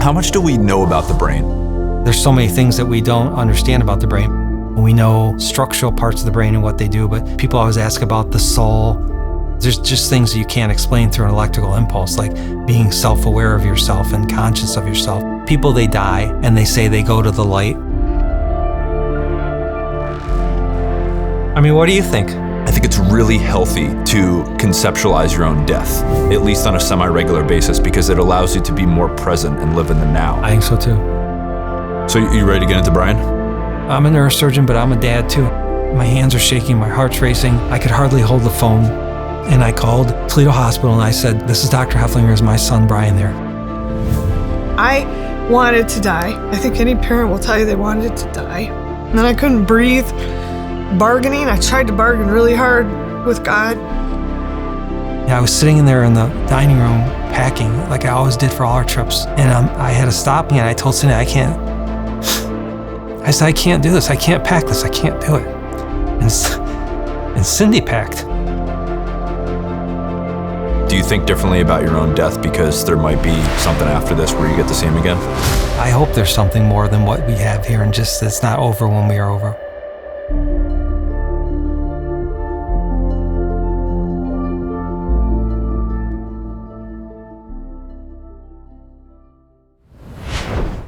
How much do we know about the brain? There's so many things that we don't understand about the brain. We know structural parts of the brain and what they do, but people always ask about the soul. There's just things that you can't explain through an electrical impulse, like being self-aware of yourself and conscious of yourself. People, they die and they say they go to the light. I mean, what do you think? I think it's really healthy to conceptualize your own death, at least on a semi-regular basis, because it allows you to be more present and live in the now. I think so too. So you ready to get into Brian? I'm a neurosurgeon, but I'm a dad too. My hands are shaking, my heart's racing. I could hardly hold the phone. And I called Toledo Hospital and I said, "This is Dr. Hoeflinger, is my son Brian there?" I wanted to die. I think any parent will tell you they wanted to die. And then I couldn't breathe. Bargaining, I tried to bargain really hard with God. Yeah, I was sitting in there in the dining room packing like I always did for all our trips. And I had to stop me and I told Cindy, I said, "I can't do this. I can't pack this. I can't do it." And Cindy packed. Do you think differently about your own death because there might be something after this where you get to see him again? I hope there's something more than what we have here and just it's not over when we are over.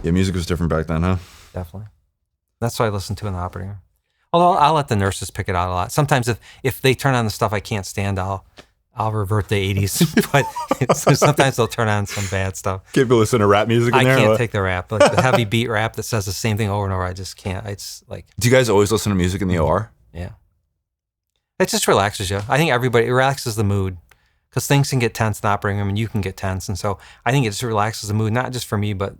Yeah, music was different back then, huh? Definitely. That's what I listen to in the operating room. Although I'll let the nurses pick it out a lot. Sometimes if they turn on the stuff I can't stand, I'll revert to the 80s. But sometimes they'll turn on some bad stuff. Can't be listening to rap music in there? I can't take the rap. Like the heavy beat rap that says the same thing over and over. I just can't. It's like... Do you guys always listen to music in the OR? Yeah. It just relaxes you. I think it relaxes the mood. Because things can get tense in the operating room and you can get tense. And so I think it just relaxes the mood, not just for me, but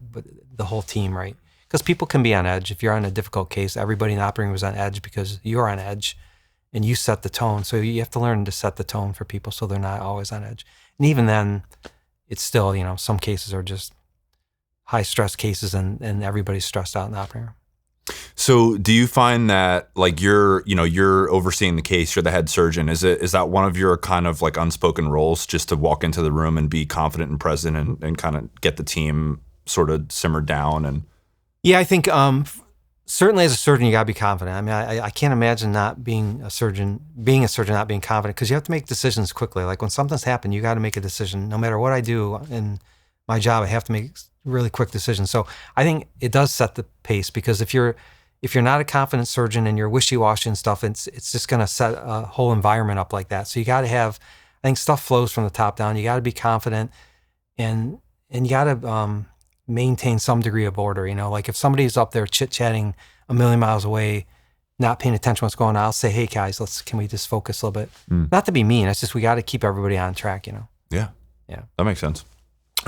the whole team, right? Because people can be on edge. If you're on a difficult case, everybody in the operating room is on edge because you're on edge and you set the tone. So you have to learn to set the tone for people so they're not always on edge. And even then, it's still, some cases are just high stress cases and everybody's stressed out in the operating room. So do you find that like you're overseeing the case, you're the head surgeon. Is that one of your kind of like unspoken roles, just to walk into the room and be confident and present and kind of get the team sort of simmered down? And yeah, I think certainly as a surgeon, you gotta be confident. I mean, I can't imagine being a surgeon not being confident, because you have to make decisions quickly. Like when something's happened, you got to make a decision. No matter what I do in my job, I have to make really quick decisions. So I think it does set the pace, because if you're not a confident surgeon and you're wishy-washy and stuff, it's just going to set a whole environment up like that. So you got to have, I think stuff flows from the top down. You got to be confident and you got to maintain some degree of order. Like if somebody's up there chit-chatting a million miles away, not paying attention to what's going on, I'll say, "Hey guys, can we just focus a little bit?" Not to be mean. It's just we got to keep everybody on track. Yeah, that makes sense.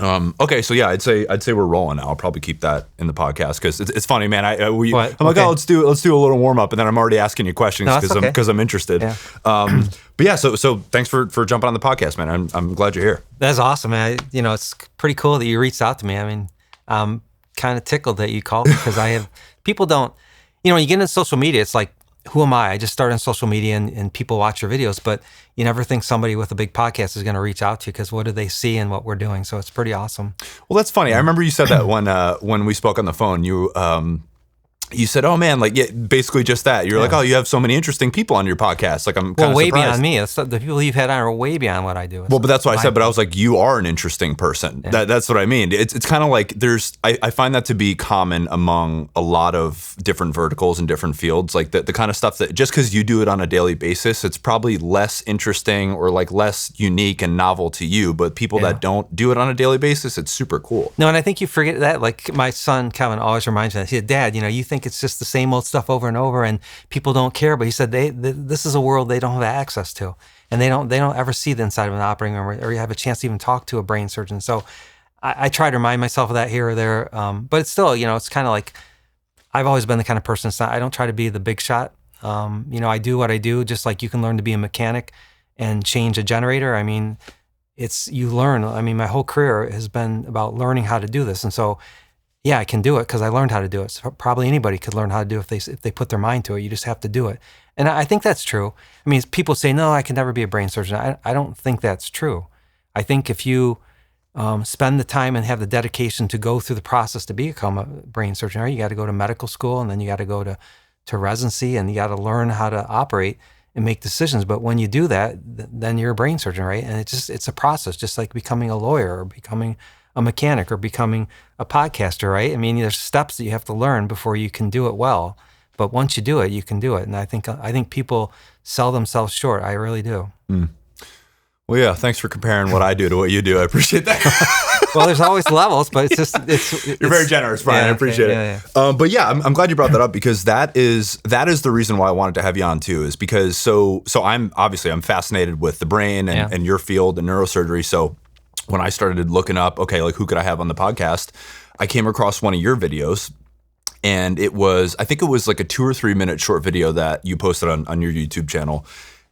Okay, so yeah, I'd say we're rolling now. I'll probably keep that in the podcast because it's funny, man. I'm like, oh, let's do a little warm up, and then I'm already asking you questions because I'm interested. Yeah. But yeah, so thanks for jumping on the podcast, man. I'm glad you're here. That's awesome, man. It's pretty cool that you reached out to me. I mean, I'm kind of tickled that you called me because people don't, when you get into social media, it's like, who am I? I just started on social media and people watch your videos, but you never think somebody with a big podcast is going to reach out to you because what do they see in what we're doing? So it's pretty awesome. Well, that's funny. I remember you said that when we spoke on the phone, you said, "Oh man, like basically just that." You're like, "Oh, you have so many interesting people on your podcast." Like I'm kind of way surprised. Beyond me. The people you've had on are way beyond what I do. Well, but that's what I said. But I was like, you are an interesting person. Yeah. That's what I mean. It's kind of like I find that to be common among a lot of different verticals and different fields. Like the kind of stuff that just because you do it on a daily basis, it's probably less interesting or like less unique and novel to you. But people that don't do it on a daily basis, it's super cool. No, and I think you forget that. Like my son Kevin always reminds me that. He said, "Dad, you think it's just the same old stuff over and over and people don't care," but he said this is a world they don't have access to, and they don't ever see the inside of an operating room or you have a chance to even talk to a brain surgeon. So I try to remind myself of that here or there, but it's still, it's kind of like I've always been the kind of person, I don't try to be the big shot. I do what I do, just like you can learn to be a mechanic and change a generator. I mean, you learn. I mean, my whole career has been about learning how to do this, and so yeah, I can do it because I learned how to do it. So probably anybody could learn how to do it if they put their mind to it. You just have to do it. And I think that's true. I mean, people say, "No, I can never be a brain surgeon." I don't think that's true. I think if you spend the time and have the dedication to go through the process to become a brain surgeon. Right? You got to go to medical school, and then you got to go to residency, and you got to learn how to operate and make decisions. But when you do that, then you're a brain surgeon, right? And it's a process, just like becoming a lawyer or becoming a mechanic or becoming a podcaster, right? I mean, there's steps that you have to learn before you can do it well. But once you do it, you can do it. And I think people sell themselves short. I really do. Well, yeah, thanks for comparing what I do to what you do. I appreciate that. Well, there's always levels, but You're very generous, Brian. I appreciate it. But yeah, I'm glad you brought that up, because that is the reason why I wanted to have you on too, is because so I'm fascinated with the brain and your field and neurosurgery. So when I started looking up, okay, like who could I have on the podcast, I came across one of your videos, and I think it was like a 2 or 3 minute short video that you posted on your YouTube channel.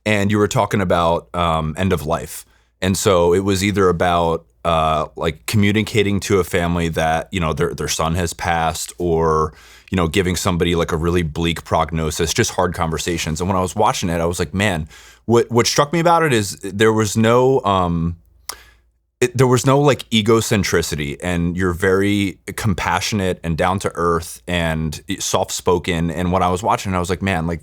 And you were talking about end of life. And so it was either about like communicating to a family that, you know, their son has passed, or, you know, giving somebody like a really bleak prognosis, just hard conversations. And when I was watching it, I was like, man, what struck me about it is there was no like egocentricity, and you're very compassionate and down to earth and soft spoken. And when I was watching it, I was like, man, like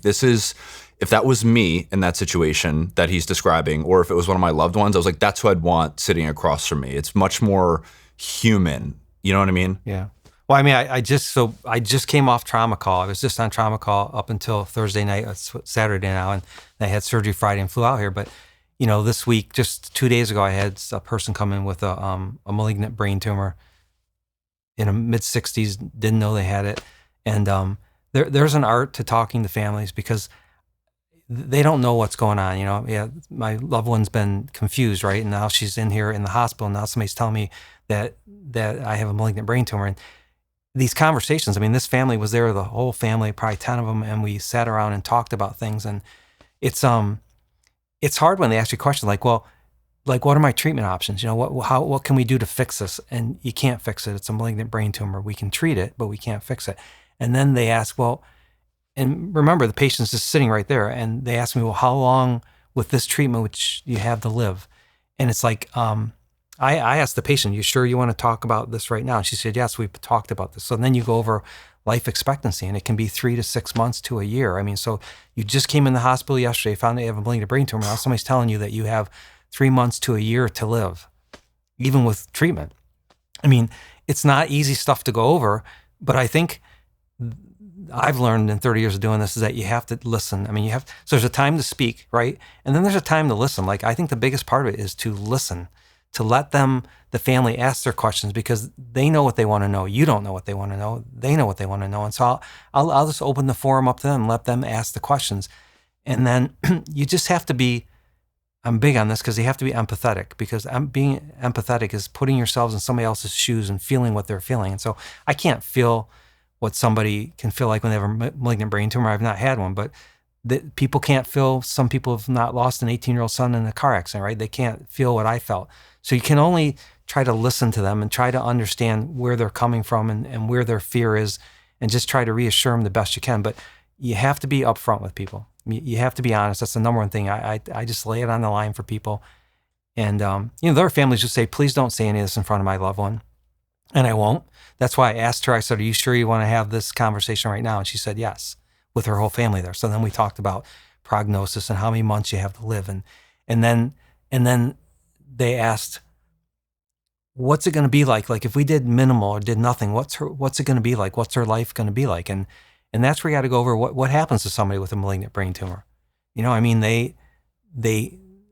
if that was me in that situation that he's describing, or if it was one of my loved ones, I was like, that's who I'd want sitting across from me. It's much more human. You know what I mean? Yeah. Well, I mean, I just came off trauma call. I was just on trauma call up until Thursday night. It's Saturday now, and I had surgery Friday and flew out here. But, you know, this week, just 2 days ago, I had a person come in with a malignant brain tumor in a mid-60s, didn't know they had it. And there's an art to talking to families, because they don't know what's going on. You know, yeah, my loved one's been confused, right? And now she's in here in the hospital. Now somebody's telling me that I have a malignant brain tumor. And these conversations, I mean, this family was there, the whole family, probably 10 of them, and we sat around and talked about things. And it's hard when they ask you questions like, well, like, what are my treatment options? You know, what can we do to fix this? And you can't fix it. It's a malignant brain tumor. We can treat it, but we can't fix it. And then they ask, well, and remember, the patient's just sitting right there, and they ask me, well, how long with this treatment which you have to live? And it's like, I asked the patient, you sure you want to talk about this right now? And she said, yes, we've talked about this. So then you go over life expectancy, and it can be 3 to 6 months to a year. I mean, so you just came in the hospital yesterday, found out you have a malignant brain tumor. Now somebody's telling you that you have 3 months to a year to live, even with treatment. I mean, it's not easy stuff to go over, but I think I've learned in 30 years of doing this is that you have to listen. I mean, so there's a time to speak, right? And then there's a time to listen. Like, I think the biggest part of it is to listen, to let the family ask their questions, because they know what they want to know. You don't know what they want to know. They know what they want to know. And so I'll just open the forum up to them, let them ask the questions. And then you just have to be, I'm big on this, because you have to be empathetic, because being empathetic is putting yourselves in somebody else's shoes and feeling what they're feeling. And so I can't feel what somebody can feel like when they have a malignant brain tumor. I've not had one, but people can't feel, some people have not lost an 18-year-old son in a car accident, right? They can't feel what I felt. So you can only try to listen to them and try to understand where they're coming from and where their fear is, and just try to reassure them the best you can. But you have to be upfront with people. You have to be honest. That's the number one thing. I just lay it on the line for people. And, you know, there are families who say, please don't say any of this in front of my loved one. And I won't. That's why I asked her, I said, are you sure you want to have this conversation right now? And she said, yes, with her whole family there. So then we talked about prognosis and how many months you have to live. And then they asked, what's it going to be like? Like, if we did minimal or did nothing, what's it going to be like? What's her life going to be like? And that's where you got to go over what happens to somebody with a malignant brain tumor. You know, I mean, they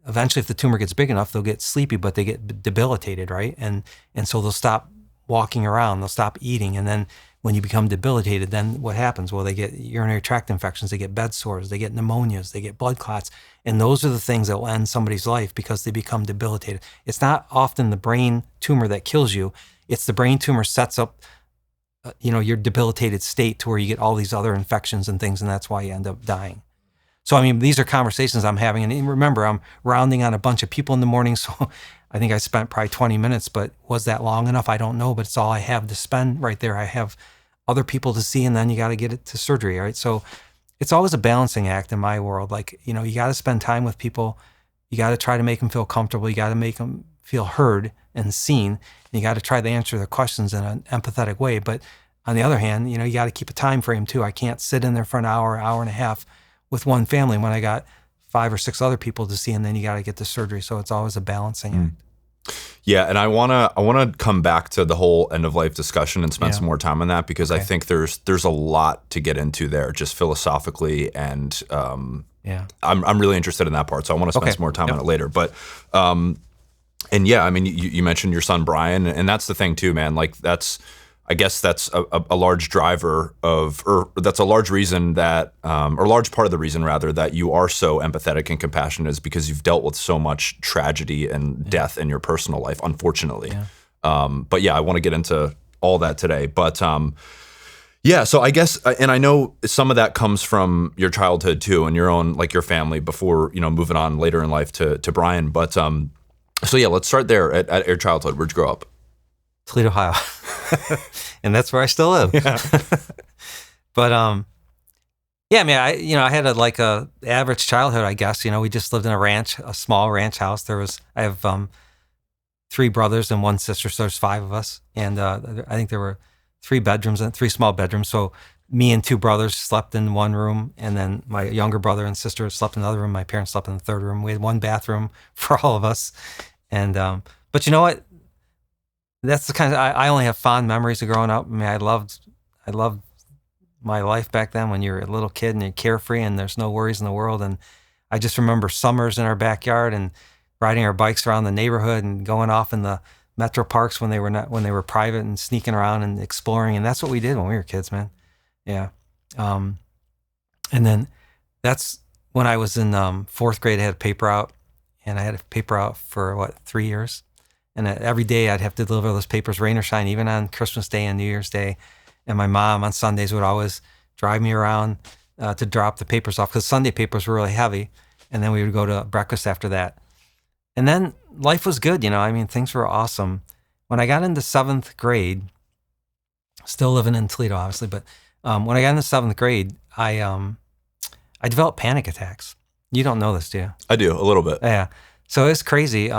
eventually, if the tumor gets big enough, they'll get sleepy, but they get debilitated, right? And so they'll stop walking around, they'll stop eating. And then when you become debilitated, then what happens? Well, they get urinary tract infections, they get bed sores, they get pneumonias, they get blood clots. And those are the things that will end somebody's life, because they become debilitated. It's not often the brain tumor that kills you. It's the brain tumor sets up, your debilitated state to where you get all these other infections and things, and that's why you end up dying. So, I mean, these are conversations I'm having. And remember, I'm rounding on a bunch of people in the morning, so I think I spent probably 20 minutes, but was that long enough? I don't know, but it's all I have to spend right there. I have other people to see, and then you got to get it to surgery, right? So it's always a balancing act in my world. Like, you got to spend time with people. You got to try to make them feel comfortable. You got to make them feel heard and seen. And you got to try to answer their questions in an empathetic way. But on the other hand, you got to keep a time frame too. I can't sit in there for an hour and a half with one family when I got 5 or 6 other people to see, and then you got to get the surgery. So it's always a balancing act. Yeah, and I wanna come back to the whole end of life discussion and spend some more time on that, because I think there's a lot to get into there, just philosophically, and I'm really interested in that part. So I want to spend some more time on it later. But and yeah, I mean, you mentioned your son Brian, and that's the thing too, man. Like I guess that's a large driver or that's a large reason that, or a large part of the reason rather, that you are so empathetic and compassionate, is because you've dealt with so much tragedy and death in your personal life, unfortunately. But yeah, I want to get into all that today. But yeah, so I guess, and I know some of that comes from your childhood too, and your own, like your family before, moving on later in life to Brian. But so yeah, let's start there at your childhood. Where'd you grow up? Toledo, Ohio. And that's where I still live. Yeah. But yeah, I mean, I had a average childhood, I guess. We just lived in a small ranch house. I have 3 brothers and 1 sister, so there's 5 of us. And I think there were 3 bedrooms and 3 small bedrooms. So me and 2 brothers slept in one room, and then my younger brother and sister slept in another room. My parents slept in the third room. We had 1 bathroom for all of us. And but you know what? That's the kind of, I only have fond memories of growing up. I mean, I loved my life back then when you're a little kid and you're carefree and there's no worries in the world. And I just remember summers in our backyard and riding our bikes around the neighborhood and going off in the metro parks when they were private, and sneaking around and exploring. And that's what we did when we were kids, man. Yeah. And then that's when I was in 4th grade. I had a paper out, and I had a paper out for 3 years. And every day I'd have to deliver those papers, rain or shine, even on Christmas Day and New Year's Day. And my mom on Sundays would always drive me around to drop the papers off, because Sunday papers were really heavy. And then we would go to breakfast after that. And then life was good, I mean, things were awesome. When I got into 7th grade, still living in Toledo, obviously, but when I got into 7th grade, I developed panic attacks. You don't know this, do you? I do, a little bit. Yeah. So it's crazy.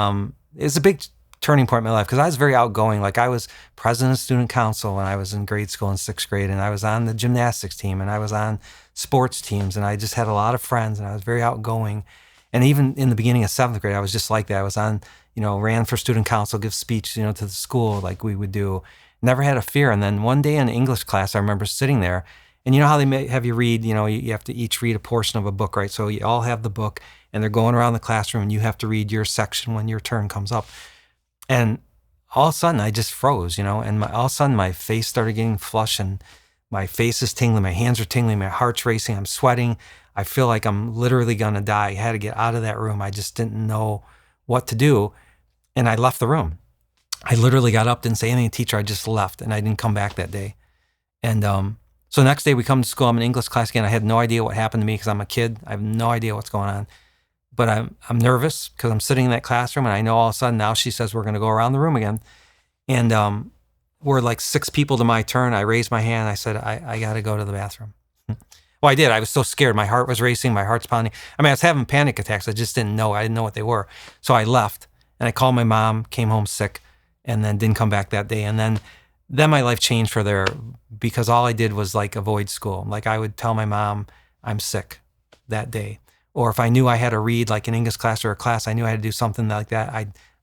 It's a big turning point in my life, because I was very outgoing. Like, I was president of student council when I was in grade school in 6th grade, and I was on the gymnastics team, and I was on sports teams, and I just had a lot of friends, and I was very outgoing. And even in the beginning of 7th grade, I was just like that. I was on, ran for student council, give speech, to the school like we would do. Never had a fear. And then one day in English class, I remember sitting there, and you know how they may have you read, you have to each read a portion of a book, right? So you all have the book, and they're going around the classroom, and you have to read your section when your turn comes up. And all of a sudden, I just froze, and all of a sudden, my face started getting flushed, and my face is tingling, my hands are tingling, my heart's racing, I'm sweating. I feel like I'm literally going to die. I had to get out of that room. I just didn't know what to do, and I left the room. I literally got up, didn't say anything to the teacher. I just left, and I didn't come back that day. And so the next day, we come to school. I'm in English class again. I had no idea what happened to me, because I'm a kid. I have no idea what's going on. But I'm nervous, because I'm sitting in that classroom, and I know all of a sudden now she says we're going to go around the room again. And we're like 6 people to my turn. I raised my hand. I said, I got to go to the bathroom. Well, I did. I was so scared. My heart was racing. My heart's pounding. I mean, I was having panic attacks. I just didn't know. I didn't know what they were. So I left, and I called my mom, came home sick, and then didn't come back that day. And then my life changed for there, because all I did was avoid school. Like, I would tell my mom I'm sick that day. Or if I knew I had to read an English class or a class, I knew I had to do something like that,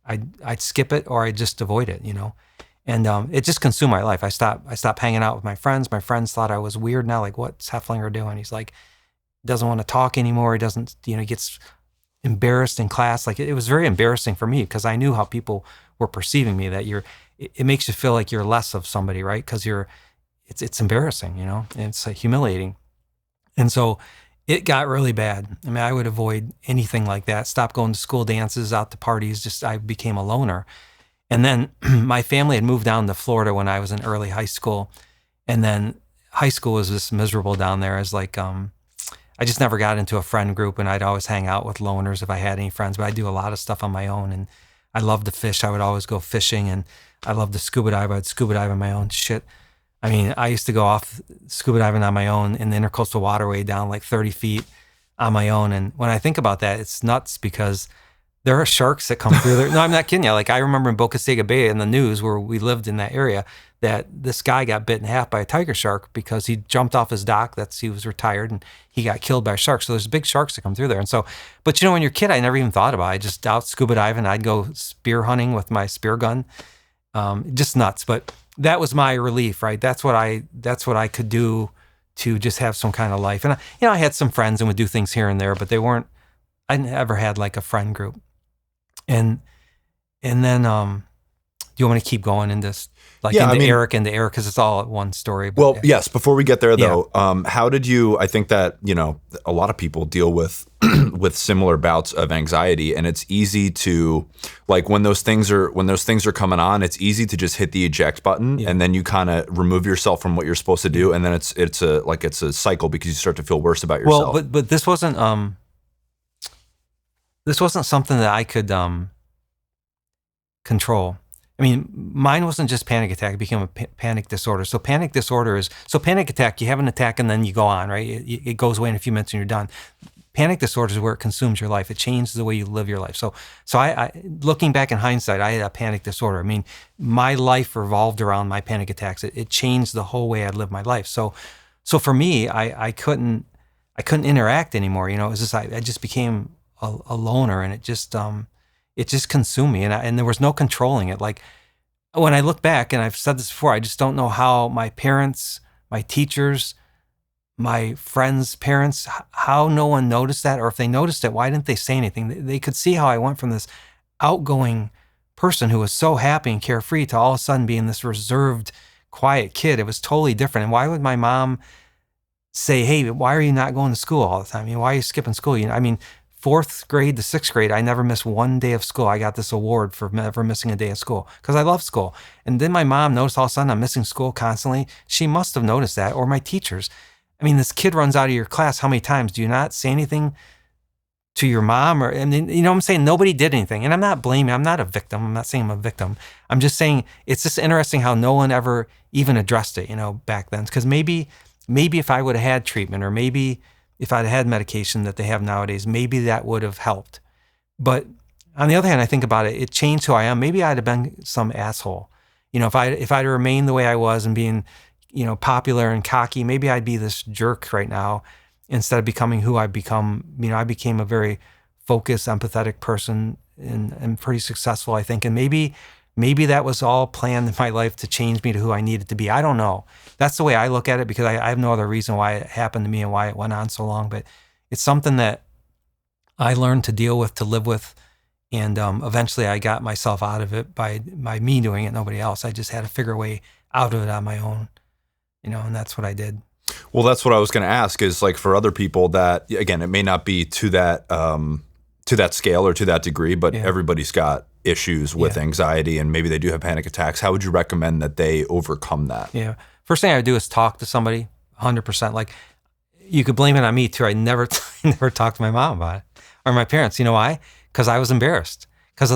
I'd skip it, or I'd just avoid it, And it just consumed my life. I stopped hanging out with my friends. My friends thought I was weird now. Like, what's Hoeflinger doing? He's doesn't want to talk anymore. He doesn't, he gets embarrassed in class. It was very embarrassing for me, because I knew how people were perceiving me, that it makes you feel like you're less of somebody, right? Because it's embarrassing, and it's humiliating. And so it got really bad. I mean, I would avoid anything like that. Stop going to school dances, out to parties. I became a loner. And then my family had moved down to Florida when I was in early high school. And then high school was just miserable down there. It's I just never got into a friend group, and I'd always hang out with loners if I had any friends. But I do a lot of stuff on my own, and I love to fish. I would always go fishing, and I love to scuba dive. I'd scuba dive on my own shit. I mean, I used to go off scuba diving on my own in the intercoastal waterway down 30 feet on my own. And when I think about that, it's nuts, because There are sharks that come through there. No, I'm not kidding you. Like I remember in Boca Ciega Bay in the news where we lived in that area that this guy got bit in half by a tiger shark because he jumped off his dock. He was retired and he got killed by a shark. So there's big sharks that come through there. And so, but when you're a kid, I never even thought about it. I just out scuba diving. I'd go spear hunting with my spear gun. Just nuts. But that was my relief, right? That's what I could do to just have some kind of life. And I had some friends and would do things here and there, but I never had like a friend group. And then, do you want me to keep going in this, like Eric, because it's all one story. But well, yes. Before we get there, though, how did you? I think that a lot of people deal with with similar bouts of anxiety, and it's easy to like when those things are coming on. It's easy to just hit the eject button, and then you kind of remove yourself from what you're supposed to do, and then it's a cycle because you start to feel worse about yourself. Well, but this wasn't something that I could control. I mean, mine wasn't just panic attack. It became a panic disorder. So panic attack, you have an attack and then you go on, right? It goes away in a few minutes and you're done. Panic disorder is where it consumes your life. It changes the way you live your life. So I looking back in hindsight, I had a panic disorder. I mean, my life revolved around my panic attacks. It changed the whole way I lived my life. So for me, I couldn't interact anymore. It was just, I just became a loner, and it just consumed me, and there was no controlling it. Like when I look back, and I've said this before, I just don't know how my parents, my teachers, my friends' parents, how no one noticed that, or if they noticed it, why didn't they say anything? They could see how I went from this outgoing person who was so happy and carefree to all of a sudden being this reserved, quiet kid. It was totally different. And why would my mom say, "Hey, why are you not going to school all the time? Why are you skipping school?" 4th grade to 6th grade, I never missed one day of school. I got this award for never missing a day of school because I love school. And then my mom noticed all of a sudden I'm missing school constantly. She must have noticed that, or my teachers. This kid runs out of your class. How many times do you not say anything to your mom? Or, I'm saying nobody did anything. And I'm not blaming. I'm not a victim. I'm not saying I'm a victim. I'm just saying it's just interesting how no one ever even addressed it, back then. Because maybe if I would have had treatment, or maybe if I'd had medication that they have nowadays, maybe that would have helped. But on the other hand, I think about it, it changed who I am. Maybe I'd have been some asshole. If I'd remained the way I was and being, popular and cocky, maybe I'd be this jerk right now instead of becoming who I've become. I became a very focused, empathetic person and pretty successful, I think. And maybe that was all planned in my life to change me to who I needed to be. I don't know. That's the way I look at it, because I have no other reason why it happened to me and why it went on so long. But it's something that I learned to deal with, to live with. And eventually I got myself out of it by me doing it, nobody else. I just had to figure a way out of it on my own, and that's what I did. Well, that's what I was going to ask is, like, for other people that, again, it may not be to that scale or to that degree, but everybody's got issues with anxiety, and maybe they do have panic attacks. How would you recommend that they overcome that? Yeah. First thing I would do is talk to somebody 100%. Like, you could blame it on me too. I never talked to my mom about it, or my parents. You know why? Because I was embarrassed. Because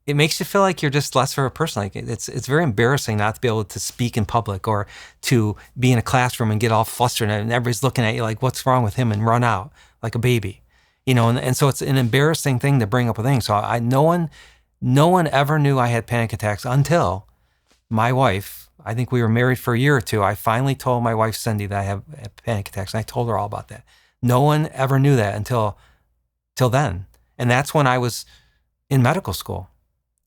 it makes you feel like you're just less of a person. Like it's very embarrassing not to be able to speak in public, or to be in a classroom and get all flustered and everybody's looking at you like, what's wrong with him, and run out like a baby. And so it's an embarrassing thing to bring up with things. So no one ever knew I had panic attacks until my wife. I think we were married for a year or two. I finally told my wife, Cindy, that I have panic attacks, and I told her all about that. No one ever knew that until then. And that's when I was in medical school.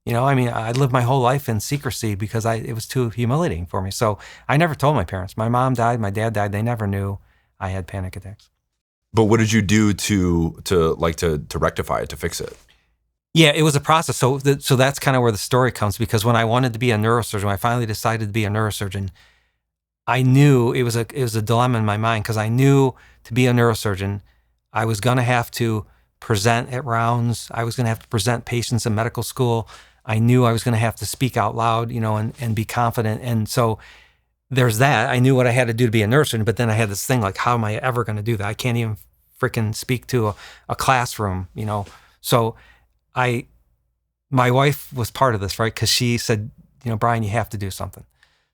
I lived my whole life in secrecy because it was too humiliating for me. So I never told my parents. My mom died, my dad died. They never knew I had panic attacks. But what did you do to rectify it, to fix it? Yeah, it was a process. So that's kind of where the story comes, because when I wanted to be a neurosurgeon, when I finally decided to be a neurosurgeon, I knew it was a dilemma in my mind, because I knew to be a neurosurgeon, I was going to have to present at rounds. I was going to have to present patients in medical school. I knew I was going to have to speak out loud, and be confident. And so there's that. I knew what I had to do to be a neurosurgeon, but then I had this thing like, how am I ever going to do that? I can't even freaking speak to a classroom, So my wife was part of this, right? Because she said, Brian, you have to do something.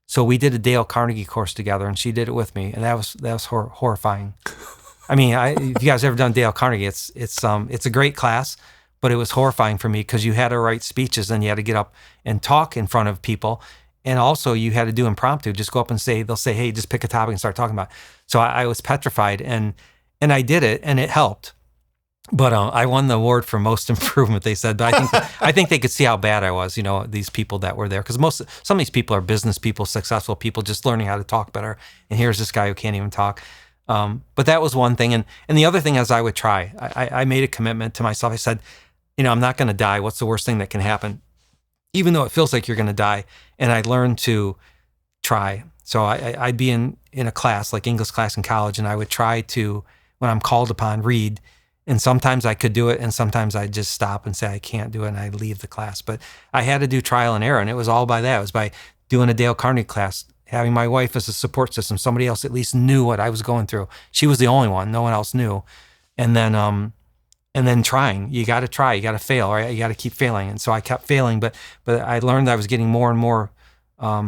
So we did a Dale Carnegie course together, and she did it with me, and that was horrifying. If you guys ever done Dale Carnegie, it's a great class, but it was horrifying for me because you had to write speeches and you had to get up and talk in front of people. And also you had to do impromptu, just go up and they'll say, hey, just pick a topic and start talking about it. So I was petrified and I did it and it helped. But I won the award for most improvement, they said. But I think they could see how bad I was, these people that were there. Because some of these people are business people, successful people, just learning how to talk better. And here's this guy who can't even talk. But that was one thing. And the other thing is I would try. I made a commitment to myself. I said, I'm not going to die. What's the worst thing that can happen? Even though it feels like you're going to die. And I learned to try. So I'd be in a class, like English class in college, and I would try to, when I'm called upon, read. And sometimes I could do it, and sometimes I'd just stop and say I can't do it, and I'd leave the class. But I had to do trial and error, and it was all by that. It was by doing a Dale Carnegie class, having my wife as a support system. Somebody else at least knew what I was going through. She was the only one. No one else knew. And then trying. You got to try. You got to fail, right? You got to keep failing. And so I kept failing, but I learned I was getting more and more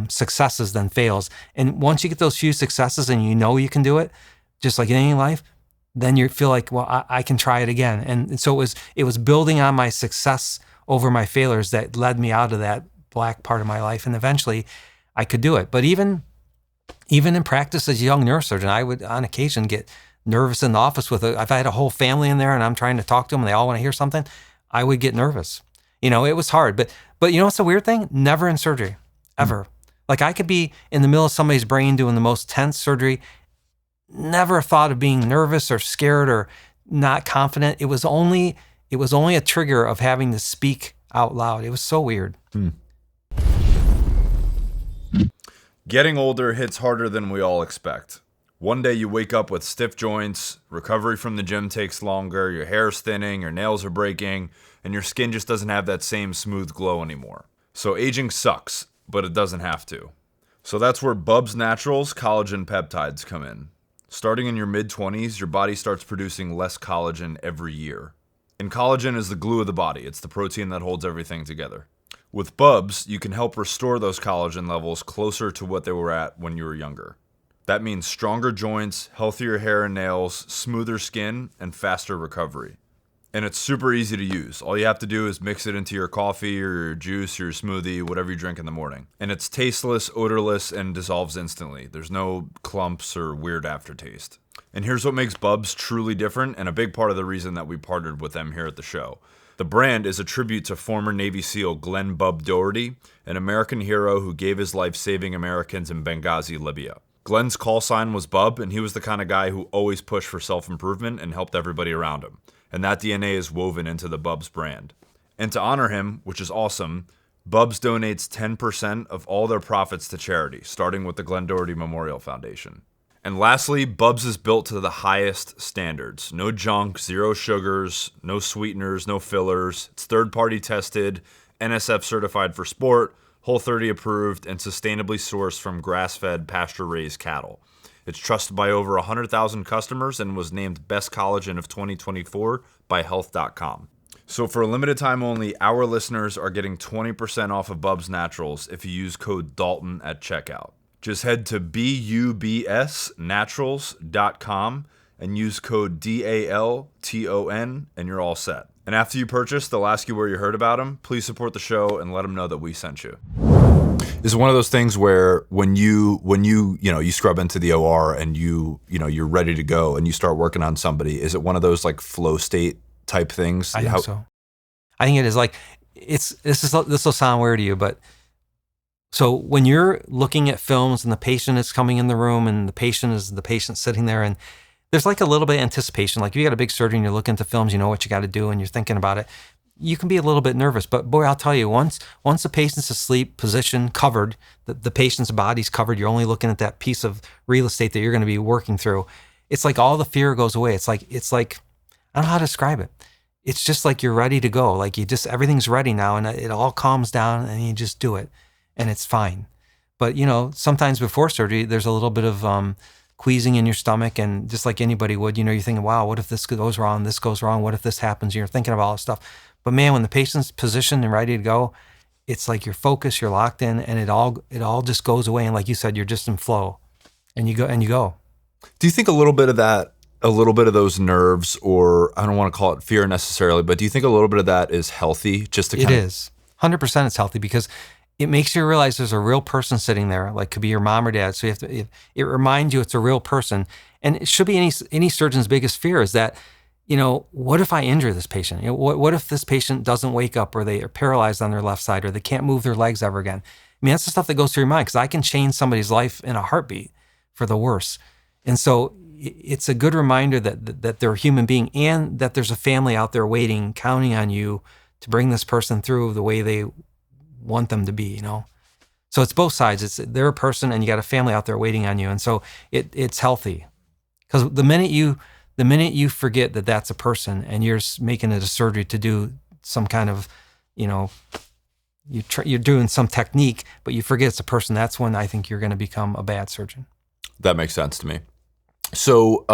successes than fails. And once you get those few successes and you can do it, just like in any life, then you feel like, well, I can try it again. And so it was building on my success over my failures that led me out of that black part of my life. And eventually I could do it. But even in practice as a young neurosurgeon, I would on occasion get nervous in the office if I had a whole family in there and I'm trying to talk to them and they all want to hear something, I would get nervous. It was hard. But what's the weird thing? Never in surgery, ever. Like I could be in the middle of somebody's brain doing the most tense surgery, never thought of being nervous or scared or not confident. It was only a trigger of having to speak out loud. It was so weird. Getting older hits harder than we all expect. One day you wake up with stiff joints, recovery from the gym takes longer, your hair's thinning, your nails are breaking, and your skin just doesn't have that same smooth glow anymore. So aging sucks, but it doesn't have to. So that's where Bubs Naturals collagen peptides come in. Starting in your mid-20s, your body starts producing less collagen every year. And collagen is the glue of the body. It's the protein that holds everything together. With Bubs, you can help restore those collagen levels closer to what they were at when you were younger. That means stronger joints, healthier hair and nails, smoother skin, and faster recovery. And it's super easy to use. All you have to do is mix it into your coffee or your juice or your smoothie, whatever you drink in the morning. And it's tasteless, odorless, and dissolves instantly. There's no clumps or weird aftertaste. And here's what makes Bubs truly different and a big part of the reason that we partnered with them here at the show. The brand is a tribute to former Navy SEAL Glenn Bub Doherty, an American hero who gave his life saving Americans in Benghazi, Libya. Glenn's call sign was Bub, and he was the kind of guy who always pushed for self-improvement and helped everybody around him. And that DNA is woven into the Bubs brand. And to honor him, which is awesome, Bubs donates 10% of all their profits to charity, starting with the Glenn Doherty Memorial Foundation. And lastly, Bubs is built to the highest standards. No junk, zero sugars, no sweeteners, no fillers. It's third-party tested, NSF certified for sport, Whole30 approved, and sustainably sourced from grass-fed, pasture-raised cattle. It's trusted by over 100,000 customers and was named Best Collagen of 2024 by Health.com. So for a limited time only, our listeners are getting 20% off of Bubs Naturals if you use code Dalton at checkout. Just head to bubsnaturals.com and use code DALTON and you're all set. And after you purchase, they'll ask you where you heard about them. Please support the show and let them know that we sent you. Is it one of those things where when you scrub into the OR and you're ready to go and you start working on somebody, is it one of those like flow state type things? I think so. I think it is like this will sound weird to you, but so when you're looking at films and the patient is coming in the room and the patient is the patient sitting there and there's like a little bit of anticipation. Like if you got a big surgery and you're looking at the films, you know what you got to do and you're thinking about it. You can be a little bit nervous, but boy, I'll tell you, once the patient's asleep, position covered, the patient's body's covered, you're only looking at that piece of real estate that you're going to be working through. It's like all the fear goes away. It's like I don't know how to describe it. It's just like you're ready to go. Like everything's ready now and it all calms down and you just do it and it's fine. But sometimes before surgery, there's a little bit of queasing in your stomach, and just like anybody would, you're thinking, wow, what if this goes wrong, what if this happens? You're thinking about all this stuff. But man, when the patient's positioned and ready to go, it's like you're focused, you're locked in, and it all just goes away. And like you said, you're just in flow, and you go. Do you think a little bit of that a little bit of those nerves, or I don't want to call it fear necessarily, but do you think a little bit of that is healthy just to kind It of... is. 100% it's healthy because it makes you realize there's a real person sitting there, like could be your mom or dad. So you have to, it reminds you it's a real person. And it should be any surgeon's biggest fear is that, what if I injure this patient? What if this patient doesn't wake up, or they are paralyzed on their left side, or they can't move their legs ever again? I mean, that's the stuff that goes through your mind, because I can change somebody's life in a heartbeat for the worse. And so it's a good reminder that they're a human being, and that there's a family out there waiting, counting on you to bring this person through the way they want them to be, So it's both sides. They're a person, and you got a family out there waiting on you. And so it's healthy, because the minute you forget that that's a person and you're making it a surgery to do some kind of, you're doing some technique, but you forget it's a person, that's when I think you're going to become a bad surgeon. That makes sense to me. So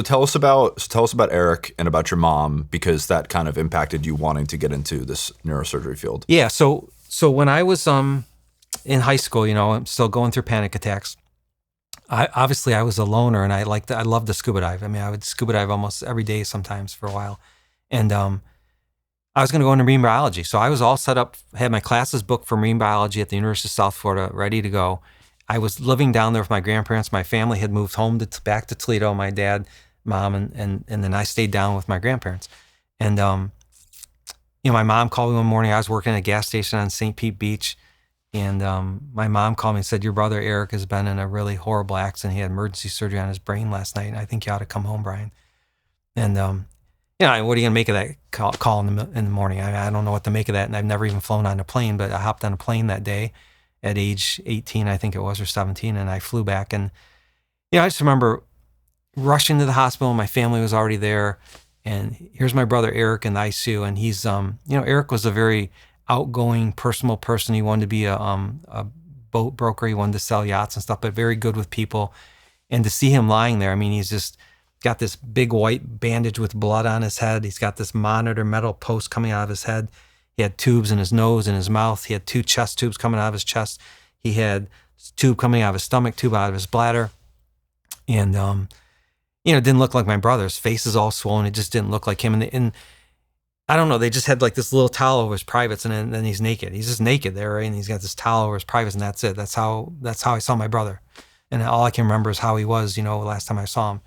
tell us about Eric and about your mom, because that kind of impacted you wanting to get into this neurosurgery field. Yeah. So when I was in high school, I'm still going through panic attacks. I was a loner, and I loved to scuba dive. I mean, I would scuba dive almost every day sometimes for a while. And I was going to go into marine biology. So I was all set up, had my classes booked for marine biology at the University of South Florida, ready to go. I was living down there with my grandparents. My family had moved home back to Toledo, my dad, mom, and then I stayed down with my grandparents. And, my mom called me one morning. I was working at a gas station on St. Pete Beach. And my mom called me and said, your brother Eric has been in a really horrible accident. He had emergency surgery on his brain last night. And I think you ought to come home, Brian. And, what are you going to make of that call in the morning? I don't know what to make of that. And I've never even flown on a plane, but I hopped on a plane that day at age 18, I think it was, or 17. And I flew back. And, I just remember rushing to the hospital. My family was already there. And here's my brother Eric in the ICU. And he's, Eric was a very outgoing, personal person. He wanted to be a boat broker. He wanted to sell yachts and stuff, but very good with people. And to see him lying there, I mean, he's just got this big white bandage with blood on his head. He's got this monitor metal post coming out of his head. He had tubes in his nose and his mouth. He had 2 chest tubes coming out of his chest. He had a tube coming out of his stomach, tube out of his bladder. And, it didn't look like my brother. His face is all swollen. It just didn't look like him. And I don't know, they just had like this little towel over his privates, and then he's naked. He's just naked there, right? And he's got this towel over his privates, and that's it. That's how I saw my brother. And all I can remember is how he was, last time I saw him.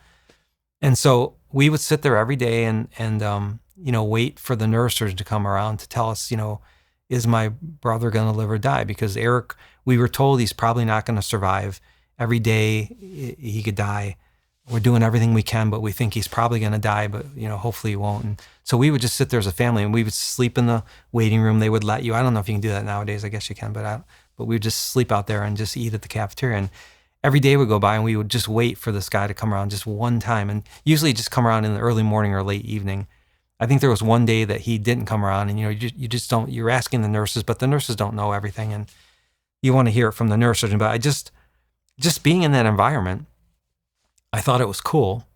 And so we would sit there every day and wait for the neurosurgeon to come around to tell us, is my brother going to live or die? Because Eric, we were told he's probably not going to survive. Every day he could die. We're doing everything we can, but we think he's probably going to die, but hopefully he won't. And so we would just sit there as a family, and we would sleep in the waiting room. They would let you, I don't know if you can do that nowadays. I guess you can, but we would just sleep out there and just eat at the cafeteria. And every day would go by, and we would just wait for this guy to come around just one time. And usually just come around in the early morning or late evening. I think there was one day that he didn't come around, and you just don't, you're asking the nurses, but the nurses don't know everything, and you want to hear it from the neurosurgeon. But I just being in that environment, I thought it was cool,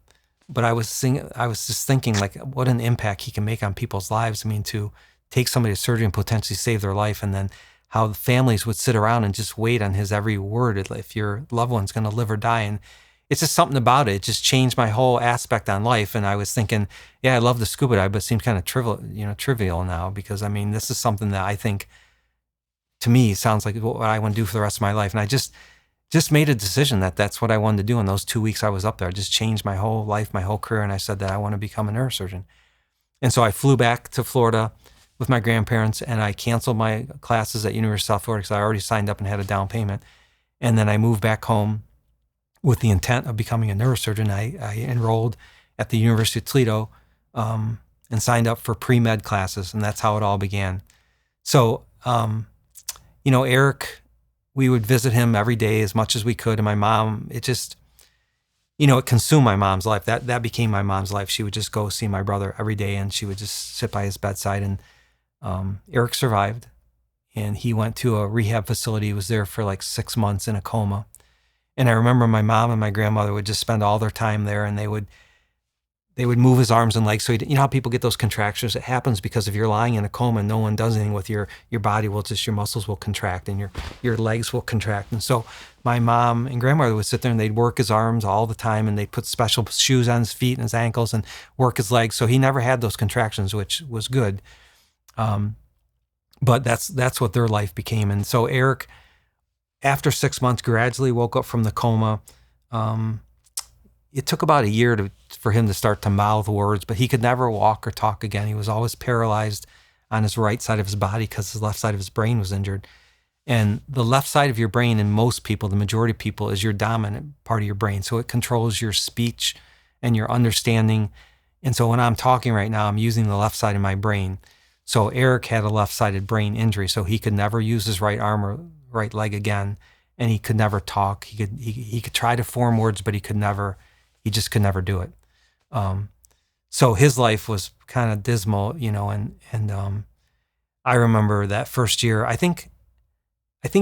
but I was just thinking, like, what an impact he can make on people's lives. I mean, to take somebody to surgery and potentially save their life, and then how the families would sit around and just wait on his every word if your loved one's going to live or die. And it's just something about it. It just changed my whole aspect on life. And I was thinking, yeah, I love the scuba dive, but it seems kind of trivial now, because I mean, this is something that I think, to me, sounds like what I want to do for the rest of my life. And I just made a decision that that's what I wanted to do in those 2 weeks I was up there. I just changed my whole life, my whole career, and I said that I want to become a neurosurgeon. And so I flew back to Florida with my grandparents, and I canceled my classes at University of South Florida because I already signed up and had a down payment. And then I moved back home with the intent of becoming a neurosurgeon. I enrolled at the University of Toledo and signed up for pre-med classes, and that's how it all began. So, Eric, we would visit him every day as much as we could. And my mom, it just, it consumed my mom's life. That became my mom's life. She would just go see my brother every day, and she would just sit by his bedside. And Eric survived, and he went to a rehab facility. He was there for like 6 months in a coma. And I remember my mom and my grandmother would just spend all their time there, and they would they would move his arms and legs. So you know how people get those contractions? It happens because if you're lying in a coma and no one does anything with your body will just, your muscles will contract and your legs will contract. And so my mom and grandmother would sit there and they'd work his arms all the time, and they'd put special shoes on his feet and his ankles and work his legs. So he never had those contractions, which was good. But that's what their life became. And so Eric, after 6 months, gradually woke up from the coma. It took about a year for him to start to mouth words, but he could never walk or talk again. He was always paralyzed on his right side of his body because his left side of his brain was injured. And the left side of your brain in most people, the majority of people, is your dominant part of your brain. So it controls your speech and your understanding. And so when I'm talking right now, I'm using the left side of my brain. So Eric had a left-sided brain injury, so he could never use his right arm or right leg again, and he could never talk. He could try to form words, but he just could never do it. So his life was kind of dismal, and I remember that first year, I think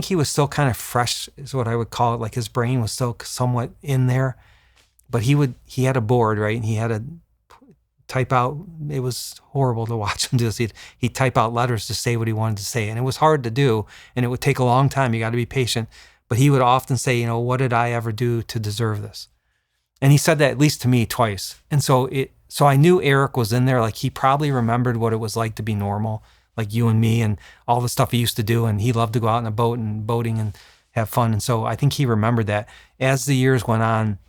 he was still kind of fresh, is what I would call it. Like his brain was still somewhat in there, but he had a board, right? And he had to type out, it was horrible to watch him do this. He'd type out letters to say what he wanted to say. And it was hard to do, and it would take a long time. You got to be patient. But he would often say, what did I ever do to deserve this? And he said that at least to me twice. And so I knew Eric was in there. Like he probably remembered what it was like to be normal, like you and me, and all the stuff he used to do. And he loved to go out on a boat and boating and have fun. And so I think he remembered that. As the years went on,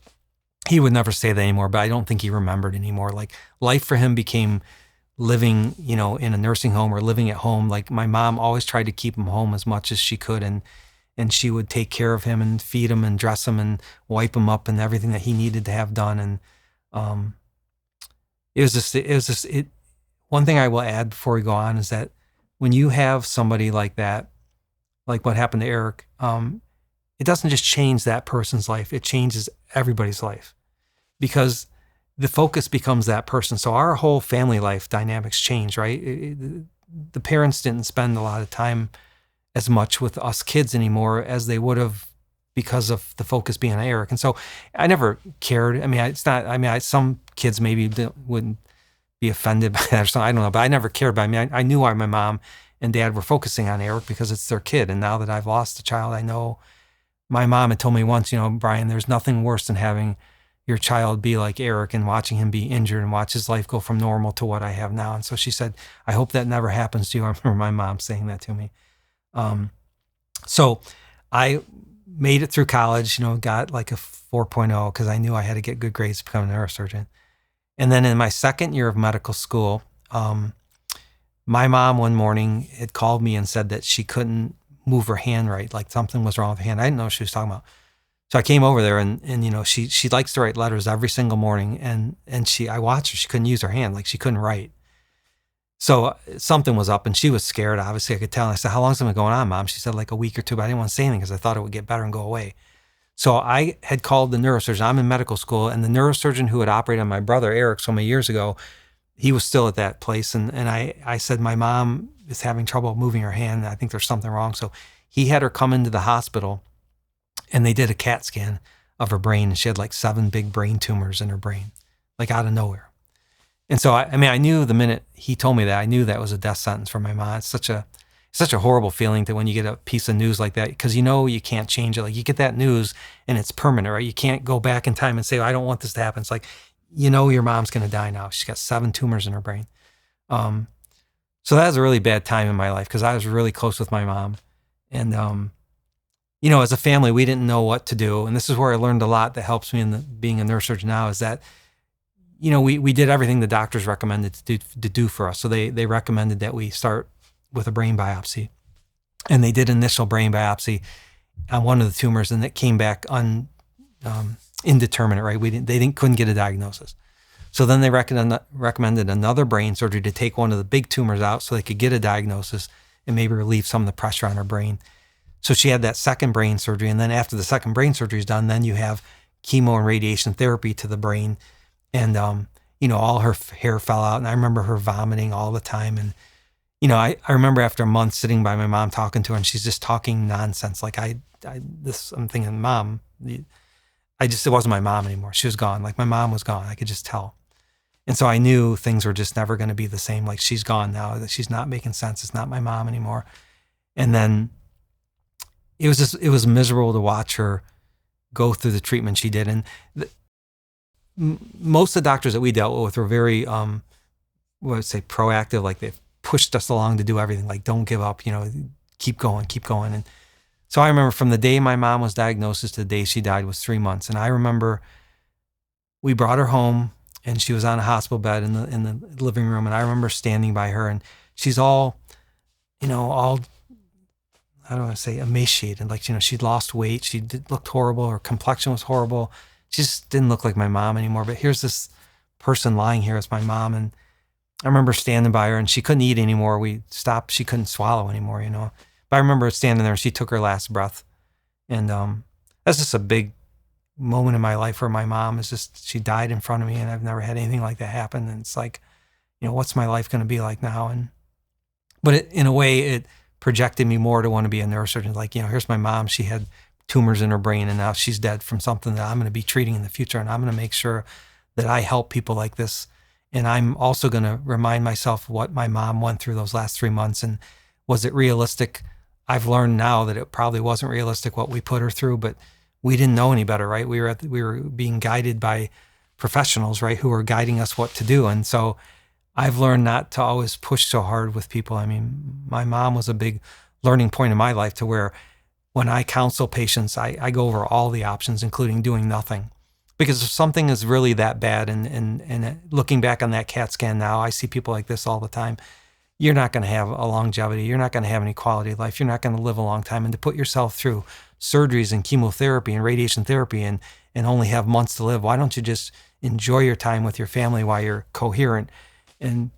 he would never say that anymore, but I don't think he remembered anymore. Like life for him became living, in a nursing home or living at home. Like my mom always tried to keep him home as much as she could. And she would take care of him and feed him and dress him and wipe him up and everything that he needed to have done. And it was just one thing I will add before we go on is that when you have somebody like that, like what happened to Eric, it doesn't just change that person's life, it changes everybody's life because the focus becomes that person. So our whole family life dynamics change, right? The parents didn't spend a lot of time as much with us kids anymore as they would have because of the focus being on Eric. And so I never cared. I mean, some kids maybe wouldn't be offended by that or something. I don't know, but I never cared. But I knew why my mom and dad were focusing on Eric because it's their kid. And now that I've lost a child, I know my mom had told me once, Brian, there's nothing worse than having your child be like Eric and watching him be injured and watch his life go from normal to what I have now. And so she said, I hope that never happens to you. I remember my mom saying that to me. So I made it through college, got like a 4.0 because I knew I had to get good grades to become a neurosurgeon. And then in my second year of medical school, my mom one morning had called me and said that she couldn't move her hand right, like something was wrong with her hand. I didn't know what she was talking about. So I came over there and she likes to write letters every single morning. And I watched her, she couldn't use her hand, like she couldn't write. So something was up and she was scared. Obviously I could tell. And I said, how long's it been going on, Mom? She said like a week or two, but I didn't want to say anything because I thought it would get better and go away. So I had called the neurosurgeon. I'm in medical school, and the neurosurgeon who had operated on my brother, Eric, so many years ago, he was still at that place. And I said, my mom is having trouble moving her hand. I think there's something wrong. So he had her come into the hospital and they did a CAT scan of her brain. And she had like 7 big brain tumors in her brain, like out of nowhere. And so, I knew the minute he told me that, I knew that was a death sentence for my mom. It's such a horrible feeling that when you get a piece of news like that, because you can't change it. Like you get that news and it's permanent, right? You can't go back in time and say, I don't want this to happen. It's like, your mom's going to die now. She's got 7 tumors in her brain. So that was a really bad time in my life because I was really close with my mom. And, as a family, we didn't know what to do. And this is where I learned a lot that helps me in being a neurosurgeon now is that, we did everything the doctors recommended to do for us. So they recommended that we start with a brain biopsy. And they did initial brain biopsy on one of the tumors, and it came back indeterminate, right? They couldn't get a diagnosis. So then they recommended another brain surgery to take one of the big tumors out so they could get a diagnosis and maybe relieve some of the pressure on her brain. So she had that second brain surgery. And then after the second brain surgery is done, then you have chemo and radiation therapy to the brain. And, all her hair fell out. And I remember her vomiting all the time. And, I remember after a month sitting by my mom talking to her, and she's just talking nonsense. Like I'm thinking, Mom, it wasn't my mom anymore. She was gone. Like my mom was gone. I could just tell. And so I knew things were just never going to be the same. Like, she's gone now, that she's not making sense. It's not my mom anymore. And then it was miserable to watch her go through the treatment she did. And most of the doctors that we dealt with were very, proactive. Like, they've pushed us along to do everything. Like, don't give up, keep going. And so I remember from the day my mom was diagnosed to the day she died was 3 months. And I remember we brought her home, and she was on a hospital bed in the living room. And I remember standing by her, and she's all, how do I say, emaciated. Like, she'd lost weight. She looked horrible. Her complexion was horrible. She just didn't look like my mom anymore. But here's this person lying here as my mom. And I remember standing by her, and she couldn't eat anymore. We stopped. She couldn't swallow anymore, But I remember standing there, and she took her last breath. And that's just a big moment in my life where my mom she died in front of me, and I've never had anything like that happen. And it's like, what's my life going to be like now? But in a way, it projected me more to want to be a neurosurgeon. Like, here's my mom. She had tumors in her brain, and now she's dead from something that I'm going to be treating in the future. And I'm going to make sure that I help people like this. And I'm also going to remind myself what my mom went through those last 3 months. And was it realistic? I've learned now that it probably wasn't realistic what we put her through, but we didn't know any better, right? We were being guided by professionals, right, who were guiding us what to do. And so I've learned not to always push so hard with people. I mean, my mom was a big learning point in my life, to where when I counsel patients, I go over all the options, including doing nothing. Because if something is really that bad, and looking back on that CAT scan now, I see people like this all the time. You're not going to have a longevity. You're not going to have any quality of life. You're not going to live a long time. And to put yourself through surgeries and chemotherapy and radiation therapy and only have months to live, why don't you just enjoy your time with your family while you're coherent, and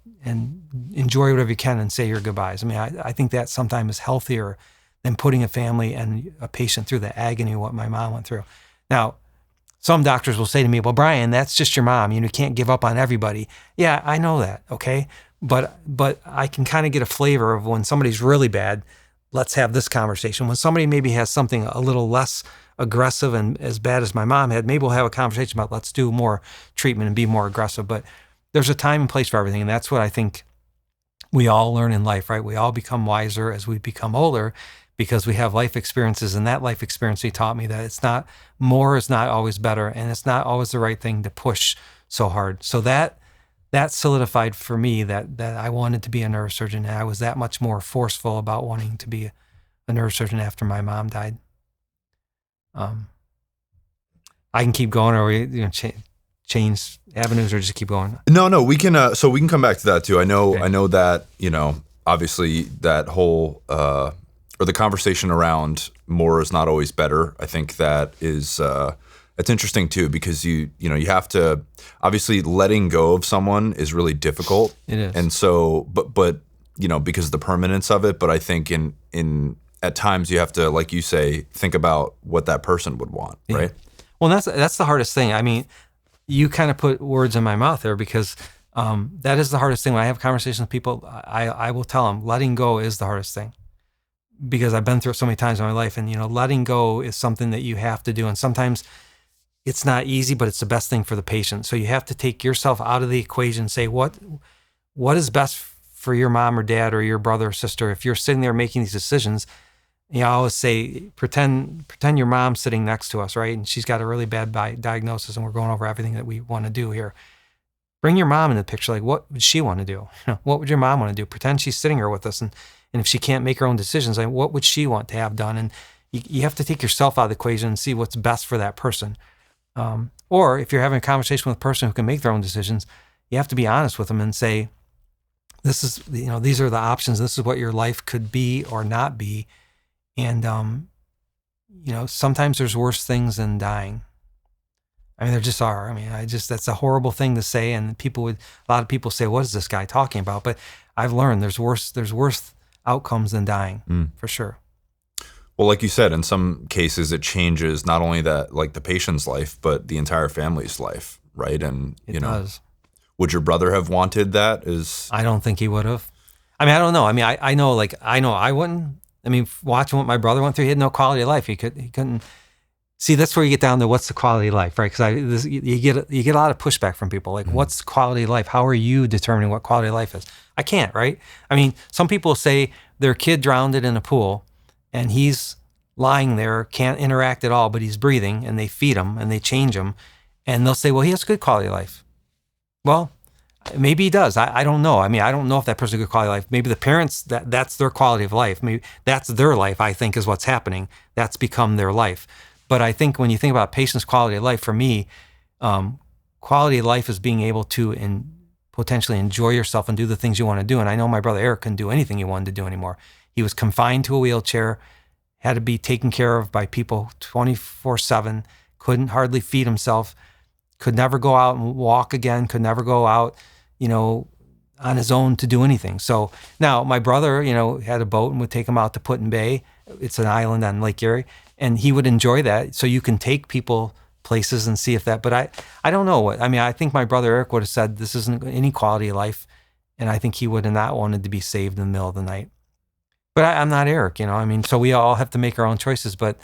enjoy whatever you can and say your goodbyes? I mean, I think that sometimes is healthier than putting a family and a patient through the agony of what my mom went through. Now, some doctors will say to me, well, Brian, that's just your mom. You can't give up on everybody. Yeah, I know that, okay? But I can kind of get a flavor of when somebody's really bad, let's have this conversation. When somebody maybe has something a little less aggressive and as bad as my mom had, maybe we'll have a conversation about let's do more treatment and be more aggressive. But there's a time and place for everything. And that's what I think we all learn in life, right? We all become wiser as we become older, because we have life experiences. And that life experience taught me that more is not always better. And it's not always the right thing to push so hard. So that solidified for me that I wanted to be a neurosurgeon. And I was that much more forceful about wanting to be a neurosurgeon after my mom died. I can keep going, or we change avenues, or just keep going? No, we can. So we can come back to that too. I know that, obviously that whole, or the conversation around more is not always better. I think that is, it's interesting too, because you have to, obviously letting go of someone is really difficult. It is. And so, but because of the permanence of it, but I think in at times you have to, like you say, think about what that person would want, yeah. Right? Well, that's the hardest thing. I mean, you kind of put words in my mouth there, because that is the hardest thing. When I have conversations with people, I will tell them letting go is the hardest thing, because I've been through it so many times in my life. And, letting go is something that you have to do. And sometimes it's not easy, but it's the best thing for the patient. So you have to take yourself out of the equation and say, what is best for your mom or dad or your brother or sister? If you're sitting there making these decisions, I always say, pretend your mom's sitting next to us, right? And she's got a really bad diagnosis, and we're going over everything that we want to do here. Bring your mom into the picture. Like, what would she want to do? What would your mom want to do? Pretend she's sitting here with us, and if she can't make her own decisions, like, what would she want to have done? And you have to take yourself out of the equation and see what's best for that person. Or if you're having a conversation with a person who can make their own decisions, you have to be honest with them and say, this is, these are the options. This is what your life could be or not be. And, sometimes there's worse things than dying. I mean, there just are. I mean, that's a horrible thing to say. And a lot of people say, what is this guy talking about? But I've learned there's worse outcomes than dying, for sure. Well, like you said, in some cases it changes not only that, like the patient's life, but the entire family's life, right? And, it does. Would your brother have wanted that? I don't think he would have. I mean, I don't know. I mean, I know I wouldn't. I mean, watching what my brother went through, he had no quality of life. He couldn't, See, that's where you get down to what's the quality of life, right? Because you get a lot of pushback from people. Like, what's quality of life? How are you determining what quality of life is? I can't, right? I mean, some people say their kid drowned in a pool, and he's lying there, can't interact at all, but he's breathing, and they feed him and they change him, and they'll say, well, he has a good quality of life. Well, maybe he does. I don't know. I mean, I don't know if that person has a good quality of life. Maybe the parents, that's their quality of life. Maybe that's their life, I think, is what's happening. That's become their life. But I think when you think about patients' quality of life, for me, quality of life is being able to potentially enjoy yourself and do the things you want to do. And I know my brother Eric couldn't do anything he wanted to do anymore. He was confined to a wheelchair, had to be taken care of by people 24/7, couldn't hardly feed himself, could never go out and walk again, could never go out, on his own to do anything. So now my brother, had a boat and would take him out to Put in Bay. It's an island on Lake Erie. And he would enjoy that. So you can take people places and see if that, but I don't know what, I think my brother Eric would have said this isn't any quality of life. And I think he would have not wanted to be saved in the middle of the night. But I'm not Eric, so we all have to make our own choices. But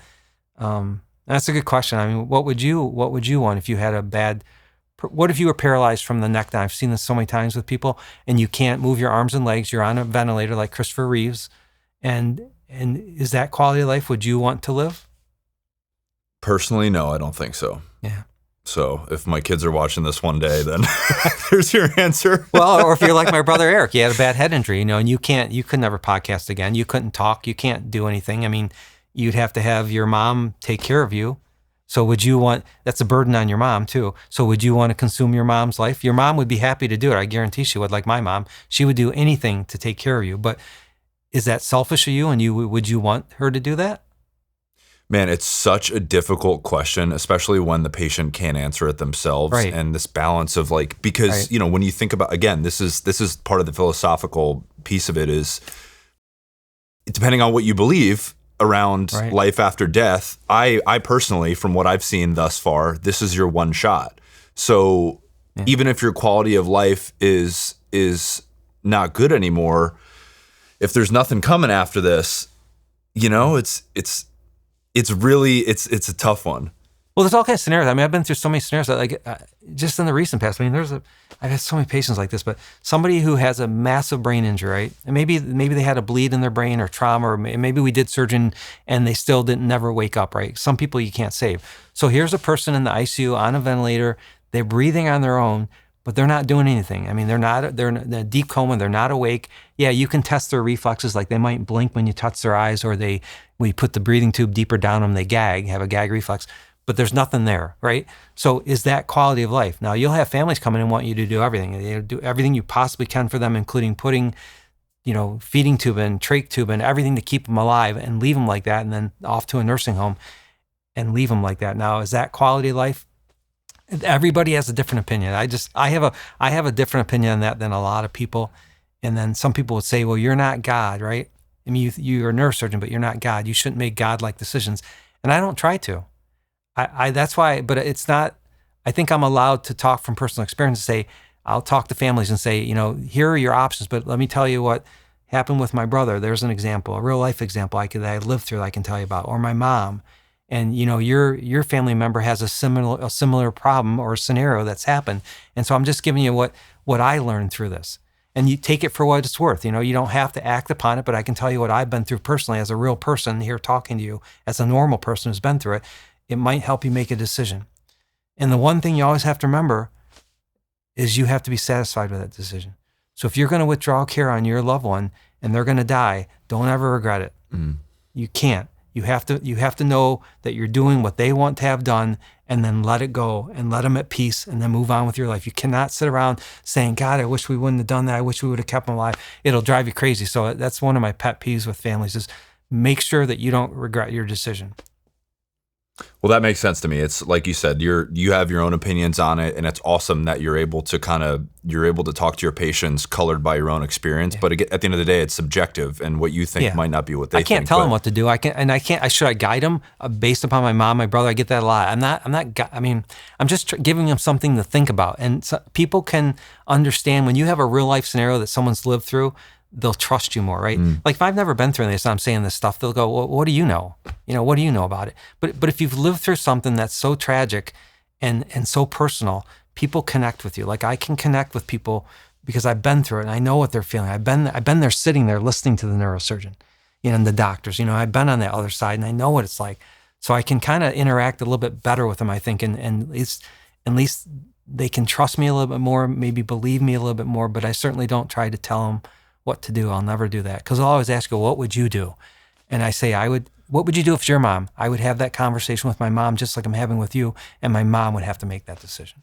that's a good question. I mean, what would you want if you had what if you were paralyzed from the neck down? I've seen this so many times with people, and you can't move your arms and legs. You're on a ventilator like Christopher Reeves. And is that quality of life would you want to live? Personally, no, I don't think so. Yeah. So if my kids are watching this one day, then there's your answer. Well, or if you're like my brother Eric, he had a bad head injury, and you could never podcast again. You couldn't talk. You can't do anything. I mean, you'd have to have your mom take care of you. So would you want, that's a burden on your mom too. So would you want to consume your mom's life? Your mom would be happy to do it. I guarantee she would, like my mom. She would do anything to take care of you. But is that selfish of you? And would you want her to do that? Man, it's such a difficult question, especially when the patient can't answer it themselves. Right. And this balance of because, Right. When you think about, again, this is part of the philosophical piece of it is, depending on what you believe around Right. life after death, I personally, from what I've seen thus far, this is your one shot. So even if your quality of life is not good anymore, if there's nothing coming after this, it's really a tough one. Well, there's all kinds of scenarios. I mean, I've been through so many scenarios that, just in the recent past. I mean, I've had so many patients like this. But somebody who has a massive brain injury, right? And maybe they had a bleed in their brain or trauma, or maybe we did surgeon and they still never wake up, right? Some people you can't save. So here's a person in the ICU on a ventilator. They're breathing on their own, but they're not doing anything. I mean, they're in a deep coma. They're not awake. Yeah, you can test their reflexes. Like they might blink when you touch their eyes, or we put the breathing tube deeper down them. They gag, have a gag reflex. But there's nothing there, right? So is that quality of life? Now, you'll have families come in and want you to do everything. Do everything you possibly can for them, including putting, feeding tube and trach tube and everything to keep them alive, and leave them like that, and then off to a nursing home and leave them like that. Now, is that quality of life? Everybody has a different opinion. I have a different opinion on that than a lot of people. And then some people would say, well, you're not God, right? I mean, you're a neurosurgeon, but you're not God. You shouldn't make God-like decisions. And I don't try to. That's why, but it's not, I think I'm allowed to talk from personal experience and say, I'll talk to families and say, here are your options, but let me tell you what happened with my brother. There's an example, a real life example that I lived through that I can tell you about, or my mom. And your family member has a similar problem or scenario that's happened. And so I'm just giving you what I learned through this. And you take it for what it's worth. You don't have to act upon it, but I can tell you what I've been through personally as a real person here talking to you, as a normal person who's been through it. It might help you make a decision. And the one thing you always have to remember is you have to be satisfied with that decision. So if you're going to withdraw care on your loved one and they're going to die, don't ever regret it. Mm. You can't. You have to know that you're doing what they want to have done, and then let it go and let them at peace, and then move on with your life. You cannot sit around saying, God, I wish we wouldn't have done that. I wish we would have kept them alive. It'll drive you crazy. So that's one of my pet peeves with families is make sure that you don't regret your decision. Well, that makes sense to me. It's like you said, you have your own opinions on it, and it's awesome that you're able to talk to your patients colored by your own experience. Yeah. But at the end of the day, it's subjective, and what you think might not be what they think. I can't tell them what to do. Should I guide them based upon my mom, my brother? I get that a lot. I'm just giving them something to think about. And so people can understand when you have a real life scenario that someone's lived through, they'll trust you more, right? Like if I've never been through this and I'm saying this stuff, they'll go, well, what do you know? What do you know about it? But if you've lived through something that's so tragic and so personal, people connect with you. Like I can connect with people because I've been through it and I know what they're feeling. I've been there sitting there listening to the neurosurgeon, and the doctors, I've been on that other side and I know what it's like. So I can kind of interact a little bit better with them, I think, and at least they can trust me a little bit more, maybe believe me a little bit more, but I certainly don't try to tell them what to do. I'll never do that. Because I'll always ask you, what would you do? And I say, what would you do if it's your mom? I would have that conversation with my mom just like I'm having with you, and my mom would have to make that decision.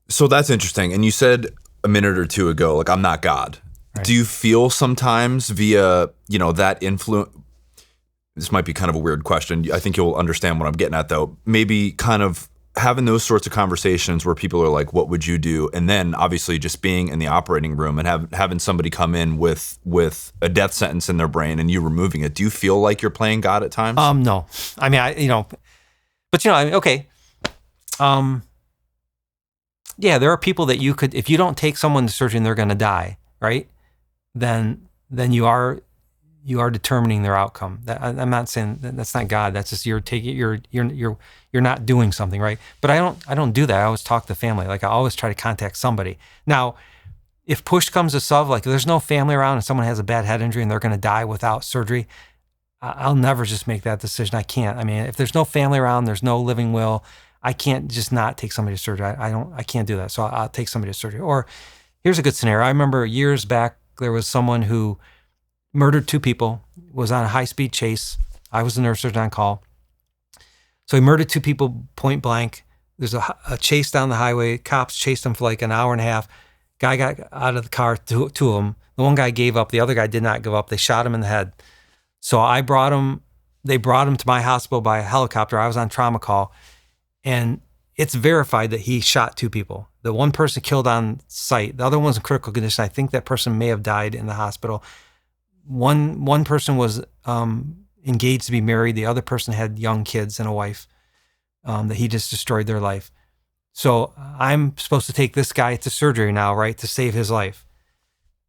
So that's interesting. And you said a minute or two ago, like, I'm not God. Right. Do you feel sometimes via, that influence? This might be kind of a weird question. I think you'll understand what I'm getting at, though. Maybe kind of having those sorts of conversations where people are like, what would you do? And then obviously just being in the operating room and having somebody come in with a death sentence in their brain and you removing it. Do you feel like you're playing God at times? No. I mean, okay. Yeah, there are people that you could, if you don't take someone to surgery and they're going to die, right? Then you are determining their outcome. I'm not saying that's not God. That's just you're not doing something, right? But I don't do that. I always talk to the family. Like I always try to contact somebody. Now, if push comes to shove, like if there's no family around and someone has a bad head injury and they're going to die without surgery, I'll never just make that decision. I can't. I mean, if there's no family around, there's no living will, I can't just not take somebody to surgery. I can't do that. So I'll take somebody to surgery. Or here's a good scenario. I remember years back, there was someone who murdered 2 people, was on a high-speed chase. I was the neurosurgeon on call. So he murdered 2 people point blank. There's a chase down the highway. Cops chased him for like an hour and a half. Guy got out of the car, 2 of them. The one guy gave up. The other guy did not give up. They shot him in the head. So they brought him to my hospital by helicopter. I was on trauma call. And it's verified that he shot 2 people. The one person killed on site. The other one's in critical condition. I think that person may have died in the hospital. One person was engaged to be married. The other person had young kids and a wife that he just destroyed their life. So I'm supposed to take this guy to surgery now, right, to save his life.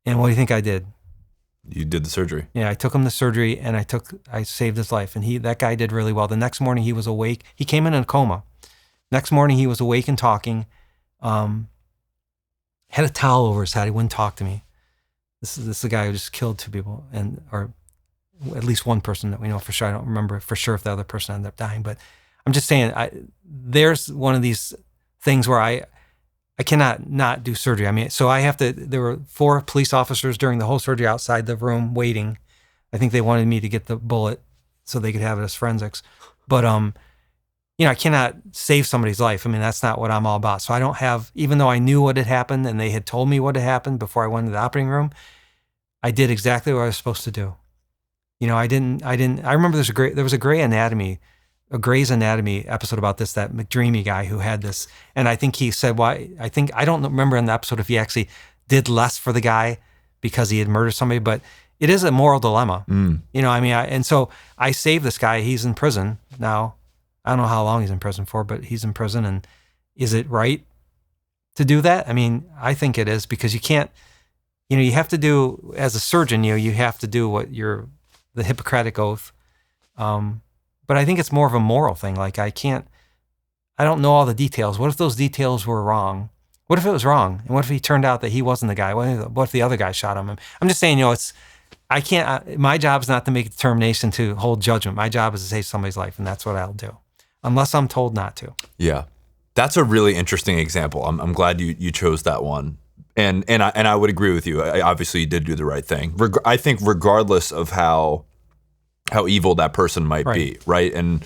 And what do you think I did? You did the surgery. Yeah, I took him to surgery and I saved his life. And that guy did really well. The next morning he was awake. He came in a coma. Next morning he was awake and talking. Had a towel over his head. He wouldn't talk to me. This is the guy who just killed 2 people, or at least one person that we know for sure. I don't remember for sure if the other person ended up dying, but I'm just saying there's one of these things where I cannot not do surgery. I mean, so there were 4 police officers during the whole surgery outside the room waiting. I think they wanted me to get the bullet so they could have it as forensics. But, I cannot save somebody's life. I mean, that's not what I'm all about. So I don't have, even though I knew what had happened and they had told me what had happened before I went to the operating room, I did exactly what I was supposed to do. I remember there was a Grey's Anatomy episode about this, that McDreamy guy who had this. And I think he said, I don't remember in the episode if he actually did less for the guy because he had murdered somebody, but it is a moral dilemma. And so I saved this guy. He's in prison now. I don't know how long he's in prison for, but he's in prison. And is it right to do that? I mean, I think it is, because you can't, you have to do, as a surgeon, you have to do the Hippocratic Oath. But I think it's more of a moral thing. Like I don't know all the details. What if those details were wrong? What if it was wrong? And what if he turned out that he wasn't the guy? What if the other guy shot him? I'm just saying, my job is not to make a determination to hold judgment. My job is to save somebody's life, and that's what I'll do, unless I'm told not to. Yeah. That's a really interesting example. I'm glad you chose that one. And I would agree with you. Obviously, you did do the right thing. I think regardless of how evil that person might be, right? And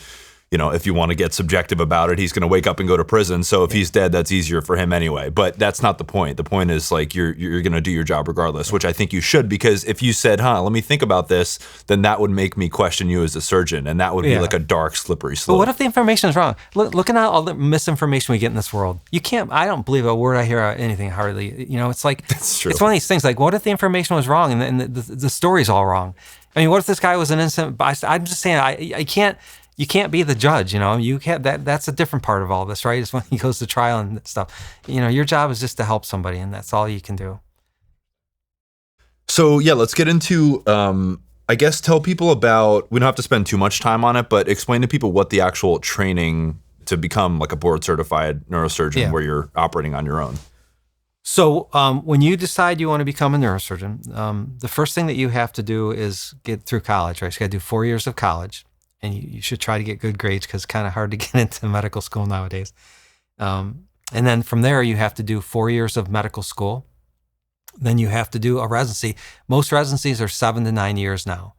if you want to get subjective about it, he's going to wake up and go to prison. So if he's dead, that's easier for him anyway. But that's not the point. The point is like you're going to do your job regardless, which I think you should, because if you said, let me think about this, then that would make me question you as a surgeon, and that would be like a dark, slippery slope. But what if the information is wrong? Look at all the misinformation we get in this world. I don't believe a word I hear or anything hardly. It's like, that's true. It's one of these things. Like, what if the information was wrong and the story's all wrong? I mean, what if this guy was an innocent bystander? I'm just saying, you can't be the judge, you can't, that's a different part of all this, right? It's when he goes to trial and stuff. Your job is just to help somebody, and that's all you can do. So yeah, let's get into, I guess, tell people about, we don't have to spend too much time on it, but explain to people what the actual training to become like a board certified neurosurgeon where you're operating on your own. So when you decide you want to become a neurosurgeon, the first thing that you have to do is get through college, right? So you got to do 4 years of college, and you should try to get good grades because it's kind of hard to get into medical school nowadays. And then from there, you have to do 4 years of medical school. Then you have to do a residency. Most residencies are 7 to 9 years now.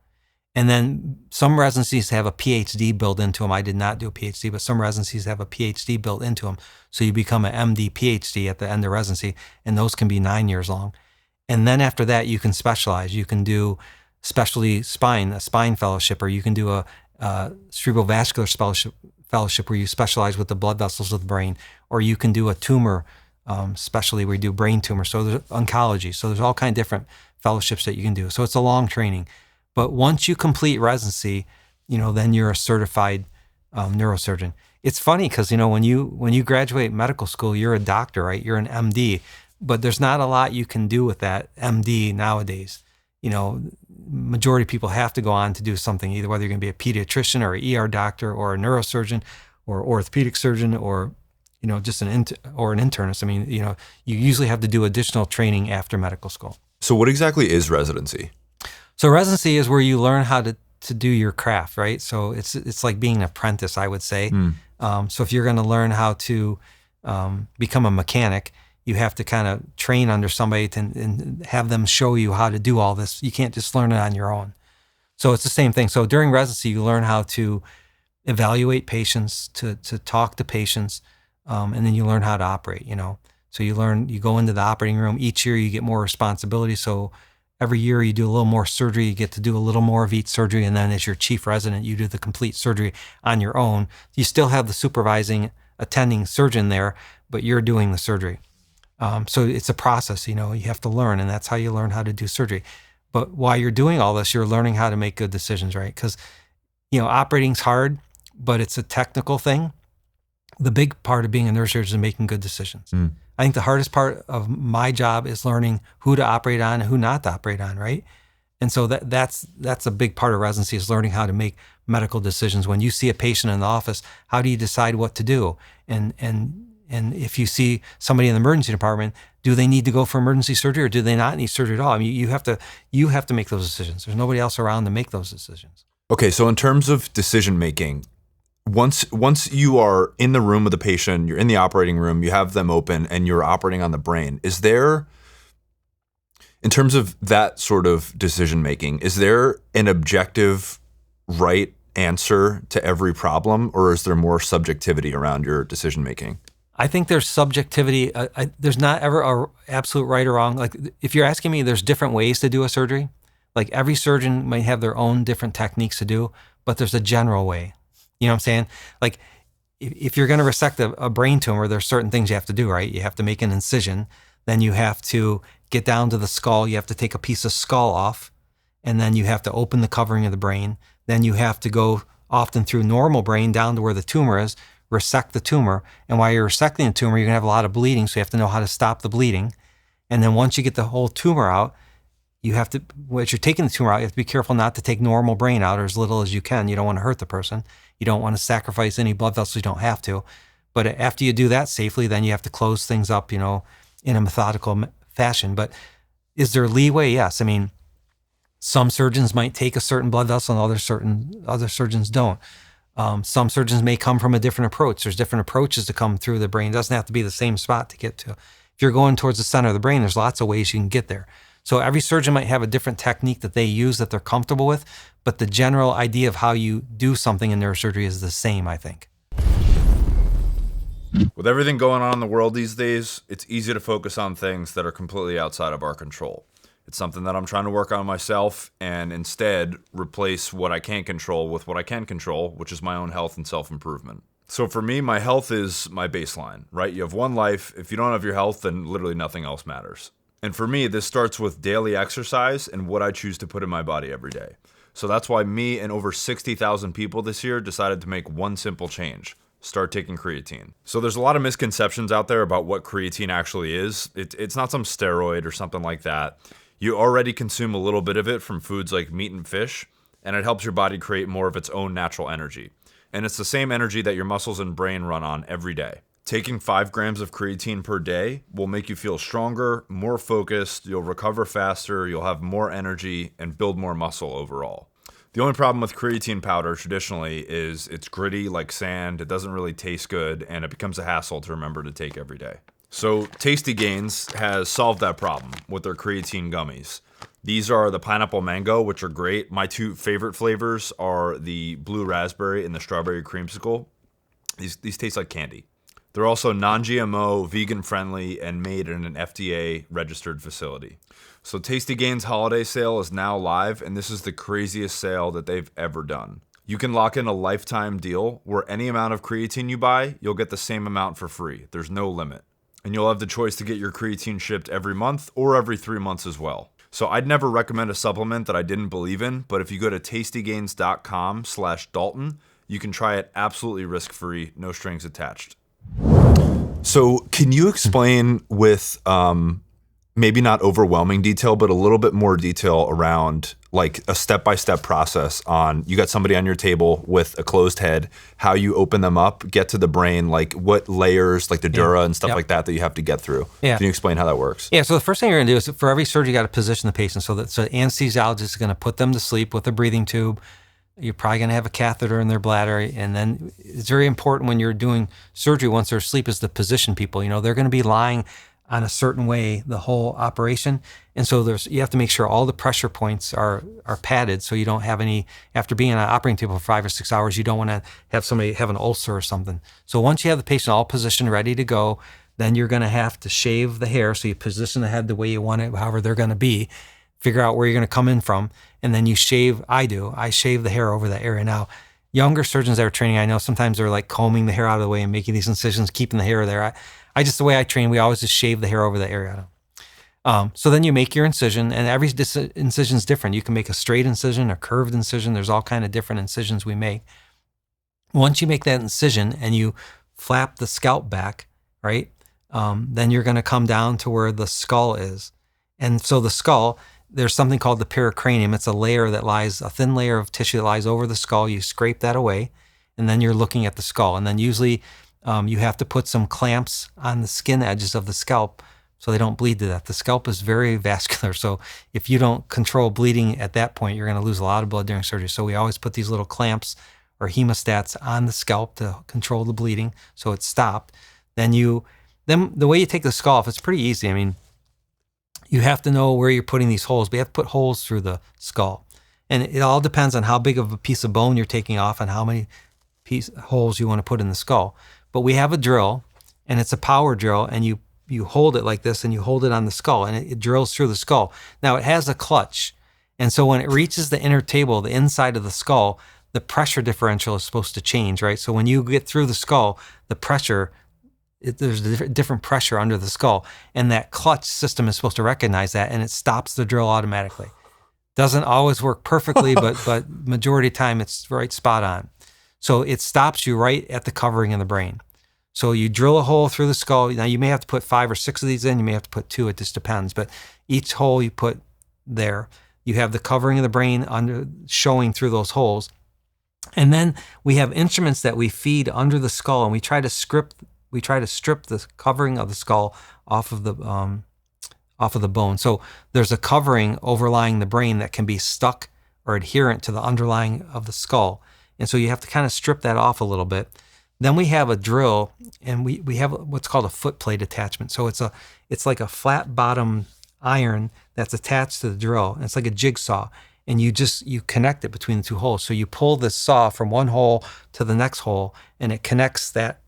And then some residencies have a PhD built into them. I did not do a PhD, but some residencies have a PhD built into them. So you become an MD PhD at the end of residency, and those can be 9 years long. And then after that, you can specialize. You can do specialty spine, a spine fellowship, or you can do a cerebrovascular fellowship where you specialize with the blood vessels of the brain, or you can do a tumor specialty where you do brain tumor. So there's oncology. So there's all kinds of different fellowships that you can do. So it's a long training. But once you complete residency, then you're a certified neurosurgeon. It's funny because, when you graduate medical school, you're a doctor, right? You're an MD, but there's not a lot you can do with that MD nowadays. Majority of people have to go on to do something, either whether you're going to be a pediatrician or an ER doctor or a neurosurgeon or orthopedic surgeon or, just an internist. I mean, you usually have to do additional training after medical school. So what exactly is residency? So residency is where you learn how to do your craft, right? So it's like being an apprentice, I would say. So if you're going to learn how to become a mechanic, you have to kind of train under somebody and have them show you how to do all this. You can't just learn it on your own. So it's the same thing. So during residency, you learn how to evaluate patients, to talk to patients, and then you learn how to operate, So you go into the operating room. Each year you get more responsibility. So every year you do a little more surgery, you get to do a little more of each surgery, and then as your chief resident, you do the complete surgery on your own. You still have the supervising, attending surgeon there, but you're doing the surgery. So it's a process, you have to learn, and that's how you learn how to do surgery. But while you're doing all this, you're learning how to make good decisions, right? Because, operating's hard, but it's a technical thing. The big part of being a neurosurgeon is making good decisions. I think the hardest part of my job is learning who to operate on and who not to operate on, right? And so that's a big part of residency, is learning how to make medical decisions. When you see a patient in the office, how do you decide what to do? And if you see somebody in the emergency department, do they need to go for emergency surgery or do they not need surgery at all? I mean, you have to make those decisions. There's nobody else around to make those decisions. Okay, so in terms of decision making, once you are in the room with the patient, you're in the operating room, you have them open and you're operating on the brain, is there, in terms of that sort of decision making, is there an objective right answer to every problem, or is there more subjectivity around your decision making? I think there's subjectivity. There's not ever a absolute right or wrong. Like if you're asking me, there's different ways to do a surgery. Like every surgeon might have their own different techniques to do, but there's a general way. You know what I'm saying? Like if you're going to resect a brain tumor, there's certain things you have to do, right? You have to make an incision. Then you have to get down to the skull. You have to take a piece of skull off, and then you have to open the covering of the brain. Then you have to go often through normal brain down to where the tumor is, resect the tumor. And while you're resecting the tumor, you're going to have a lot of bleeding, so you have to know how to stop the bleeding. And then once you get the whole tumor out, you have to, as you're taking the tumor out, you have to be careful not to take normal brain out, or as little as you can. You don't want to hurt the person. You don't want to sacrifice any blood vessels you don't have to. But after you do that safely, then you have to close things up, in a methodical fashion. But is there leeway? Yes. I mean, some surgeons might take a certain blood vessel and other surgeons don't. Some surgeons may come from a different approach. There's different approaches to come through the brain. It doesn't have to be the same spot to get to. If you're going towards the center of the brain, there's lots of ways you can get there. So every surgeon might have a different technique that they use that they're comfortable with, but the general idea of how you do something in neurosurgery is the same, I think. With everything going on in the world these days, it's easy to focus on things that are completely outside of our control. It's something that I'm trying to work on myself and instead replace what I can't control with what I can control, which is my own health and self-improvement. So for me, my health is my baseline, right? You have one life. If you don't have your health, then literally nothing else matters. And for me, this starts with daily exercise and what I choose to put in my body every day. So that's why me and over 60,000 people this year decided to make one simple change: start taking creatine. So there's a lot of misconceptions out there about what creatine actually is. It's not some steroid or something like that. You already consume a little bit of it from foods like meat and fish, and it helps your body create more of its own natural energy. And it's the same energy that your muscles and brain run on every day. Taking 5 grams of creatine per day will make you feel stronger, more focused, you'll recover faster, you'll have more energy, and build more muscle overall. The only problem with creatine powder traditionally is it's gritty like sand, it doesn't really taste good, and it becomes a hassle to remember to take every day. So Tasty Gains has solved that problem with their creatine gummies. These are the pineapple mango, which are great. My 2 favorite flavors are the blue raspberry and the strawberry creamsicle. These taste like candy. They're also non-GMO, vegan-friendly, and made in an FDA-registered facility. So Tasty Gains holiday sale is now live, and this is the craziest sale that they've ever done. You can lock in a lifetime deal where any amount of creatine you buy, you'll get the same amount for free. There's no limit. And you'll have the choice to get your creatine shipped every month or every 3 months as well. So I'd never recommend a supplement that I didn't believe in, but if you go to tastygains.com/Dalton, you can try it absolutely risk-free, no strings attached. So can you explain with maybe not overwhelming detail, but a little bit more detail around like a step-by-step process on, you got somebody on your table with a closed head, how you open them up, get to the brain, like what layers, like the dura and stuff like that you have to get through. Can you explain how that works? Yeah, so the first thing you're gonna do is for every surgery, you gotta position the patient so the anesthesiologist is gonna put them to sleep with a breathing tube. You're probably going to have a catheter in their bladder. And then it's very important when you're doing surgery once they're asleep is to position people. You know, they're going to be lying on a certain way the whole operation. And so you have to make sure all the pressure points are padded so you don't have any, after being on an operating table for 5 or 6 hours, you don't want to have somebody have an ulcer or something. So once you have the patient all positioned, ready to go, then you're going to have to shave the hair. So you position the head the way you want it, however they're going to be. Figure out where you're going to come in from, and then you shave. I shave the hair over that area. Now, younger surgeons that are training, I know sometimes they're like combing the hair out of the way and making these incisions, keeping the hair there. I just, the way I train, we always just shave the hair over the area. So then you make your incision, and every incision is different. You can make a straight incision, a curved incision. There's all kind of different incisions we make. Once you make that incision and you flap the scalp back, right, then you're going to come down to where the skull is. And so the skull, there's something called the pericranium. It's a thin layer of tissue that lies over the skull. You scrape that away, and then you're looking at the skull. And then usually you have to put some clamps on the skin edges of the scalp so they don't bleed to death. The scalp is very vascular, so if you don't control bleeding at that point, you're going to lose a lot of blood during surgery. So we always put these little clamps or hemostats on the scalp to control the bleeding so it's stopped. Then the way you take the skull off, it's pretty easy. I mean, you have to know where you're putting these holes, but you have to put holes through the skull. And it all depends on how big of a piece of bone you're taking off and how many holes you want to put in the skull. But we have a drill, and it's a power drill, and you hold it like this, and you hold it on the skull, and it drills through the skull. Now, it has a clutch, and so when it reaches the inner table, the inside of the skull, the pressure differential is supposed to change, right? So when you get through the skull, the pressure, there's a different pressure under the skull, and that clutch system is supposed to recognize that, and it stops the drill automatically. Doesn't always work perfectly, but majority of the time it's right spot on. So it stops you right at the covering of the brain. So you drill a hole through the skull. Now you may have to put 5 or 6 of these in. You may have to put 2. It just depends. But each hole you put there, you have the covering of the brain showing through those holes. And then we have instruments that we feed under the skull, and we try to strip the covering of the skull off of the bone. So there's a covering overlying the brain that can be stuck or adherent to the underlying of the skull. And so you have to kind of strip that off a little bit. Then we have a drill, and we have what's called a foot plate attachment. So it's like a flat bottom iron that's attached to the drill. And it's like a jigsaw. And you connect it between the 2 holes. So you pull this saw from one hole to the next hole, and it connects that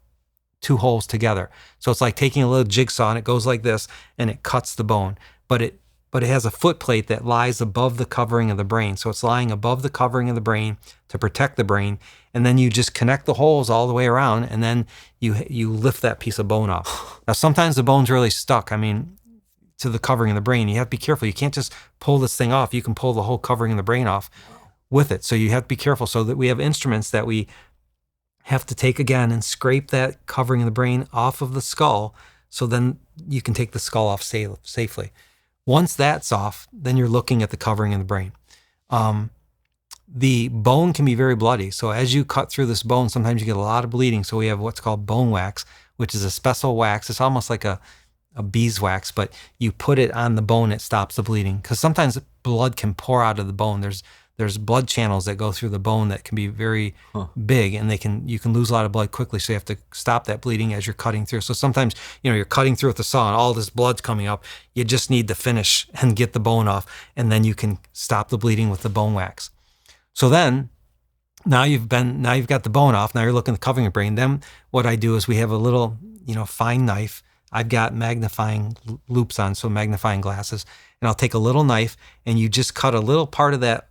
2 holes together. So it's like taking a little jigsaw, and it goes like this, and it cuts the bone. But it has a foot plate that lies above the covering of the brain. So it's lying above the covering of the brain to protect the brain. And then you just connect the holes all the way around, and then you lift that piece of bone off. Now, sometimes the bone's really stuck, to the covering of the brain. You have to be careful. You can't just pull this thing off. You can pull the whole covering of the brain off with it. So you have to be careful. So that we have instruments that we have to take again and scrape that covering of the brain off of the skull, so then you can take the skull off safely. Once that's off, then you're looking at the covering of the brain. The bone can be very bloody. So as you cut through this bone, sometimes you get a lot of bleeding. So we have what's called bone wax, which is a special wax. It's almost like a beeswax, but you put it on the bone, it stops the bleeding. Because sometimes blood can pour out of the bone. There's blood channels that go through the bone that can be very big, and you can lose a lot of blood quickly. So you have to stop that bleeding as you're cutting through. So sometimes, you're cutting through with the saw and all this blood's coming up. You just need to finish and get the bone off, and then you can stop the bleeding with the bone wax. So then, now you've got the bone off. Now you're looking at the covering of the brain. Then what I do is we have a little, fine knife. I've got magnifying loops on, so magnifying glasses, and I'll take a little knife and you just cut a little part of that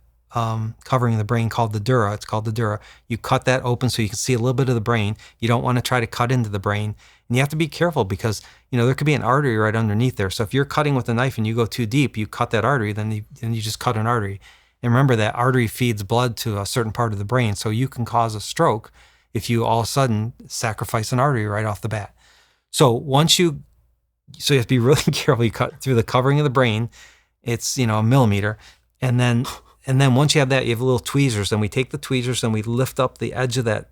covering of the brain called the dura. It's called the dura. You cut that open so you can see a little bit of the brain. You don't want to try to cut into the brain, and you have to be careful because there could be an artery right underneath there. So if you're cutting with a knife and you go too deep, you cut that artery, then you just cut an artery. And remember that artery feeds blood to a certain part of the brain, so you can cause a stroke if you all of a sudden sacrifice an artery right off the bat. So you have to be really careful. You cut through the covering of the brain. It's a millimeter, and then once you have that, you have little tweezers. And we take the tweezers and we lift up the edge of that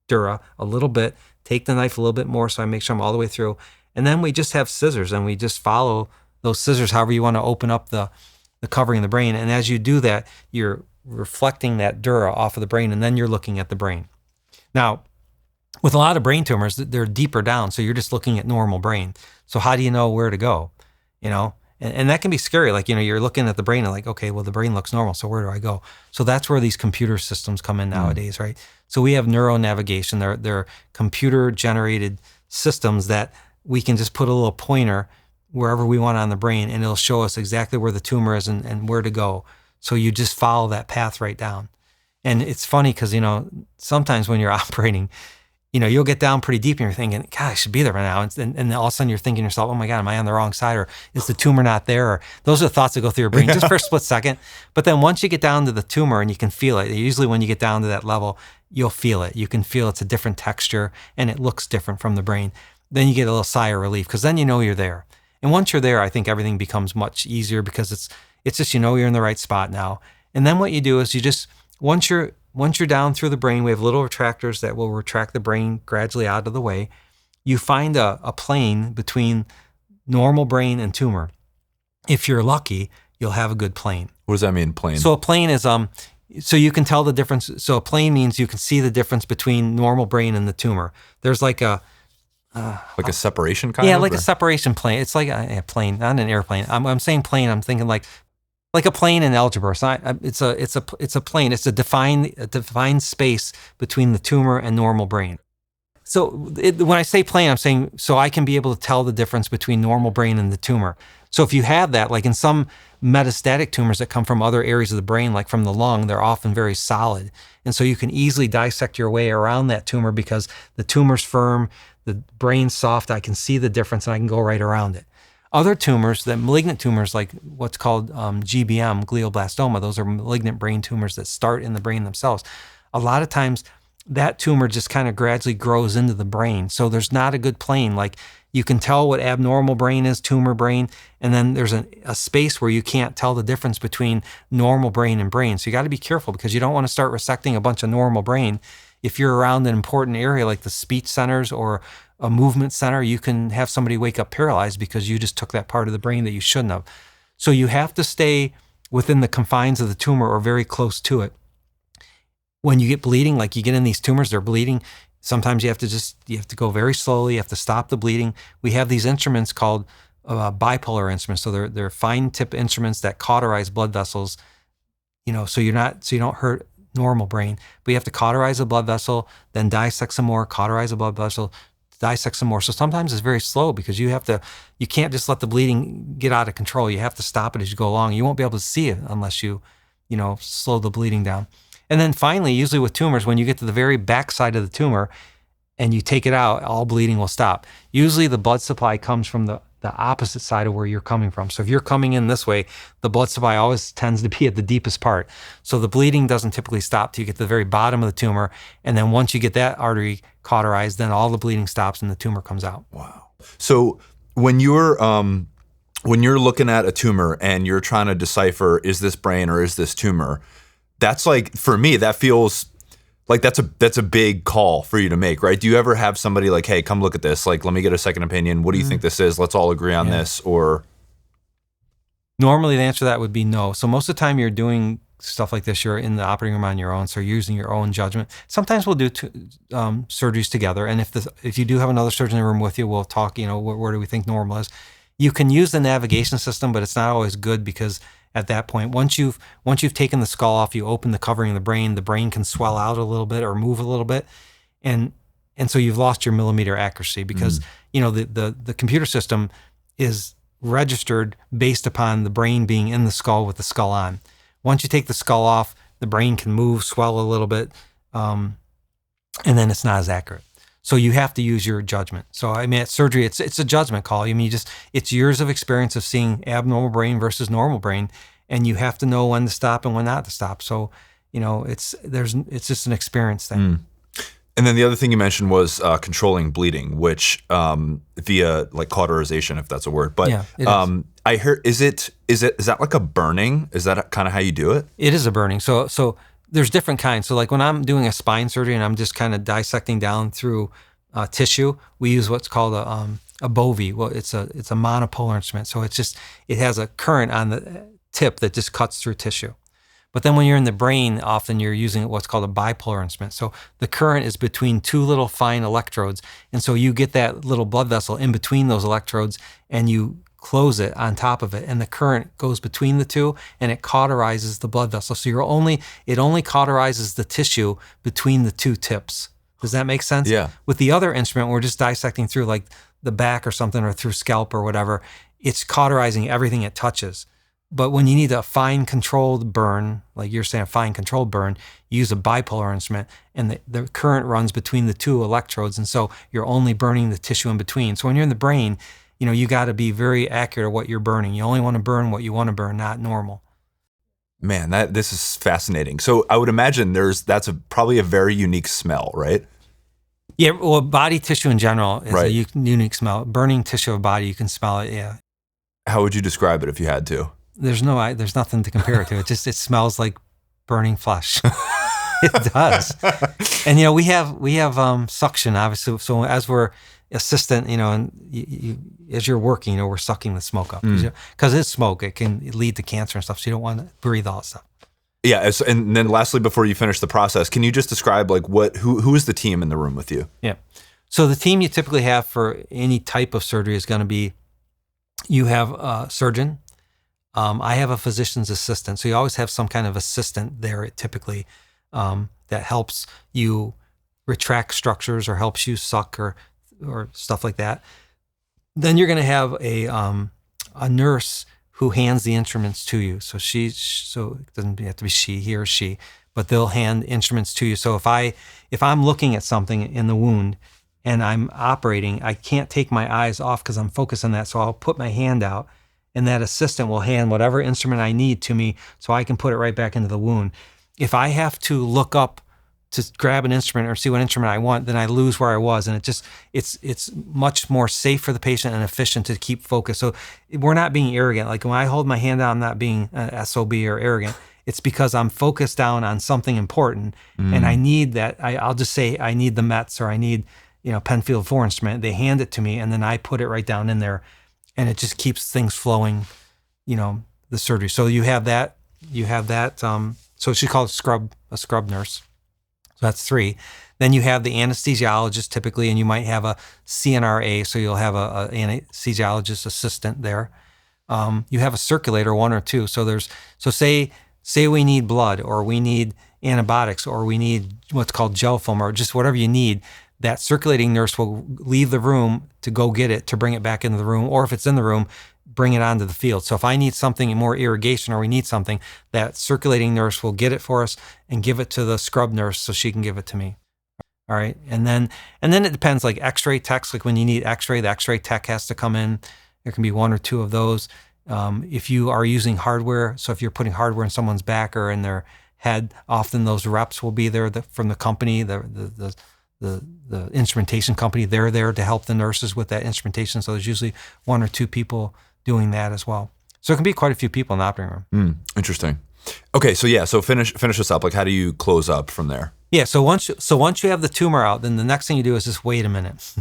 dura a little bit. Take the knife a little bit more, so I make sure I'm all the way through. And then we just have scissors, and we just follow those scissors however you want to open up the covering of the brain. And as you do that, you're reflecting that dura off of the brain, and then you're looking at the brain. Now, with a lot of brain tumors, they're deeper down, so you're just looking at normal brain. So how do you know where to go? And that can be scary. Like, you're looking at the brain and like, okay, well, the brain looks normal, so where do I go? So that's where these computer systems come in nowadays, right? So we have neuronavigation. They're computer-generated systems that we can just put a little pointer wherever we want on the brain, and it'll show us exactly where the tumor is and where to go. So you just follow that path right down. And it's funny because, sometimes when you're operating, you'll get down pretty deep and you're thinking, God, I should be there by now. And all of a sudden you're thinking to yourself, oh my God, am I on the wrong side? Or is the tumor not there? Or those are the thoughts that go through your brain just for a split second. But then once you get down to the tumor and you can feel it, usually when you get down to that level, you'll feel it. You can feel it's a different texture and it looks different from the brain. Then you get a little sigh of relief because then you're there. And once you're there, I think everything becomes much easier because it's just, you're in the right spot now. And then what you do is you just, once you're down through the brain, we have little retractors that will retract the brain gradually out of the way. You find a plane between normal brain and tumor. If you're lucky, you'll have a good plane. What does that mean, plane? So a plane is, so you can tell the difference. So a plane means you can see the difference between normal brain and the tumor. There's like a separation kind of? Yeah, like a separation plane. It's like a plane, not an airplane. I'm saying plane, I'm thinking like a plane in algebra. It's a plane. It's a defined space between the tumor and normal brain. So when I say plane, I'm saying so I can be able to tell the difference between normal brain and the tumor. So if you have that, like in some metastatic tumors that come from other areas of the brain, like from the lung, they're often very solid. And so you can easily dissect your way around that tumor because the tumor's firm, the brain's soft, I can see the difference and I can go right around it. Other tumors, that malignant tumors like what's called GBM, glioblastoma, those are malignant brain tumors that start in the brain themselves. A lot of times that tumor just kind of gradually grows into the brain. So there's not a good plane. Like you can tell what abnormal brain is, tumor brain, and then there's a space where you can't tell the difference between normal brain and brain. So you got to be careful because you don't want to start resecting a bunch of normal brain. If you're around an important area like the speech centers or a movement center, you can have somebody wake up paralyzed because you just took that part of the brain that you shouldn't have. So you have to stay within the confines of the tumor or very close to it. When you get bleeding, like you get in these tumors, they're bleeding. Sometimes you have to go very slowly. You have to stop the bleeding. We have these instruments called bipolar instruments. So they're fine tip instruments that cauterize blood vessels, so you don't hurt normal brain, but you have to cauterize a blood vessel, then dissect some more, cauterize a blood vessel, dissect some more. So sometimes it's very slow because you can't just let the bleeding get out of control. You have to stop it as you go along. You won't be able to see it unless you slow the bleeding down. And then finally, usually with tumors, when you get to the very back side of the tumor and you take it out, all bleeding will stop. Usually the blood supply comes from the opposite side of where you're coming from. So if you're coming in this way, the blood supply always tends to be at the deepest part. So the bleeding doesn't typically stop till you get to the very bottom of the tumor. And then once you get that artery cauterized, then all the bleeding stops and the tumor comes out. Wow. So when you're when you're looking at a tumor and you're trying to decipher, is this brain or is this tumor? That's like, for me, that feels like that's a big call for you to make, right? Do you ever have somebody like, hey, come look at this. Like, let me get a second opinion. What do you think this is? Let's all agree on this. Or normally the answer to that would be no. So most of the time you're doing stuff like this, you're in the operating room on your own, so you're using your own judgment. Sometimes we'll do surgeries together, and if you do have another surgeon in the room with you, we'll talk, where do we think normal is. You can use the navigation system, but it's not always good because at that point, once you've taken the skull off, you open the covering of the brain can swell out a little bit or move a little bit, and so you've lost your millimeter accuracy because the computer system is registered based upon the brain being in the skull with the skull on. Once you take the skull off, the brain can move, swell a little bit, and then it's not as accurate. So you have to use your judgment. So at surgery, it's a judgment call. It's years of experience of seeing abnormal brain versus normal brain, and you have to know when to stop and when not to stop. So it's just an experience thing. And then the other thing you mentioned was controlling bleeding, which via like cauterization, if that's a word. But yeah, it is. I heard, is that like a burning? Is that kind of how you do it? It is a burning. So there's different kinds. So like when I'm doing a spine surgery and I'm just kind of dissecting down through tissue, we use what's called a bovie. Well, it's a monopolar instrument. So it has a current on the tip that just cuts through tissue. But then when you're in the brain, often you're using what's called a bipolar instrument. So the current is between two little fine electrodes. And so you get that little blood vessel in between those electrodes and you close it on top of it. And the current goes between the two and it cauterizes the blood vessel. So it only cauterizes the tissue between the two tips. Does that make sense? Yeah. With the other instrument, we're just dissecting through like the back or something or through scalp or whatever. It's cauterizing everything it touches. But when you need a fine controlled burn, like you're saying, a fine controlled burn, you use a bipolar instrument and the current runs between the two electrodes. And so you're only burning the tissue in between. So when you're in the brain, you got to be very accurate at what you're burning. You only want to burn what you want to burn, not normal. Man, this is fascinating. So I would imagine that's probably a very unique smell, right? Yeah, well, body tissue in general is right. a unique smell. Burning tissue of body, you can smell it, yeah. How would you describe it if you had to? There's nothing to compare it to. It smells like burning flesh. It does. And we have suction, obviously. So as we're assistant, and as you're working, we're sucking the smoke up because it's smoke. It can lead to cancer and stuff. So you don't want to breathe all that stuff. Yeah. And then lastly, before you finish the process, can you just describe like who is the team in the room with you? Yeah. So the team you typically have for any type of surgery is going to be, you have a surgeon. I have a physician's assistant. So you always have some kind of assistant there typically that helps you retract structures or helps you suck or stuff like that. Then you're going to have a nurse who hands the instruments to you. So it doesn't have to be he or she, but they'll hand instruments to you. So if I'm looking at something in the wound and I'm operating, I can't take my eyes off because I'm focused on that. So I'll put my hand out and that assistant will hand whatever instrument I need to me so I can put it right back into the wound. If I have to look up to grab an instrument or see what instrument I want, then I lose where I was. And it's much more safe for the patient and efficient to keep focused. So we're not being arrogant. Like when I hold my hand out, I'm not being SOB or arrogant. It's because I'm focused down on something important and I need that. I'll just say I need the METS or I need, Penfield 4 instrument. They hand it to me and then I put it right down in there and it just keeps things flowing, the surgery. So you have that, so she's called a scrub nurse. So that's 3. Then you have the anesthesiologist typically, and you might have a CNRA, so you'll have a anesthesiologist assistant there. You have a circulator, 1 or 2. So say we need blood or we need antibiotics or we need what's called gel foam or just whatever you need, that circulating nurse will leave the room to go get it, to bring it back into the room, or if it's in the room, bring it onto the field. So if I need something more irrigation or we need something, that circulating nurse will get it for us and give it to the scrub nurse so she can give it to me. All right. And then it depends, like x-ray techs, like when you need x-ray, the x-ray tech has to come in. There can be 1 or 2 of those. If you are using hardware, so if you're putting hardware in someone's back or in their head, often those reps will be there from the company, the instrumentation company. They're there to help the nurses with that instrumentation. So there's usually 1 or 2 people doing that as well. So it can be quite a few people in the operating room. Interesting. Okay, so finish this up. Like, how do you close up from there? Yeah, so once you have the tumor out, then the next thing you do is just wait a minute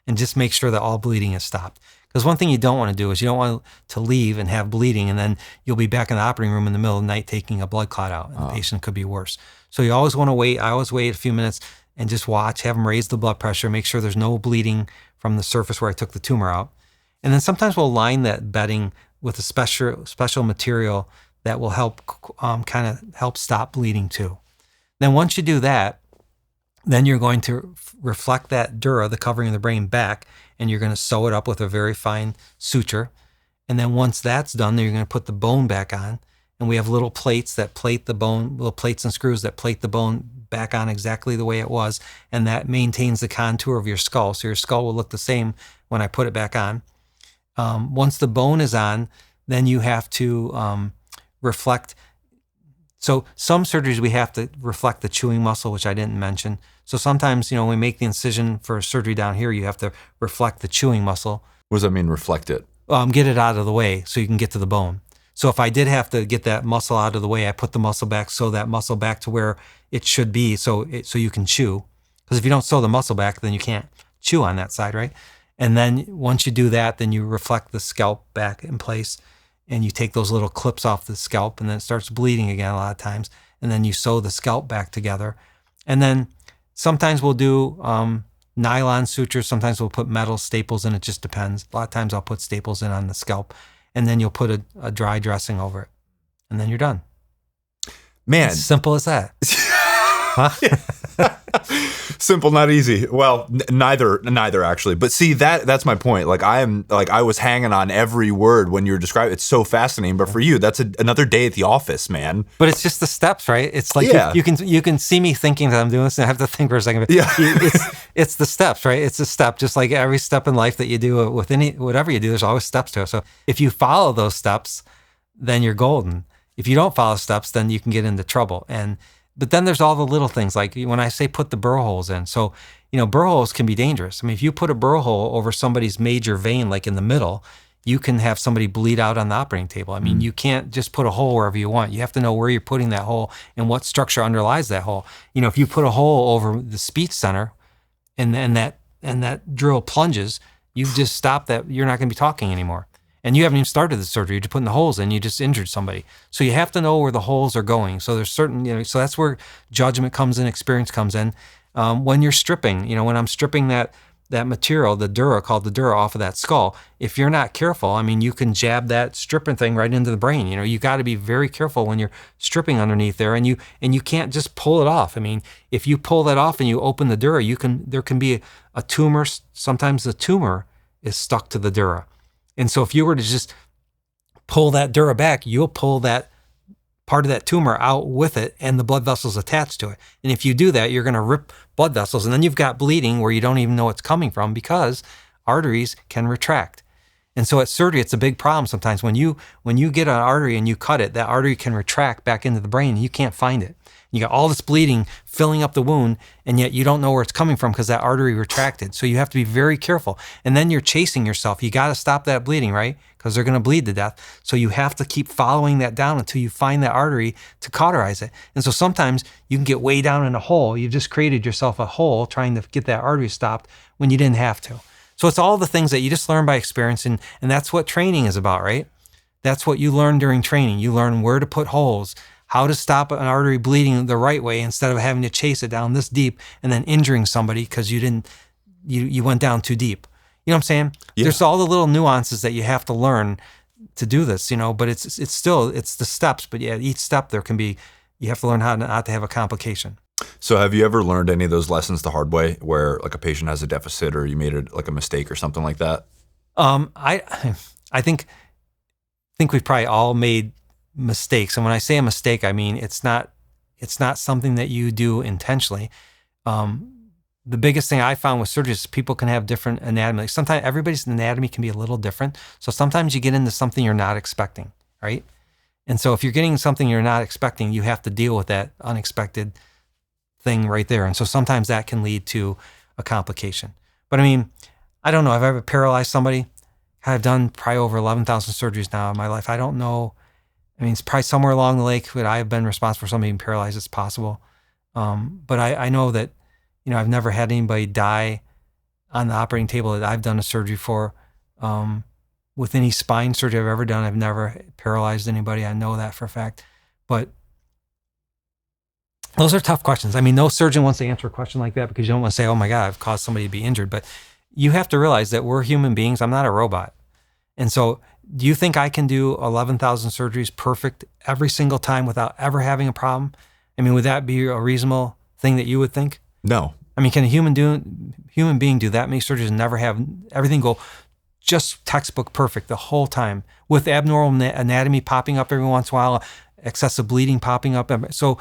and just make sure that all bleeding is stopped. Because one thing you don't want to do is you don't want to leave and have bleeding, and then you'll be back in the operating room in the middle of the night taking a blood clot out, and the patient could be worse. So you always want to wait. I always wait a few minutes and just watch, have them raise the blood pressure, make sure there's no bleeding from the surface where I took the tumor out. And then sometimes we'll line that bedding with a special material that will help kind of help stop bleeding too. Then once you do that, then you're going to reflect that dura, the covering of the brain, back, and you're going to sew it up with a very fine suture. And then once that's done, then you're going to put the bone back on. And we have little plates that plate the bone, little plates and screws that plate the bone back on exactly the way it was. And that maintains the contour of your skull. So your skull will look the same when I put it back on. Once the bone is on, then you have to reflect. So some surgeries we have to reflect the chewing muscle, which I didn't mention. So sometimes, when we make the incision for surgery down here, you have to reflect the chewing muscle. What does that mean, reflect it? Get it out of the way so you can get to the bone. So if I did have to get that muscle out of the way, I put the muscle back, sew that muscle back to where it should be so you can chew. Because if you don't sew the muscle back, then you can't chew on that side, right? And then once you do that, then you reflect the scalp back in place, and you take those little clips off the scalp, and then it starts bleeding again a lot of times. And then you sew the scalp back together. And then sometimes we'll do nylon sutures. Sometimes we'll put metal staples in. It just depends. A lot of times I'll put staples in on the scalp. And then you'll put a dry dressing over it. And then you're done. Man. As simple as that. Simple, not easy. Well, neither actually. But see, that's my point. Like I was hanging on every word when you were describing. It's so fascinating. But for you, that's another day at the office, man. But it's just the steps, right? It's like you can see me thinking that I'm doing this, and I have to think for a second. Yeah. It's the steps, right? It's a step, just like every step in life that you do with whatever you do. There's always steps to it. So if you follow those steps, then you're golden. If you don't follow steps, then you can get into trouble. But then there's all the little things, like when I say put the burr holes in. So, burr holes can be dangerous. I mean, if you put a burr hole over somebody's major vein, like in the middle, you can have somebody bleed out on the operating table. I mean, you can't just put a hole wherever you want. You have to know where you're putting that hole and what structure underlies that hole. If you put a hole over the speech center and that drill plunges, you've just stopped that. You're not going to be talking anymore. And you haven't even started the surgery. You're just putting the holes in. You just injured somebody. So you have to know where the holes are going. So there's certain, so that's where judgment comes in, experience comes in. When you're stripping, when I'm stripping that material, the dura, called the dura, off of that skull, if you're not careful, I mean, you can jab that stripping thing right into the brain. You got to be very careful when you're stripping underneath there, and you can't just pull it off. I mean, if you pull that off and you open the dura, there can be a tumor. Sometimes the tumor is stuck to the dura. And so if you were to just pull that dura back, you'll pull that part of that tumor out with it and the blood vessels attached to it. And if you do that, you're going to rip blood vessels. And then you've got bleeding where you don't even know it's coming from because arteries can retract. And so at surgery, it's a big problem sometimes. When you get an artery and you cut it, that artery can retract back into the brain and you can't find it. You got all this bleeding filling up the wound, and yet you don't know where it's coming from because that artery retracted. So you have to be very careful. And then you're chasing yourself. You got to stop that bleeding, right? Because they're going to bleed to death. So you have to keep following that down until you find that artery to cauterize it. And so sometimes you can get way down in a hole. You've just created yourself a hole trying to get that artery stopped when you didn't have to. So it's all the things that you just learn by experience, and that's what training is about, right? That's what you learn during training. You learn where to put holes, how to stop an artery bleeding the right way instead of having to chase it down this deep and then injuring somebody because you went down too deep. You know what I'm saying? Yeah. There's all the little nuances that you have to learn to do this, but it's the steps. But yeah, each step you have to learn how not to have a complication. So have you ever learned any of those lessons the hard way, where like a patient has a deficit or you made a mistake or something like that? I think we've probably all made mistakes. And when I say a mistake, I mean it's not something that you do intentionally. The biggest thing I found with surgery is people can have different anatomy. Like sometimes everybody's anatomy can be a little different. So sometimes you get into something you're not expecting, right? And so if you're getting something you're not expecting, you have to deal with that unexpected thing right there. And so sometimes that can lead to a complication. But I mean, I don't know. Have I ever paralyzed somebody? I've done probably over 11,000 surgeries now in my life. I don't know. I mean, it's probably somewhere along the lake that I've been responsible for somebody being paralyzed. It's possible. But I know that, I've never had anybody die on the operating table that I've done a surgery for. With any spine surgery I've ever done, I've never paralyzed anybody. I know that for a fact. But those are tough questions. I mean, no surgeon wants to answer a question like that because you don't want to say, oh my God, I've caused somebody to be injured. But you have to realize that we're human beings. I'm not a robot. And so do you think I can do 11,000 surgeries perfect every single time without ever having a problem? I mean, would that be a reasonable thing that you would think? No. I mean, can a human being do that many surgeries and never have everything go just textbook perfect the whole time with abnormal anatomy popping up every once in a while, excessive bleeding popping up? So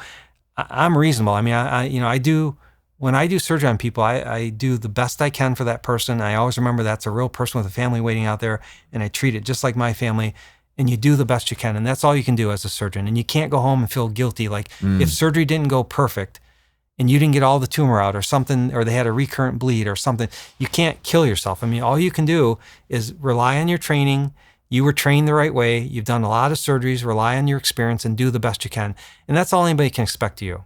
I'm reasonable. I mean, I do, when I do surgery on people, I do the best I can for that person. I always remember that's a real person with a family waiting out there, and I treat it just like my family, and you do the best you can. And that's all you can do as a surgeon. And you can't go home and feel guilty. Like if surgery didn't go perfect and you didn't get all the tumor out or something, or they had a recurrent bleed or something, you can't kill yourself. I mean, all you can do is rely on your training. You were trained the right way. You've done a lot of surgeries, rely on your experience and do the best you can. And that's all anybody can expect of you,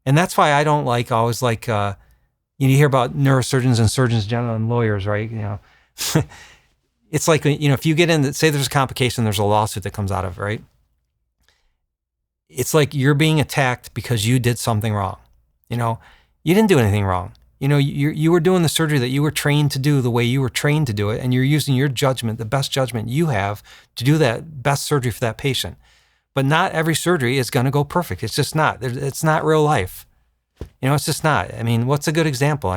And that's why I don't always you hear about neurosurgeons and surgeons general and lawyers, right? It's like, if you get in, say there's a complication, there's a lawsuit that comes out of it, right? It's like you're being attacked because you did something wrong. You didn't do anything wrong. You were doing the surgery that you were trained to do the way you were trained to do it, and you're using your judgment, the best judgment you have, to do that best surgery for that patient. But not every surgery is going to go perfect. It's just not. It's not real life. It's just not. I mean, what's a good example?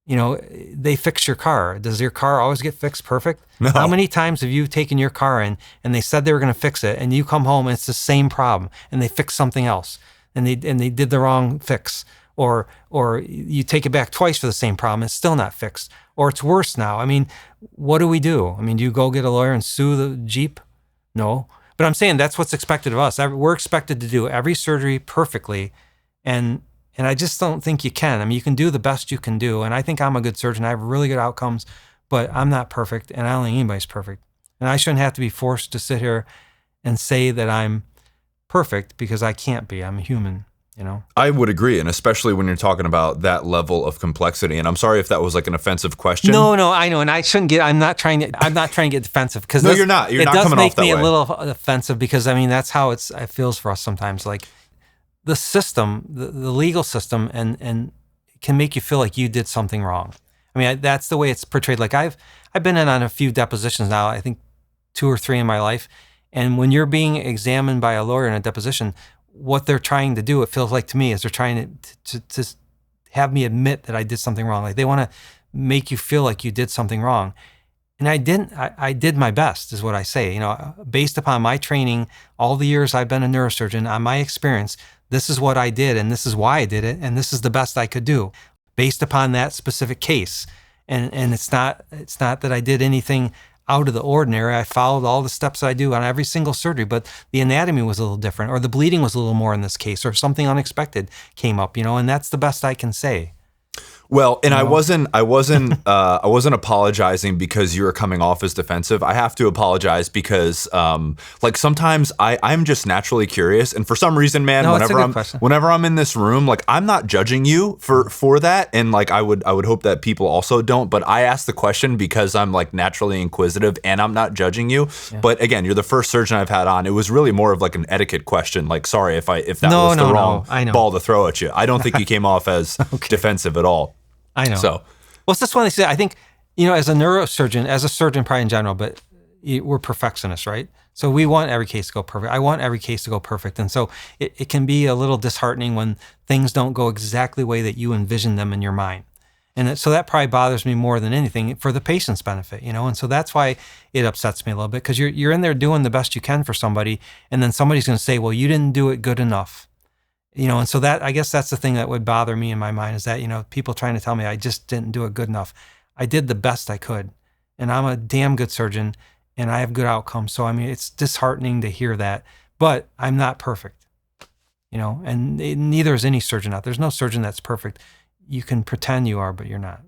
They fix your car. Does your car always get fixed perfect? No. How many times have you taken your car in and they said they were going to fix it, and you come home and it's the same problem, and they fix something else, and they did the wrong fix, or you take it back twice for the same problem, it's still not fixed, or it's worse now. I mean, what do we do? I mean, do you go get a lawyer and sue the Jeep? No. But I'm saying that's what's expected of us. We're expected to do every surgery perfectly, and I just don't think you can. I mean, you can do the best you can do, and I think I'm a good surgeon. I have really good outcomes, but I'm not perfect, and I don't think anybody's perfect. And I shouldn't have to be forced to sit here and say that I'm perfect because I can't be. I'm a human, I would agree, and especially when you're talking about that level of complexity. And I'm sorry if that was like an offensive question. No, I know, and I shouldn't get. I'm not trying to get defensive because no, you're not. You're not coming off that way. It does make me a little offensive because I mean that's how it feels for us sometimes. Like the system, the legal system, and can make you feel like you did something wrong. I mean, that's the way it's portrayed. Like I've been in on a few depositions now. I think 2 or 3 in my life, and when you're being examined by a lawyer in a deposition, what they're trying to do, it feels like to me, is they're trying to have me admit that I did something wrong. Like they want to make you feel like you did something wrong. And I didn't. I did my best, is what I say. Based upon my training, all the years I've been a neurosurgeon, on my experience, this is what I did, and this is why I did it, and this is the best I could do, based upon that specific case. And it's not that I did anything out of the ordinary. I followed all the steps that I do on every single surgery, but the anatomy was a little different, or the bleeding was a little more in this case, or something unexpected came up, and that's the best I can say. Well, and I wasn't apologizing because you were coming off as defensive. I have to apologize because, sometimes I'm just naturally curious, and for some reason, man, whenever I'm in this room, I'm not judging you for that, and I would hope that people also don't. But I ask the question because I'm naturally inquisitive, and I'm not judging you. Yeah. But again, you're the first surgeon I've had on. It was really more of an etiquette question. Sorry if that was the wrong ball to throw at you. I don't think you came off as defensive at all. I know. So, well, it's just one of these things. I think, as a neurosurgeon, as a surgeon probably in general, but we're perfectionists, right? So we want every case to go perfect. I want every case to go perfect. And so it can be a little disheartening when things don't go exactly the way that you envision them in your mind. And so that probably bothers me more than anything for the patient's benefit, And so that's why it upsets me a little bit, because you're in there doing the best you can for somebody, and then somebody's going to say, well, you didn't do it good enough. And so I guess that's the thing that would bother me in my mind, is that, people trying to tell me I just didn't do it good enough. I did the best I could, and I'm a damn good surgeon, and I have good outcomes. So, I mean, it's disheartening to hear that, but I'm not perfect, and neither is any surgeon out there. There's no surgeon that's perfect. You can pretend you are, but you're not.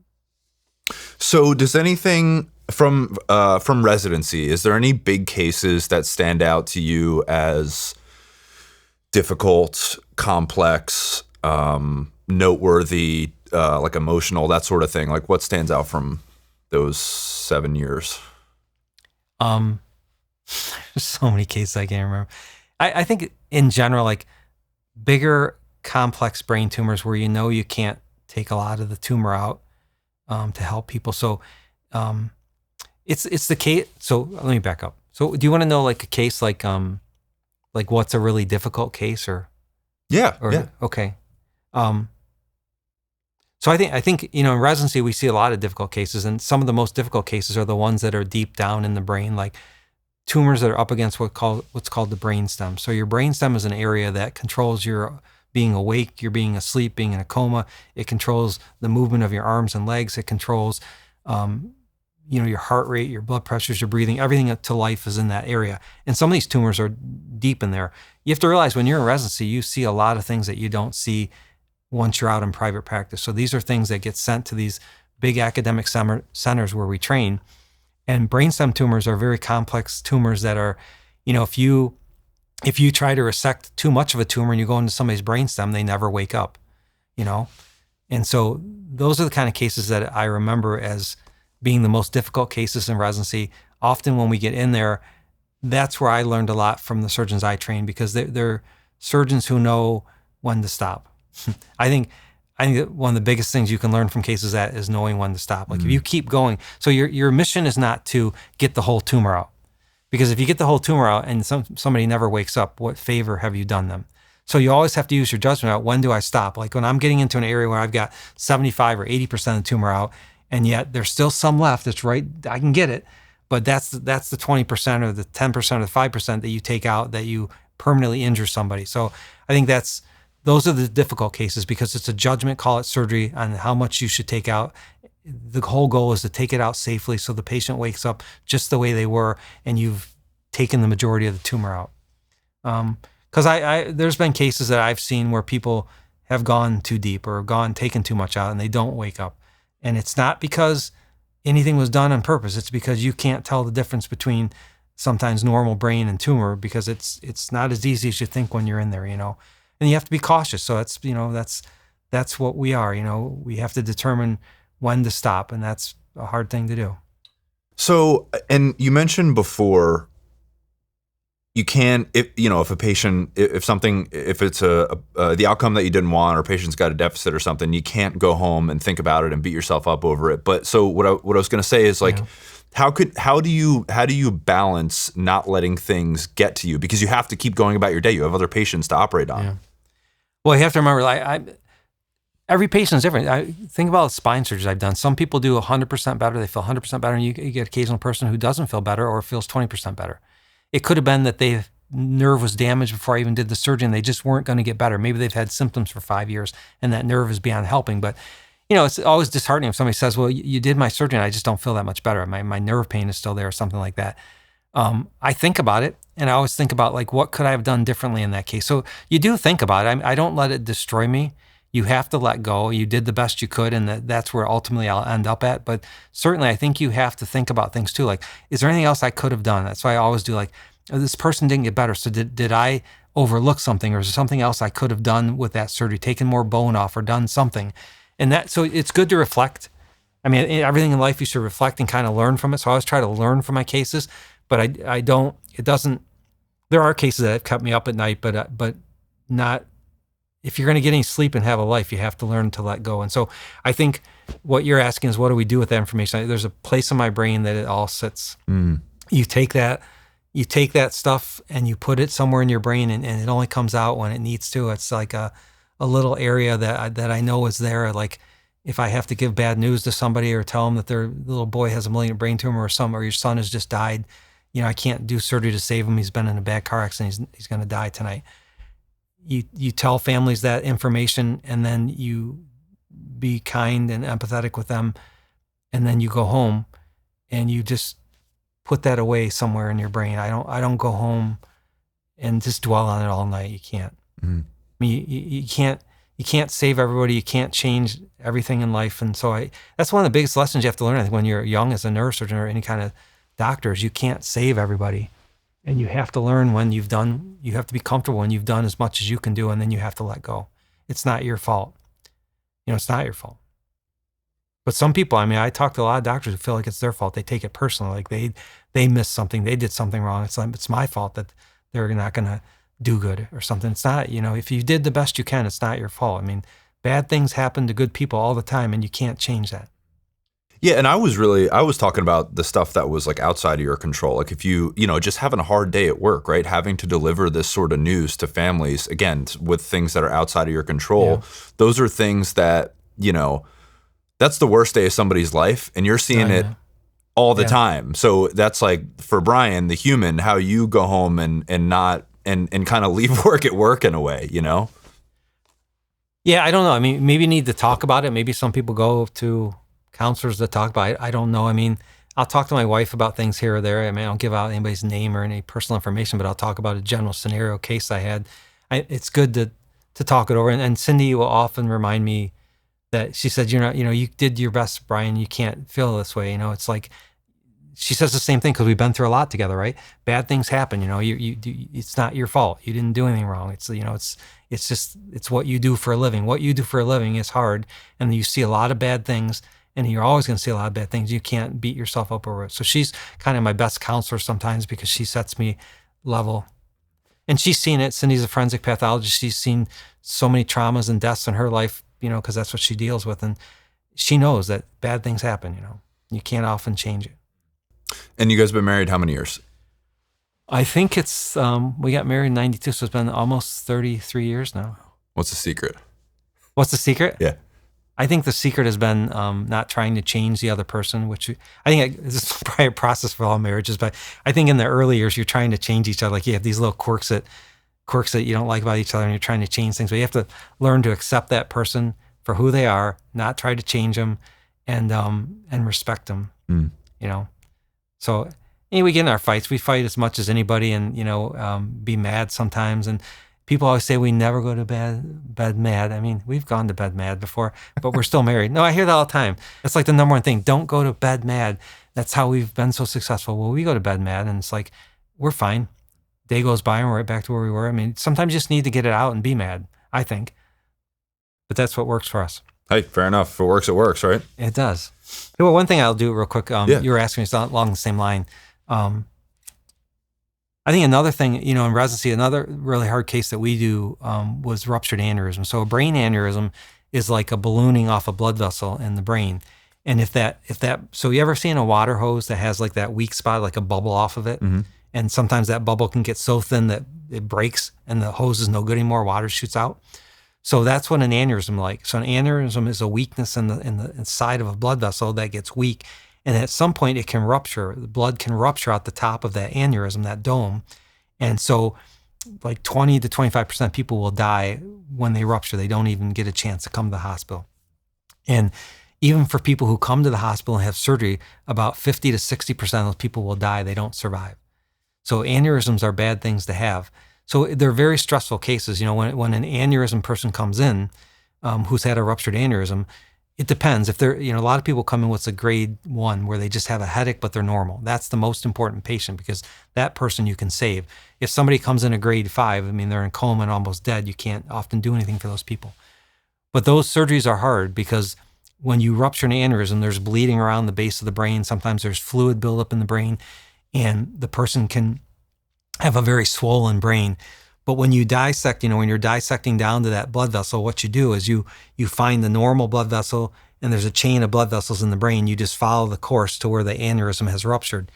So does anything from residency, is there any big cases that stand out to you as difficult, complex, noteworthy, like emotional, that sort of thing? Like what stands out from those 7 years? There's so many cases I can't remember. I think in general, like bigger, complex brain tumors where you can't take a lot of the tumor out to help people. So it's the case. So let me back up. So do you want to know like a case like what's a really difficult case or? Yeah. Okay. So I think in residency we see a lot of difficult cases, and some of the most difficult cases are the ones that are deep down in the brain, like tumors that are up against what's called the brainstem. So your brainstem is an area that controls your being awake, your being asleep, being in a coma. It controls the movement of your arms and legs. It controls, your heart rate, your blood pressures, your breathing. Everything to life is in that area. And some of these tumors are deep in there. You have to realize when you're in residency, you see a lot of things that you don't see once you're out in private practice. So these are things that get sent to these big academic centers where we train. And brainstem tumors are very complex tumors that are, if you try to resect too much of a tumor and you go into somebody's brainstem, they never wake up, And so those are the kind of cases that I remember as being the most difficult cases in residency. Often when we get in there, that's where I learned a lot from the surgeons I train, because they're surgeons who know when to stop. I think that one of the biggest things you can learn from cases is knowing when to stop. Like if you keep going, so your mission is not to get the whole tumor out, because if you get the whole tumor out and somebody never wakes up, what favor have you done them? So you always have to use your judgment out. When do I stop? Like when I'm getting into an area where I've got 75 or 80% of the tumor out, and yet there's still some left. It's right, I can get it, but that's the 20% or the 10% or the 5% that you take out that you permanently injure somebody. So I think those are the difficult cases, because it's a judgment call at surgery on how much you should take out. The whole goal is to take it out safely so the patient wakes up just the way they were and you've taken the majority of the tumor out. Because there's been cases that I've seen where people have gone too deep or taken too much out and they don't wake up. And it's not because anything was done on purpose. It's because you can't tell the difference between sometimes normal brain and tumor, because it's not as easy as you think when you're in there, And you have to be cautious. So that's what we are. We have to determine when to stop, and that's a hard thing to do. So, and you mentioned before, you can, if a patient, if it's the outcome that you didn't want, or a patient's got a deficit or something, you can't go home and think about it and beat yourself up over it. But so what I was going to say is like, how do you balance not letting things get to you, because you have to keep going about your day. You have other patients to operate on. Yeah. Well, you have to remember, every patient is different. I think about spine surgeries I've done. Some people do 100% better. They feel 100% better, and you get an occasional person who doesn't feel better or feels 20% better. It could have been that their nerve was damaged before I even did the surgery, and they just weren't going to get better. Maybe they've had symptoms for 5 years, and that nerve is beyond helping. But it's always disheartening if somebody says, well, you did my surgery and I just don't feel that much better. My nerve pain is still there, or something like that. I think about it, and I always think about like, what could I have done differently in that case? So you do think about it. I don't let it destroy me. You have to let go. You did the best you could, and that's where ultimately I'll end up at. But certainly I think you have to think about things too. Like, is there anything else I could have done? That's why I always do, like, this person didn't get better. So did I overlook something, or is there something else I could have done with that surgery, taken more bone off or done something? And so it's good to reflect. I mean, everything in life you should reflect and kind of learn from it. So I always try to learn from my cases, but I don't, it doesn't, there are cases that have kept me up at night, but not, if you're going to get any sleep and have a life, you have to learn to let go. And so I think what you're asking is, what do we do with that information? There's a place in my brain that it all sits. You take that stuff and you put it somewhere in your brain, and it only comes out when it needs to. It's like a little area that I know is there. Like if I have to give bad news to somebody or tell them that their little boy has a malignant brain tumor, or your son has just died, I can't do surgery to save him. He's been in a bad car accident. He's going to die tonight. You tell families that information, and then you be kind and empathetic with them, and then you go home and you just put that away somewhere in your brain. I don't go home and just dwell on it all night. You can't. I mean, you can't you can't save everybody. You can't change everything in life. And so that's one of the biggest lessons you have to learn, I think, when you're young as a neurosurgeon or any kind of doctor, is you can't save everybody. And you have to learn when you have to be comfortable when you've done as much as you can do, and then you have to let go. It's not your fault. It's not your fault. But some people, I talk to a lot of doctors who feel like it's their fault. They take it personally, like they missed something, they did something wrong. It's like, it's my fault that they're not going to do good or something. It's not, if you did the best you can, it's not your fault. Bad things happen to good people all the time, and you can't change that. Yeah, and I was talking about the stuff that was like outside of your control. Like if you just having a hard day at work, right? Having to deliver this sort of news to families, again, with things that are outside of your control. Yeah. Those are things that, that's the worst day of somebody's life, and you're seeing it all the time. So that's like, for Brian, the human, how you go home and not and kind of leave work at work in a way, Yeah, I don't know. Maybe you need to talk about it. Maybe some people go to counselors to talk about it. I don't know. I'll talk to my wife about things here or there. I don't give out anybody's name or any personal information, but I'll talk about a general scenario case I had. It's good to talk it over. And Cindy will often remind me that she said, you did your best, Brian. You can't feel this way. It's like, she says the same thing because we've been through a lot together, right? Bad things happen. It's not your fault. You didn't do anything wrong. It's what you do for a living. What you do for a living is hard, and you see a lot of bad things. And you're always going to see a lot of bad things. You can't beat yourself up over it. So she's kind of my best counselor sometimes because she sets me level. And she's seen it. Cindy's a forensic pathologist. She's seen so many traumas and deaths in her life, because that's what she deals with. And she knows that bad things happen, You can't often change it. And you guys have been married how many years? I think it's, we got married in 92, so it's been almost 33 years now. What's the secret? What's the secret? Yeah. I think the secret has been not trying to change the other person, which I think this is probably a process for all marriages, but I think in the early years, you're trying to change each other. Like you have these little quirks that you don't like about each other, and you're trying to change things, but you have to learn to accept that person for who they are, not try to change them, and respect them, So we get in our fights. We fight as much as anybody, and, be mad sometimes. And people always say we never go to bed mad. We've gone to bed mad before, but we're still married. No, I hear that all the time. It's like the number one thing. Don't go to bed mad. That's how we've been so successful. Well, we go to bed mad, and it's like, we're fine. Day goes by, and we're right back to where we were. Sometimes you just need to get it out and be mad, I think. But that's what works for us. Hey, fair enough. If it works, it works, right? It does. Well, one thing I'll do real quick. You were asking me along the same line. I think another thing, in residency, another really hard case that we do was ruptured aneurysm. So a brain aneurysm is like a ballooning off a blood vessel in the brain. And so you ever seen a water hose that has like that weak spot, like a bubble off of it? Mm-hmm. And sometimes that bubble can get so thin that it breaks and the hose is no good anymore, water shoots out. So that's what an aneurysm like. So an aneurysm is a weakness in the inside of a blood vessel that gets weak. And at some point it can rupture. The blood can rupture out the top of that aneurysm, that dome. And so like 20 to 25% of people will die when they rupture. They don't even get a chance to come to the hospital. And even for people who come to the hospital and have surgery, about 50 to 60% of those people will die. They don't survive. So aneurysms are bad things to have. So they're very stressful cases. When an aneurysm person comes in, who's had a ruptured aneurysm, it depends. If they're, a lot of people come in with a grade 1 where they just have a headache, but they're normal. That's the most important patient because that person you can save. If somebody comes in a grade 5, they're in coma and almost dead, you can't often do anything for those people. But those surgeries are hard because when you rupture an aneurysm, there's bleeding around the base of the brain. Sometimes there's fluid buildup in the brain, and the person can have a very swollen brain. But when you dissect, when you're dissecting down to that blood vessel, what you do is you find the normal blood vessel, and there's a chain of blood vessels in the brain. You just follow the course to where the aneurysm has ruptured.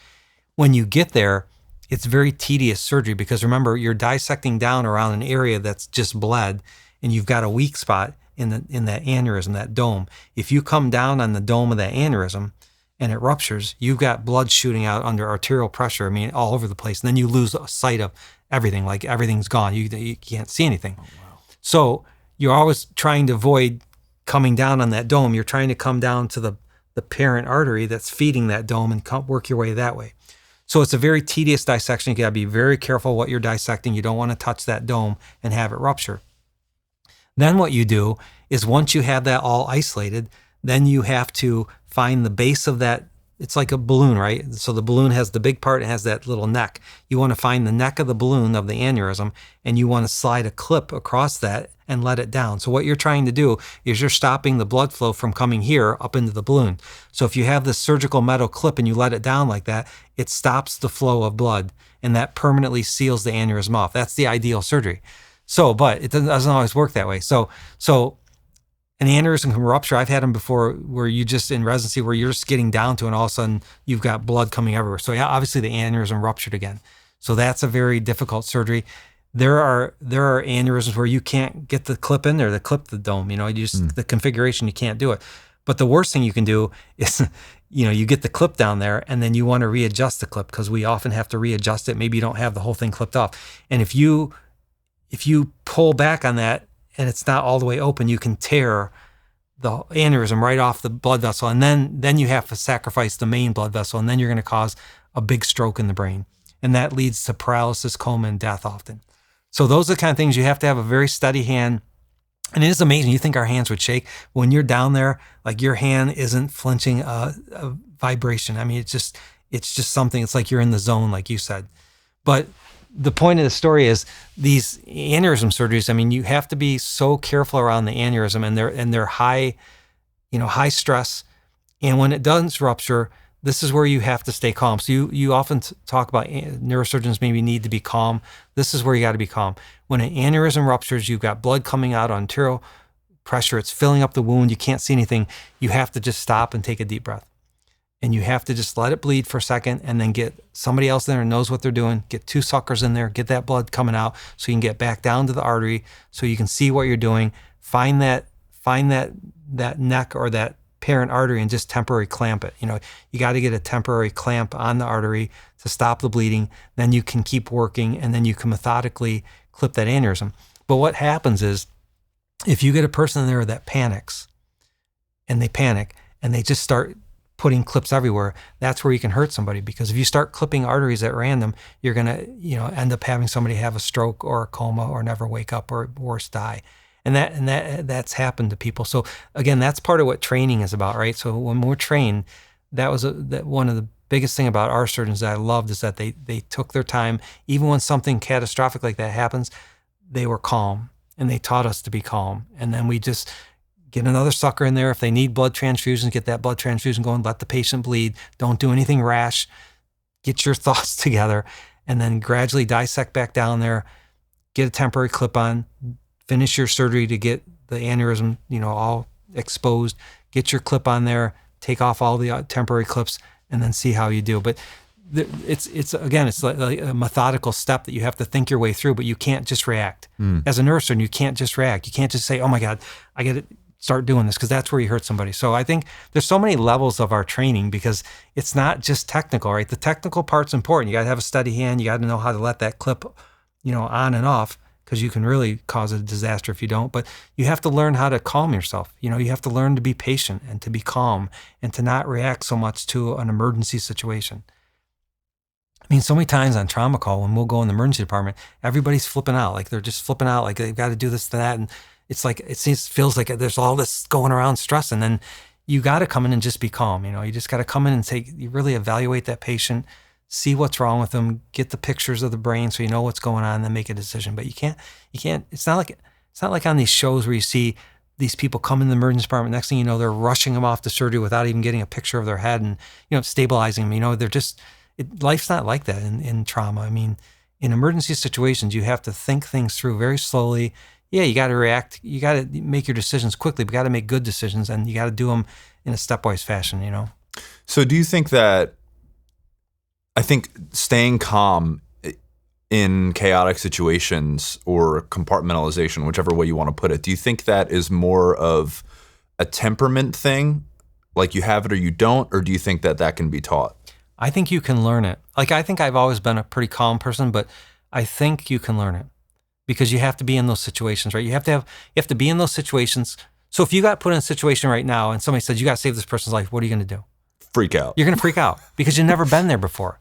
When you get there, it's very tedious surgery because remember, you're dissecting down around an area that's just bled, and you've got a weak spot in that aneurysm, that dome. If you come down on the dome of that aneurysm and it ruptures, you've got blood shooting out under arterial pressure, all over the place. And then you lose sight of everything, like everything's gone. You can't see anything. Oh, wow. So you're always trying to avoid coming down on that dome. You're trying to come down to the parent artery that's feeding that dome and work your way that way. So it's a very tedious dissection. You got to be very careful what you're dissecting. You don't want to touch that dome and have it rupture. Then what you do is once you have that all isolated, then you have to find the base of that. It's like a balloon, right? So the balloon has the big part, it has that little neck. You want to find the neck of the balloon of the aneurysm, and you want to slide a clip across that and let it down. So what you're trying to do is you're stopping the blood flow from coming here up into the balloon. So if you have this surgical metal clip and you let it down like that, it stops the flow of blood, and that permanently seals the aneurysm off. That's the ideal surgery. So, but it doesn't always work that way. So an aneurysm can rupture. I've had them before where you just in residency where you're just getting down to, and all of a sudden you've got blood coming everywhere. So yeah, obviously the aneurysm ruptured again. So that's a very difficult surgery. There are aneurysms where you can't get the clip in there, the clip the dome. You just the configuration, you can't do it. But the worst thing you can do is, you get the clip down there and then you want to readjust the clip, because we often have to readjust it. Maybe you don't have the whole thing clipped off, and if you pull back on that and it's not all the way open, you can tear the aneurysm right off the blood vessel. And then you have to sacrifice the main blood vessel, and then you're going to cause a big stroke in the brain. And that leads to paralysis, coma, and death often. So those are the kind of things you have to have a very steady hand. And it is amazing. You think our hands would shake. When you're down there, like your hand isn't flinching a vibration. I mean, it's just something, it's like you're in the zone, like you said. But the point of the story is these aneurysm surgeries, I mean, you have to be so careful around the aneurysm, and they're high, high stress. And when it does rupture, this is where you have to stay calm. So you often talk about neurosurgeons maybe need to be calm. This is where you got to be calm. When an aneurysm ruptures, you've got blood coming out on arterial pressure. It's filling up the wound. You can't see anything. You have to just stop and take a deep breath. And you have to just let it bleed for a second, and then get somebody else there who knows what they're doing. Get 2 suckers in there, get that blood coming out so you can get back down to the artery so you can see what you're doing. Find that neck or that parent artery and just temporarily clamp it. You got to get a temporary clamp on the artery to stop the bleeding. Then you can keep working, and then you can methodically clip that aneurysm. But what happens is if you get a person there that panics, and they just start putting clips everywhere, that's where you can hurt somebody. Because if you start clipping arteries at random, you're going to, end up having somebody have a stroke or a coma or never wake up, or worse, die. And that's happened to people. So again, that's part of what training is about, right? So when we're trained, that was one of the biggest thing about our surgeons that I loved is that they took their time. Even when something catastrophic like that happens, they were calm, and they taught us to be calm. And then we just get another sucker in there. If they need blood transfusions, get that blood transfusion going, let the patient bleed. Don't do anything rash. Get your thoughts together, and then gradually dissect back down there, get a temporary clip on, finish your surgery to get the aneurysm, all exposed, get your clip on there, take off all the temporary clips, and then see how you do. But it's like a methodical step that you have to think your way through, but you can't just react. As a neurosurgeon, you can't just react. You can't just say, oh my God, I got to start doing this, because that's where you hurt somebody. So I think there's so many levels of our training, because it's not just technical, right? The technical part's important. You got to have a steady hand. You got to know how to let that clip, on and off, because you can really cause a disaster if you don't. But you have to learn how to calm yourself. You have to learn to be patient and to be calm and to not react so much to an emergency situation. I mean, so many times on trauma call, when we'll go in the emergency department, everybody's flipping out. Like they're just flipping out, like they've got to do this, to that. And it's like, feels like there's all this going around stress. And then you got to come in and just be calm. You just got to come in and you really evaluate that patient, see what's wrong with them, get the pictures of the brain so you know what's going on, and then make a decision. But you can't, it's not like on these shows where you see these people come in the emergency department. Next thing you know, they're rushing them off to surgery without even getting a picture of their head and, stabilizing them. They're just, life's not like that in trauma. I mean, in emergency situations, you have to think things through very slowly. Yeah, you got to react. You got to make your decisions quickly, but you got to make good decisions, and you got to do them in a stepwise fashion, So do you think that, I think staying calm in chaotic situations, or compartmentalization, whichever way you want to put it, do you think that is more of a temperament thing, like you have it or you don't, or do you think that can be taught? I think you can learn it. Like, I think I've always been a pretty calm person, but I think you can learn it, because you have to be in those situations, right? You have to be in those situations. So if you got put in a situation right now and somebody says, you got to save this person's life, what are you going to do? Freak out. You're going to freak out because you've never been there before.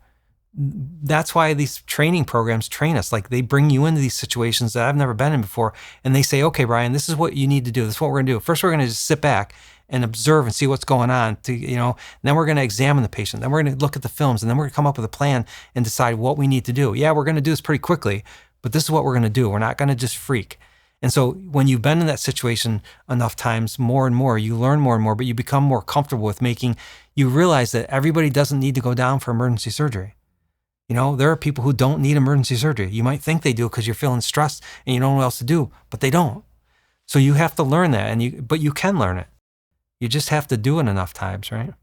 that's why these training programs train us. Like they bring you into these situations that I've never been in before. And they say, okay, Brian, this is what you need to do. This is what we're going to do. First, we're going to just sit back and observe and see what's going on and then we're going to examine the patient. Then we're going to look at the films and then we're going to come up with a plan and decide what we need to do. Yeah, we're going to do this pretty quickly, but this is what we're going to do. We're not going to just freak. And so when you've been in that situation enough times, more and more, you learn more and more, but you become more comfortable with you realize that everybody doesn't need to go down for emergency surgery. There are people who don't need emergency surgery. You might think they do because you're feeling stressed and you don't know what else to do, but they don't. So you have to learn that, but you can learn it. You just have to do it enough times, right?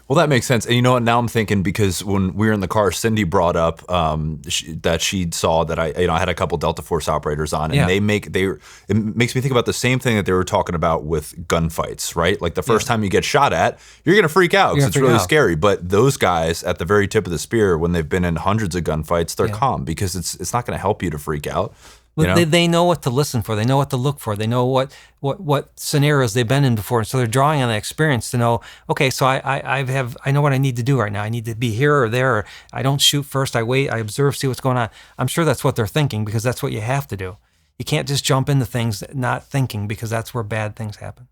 Well, that makes sense. And you know what? Now I'm thinking, because when we were in the car, Cindy brought up that she saw that I had a couple Delta Force operators on, and it makes me think about the same thing that they were talking about with gunfights, right? Like the first time you get shot at, you're going to freak out because it's really scary. But those guys at the very tip of the spear, when they've been in hundreds of gunfights, they're calm because it's not going to help you to freak out. They know what to listen for. They know what to look for. They know what scenarios they've been in before. So they're drawing on that experience to know, okay, so I know what I need to do right now. I need to be here or there. Or I don't shoot first. I wait. I observe, see what's going on. I'm sure that's what they're thinking, because that's what you have to do. You can't just jump into things not thinking, because that's where bad things happen.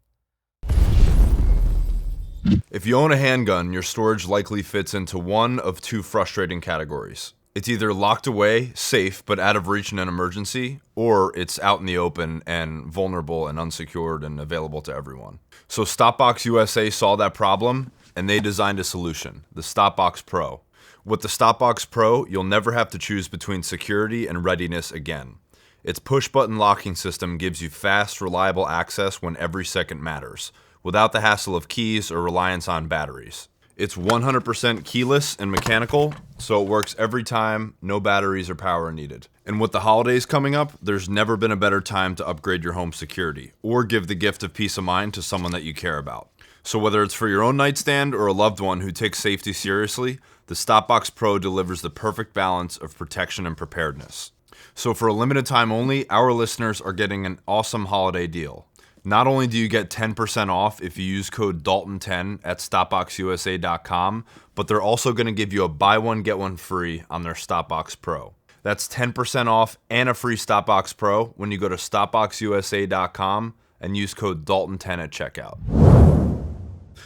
If you own a handgun, your storage likely fits into one of two frustrating categories. It's either locked away, safe, but out of reach in an emergency, or it's out in the open and vulnerable and unsecured and available to everyone. So Stopbox USA saw that problem, and they designed a solution, the Stopbox Pro. With the Stopbox Pro, you'll never have to choose between security and readiness again. Its push-button locking system gives you fast, reliable access when every second matters, without the hassle of keys or reliance on batteries. It's 100% keyless and mechanical, so it works every time, no batteries or power needed. And with the holidays coming up, there's never been a better time to upgrade your home security or give the gift of peace of mind to someone that you care about. So whether it's for your own nightstand or a loved one who takes safety seriously, the Stopbox Pro delivers the perfect balance of protection and preparedness. So for a limited time only, our listeners are getting an awesome holiday deal. Not only do you get 10% off if you use code Dalton10 at StopboxUSA.com, but they're also going to give you a buy one, get one free on their Stopbox Pro. That's 10% off and a free Stopbox Pro when you go to StopboxUSA.com and use code Dalton10 at checkout.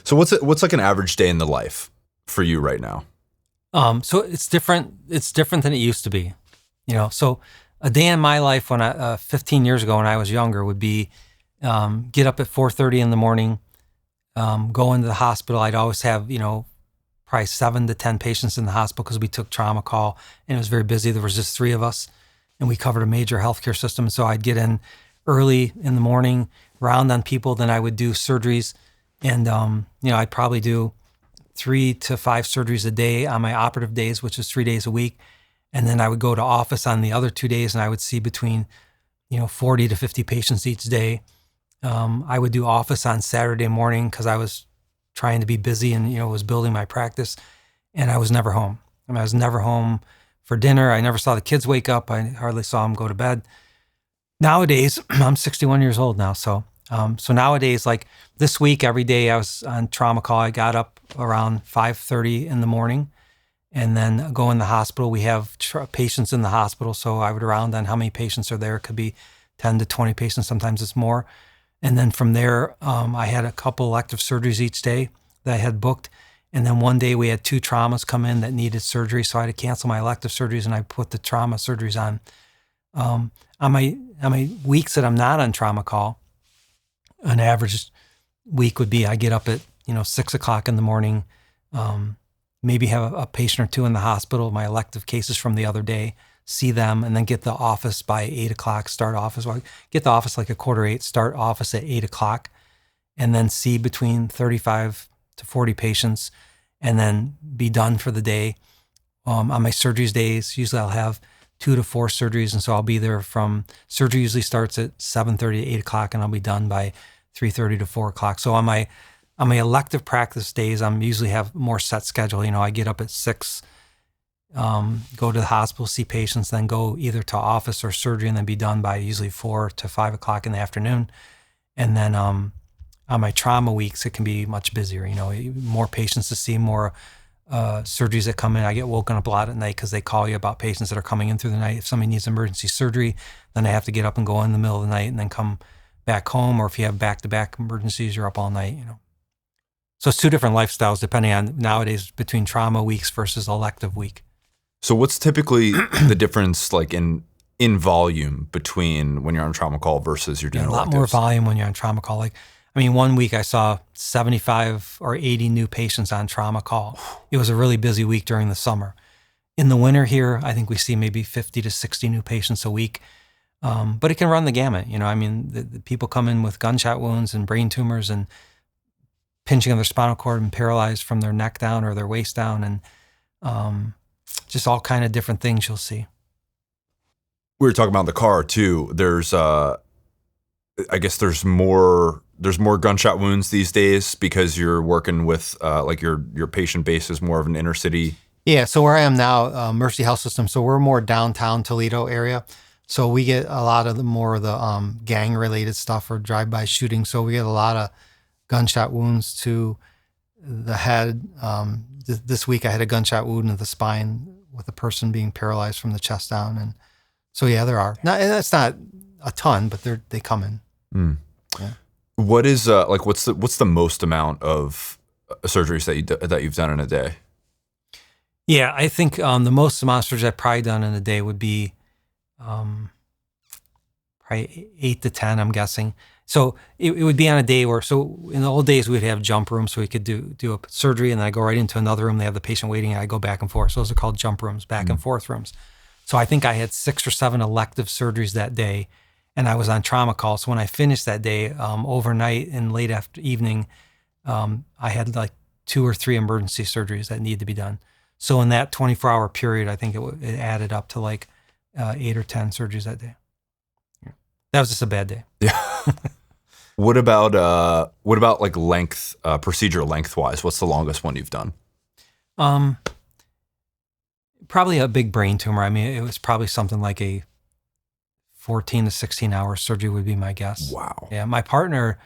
So what's like an average day in the life for you right now? So it's different. It's different than it used to be. So a day in my life when 15 years ago when I was younger would be get up at 4:30 in the morning, go into the hospital. I'd always have, probably 7 to 10 patients in the hospital because we took trauma call and it was very busy. There was just 3 of us and we covered a major healthcare system. So I'd get in early in the morning, round on people. Then I would do surgeries and, I'd probably do 3 to 5 surgeries a day on my operative days, which is 3 days a week. And then I would go to office on the other 2 days and I would see between, 40 to 50 patients each day. I would do office on Saturday morning because I was trying to be busy and, was building my practice, and I was never home. I was never home for dinner. I never saw the kids wake up. I hardly saw them go to bed. Nowadays, I'm 61 years old now. So nowadays, like this week, every day I was on trauma call. I got up around 5:30 in the morning and then go in the hospital. We have patients in the hospital. So I would round on how many patients are there. It could be 10 to 20 patients. Sometimes it's more. And then from there, I had a couple elective surgeries each day that I had booked. And then one day we had 2 traumas come in that needed surgery. So I had to cancel my elective surgeries and I put the trauma surgeries on. On my weeks that I'm not on trauma call, an average week would be I get up at 6 o'clock in the morning, maybe have a patient or 2 in the hospital, my elective cases from the other day, see them, and then get the office by 8 o'clock, start office. Well, get the office like 7:45, start office at 8 o'clock, and then see between 35 to 40 patients, and then be done for the day. On my surgeries days, usually I'll have 2 to 4 surgeries, and so I'll be there from, surgery usually starts at 7:30 to 8 o'clock, and I'll be done by 3:30 to 4 o'clock. So on my elective practice days, I'm usually have more set schedule. I get up at 6, go to the hospital, see patients, then go either to office or surgery, and then be done by usually 4 to 5 o'clock in the afternoon. And then on my trauma weeks, it can be much busier. More patients to see, more surgeries that come in. I get woken up a lot at night because they call you about patients that are coming in through the night. If somebody needs emergency surgery, then I have to get up and go in the middle of the night and then come back home. Or if you have back-to-back emergencies, you're up all night, So it's two different lifestyles depending on nowadays between trauma weeks versus elective week. So what's typically the difference like in volume between when you're on trauma call versus you're doing a lot electives? more volume when you're on trauma call. Like, I mean, one week I saw 75 or 80 new patients on trauma call. It was a really busy week during the summer. In the winter here, I think we see maybe 50 to 60 new patients a week. But it can run the gamut. I mean, the people come in with gunshot wounds and brain tumors and pinching of their spinal cord and paralyzed from their neck down or their waist down, and just all kind of different things you'll see. We were talking about the car too. There's, I guess there's more gunshot wounds these days because you're working with like your patient base is more of an inner city. Yeah. So where I am now, Mercy Health System. So we're more downtown Toledo area. So we get a lot of more of the gang related stuff or drive-by shooting. So we get a lot of gunshot wounds to the head. This week I had a gunshot wound in the spine with a person being paralyzed from the chest down. And so, yeah, there are. That's not a ton, but they come in. Mm. Yeah. What is like? What's the most amount of surgeries that you've done in a day? Yeah, I think the most amount of surgeries I've probably done in a day would be probably 8 to 10, I'm guessing. So it would be on a day where, so in the old days, we'd have jump rooms, so we could do a surgery, and then I go right into another room. They have the patient waiting, and I go back and forth. So those are called jump rooms, back and forth rooms. So I think I had 6 or 7 elective surgeries that day, and I was on trauma call. So when I finished that day, overnight and late after evening, I had like 2 or 3 emergency surgeries that needed to be done. So in that 24-hour period, I think it added up to like 8 or 10 surgeries that day. That was just a bad day. Yeah. What about like length, procedure lengthwise? What's the longest one you've done? Probably a big brain tumor. I mean, it was probably something like a 14 to 16 hour surgery would be my guess. Wow. Yeah. My partner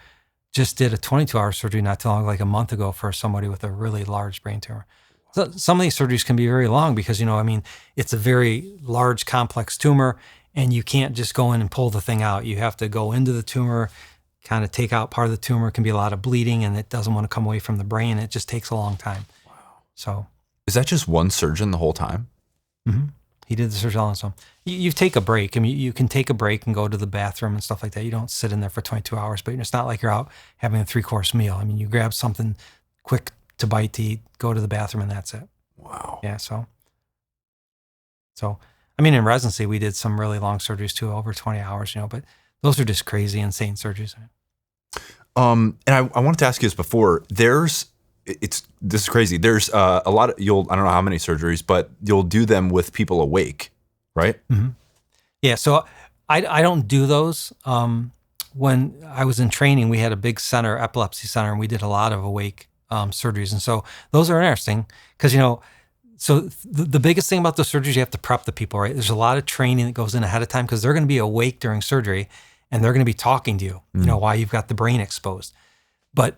just did a 22-hour surgery not too long, like a month ago, for somebody with a really large brain tumor. So some of these surgeries can be very long because, I mean, it's a very large, complex tumor, and you can't just go in and pull the thing out. You have to go into the tumor, kind of take out part of the tumor. It can be a lot of bleeding, and it doesn't want to come away from the brain. It just takes a long time. Wow. So, is that just one surgeon the whole time? Mm-hmm. He did the surgery on his own. You take a break. I mean, you can take a break and go to the bathroom and stuff like that. You don't sit in there for 22 hours, but it's not like you're out having a 3-course meal. I mean, you grab something quick to bite to eat, go to the bathroom, and that's it. Wow. Yeah. So, I mean, in residency, we did some really long surgeries too, over 20 hours, but those are just crazy, insane surgeries. And I wanted to ask you this before. This is crazy. There's a lot of, I don't know how many surgeries, but you'll do them with people awake, right? Mm-hmm. Yeah. So I don't do those. When I was in training, we had a big center, epilepsy center, and we did a lot of awake surgeries. And so those are interesting because, so the biggest thing about those surgeries, you have to prep the people, right? There's a lot of training that goes in ahead of time because they're going to be awake during surgery and they're going to be talking to you, while you've got the brain exposed. But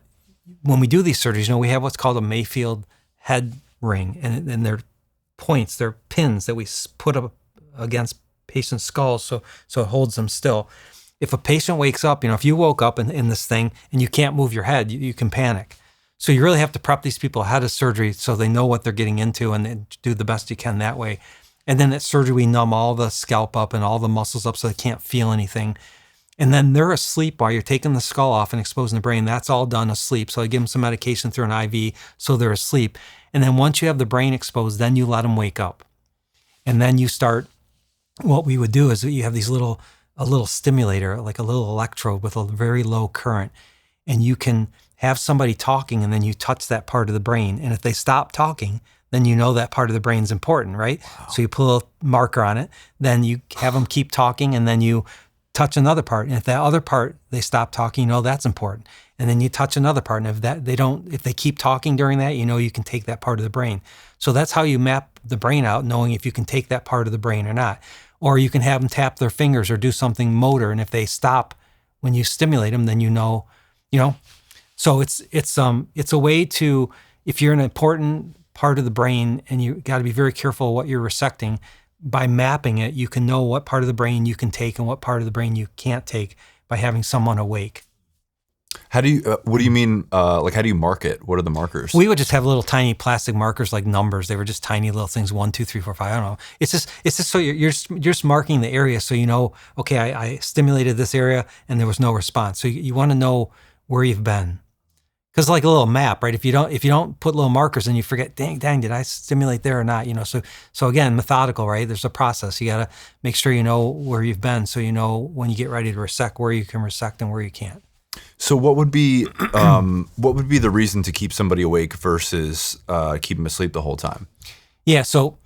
when we do these surgeries, we have what's called a Mayfield head ring, and they're points, they're pins that we put up against patients' skulls so it holds them still. If a patient wakes up, if you woke up in this thing and you can't move your head, you can panic. So you really have to prep these people ahead of surgery so they know what they're getting into and do the best you can that way. And then at surgery, we numb all the scalp up and all the muscles up so they can't feel anything. And then they're asleep while you're taking the skull off and exposing the brain. That's all done asleep. So I give them some medication through an IV so they're asleep. And then once you have the brain exposed, then you let them wake up. And then you start, what we would do is you have a little stimulator, like a little electrode with a very low current. And you can have somebody talking and then you touch that part of the brain. And if they stop talking, then that part of the brain's important, right? Wow. So you put a marker on it, then you have them keep talking, and then you touch another part. And if that other part, they stop talking, that's important. And then you touch another part. And if they keep talking during that, you can take that part of the brain. So that's how you map the brain out, knowing if you can take that part of the brain or not. Or you can have them tap their fingers or do something motor. And if they stop when you stimulate them, then So it's a way to, if you're an important part of the brain, and you got to be very careful what you're resecting. By mapping it, you can know what part of the brain you can take and what part of the brain you can't take by having someone awake. How do you, what do you mean, like how do you mark it? What are the markers? We would just have little tiny plastic markers like numbers. They were just tiny little things, 1, 2, 3, 4, 5. I don't know. It's just so you're just marking the area so you know, okay, I stimulated this area and there was no response. So you want to know where you've been. Because like a little map, right? If you don't put little markers, then you forget, dang, did I stimulate there or not? So again, methodical, right? There's a process. You got to make sure you know where you've been, so you know when you get ready to resect where you can resect and where you can't. So what would be the reason to keep somebody awake versus keep them asleep the whole time? Yeah. So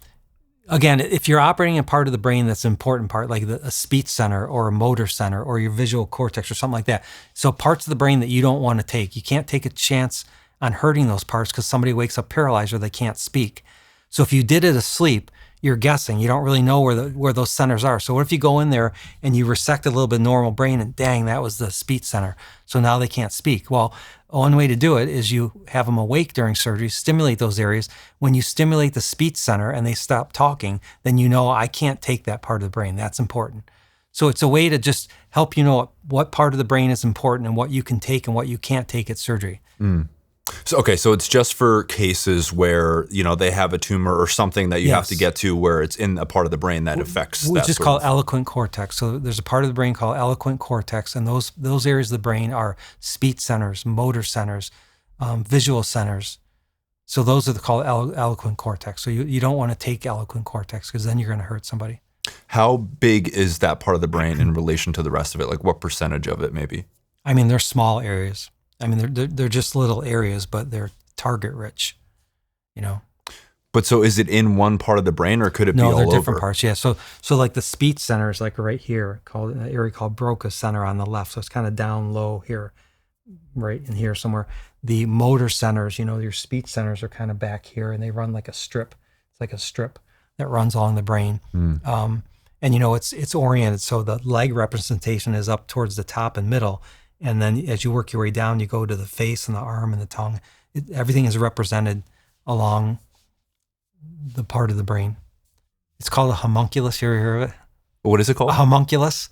again, if you're operating a part of the brain that's an important part, like a speech center or a motor center or your visual cortex or something like that. So parts of the brain that you don't want to take, you can't take a chance on hurting those parts because somebody wakes up paralyzed or they can't speak. So if you did it asleep, you're guessing. You don't really know where those centers are. So what if you go in there and you resect a little bit of normal brain and dang, that was the speech center. So now they can't speak. Well, one way to do it is you have them awake during surgery, stimulate those areas. When you stimulate the speech center and they stop talking, then you know I can't take that part of the brain. That's important. So it's a way to just help you know what part of the brain is important and what you can take and what you can't take at surgery. So it's just for cases where, they have a tumor or something that you have to get to where it's in a part of the brain that affects which that is called eloquent cortex. So there's a part of the brain called eloquent cortex, and those areas of the brain are speech centers, motor centers, visual centers. So those are called eloquent cortex. So you don't want to take eloquent cortex because then you're going to hurt somebody. How big is that part of the brain in relation to the rest of it? Like what percentage of it maybe? I mean, they're small areas. I mean, they're just little areas, but they're target rich, But so is it in one part of the brain or could it be all over? No, they're different parts, yeah. So like the speech center is like right here, called an area called Broca center on the left. So it's kind of down low here, right in here somewhere. The motor centers, your speech centers are kind of back here and they run like a strip. It's like a strip that runs along the brain. And it's oriented. So the leg representation is up towards the top and middle. And then as you work your way down, you go to the face and the arm and the tongue. Everything is represented along the part of the brain. It's called a homunculus. You ever hear of it? What is it called? A homunculus.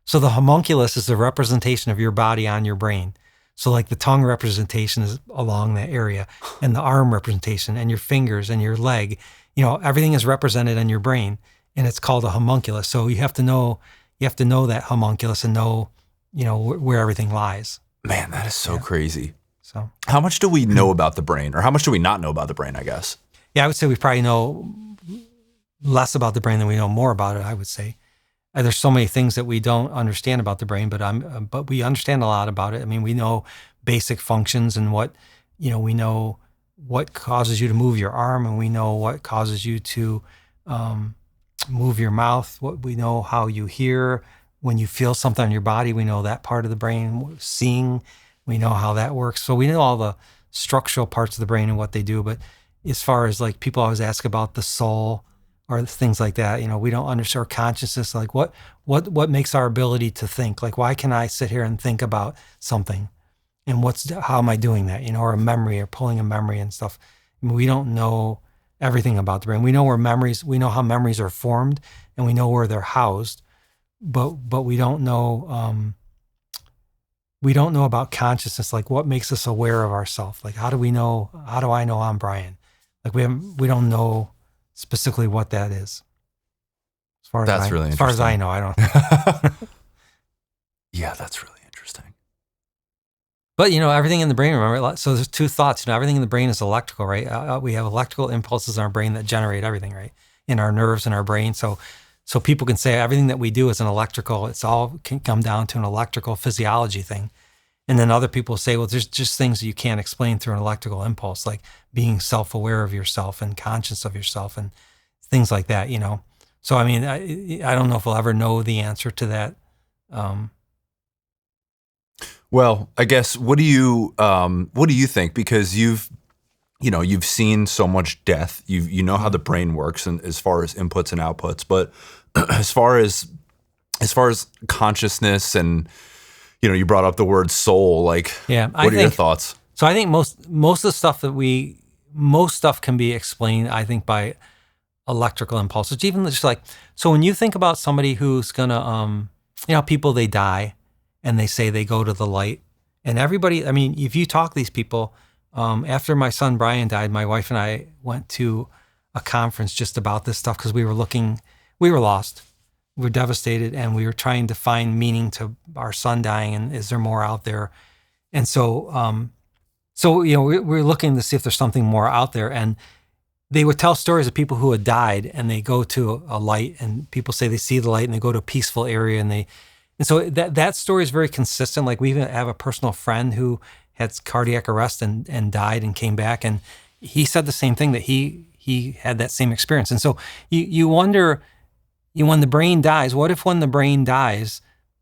So the homunculus is the representation of your body on your brain. So like the tongue representation is along that area and the arm representation and your fingers and your leg, everything is represented in your brain and it's called a homunculus. So you have to know that homunculus and know where everything lies. Man, that is so crazy. So how much do we know about the brain or how much do we not know about the brain, I guess? Yeah, I would say we probably know less about the brain than we know more about it, I would say. There's so many things that we don't understand about the brain, but we understand a lot about it. I mean, we know basic functions and we know what causes you to move your arm and we know what causes you to move your mouth. We know how you hear. When you feel something on your body, we know that part of the brain. Seeing, we know how that works. So we know all the structural parts of the brain and what they do. But as far as like people always ask about the soul or things like that, we don't understand consciousness. Like what makes our ability to think? Like why can I sit here and think about something? And how am I doing that? Or a memory or pulling a memory and stuff. I mean, we don't know everything about the brain. We know we know how memories are formed and we know where they're housed. But we don't know about consciousness, like what makes us aware of ourselves. Like how do I know I'm Brian? Like we don't know specifically what that is. As far as I know, I don't. Yeah, that's really interesting. But everything in the brain, remember, so there's two thoughts. Everything in the brain is electrical, right? We have electrical impulses in our brain that generate everything, right? In our nerves in our brain. So people can say everything that we do is an electrical, it's all can come down to an electrical physiology thing. And then other people say, well, there's just things that you can't explain through an electrical impulse, like being self-aware of yourself and conscious of yourself and things like that, So, I mean, I don't know if we'll ever know the answer to that. Well, I guess, what do you think? Because you've seen so much death. You know how the brain works, and as far as inputs and outputs. But as far as consciousness, and you brought up the word soul. Like, what are your thoughts? So I think most of the stuff that most stuff can be explained, I think, by electrical impulses. Even just like, so when you think about somebody who's gonna, people, they die and they say they go to the light, and everybody, I mean, if you talk to these people, after my son Brian died, my wife and I went to a conference just about this stuff because we were lost. We were devastated, and we were trying to find meaning to our son dying, and is there more out there? And so, we're looking to see if there's something more out there. And they would tell stories of people who had died, and they go to a light, and people say they see the light, and they go to a peaceful area, and so that story is very consistent. Like, we even have a personal friend who had cardiac arrest and died and came back, and he said the same thing, that he had that same experience. And so you wonder, when the brain dies, what if when the brain dies,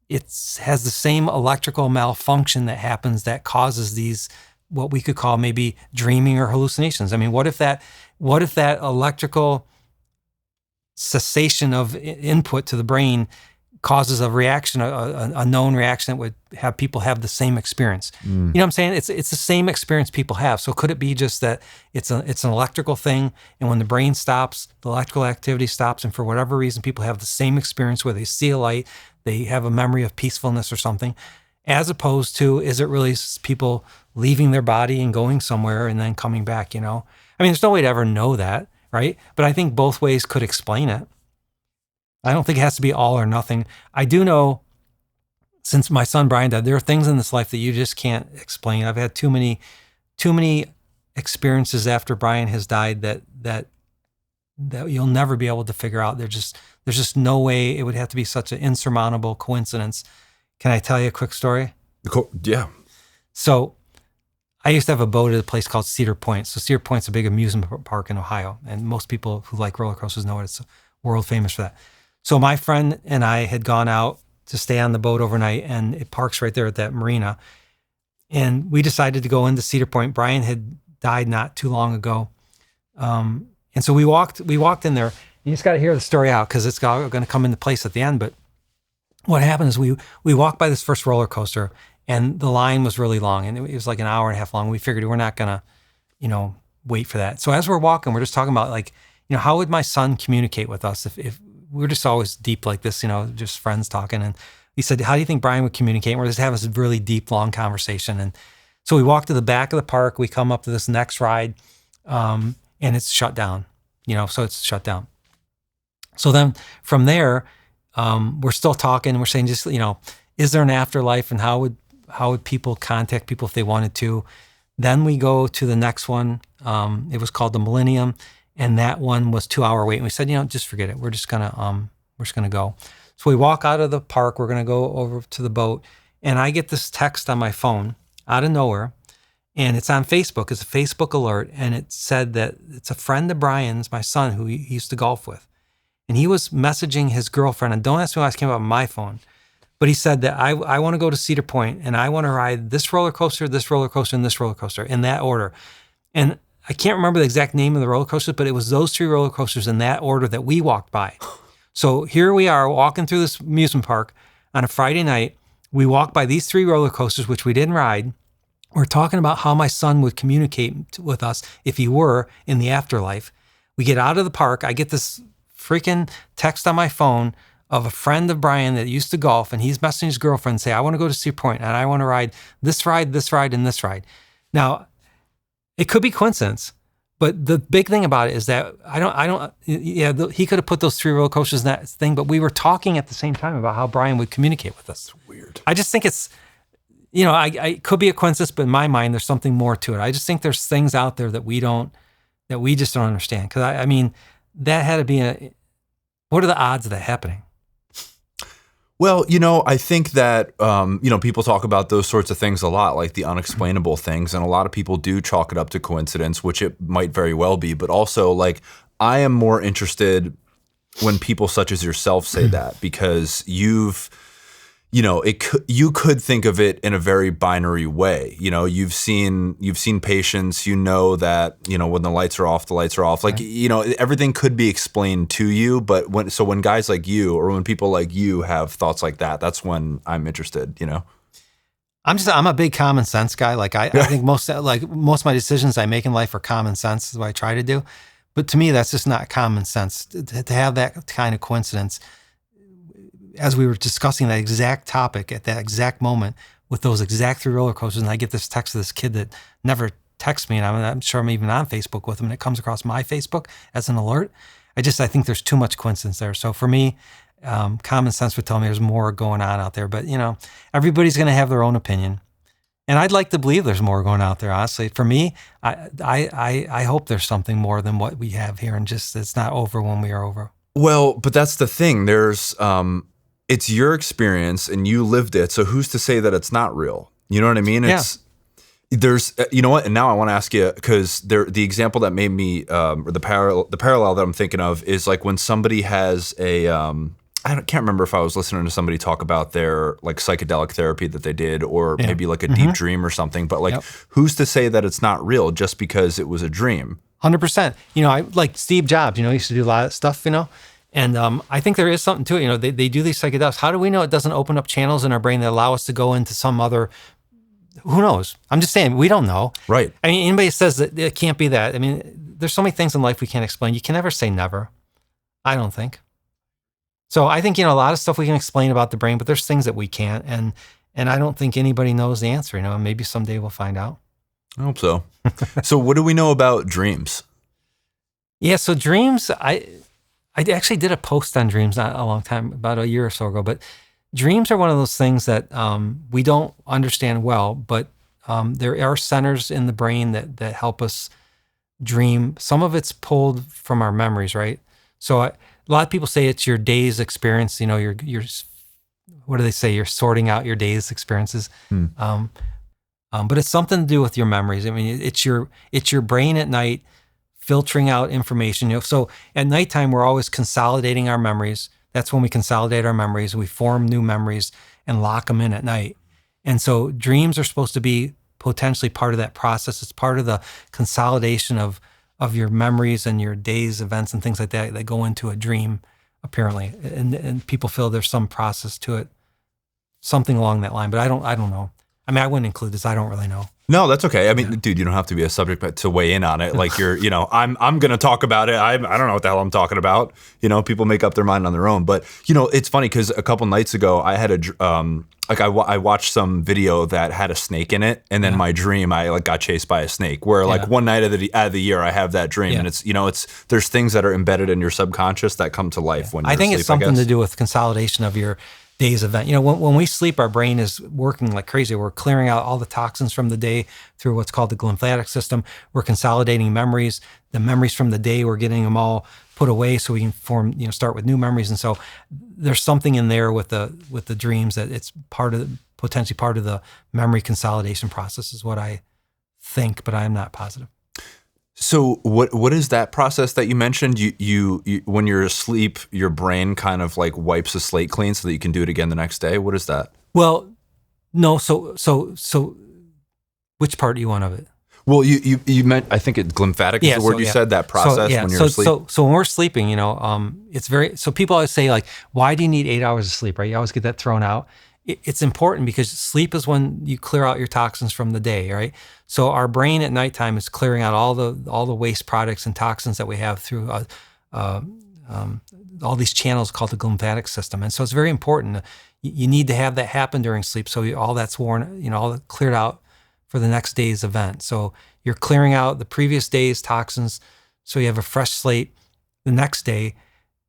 it has the same electrical malfunction that happens that causes these, what we could call maybe dreaming or hallucinations? I mean, what if that electrical cessation of input to the brain causes a reaction, a known reaction that would have people have the same experience? You know what I'm saying? It's the same experience people have. So could it be just that it's an electrical thing, and when the brain stops, the electrical activity stops, and for whatever reason, people have the same experience where they see a light, they have a memory of peacefulness or something, as opposed to, is it really people leaving their body and going somewhere and then coming back, I mean, there's no way to ever know that, right? But I think both ways could explain it. I don't think it has to be all or nothing. I do know, since my son Brian died, there are things in this life that you just can't explain. I've had too many experiences after Brian has died that you'll never be able to figure out. There's just no way. It would have to be such an insurmountable coincidence. Can I tell you a quick story? Yeah. So I used to have a boat at a place called Cedar Point. So Cedar Point's a big amusement park in Ohio, and most people who like roller coasters know it. It's world famous for that. So my friend and I had gone out to stay on the boat overnight, and it parks right there at that marina. And we decided to go into Cedar Point. Brian had died not too long ago. And so we walked in there. You just got to hear the story out because it's going to come into place at the end. But what happened is we walked by this first roller coaster, and the line was really long, and it was like an hour and a half long. We figured we're not going to, wait for that. So as we're walking, we're just talking about, like, how would my son communicate with us if we're just always deep like this, just friends talking. And he said, how do you think Brian would communicate? And we're just having this really deep, long conversation. And so we walk to the back of the park. We come up to this next ride, and it's shut down, so it's shut down. So then from there, we're still talking. We're saying, just, is there an afterlife, and how would people contact people if they wanted to? Then we go to the next one. It was called the Millennium. And that one was 2-hour wait. And we said, just forget it. We're just gonna go. So we walk out of the park. We're gonna go over to the boat, and I get this text on my phone out of nowhere, and it's on Facebook. It's a Facebook alert, and it said that it's a friend of Brian's, my son, who he used to golf with, and he was messaging his girlfriend. And don't ask me why this came up on my phone, but he said that I want to go to Cedar Point, and I want to ride this roller coaster, and this roller coaster in that order. And I can't remember the exact name of the roller coasters, but it was those 3 roller coasters in that order that we walked by. So here we are walking through this amusement park on a Friday night. We walked by these 3 roller coasters, which we didn't ride. We're talking about how my son would communicate with us if he were in the afterlife. We get out of the park. I get this freaking text on my phone of a friend of Brian that used to golf, and he's messaging his girlfriend and say, I want to go to Cedar Point, and I want to ride, and this ride. Now, it could be coincidence, but the big thing about it is that he could have put those 3 roller coasters in that thing, but we were talking at the same time about how Brian would communicate with us. It's weird. I just think it's, it could be a coincidence, but in my mind, there's something more to it. I just think there's things out there that we just don't understand. Cause I mean, that had to be what are the odds of that happening? Well, I think that, people talk about those sorts of things a lot, like the unexplainable things. And a lot of people do chalk it up to coincidence, which it might very well be. But also, like, I am more interested when people such as yourself say that, because you could think of it in a very binary way. You've seen patients, that, when the lights are off, the lights are off. Like, everything could be explained to you. But when guys like you, or when people like you have thoughts like that, that's when I'm interested, I'm a big common sense guy. Like I think most of my decisions I make in life are common sense is what I try to do. But to me, that's just not common sense to have that kind of coincidence. As we were discussing that exact topic at that exact moment with those exact 3 roller coasters, and I get this text of this kid that never texts me, and I'm sure I'm even on Facebook with him, and it comes across my Facebook as an alert. I think there's too much coincidence there. So for me, common sense would tell me there's more going on out there. But everybody's going to have their own opinion, and I'd like to believe there's more going out there. Honestly, for me, I hope there's something more than what we have here, and just it's not over when we are over. Well, but that's the thing. There's it's your experience and you lived it. So who's to say that it's not real? You know what I mean? There's, you know what? And now I want to ask you, because the example that made me, or the parallel that I'm thinking of is like when somebody has a, can't remember if I was listening to somebody talk about their like psychedelic therapy that they did, or maybe like a deep dream or something. But like, who's to say that it's not real just because it was a dream? 100%. I like Steve Jobs, used to do a lot of stuff, and I think there is something to it. They do these psychedelics. How do we know it doesn't open up channels in our brain that allow us to go into some other, who knows? I'm just saying, we don't know. Right. I mean, anybody says that it can't be that. I mean, there's so many things in life we can't explain. You can never say never, I don't think. So I think, a lot of stuff we can explain about the brain, but there's things that we can't. And I don't think anybody knows the answer, and maybe someday we'll find out. I hope so. So what do we know about dreams? Yeah, so dreams, I actually did a post on dreams not a long time, about a year or so ago, but dreams are one of those things that we don't understand well, but there are centers in the brain that help us dream. Some of it's pulled from our memories, right? So a lot of people say it's your day's experience. You're what do they say? You're sorting out your day's experiences. But it's something to do with your memories. I mean, it's your brain at night filtering out information. So at nighttime, we're always consolidating our memories. That's when we consolidate our memories. We form new memories and lock them in at night. And so dreams are supposed to be potentially part of that process. It's part of the consolidation of your memories and your day's events and things like that that go into a dream, apparently. And people feel there's some process to it, something along that line. But I don't know. I mean, I wouldn't include this. I don't really know. No, that's okay. I mean, dude, you don't have to be a subject to weigh in on it. Like I'm going to talk about it. I don't know what the hell I'm talking about. People make up their mind on their own. But, it's funny because a couple nights ago I had I watched some video that had a snake in it. And then my dream, I like got chased by a snake, where like one night out of the year I have that dream. And it's, there's things that are embedded in your subconscious that come to life when you're I think asleep, it's something to do with consolidation of your day's event. When we sleep, our brain is working like crazy. We're clearing out all the toxins from the day through what's called the lymphatic system. We're consolidating memories. The memories from the day, we're getting them all put away so we can start with new memories. And so there's something in there with the dreams that it's potentially part of the memory consolidation process is what I think, but I'm not positive. So what is that process that you mentioned? You when you're asleep, your brain kind of like wipes the slate clean so that you can do it again the next day. What is that? Well, no. So which part do you want of it? Well, you meant, I think it's lymphatic is the word you said, that process when you're asleep. So when we're sleeping, it's very, so people always say like, why do you need 8 hours of sleep, right? You always get that thrown out. It's important because sleep is when you clear out your toxins from the day, right? So our brain at nighttime is clearing out all the waste products and toxins that we have through all these channels called the lymphatic system. And so it's very important. You need to have that happen during sleep. So all that's all cleared out for the next day's event. So you're clearing out the previous day's toxins so you have a fresh slate the next day.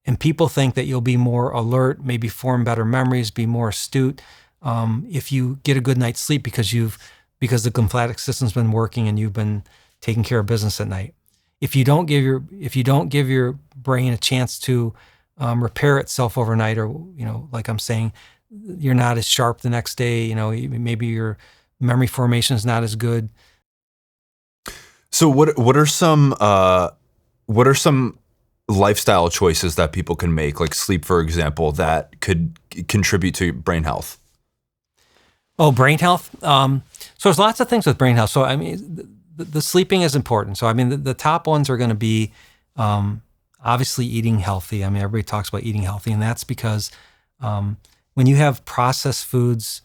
And people think that you'll be more alert, maybe form better memories, be more astute if you get a good night's sleep because the lymphatic system's been working and you've been taking care of business at night. If you don't give your brain a chance to repair itself overnight, or like I'm saying, you're not as sharp the next day. Maybe your memory formation is not as good. So what are some lifestyle choices that people can make, like sleep, for example, that could contribute to brain health? Oh, brain health. So there's lots of things with brain health. So I mean, the sleeping is important. So I mean, the top ones are going to be obviously eating healthy. I mean, everybody talks about eating healthy, and that's because when you have processed foods,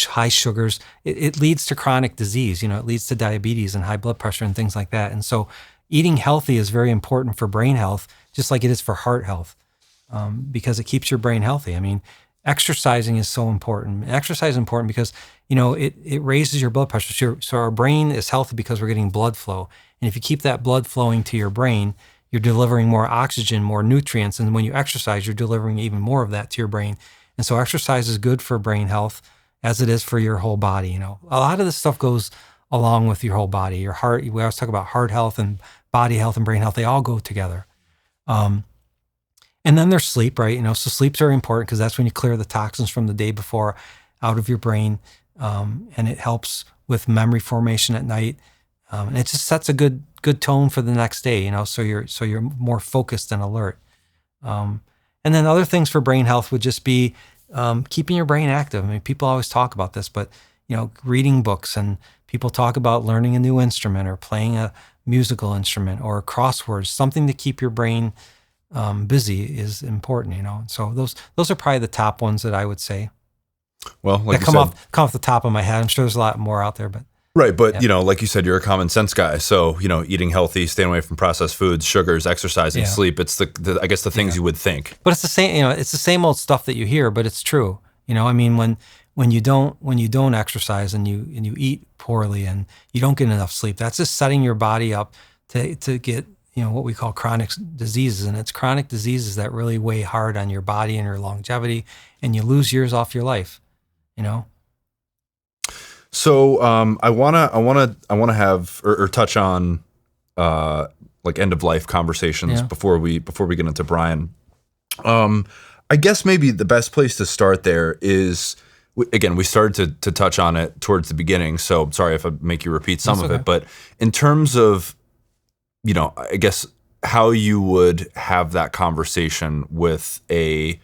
high sugars, it leads to chronic disease. It leads to diabetes and high blood pressure and things like that. And so eating healthy is very important for brain health, just like it is for heart health, because it keeps your brain healthy. I mean, exercising is so important. Exercise is important because, it raises your blood pressure. So our brain is healthy because we're getting blood flow. And if you keep that blood flowing to your brain, you're delivering more oxygen, more nutrients. And when you exercise, you're delivering even more of that to your brain. And so exercise is good for brain health as it is for your whole body. A lot of this stuff goes along with your whole body. Your heart, we always talk about heart health and body health and brain health. They all go together. And then there's sleep, right? So sleep's very important because that's when you clear the toxins from the day before out of your brain. And it helps with memory formation at night. And it just sets a good tone for the next day, so you're more focused and alert. And then other things for brain health would just be keeping your brain active. I mean, people always talk about this, but reading books, and people talk about learning a new instrument or playing a musical instrument or crosswords. Something to keep your brain busy is important, So those are probably the top ones that I would say. Well, like that come off the top of my head. I'm sure there's a lot more out there, but. Right, but like you said, you're a common sense guy. So eating healthy, staying away from processed foods, sugars, exercising, sleep. It's I guess the things you would think. But it's the same. It's the same old stuff that you hear, but it's true. I mean, when you don't exercise and you eat poorly and you don't get enough sleep, that's just setting your body up to get what we call chronic diseases, and it's chronic diseases that really weigh hard on your body and your longevity, and you lose years off your life. So I wanna have or touch on like end of life conversations before we get into Brian. I guess maybe the best place to start there is, again, we started to touch on it towards the beginning. So sorry if I make you repeat some of it, but in terms of I guess how you would have that conversation with a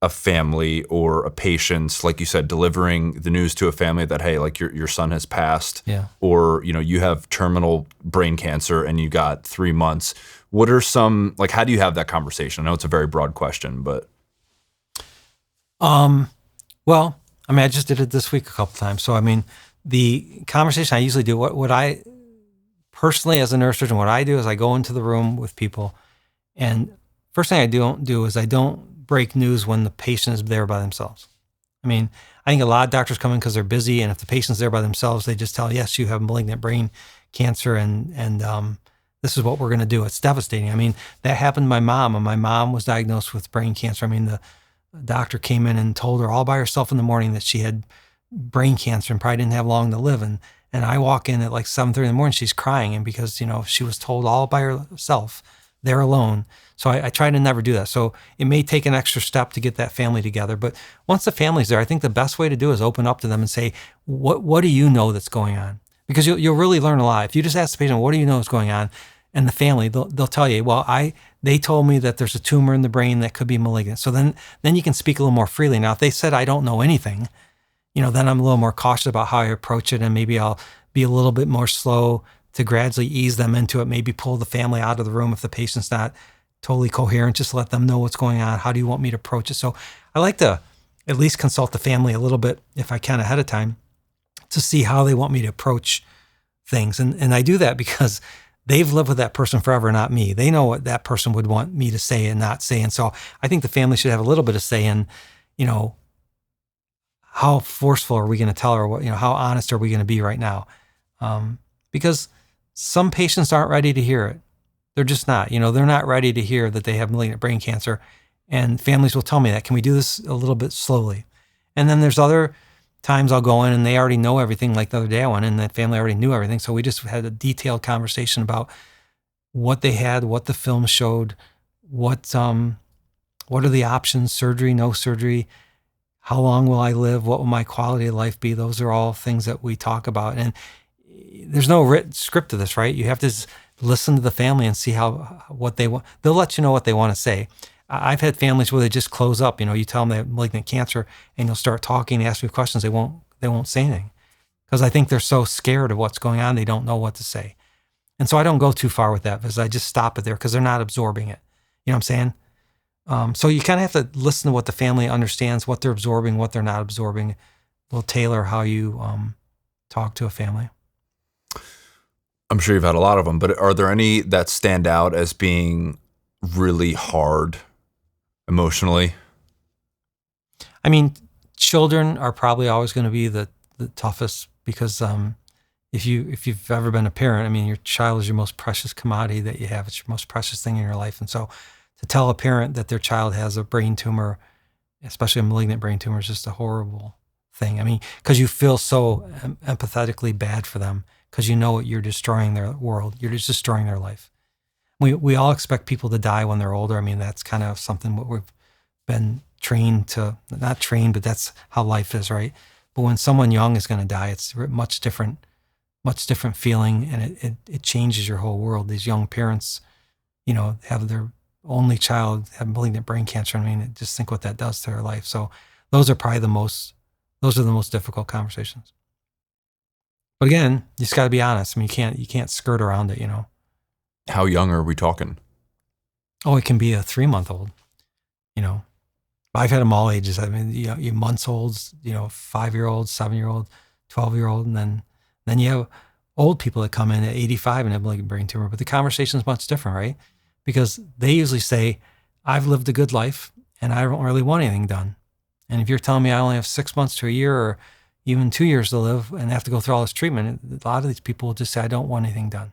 family or a patient, like you said, delivering the news to a family that, hey, like your son has passed, or you have terminal brain cancer and you got 3 months. What are some, like, how do you have that conversation? I know it's a very broad question, but well, I mean, I just did it this week a couple times. So I mean, the conversation I usually do, what I personally as a neurosurgeon, what I do is I go into the room with people, and first thing I don't do is I don't break news when the patient is there by themselves. I mean, I think a lot of doctors come in because they're busy, and if the patient's there by themselves, they just tell, yes, you have malignant brain cancer, and this is what we're going to do. It's devastating. I mean, that happened to my mom, and my mom was diagnosed with brain cancer. I mean, the doctor came in and told her all by herself in the morning that she had brain cancer and probably didn't have long to live. And I walk in at like 7:30 in the morning, she's crying, and because she was told all by herself, there alone. So I try to never do that. So it may take an extra step to get that family together. But once the family's there, I think the best way to do is open up to them and say, what do you know that's going on? Because you'll really learn a lot. If you just ask the patient, what do you know is going on? And the family, they'll tell you, well, they told me that there's a tumor in the brain that could be malignant. So then you can speak a little more freely. Now, if they said, I don't know anything, then I'm a little more cautious about how I approach it. And maybe I'll be a little bit more slow to gradually ease them into it, maybe pull the family out of the room if the patient's not totally coherent, just let them know what's going on. How do you want me to approach it? So I like to at least consult the family a little bit, if I can, ahead of time, to see how they want me to approach things. And I do that because they've lived with that person forever, not me. They know what that person would want me to say and not say. And so I think the family should have a little bit of say in, how forceful are we going to tell her? What, how honest are we going to be right now? Because some patients aren't ready to hear it. They're just not. They're not ready to hear that they have malignant brain cancer. And families will tell me that. Can we do this a little bit slowly? And then there's other times I'll go in and they already know everything. Like the other day I went in, that family already knew everything. So we just had a detailed conversation about what they had, what the film showed, what are the options, surgery, no surgery, how long will I live, what will my quality of life be? Those are all things that we talk about. And there's no written script to this, right? You have to listen to the family and see what they want. They'll let you know what they want to say. I've had families where they just close up. You tell them they have malignant cancer, and you'll start talking, ask me questions. They won't say anything because I think they're so scared of what's going on. They don't know what to say. And so I don't go too far with that because I just stop it there because they're not absorbing it. You know what I'm saying? So you kind of have to listen to what the family understands, what they're absorbing, what they're not absorbing. will tailor how you talk to a family. I'm sure you've had a lot of them, but are there any that stand out as being really hard emotionally? I mean, children are probably always going to be the toughest because if you've ever been a parent, I mean, your child is your most precious commodity that you have. It's your most precious thing in your life. And so to tell a parent that their child has a brain tumor, especially a malignant brain tumor, is just a horrible thing. I mean, because you feel so empathetically bad for them because you know you're destroying their world. You're just destroying their life. We all expect people to die when they're older. I mean, that's kind of something what we've been trained to, not trained, but that's how life is, right? But when someone young is going to die, it's much different feeling, and it changes your whole world. These young parents, have their only child have malignant brain cancer. I mean, just think what that does to their life. So those are the most difficult conversations. But again, you just got to be honest. I mean, you can't skirt around it, How young are we talking? Oh, it can be a 3-month-old, I've had them all ages. I mean, you months olds, 5-year-old, 7-year-old, 12-year-old, and then you have old people that come in at 85 and have malignant brain tumor. But the conversation is much different, right? Because they usually say, I've lived a good life and I don't really want anything done. And if you're telling me I only have 6 months to a year or even 2 years to live and have to go through all this treatment, a lot of these people will just say, I don't want anything done.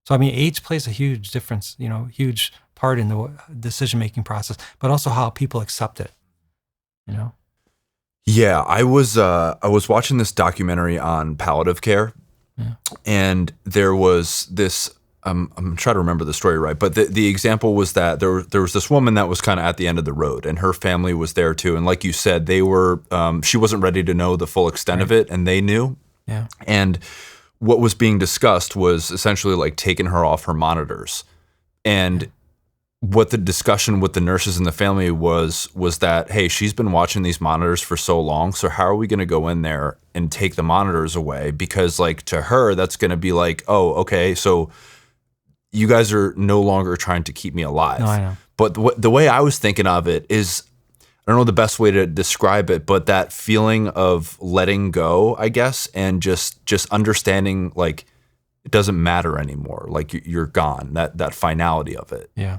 So, I mean, age plays a huge difference, huge part in the decision-making process, but also how people accept it, Yeah, I was watching this documentary on palliative care, and there was this. I'm trying to remember the story right, but the example was that there was this woman that was kind of at the end of the road, and her family was there too. And like you said, they were. She wasn't ready to know the full extent of it, and they knew. Yeah. And what was being discussed was essentially like taking her off her monitors, and what the discussion with the nurses and the family was that, hey, she's been watching these monitors for so long, so how are we going to go in there and take the monitors away? Because like to her, that's going to be like, oh, okay, so you guys are no longer trying to keep me alive. No, I know. But the way I was thinking of it is, I don't know the best way to describe it, but that feeling of letting go, I guess, and just understanding like it doesn't matter anymore. Like you're gone, that finality of it. Yeah.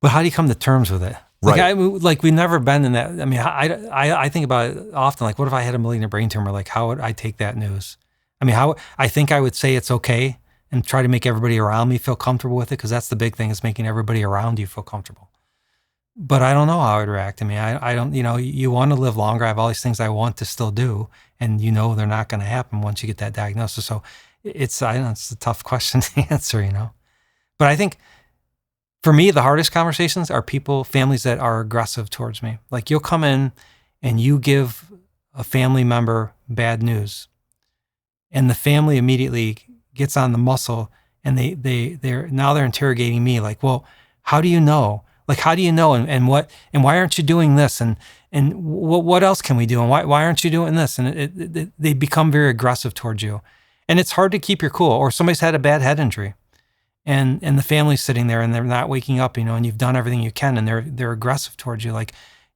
But how do you come to terms with it? Right. We've never been in that. I mean, I think about it often. Like, what if I had a malignant brain tumor? Like, how would I take that news? I mean, I think I would say it's okay and try to make everybody around me feel comfortable with it, because that's the big thing, is making everybody around you feel comfortable. But I don't know how I would react. I mean, I don't, you want to live longer. I have all these things I want to still do, and they're not going to happen once you get that diagnosis. So it's a tough question to answer, But I think for me, the hardest conversations are families that are aggressive towards me. Like, you'll come in and you give a family member bad news, and the family immediately gets on the muscle, and they're interrogating me like, well, how do you know? Like, how do you know? And why aren't you doing this? And what else can we do? And why aren't you doing this? And they become very aggressive towards you. And it's hard to keep your cool. Or somebody's had a bad head injury, and the family's sitting there and they're not waking up, and you've done everything you can, and they're aggressive towards you. Like,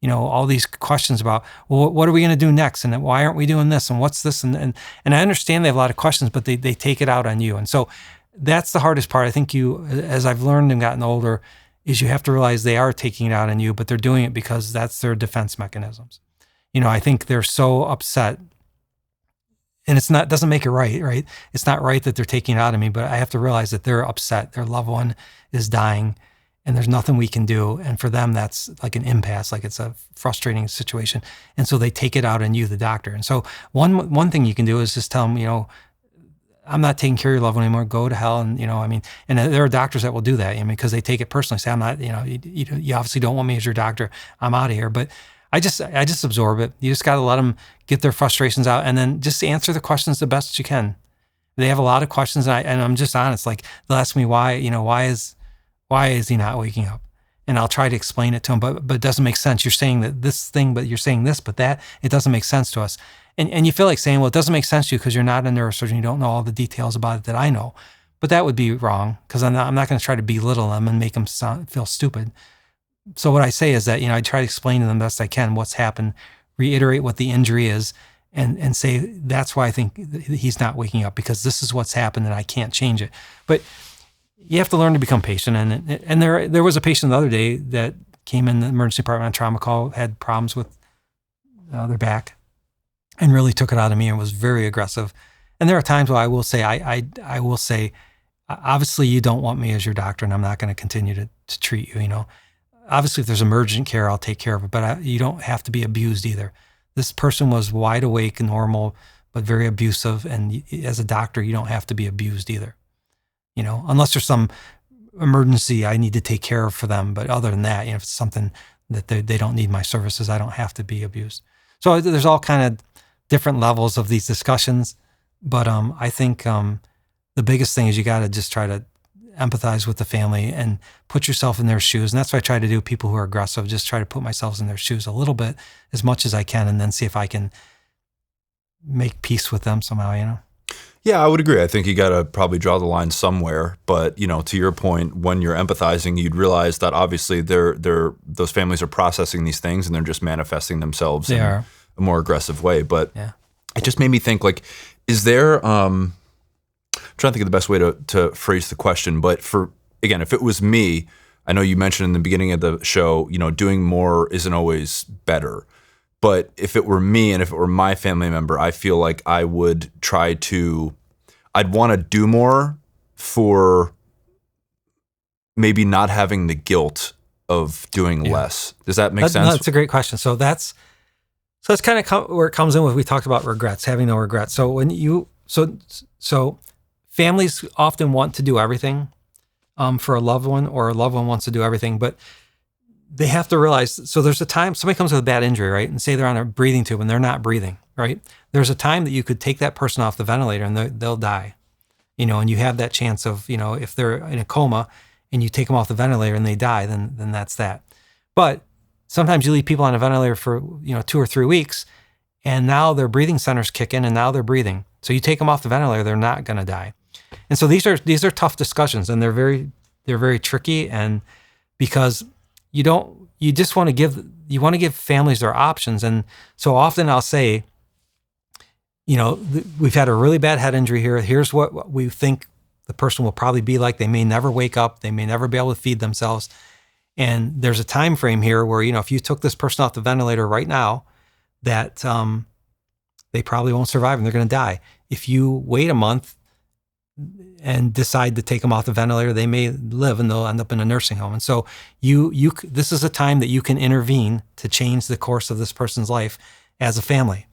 all these questions about, well, what are we going to do next? And why aren't we doing this? And what's this? And I understand they have a lot of questions, but they take it out on you. And so that's the hardest part. I think as I've learned and gotten older, is you have to realize they are taking it out on you, but they're doing it because that's their defense mechanisms. I think they're so upset, and doesn't make it right? It's not right that they're taking it out on me, but I have to realize that they're upset. Their loved one is dying, and there's nothing we can do. And for them, that's like an impasse, like it's a frustrating situation. And so they take it out on you, the doctor. And so one thing you can do is just tell them, I'm not taking care of your loved one anymore. Go to hell. And, and there are doctors that will do that, because they take it personally. Say, I'm not, you obviously don't want me as your doctor. I'm out of here. But I just absorb it. You just got to let them get their frustrations out, and then just answer the questions the best you can. They have a lot of questions, and I'm just honest. Like, they'll ask me why is he not waking up? And I'll try to explain it to him, but it doesn't make sense. You're saying that this thing, but you're saying this, but that, it doesn't make sense to us. And you feel like saying, well, it doesn't make sense to you because you're not a neurosurgeon. You don't know all the details about it that I know. But that would be wrong, because I'm not going to try to belittle them and make them feel stupid. So what I say is that, I try to explain to them best I can what's happened reiterate what the injury is, and say, that's why I think he's not waking up, because this is what's happened and I can't change it. But you have to learn to become patient. And there was a patient the other day that came in the emergency department on trauma call, had problems with their back, and really took it out of me and was very aggressive. And there are times where I will say, I will say, obviously you don't want me as your doctor, and I'm not going to continue to treat you. Obviously if there's emergent care, I'll take care of it, but you don't have to be abused either. This person was wide awake, normal, but very abusive. And as a doctor, you don't have to be abused either. Unless there's some emergency I need to take care of for them. But other than that, if it's something that they don't need my services, I don't have to be abused. So there's all kind of different levels of these discussions. But I think the biggest thing is you got to just try to empathize with the family and put yourself in their shoes. And that's what I try to do. People who are aggressive, just try to put myself in their shoes a little bit, as much as I can, and then see if I can make peace with them somehow, Yeah, I would agree. I think you got to probably draw the line somewhere. But, to your point, when you're empathizing, you'd realize that obviously those families are processing these things and they're just manifesting themselves in a more aggressive way. But it just made me think, like, is there I'm trying to think of the best way to phrase the question, but if it was me, I know you mentioned in the beginning of the show, doing more isn't always better. But if it were me and if it were my family member, I feel like I would I'd want to do more for maybe not having the guilt of doing less. Does that make sense? That's a great question. So that's kind of where it comes in with, we talked about regrets, having no regrets. So when so families often want to do everything for a loved one, or a loved one wants to do everything, but they have to realize, so there's a time somebody comes with a bad injury, right? And say they're on a breathing tube and they're not breathing, right? There's a time that you could take that person off the ventilator and they'll die, and you have that chance of, if they're in a coma and you take them off the ventilator and they die, then that's that. But sometimes you leave people on a ventilator for, 2 or 3 weeks, and now their breathing centers kick in and now they're breathing. So you take them off the ventilator, they're not going to die. And so these are tough discussions, and they're very tricky, and because you just want to give families their options. And so often I'll say, we've had a really bad head injury here. Here's what we think the person will probably be like. They may never wake up. They may never be able to feed themselves. And there's a time frame here where, if you took this person off the ventilator right now, that they probably won't survive and they're going to die. If you wait a month and decide to take them off the ventilator, they may live and they'll end up in a nursing home. And so this is a time that you can intervene to change the course of this person's life as a family.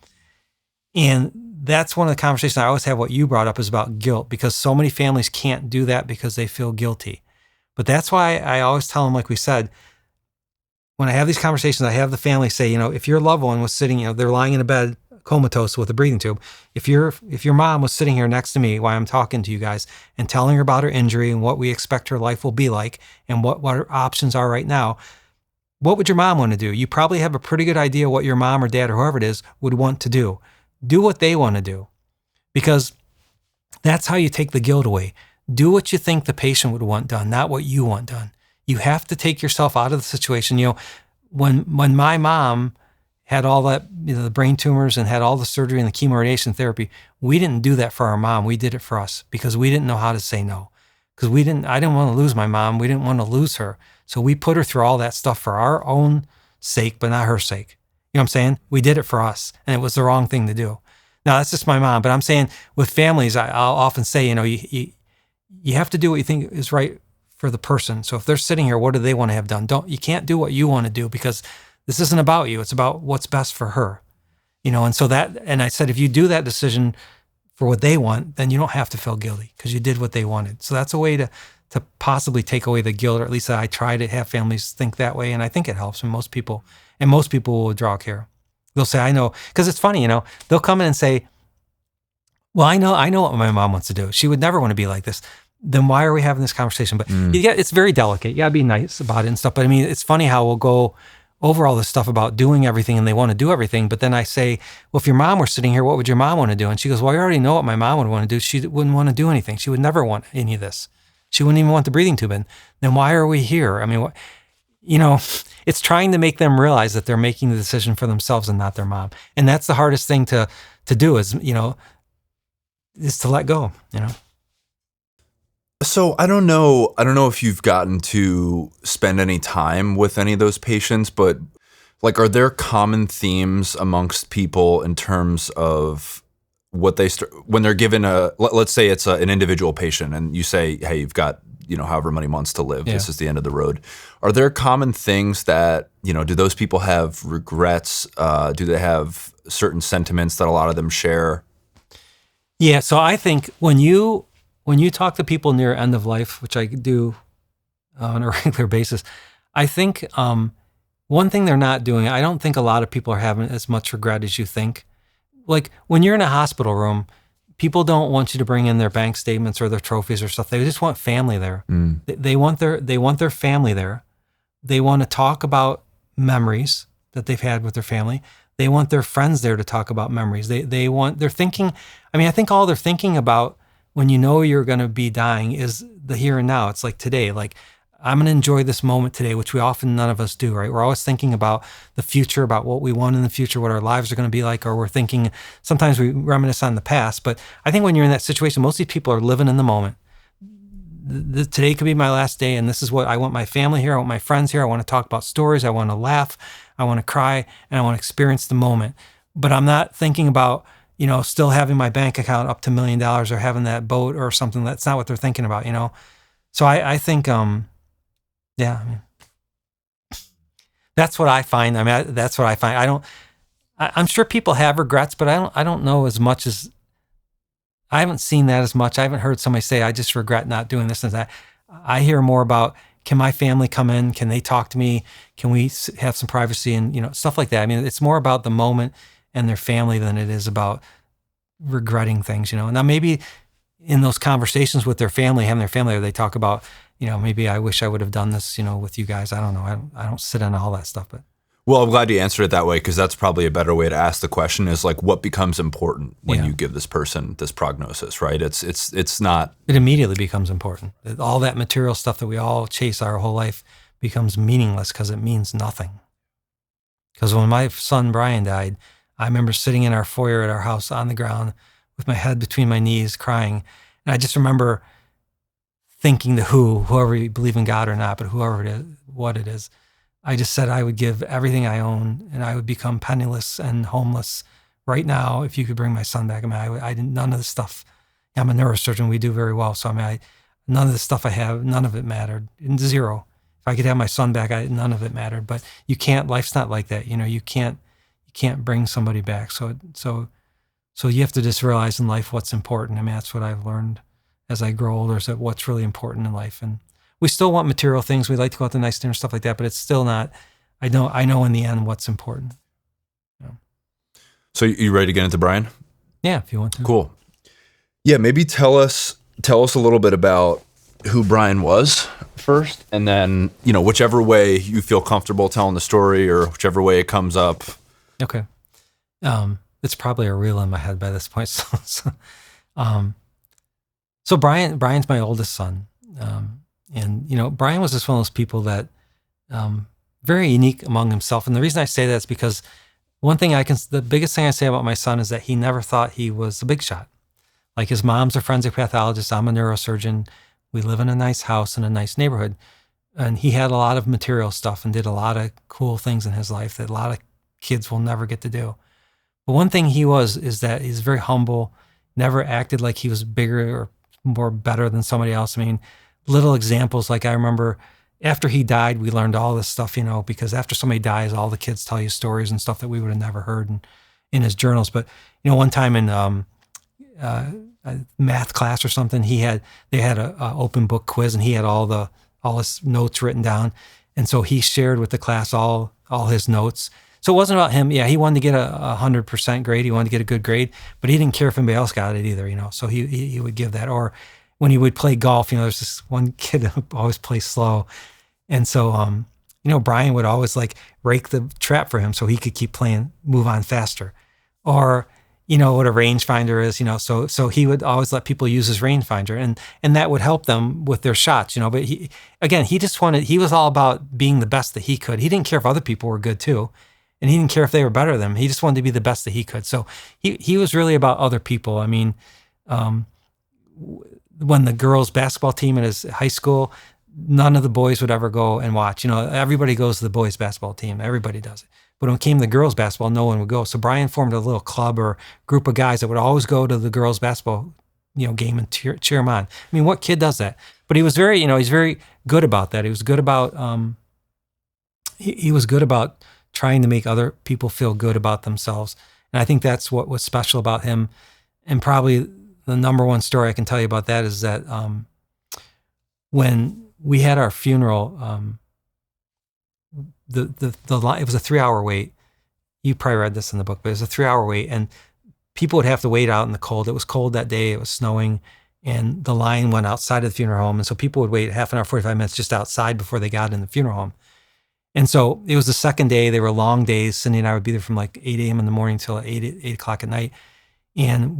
And that's one of the conversations I always have. What you brought up is about guilt, because so many families can't do that because they feel guilty. But that's why I always tell them, like we said, when I have these conversations, I have the family say, if your loved one was sitting, they're lying in a bed comatose with a breathing tube. If your mom was sitting here next to me while I'm talking to you guys and telling her about her injury and what we expect her life will be like and what her options are right now, what would your mom want to do? You probably have a pretty good idea what your mom or dad or whoever it is would want to do. Do what they want to do, because that's how you take the guilt away. Do what you think the patient would want done, not what you want done. You have to take yourself out of the situation. When my mom had all that, the brain tumors and had all the surgery and the chemoradiation therapy, we didn't do that for our mom. We did it for us because we didn't know how to say no. Because I didn't want to lose my mom. We didn't want to lose her. So we put her through all that stuff for our own sake, but not her sake. You know what I'm saying? We did it for us, and it was the wrong thing to do. Now, that's just my mom, but I'm saying with families, I'll often say, you have to do what you think is right for the person. So if they're sitting here, what do they want to have done? You can't do what you want to do, because this isn't about you. It's about what's best for her, and so and I said, if you do that decision for what they want, then you don't have to feel guilty because you did what they wanted. So that's a way to possibly take away the guilt, or at least I try to have families think that way. And I think it helps. And most people will withdraw care. They'll say, I know, because it's funny, they'll come in and say, well, I know what my mom wants to do. She would never want to be like this. Then why are we having this conversation? But it's very delicate. You gotta be nice about it and stuff. But I mean, it's funny how we'll go over all this stuff about doing everything and they want to do everything. But then I say, well, if your mom were sitting here, what would your mom want to do? And she goes, well, I already know what my mom would want to do. She wouldn't want to do anything. She would never want any of this. She wouldn't even want the breathing tube in. Then why are we here? I mean, it's trying to make them realize that they're making the decision for themselves and not their mom. And that's the hardest thing to do is to let go, So I don't know if you've gotten to spend any time with any of those patients, but like, are there common themes amongst people in terms of what when they're given let's say it's an individual patient and you say, hey, you've got, however many months to live. Yeah. This is the end of the road. Are there common things that, do those people have regrets? Do they have certain sentiments that a lot of them share? Yeah. So I think when you talk to people near end of life, which I do on a regular basis, I think one thing they're not doing, I don't think a lot of people are having as much regret as you think. Like when you're in a hospital room, people don't want you to bring in their bank statements or their trophies or stuff. They just want family there. They want their family there. They want to talk about memories that they've had with their family. They want their friends there to talk about memories. They're thinking, I think all they're thinking about when you're going to be dying is the here and now. It's like today, like I'm going to enjoy this moment today, which none of us do, right? We're always thinking about the future, about what we want in the future, what our lives are going to be like, or we're thinking, sometimes we reminisce on the past. But I think when you're in that situation, most of these people are living in the moment. Today could be my last day, and this is what I want my family here. I want my friends here. I want to talk about stories. I want to laugh. I want to cry, and I want to experience the moment. But I'm not thinking about, still having my bank account up to $1 million or having that boat or something. That's not what they're thinking about, So I think, that's what I find. That's what I find. I'm sure people have regrets, but I don't know as much as, I haven't seen that as much. I haven't heard somebody say, I just regret not doing this and that. I hear more about, can my family come in? Can they talk to me? Can we have some privacy and, stuff like that. It's more about the moment and their family than it is about regretting things, Now maybe in those conversations with their family, having their family, they talk about, maybe I wish I would have done this, with you guys. I don't know. I don't sit on all that stuff, but. Well, I'm glad you answered it that way, because that's probably a better way to ask the question is like, what becomes important when you give this person this prognosis, right? It's not. It immediately becomes important. All that material stuff that we all chase our whole life becomes meaningless because it means nothing. Because when my son Brian died, I remember sitting in our foyer at our house on the ground with my head between my knees crying. And I just remember thinking to whoever you believe in God or not, but whoever it is, what it is, I just said I would give everything I own and I would become penniless and homeless right now if you could bring my son back. I didn't, none of the stuff, I'm a neurosurgeon, we do very well. So none of the stuff I have, none of it mattered, zero. If I could have my son back, none of it mattered. But you can't, life's not like that. You can't bring somebody back. So you have to just realize in life what's important. That's what I've learned as I grow older, is that what's really important in life. And we still want material things. We like to go out to nice dinner, stuff like that, but it's still not, I know in the end what's important. So you ready to get into Brian? Yeah, if you want to. Cool. Yeah, maybe tell us a little bit about who Brian was first, and then, whichever way you feel comfortable telling the story or whichever way it comes up. Okay. It's probably a reel in my head by this point. So Brian's my oldest son. And, Brian was just one of those people that, very unique among himself. And the reason I say that is because the biggest thing I say about my son is that he never thought he was a big shot. Like his mom's a forensic pathologist. I'm a neurosurgeon. We live in a nice house in a nice neighborhood. And he had a lot of material stuff and did a lot of cool things in his life that a lot of kids will never get to do. But one thing is that he's very humble, never acted like he was bigger or more better than somebody else. Little examples, like I remember after he died, we learned all this stuff, because after somebody dies, all the kids tell you stories and stuff that we would have never heard in his journals. But, one time in a math class or something, they had a open book quiz, and he had all his notes written down. And so he shared with the class all his notes. So it wasn't about him. Yeah, he wanted to get a 100% grade. He wanted to get a good grade, but he didn't care if anybody else got it either, So he would give that. Or when he would play golf, there's this one kid who always plays slow. And so, Brian would always rake the trap for him so he could keep playing, move on faster. Or, you know what a rangefinder is, you know, so he would always let people use his rangefinder, and that would help them with their shots, you know. But he was all about being the best that he could. He didn't care if other people were good too, and he didn't care if they were better than him. He just wanted to be the best that he could. So he was really about other people. I mean, when the girls' basketball team at his high school, none of the boys would ever go and watch. You know, everybody goes to the boys' basketball team. Everybody does it. But when it came to girls' basketball, no one would go. So Brian formed a little club or group of guys that would always go to the girls' basketball, you know, game and cheer them on. I mean, what kid does that? But he was very, you know, he's very good about that. He was good about, he was good about trying to make other people feel good about themselves. And I think that's what was special about him. And probably the number one story I can tell you about that is that when we had our funeral, the line, it was a 3-hour wait. You probably read this in the book, but it was a 3-hour wait, and people would have to wait out in the cold. It was cold that day. It was snowing, and the line went outside of the funeral home, and so people would wait half an hour, 45 minutes just outside before they got in the funeral home. And so it was the second day. They were long days. Cindy and I would be there from like 8 a.m. in the morning till 8 o'clock at night, and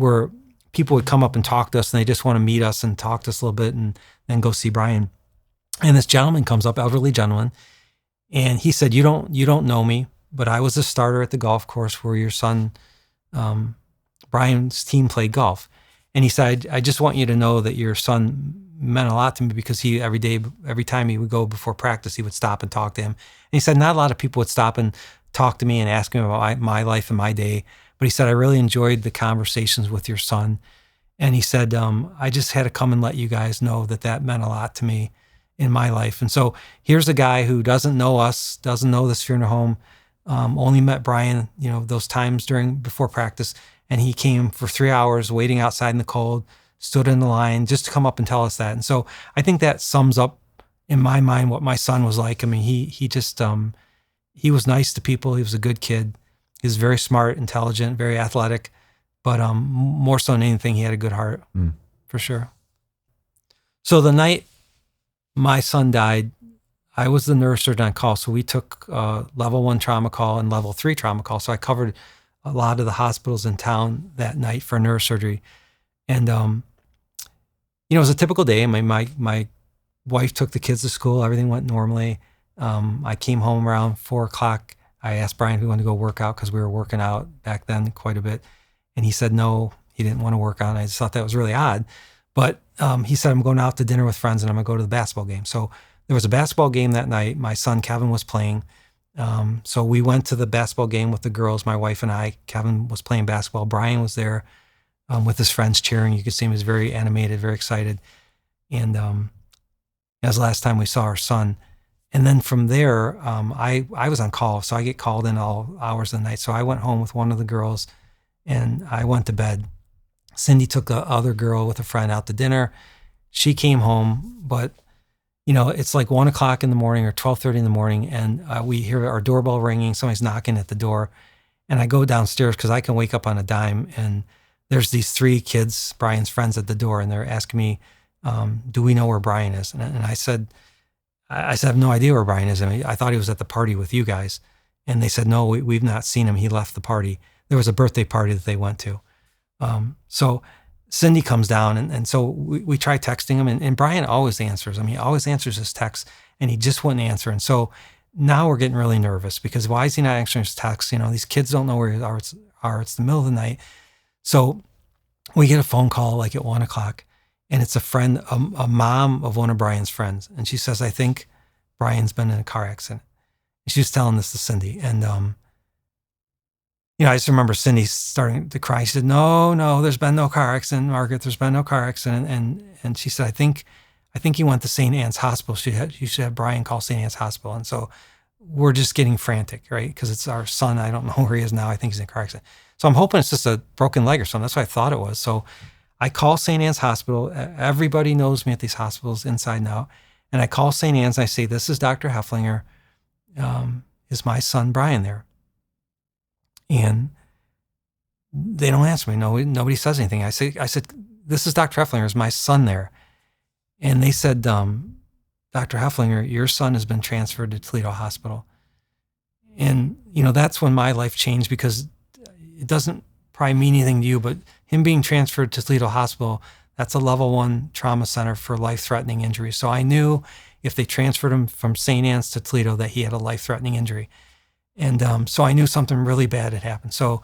people would come up and talk to us, and they just want to meet us and talk to us a little bit, and then go see Brian. And this gentleman comes up, elderly gentleman, and he said, "You don't know me, but I was a starter at the golf course where your son, Brian's team played golf." And he said, "I just want you to know that your son meant a lot to me because he every time he would go before practice, he would stop and talk to him." And he said, "Not a lot of people would stop and talk to me and ask me about my life and my day, but he said, I really enjoyed the conversations with your son." And he said, "I just had to come and let you guys know that meant a lot to me in my life." And so here's a guy who doesn't know us, doesn't know this funeral home, only met Brian, you know, those times before practice. And he came for 3 hours waiting outside in the cold, stood in the line just to come up and tell us that. And so I think that sums up in my mind what my son was like. I mean, he just, he was nice to people. He was a good kid. He was very smart, intelligent, very athletic, but more so than anything, he had a good heart, for sure. So the night my son died, I was the neurosurgeon on call. So we took level 1 trauma call and level 3 trauma call. So I covered a lot of the hospitals in town that night for neurosurgery. And, you know, it was a typical day. My wife took the kids to school. Everything went normally. I came home around 4 o'clock. I asked Brian if he wanted to go work out because we were working out back then quite a bit. And he said no, he didn't want to work out. And I just thought that was really odd. But he said, "I'm going out to dinner with friends and I'm going to go to the basketball game." So there was a basketball game that night. My son, Kevin, was playing. So we went to the basketball game with the girls, my wife and I. Kevin was playing basketball. Brian was there with his friends cheering. You could see him, he was very animated, very excited. And that was the last time we saw our son. And then from there, I was on call. So I get called in all hours of the night. So I went home with one of the girls and I went to bed. Cindy took the other girl with a friend out to dinner. She came home, but you know, it's like 1 o'clock in the morning or 12:30 in the morning, and we hear our doorbell ringing. Somebody's knocking at the door, and I go downstairs because I can wake up on a dime. And there's these 3 kids, Brian's friends, at the door, and they're asking me, "Do we know where Brian is?" And I said, "I have no idea where Brian is. I mean, I thought he was at the party with you guys." And they said, "No, we've not seen him. He left the party. There was a birthday party that they went to." So Cindy comes down, and so we try texting him, and Brian always answers. I mean, he always answers his texts, and he just wouldn't answer. And so now we're getting really nervous because why is he not answering his texts? You know, these kids don't know where he are. It's the middle of the night. So we get a phone call like at 1 o'clock, and it's a friend, a mom of one of Brian's friends. And she says, "I think Brian's been in a car accident." And she was telling this to Cindy. And, you know, I just remember Cindy starting to cry. She said, no, there's been no car accident, Margaret. There's been no car accident. And she said, I think he went to St. Anne's Hospital. You should have Brian call St. Anne's Hospital. And so we're just getting frantic, right? Because it's our son. I don't know where he is now. I think he's in a car accident. So I'm hoping it's just a broken leg or something. That's what I thought it was. So I call St. Anne's Hospital. Everybody knows me at these hospitals inside and out. And I call St. Anne's and I say, "This is Dr. Hoeflinger. Is my son Brian there?" And they don't answer me. No, nobody says anything. I said, "This is Dr. Hoeflinger. Is my son there?" And they said, "Dr. Hoeflinger, your son has been transferred to Toledo Hospital." And, you know, that's when my life changed because it doesn't probably mean anything to you, but him being transferred to Toledo Hospital, that's a level 1 trauma center for life-threatening injuries. So I knew if they transferred him from St. Anne's to Toledo that he had a life-threatening injury. And so I knew something really bad had happened. So,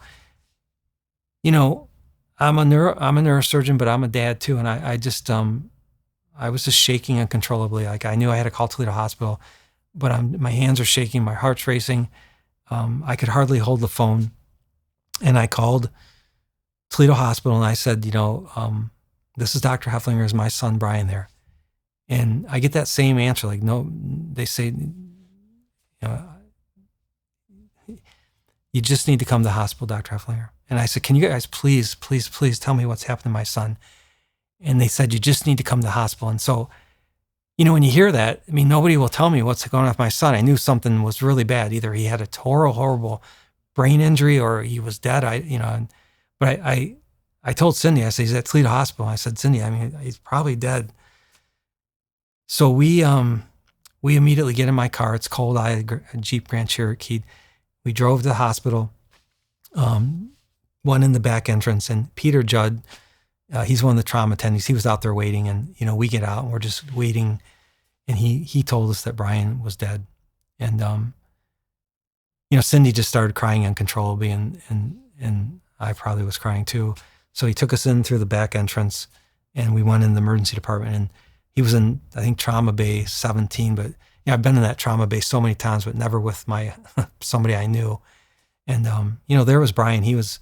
I'm a neurosurgeon, but I'm a dad too. And I was just shaking uncontrollably. Like I knew I had to call Toledo Hospital, but my hands are shaking, my heart's racing. I could hardly hold the phone. And I called Toledo Hospital and I said, this is Dr. Hoeflinger, is my son Brian there? And I get that same answer, like, no, they say, you just need to come to the hospital, Dr. Hoeflinger. And I said, can you guys please tell me what's happened to my son? And they said, you just need to come to the hospital. And so, when you hear that, nobody will tell me what's going on with my son. I knew something was really bad. Either he had a horrible brain injury or he was dead. But I told Cindy, I said, he's at Toledo Hospital. I said, Cindy, he's probably dead. So we immediately get in my car. It's cold. I had a Jeep Grand Cherokee. We drove to the hospital, went in the back entrance, and Peter Judd, he's one of the trauma attendings. He was out there waiting, and we get out and we're just waiting, and he told us that Brian was dead, and Cindy just started crying uncontrollably, and I probably was crying too. So he took us in through the back entrance, and we went in the emergency department, and he was in, I think, trauma bay 17, but I've been in that trauma bay so many times, but never with somebody I knew. And there was Brian. He was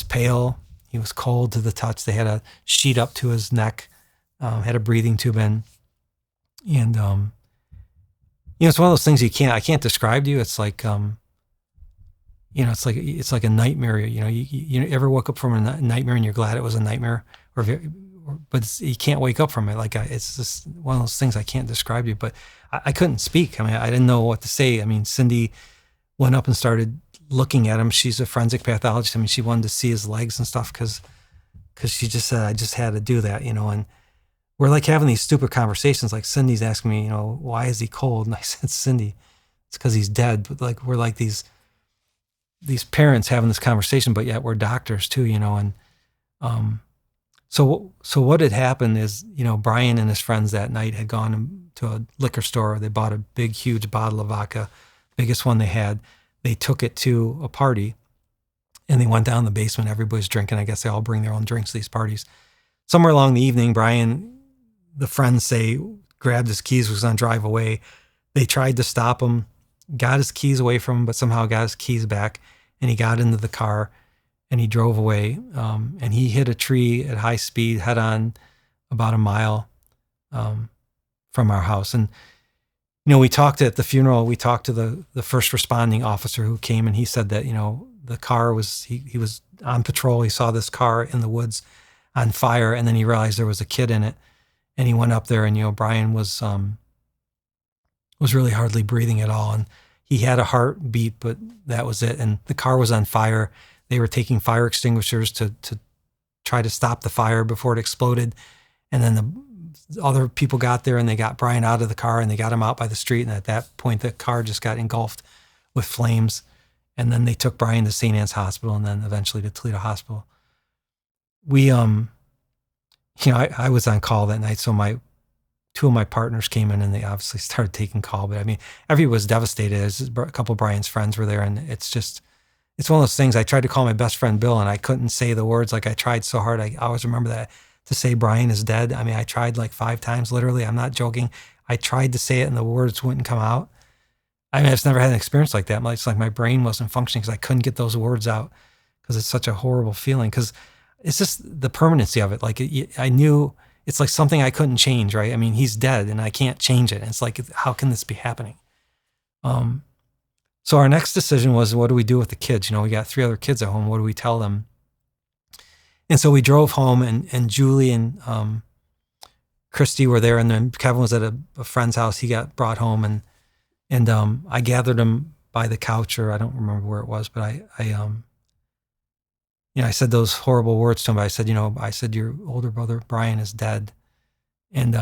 pale. He was cold to the touch. They had a sheet up to his neck, had a breathing tube in, and it's one of those things I can't describe to you. It's like it's like a nightmare. You ever woke up from a nightmare and you're glad it was a nightmare, but you can't wake up from it. Like it's just one of those things I can't describe to you. But I couldn't speak. I didn't know what to say. Cindy went up and started looking at him. She's a forensic pathologist. She wanted to see his legs and stuff because she just said, I just had to do that, and we're like having these stupid conversations. Like Cindy's asking me, why is he cold? And I said, Cindy, it's because he's dead. But like, we're like these parents having this conversation, but yet we're doctors too, and so what had happened is, Brian and his friends that night had gone to a liquor store. They bought a big, huge bottle of vodka, biggest one they had. They took it to a party, and they went down in the basement. Everybody's drinking. I guess they all bring their own drinks to these parties. Somewhere along the evening, Brian, the friends say, grabbed his keys, was going to drive away. They tried to stop him, got his keys away from him, but somehow got his keys back, and he got into the car, and he drove away. And he hit a tree at high speed, head on, about a mile from our house. And we talked at the funeral. We talked to the first responding officer who came, and he said that the car was he was on patrol. He saw this car in the woods on fire, and then he realized there was a kid in it, and he went up there, and Brian was really hardly breathing at all, and he had a heartbeat, but that was it. And the car was on fire. They were taking fire extinguishers to try to stop the fire before it exploded, and then the other people got there and they got Brian out of the car and they got him out by the street. And at that point, the car just got engulfed with flames. And then they took Brian to St. Anne's Hospital and then eventually to Toledo Hospital. We, I was on call that night. So two of my partners came in and they obviously started taking call. But everyone was devastated. A couple of Brian's friends were there, and it's one of those things. I tried to call my best friend Bill and I couldn't say the words. Like I tried so hard. I always remember that. To say Brian is dead. I tried like 5 times, literally. I'm not joking. I tried to say it and the words wouldn't come out. I've just never had an experience like that. It's like my brain wasn't functioning because I couldn't get those words out because it's such a horrible feeling. Because it's just the permanency of it. Like I knew it's like something I couldn't change, right? He's dead and I can't change it. And it's like, how can this be happening? So our next decision was, what do we do with the kids? We got 3 other kids at home. What do we tell them? And so we drove home, and Julie and Christy were there, and then Kevin was at a friend's house. He got brought home, and I gathered him by the couch, or I don't remember where it was, but I said those horrible words to him. I said, your older brother Brian is dead, and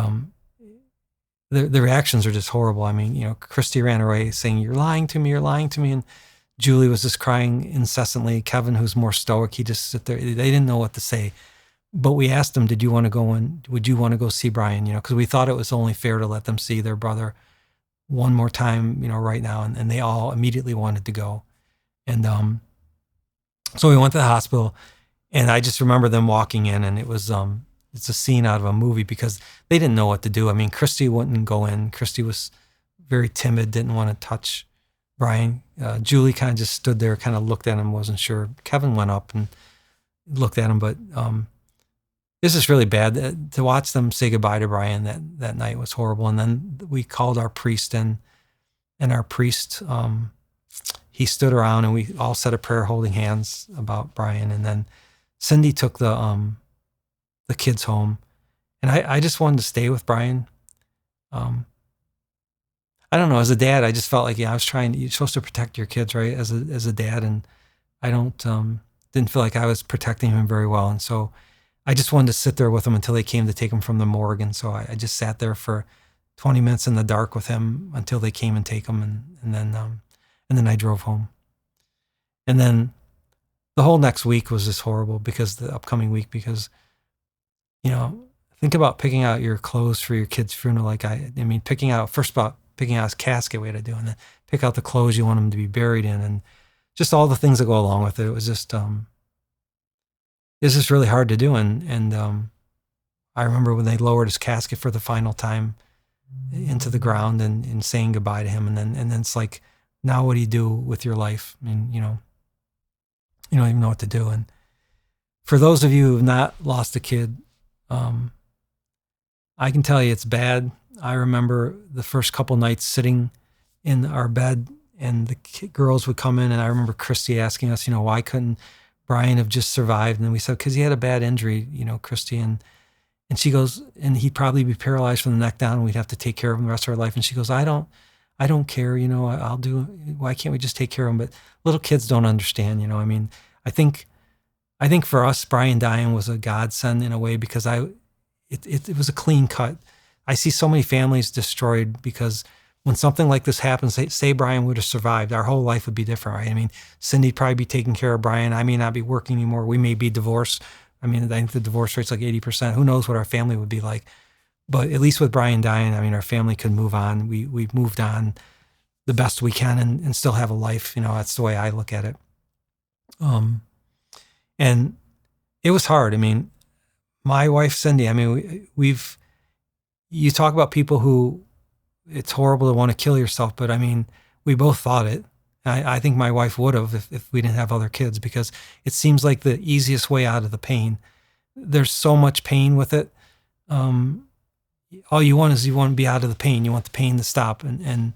the reactions are just horrible. Christy ran away saying, "You're lying to me," and Julie was just crying incessantly. Kevin, who's more stoic, he just sit there. They didn't know what to say. But we asked them, would you want to go see Brian? Because we thought it was only fair to let them see their brother one more time, right now. And they all immediately wanted to go. And so we went to the hospital, and I just remember them walking in, and it was, it's a scene out of a movie because they didn't know what to do. I mean, Christy wouldn't go in. Christy was very timid, didn't want to touch Brian. Julie kind of just stood there, kind of looked at him, wasn't sure. Kevin went up and looked at him, but this is really bad. To watch them say goodbye to Brian that night was horrible. And then we called our priest in, and our priest, he stood around, and we all said a prayer holding hands about Brian. And then Cindy took the kids home, and I just wanted to stay with Brian. I don't know, as a dad, I just felt like, you're supposed to protect your kids, right? As a dad. And I didn't feel like I was protecting him very well. And so I just wanted to sit there with him until they came to take him from the morgue. And so I just sat there for 20 minutes in the dark with him until they came and take him. And then I drove home. And then the whole next week was just horrible, because the upcoming week, because, think about picking out your clothes for your kid's funeral. Picking out his casket, we had to do, and then pick out the clothes you want him to be buried in, and just all the things that go along with it. It was just, it's just really hard to do. And I remember when they lowered his casket for the final time into the ground and saying goodbye to him. And then it's like, now what do you do with your life? I mean, you don't even know what to do. And for those of you who have not lost a kid, I can tell you it's bad. I remember the first couple nights sitting in our bed, and the girls would come in, and I remember Christy asking us, why couldn't Brian have just survived? And then we said, because he had a bad injury, Christy. And she goes, and he'd probably be paralyzed from the neck down, and we'd have to take care of him the rest of our life. And she goes, I don't care, I'll do, why can't we just take care of him? But little kids don't understand, I think for us, Brian dying was a godsend in a way, because it was a clean cut. I see so many families destroyed because when something like this happens, say Brian would have survived, our whole life would be different, right? Cindy'd probably be taking care of Brian. I may not be working anymore. We may be divorced. I think the divorce rate's like 80%. Who knows what our family would be like? But at least with Brian dying, our family could move on. We've moved on the best we can and still have a life. That's the way I look at it. And it was hard. My wife, Cindy, you talk about people who it's horrible to want to kill yourself, but we both thought it. I think my wife would have if we didn't have other kids, because it seems like the easiest way out of the pain. There's so much pain with it. All you want to be out of the pain. You want the pain to stop. And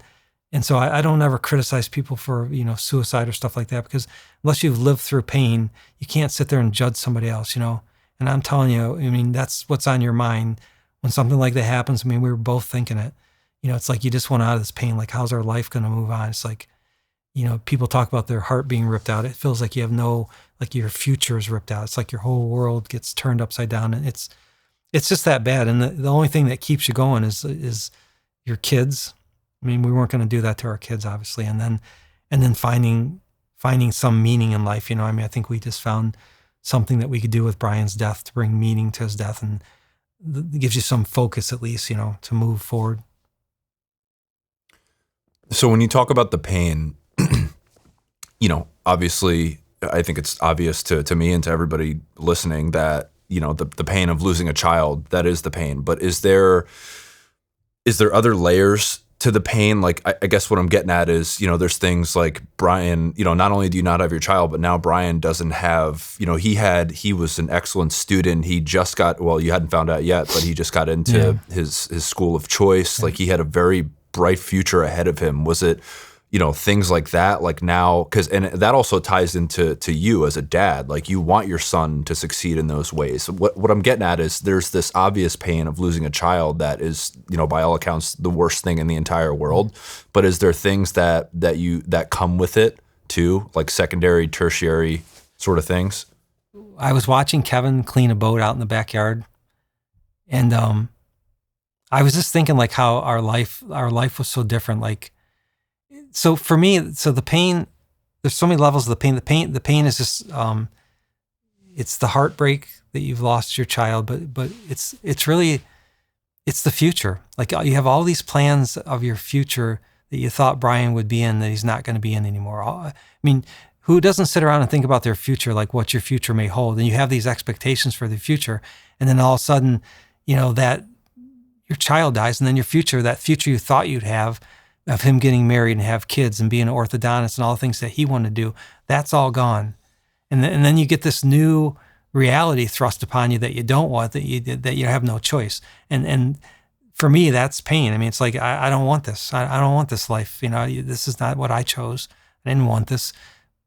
so I don't ever criticize people for, suicide or stuff like that, because unless you've lived through pain, you can't sit there and judge somebody else, And I'm telling you, that's what's on your mind when something like that happens. We were both thinking it. It's like you just want out of this pain. Like, how's our life going to move on? It's like, people talk about their heart being ripped out. It feels like you have like your future is ripped out. It's like your whole world gets turned upside down, and it's just that bad. And the only thing that keeps you going is your kids. We weren't going to do that to our kids, obviously. And then finding some meaning in life. I think we just found something that we could do with Brian's death to bring meaning to his death, and it gives you some focus, at least, to move forward. So when you talk about the pain, obviously, I think it's obvious to me and to everybody listening that, the pain of losing a child, that is the pain. But is there other layers to the pain? Like, I guess what I'm getting at is, there's things like Brian, not only do you not have your child, but now Brian doesn't have, he was an excellent student. He just got, well, you hadn't found out yet, but he just got into his school of choice. Like, he had a very bright future ahead of him. Was it, things like that, like now, and that also ties into you as a dad, like you want your son to succeed in those ways. What I'm getting at is there's this obvious pain of losing a child that is, by all accounts, the worst thing in the entire world. But is there things that come with it too, like secondary, tertiary sort of things? I was watching Kevin clean a boat out in the backyard, and I was just thinking like how our life was so different. Like, so for me, the pain there's so many levels of the pain. The pain is just, it's the heartbreak that you've lost your child, but it's really, it's the future. Like you have all these plans of your future that you thought Brian would be in that he's not going to be in anymore. I mean, who doesn't sit around and think about their future, like what your future may hold? And you have these expectations for the future. And then all of a sudden, that your child dies, and then your future, that future you thought you'd have of him getting married and have kids and being an orthodontist and all the things that he wanted to do, that's all gone. And then you get this new reality thrust upon you that you don't want, that you have no choice. And for me, that's pain. I mean, it's like, I don't want this. I don't want this life. This is not what I chose. I didn't want this.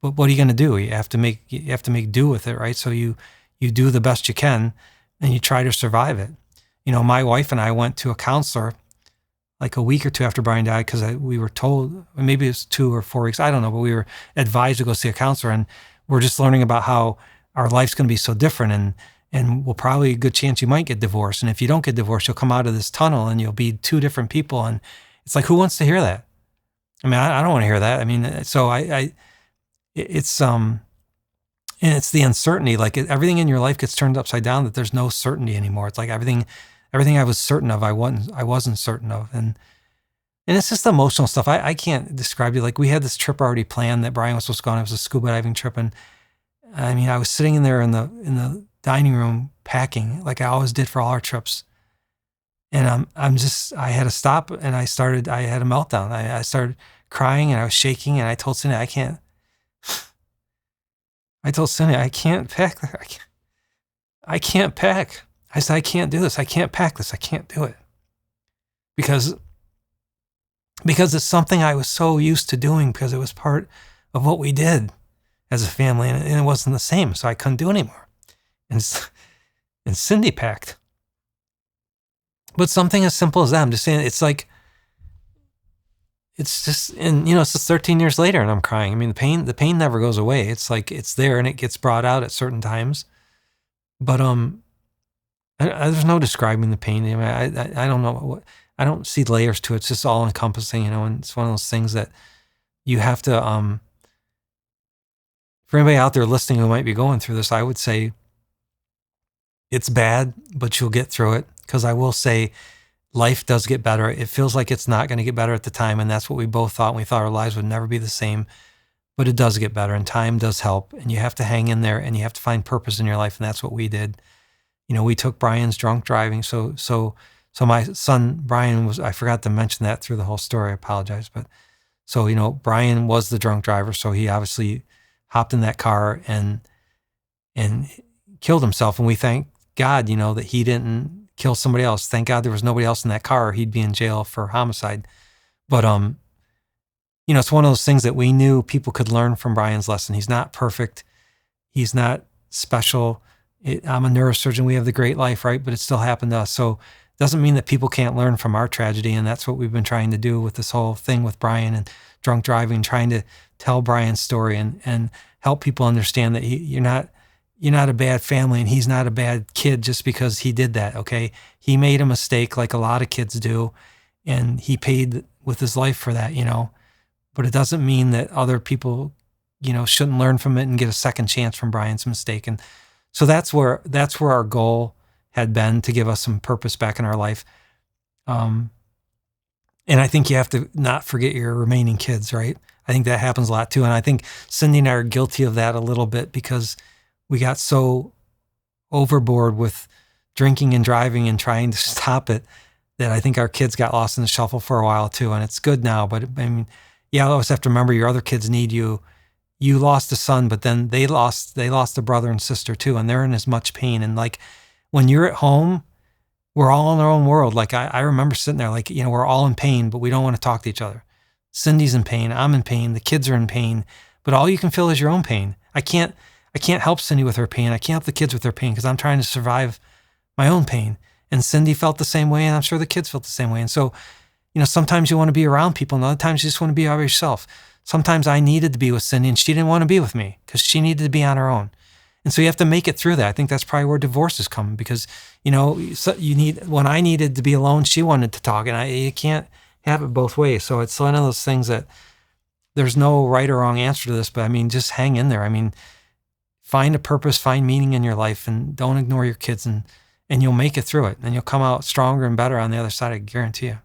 But what are you going to do? You have to make do with it, right? So you do the best you can, and you try to survive it. My wife and I went to a counselor like a week or two after Brian died, because we were told, maybe it was 2 or 4 weeks, I don't know, but we were advised to go see a counselor, and we're just learning about how our life's going to be so different, and we'll probably a good chance you might get divorced. And if you don't get divorced, you'll come out of this tunnel and you'll be 2 different people. And it's like, who wants to hear that? I mean, I don't want to hear that. I mean, so it's and it's the uncertainty. Like everything in your life gets turned upside down, that there's no certainty anymore. It's like everything I was certain of, I wasn't certain of. And it's just the emotional stuff. I can't describe it. Like we had this trip already planned that Brian was supposed to go on. It was a scuba diving trip. And I mean, I was sitting in there in the dining room packing, like I always did for all our trips. And I had to stop, and I had a meltdown. I started crying, and I was shaking, and I told Cindy, I can't pack. I can't pack. I said, I can't do this. I can't pack this. I can't do it. Because it's something I was so used to doing, because it was part of what we did as a family, and it wasn't the same, so I couldn't do it anymore. And Cindy packed. But something as simple as that, I'm just saying, it's like, it's just, and it's just 13 years later, and I'm crying. I mean, the pain never goes away. It's like, it's there, and it gets brought out at certain times. But there's no describing the pain. I mean, I don't know I don't see layers to it. It's just all encompassing, and it's one of those things that you have to, for anybody out there listening who might be going through this, I would say it's bad, but you'll get through it. Because I will say, life does get better. It feels like it's not going to get better at the time, and that's what we both thought. We thought our lives would never be the same, but it does get better, and time does help, and you have to hang in there, and you have to find purpose in your life, and that's what we did. We took Brian's drunk driving. So my son Brian I forgot to mention that through the whole story. I apologize, but so Brian was the drunk driver, so he obviously hopped in that car and killed himself, and we thank God, that he didn't kill somebody else. Thank God there was nobody else in that car, or he'd be in jail for homicide. But, it's one of those things that we knew people could learn from Brian's lesson. He's not perfect. He's not special. I'm a neurosurgeon. We have the great life, right? But it still happened to us. So it doesn't mean that people can't learn from our tragedy. And that's what we've been trying to do with this whole thing with Brian and drunk driving, trying to tell Brian's story and help people understand that you're not a bad family, and he's not a bad kid just because he did that, okay? He made a mistake like a lot of kids do, and he paid with his life for that, But it doesn't mean that other people, shouldn't learn from it and get a second chance from Brian's mistake. And so that's where our goal had been, to give us some purpose back in our life. And I think you have to not forget your remaining kids, right? I think that happens a lot too. And I think Cindy and I are guilty of that a little bit, because we got so overboard with drinking and driving and trying to stop it that I think our kids got lost in the shuffle for a while too. And it's good now, but I mean, you always have to remember your other kids need you. You lost a son, but then they lost a brother and sister too, and they're in as much pain. And like when you're at home, we're all in our own world. Like I remember sitting there, like, we're all in pain, but we don't want to talk to each other. Cindy's in pain. I'm in pain. The kids are in pain, but all you can feel is your own pain. I can't help Cindy with her pain. I can't help the kids with their pain, because I'm trying to survive my own pain. And Cindy felt the same way, and I'm sure the kids felt the same way. And so, sometimes you want to be around people, and other times you just want to be by yourself. Sometimes I needed to be with Cindy, and she didn't want to be with me because she needed to be on her own. And so you have to make it through that. I think that's probably where divorce is coming, because, when I needed to be alone, she wanted to talk, and you can't have it both ways. So it's one of those things that there's no right or wrong answer to this, but I mean, just hang in there. I mean, find a purpose, find meaning in your life, and don't ignore your kids, and you'll make it through it, and you'll come out stronger and better on the other side. I guarantee you.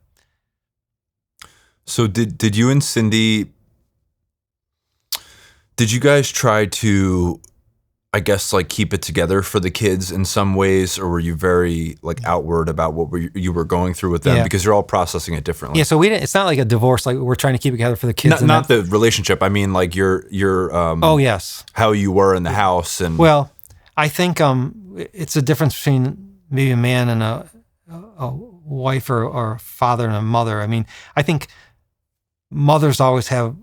So did you and Cindy, did you guys try to, I guess, like keep it together for the kids in some ways, or were you very like outward about what you were going through with them? Yeah. Because you're all processing it differently. Yeah, so we didn't. It's not like a divorce. Like we're trying to keep it together for the kids. Not the relationship. I mean, like your oh yes, how you were in the house and. Well, I think it's a difference between maybe a man and a wife or a father and a mother. I mean, I think mothers always have,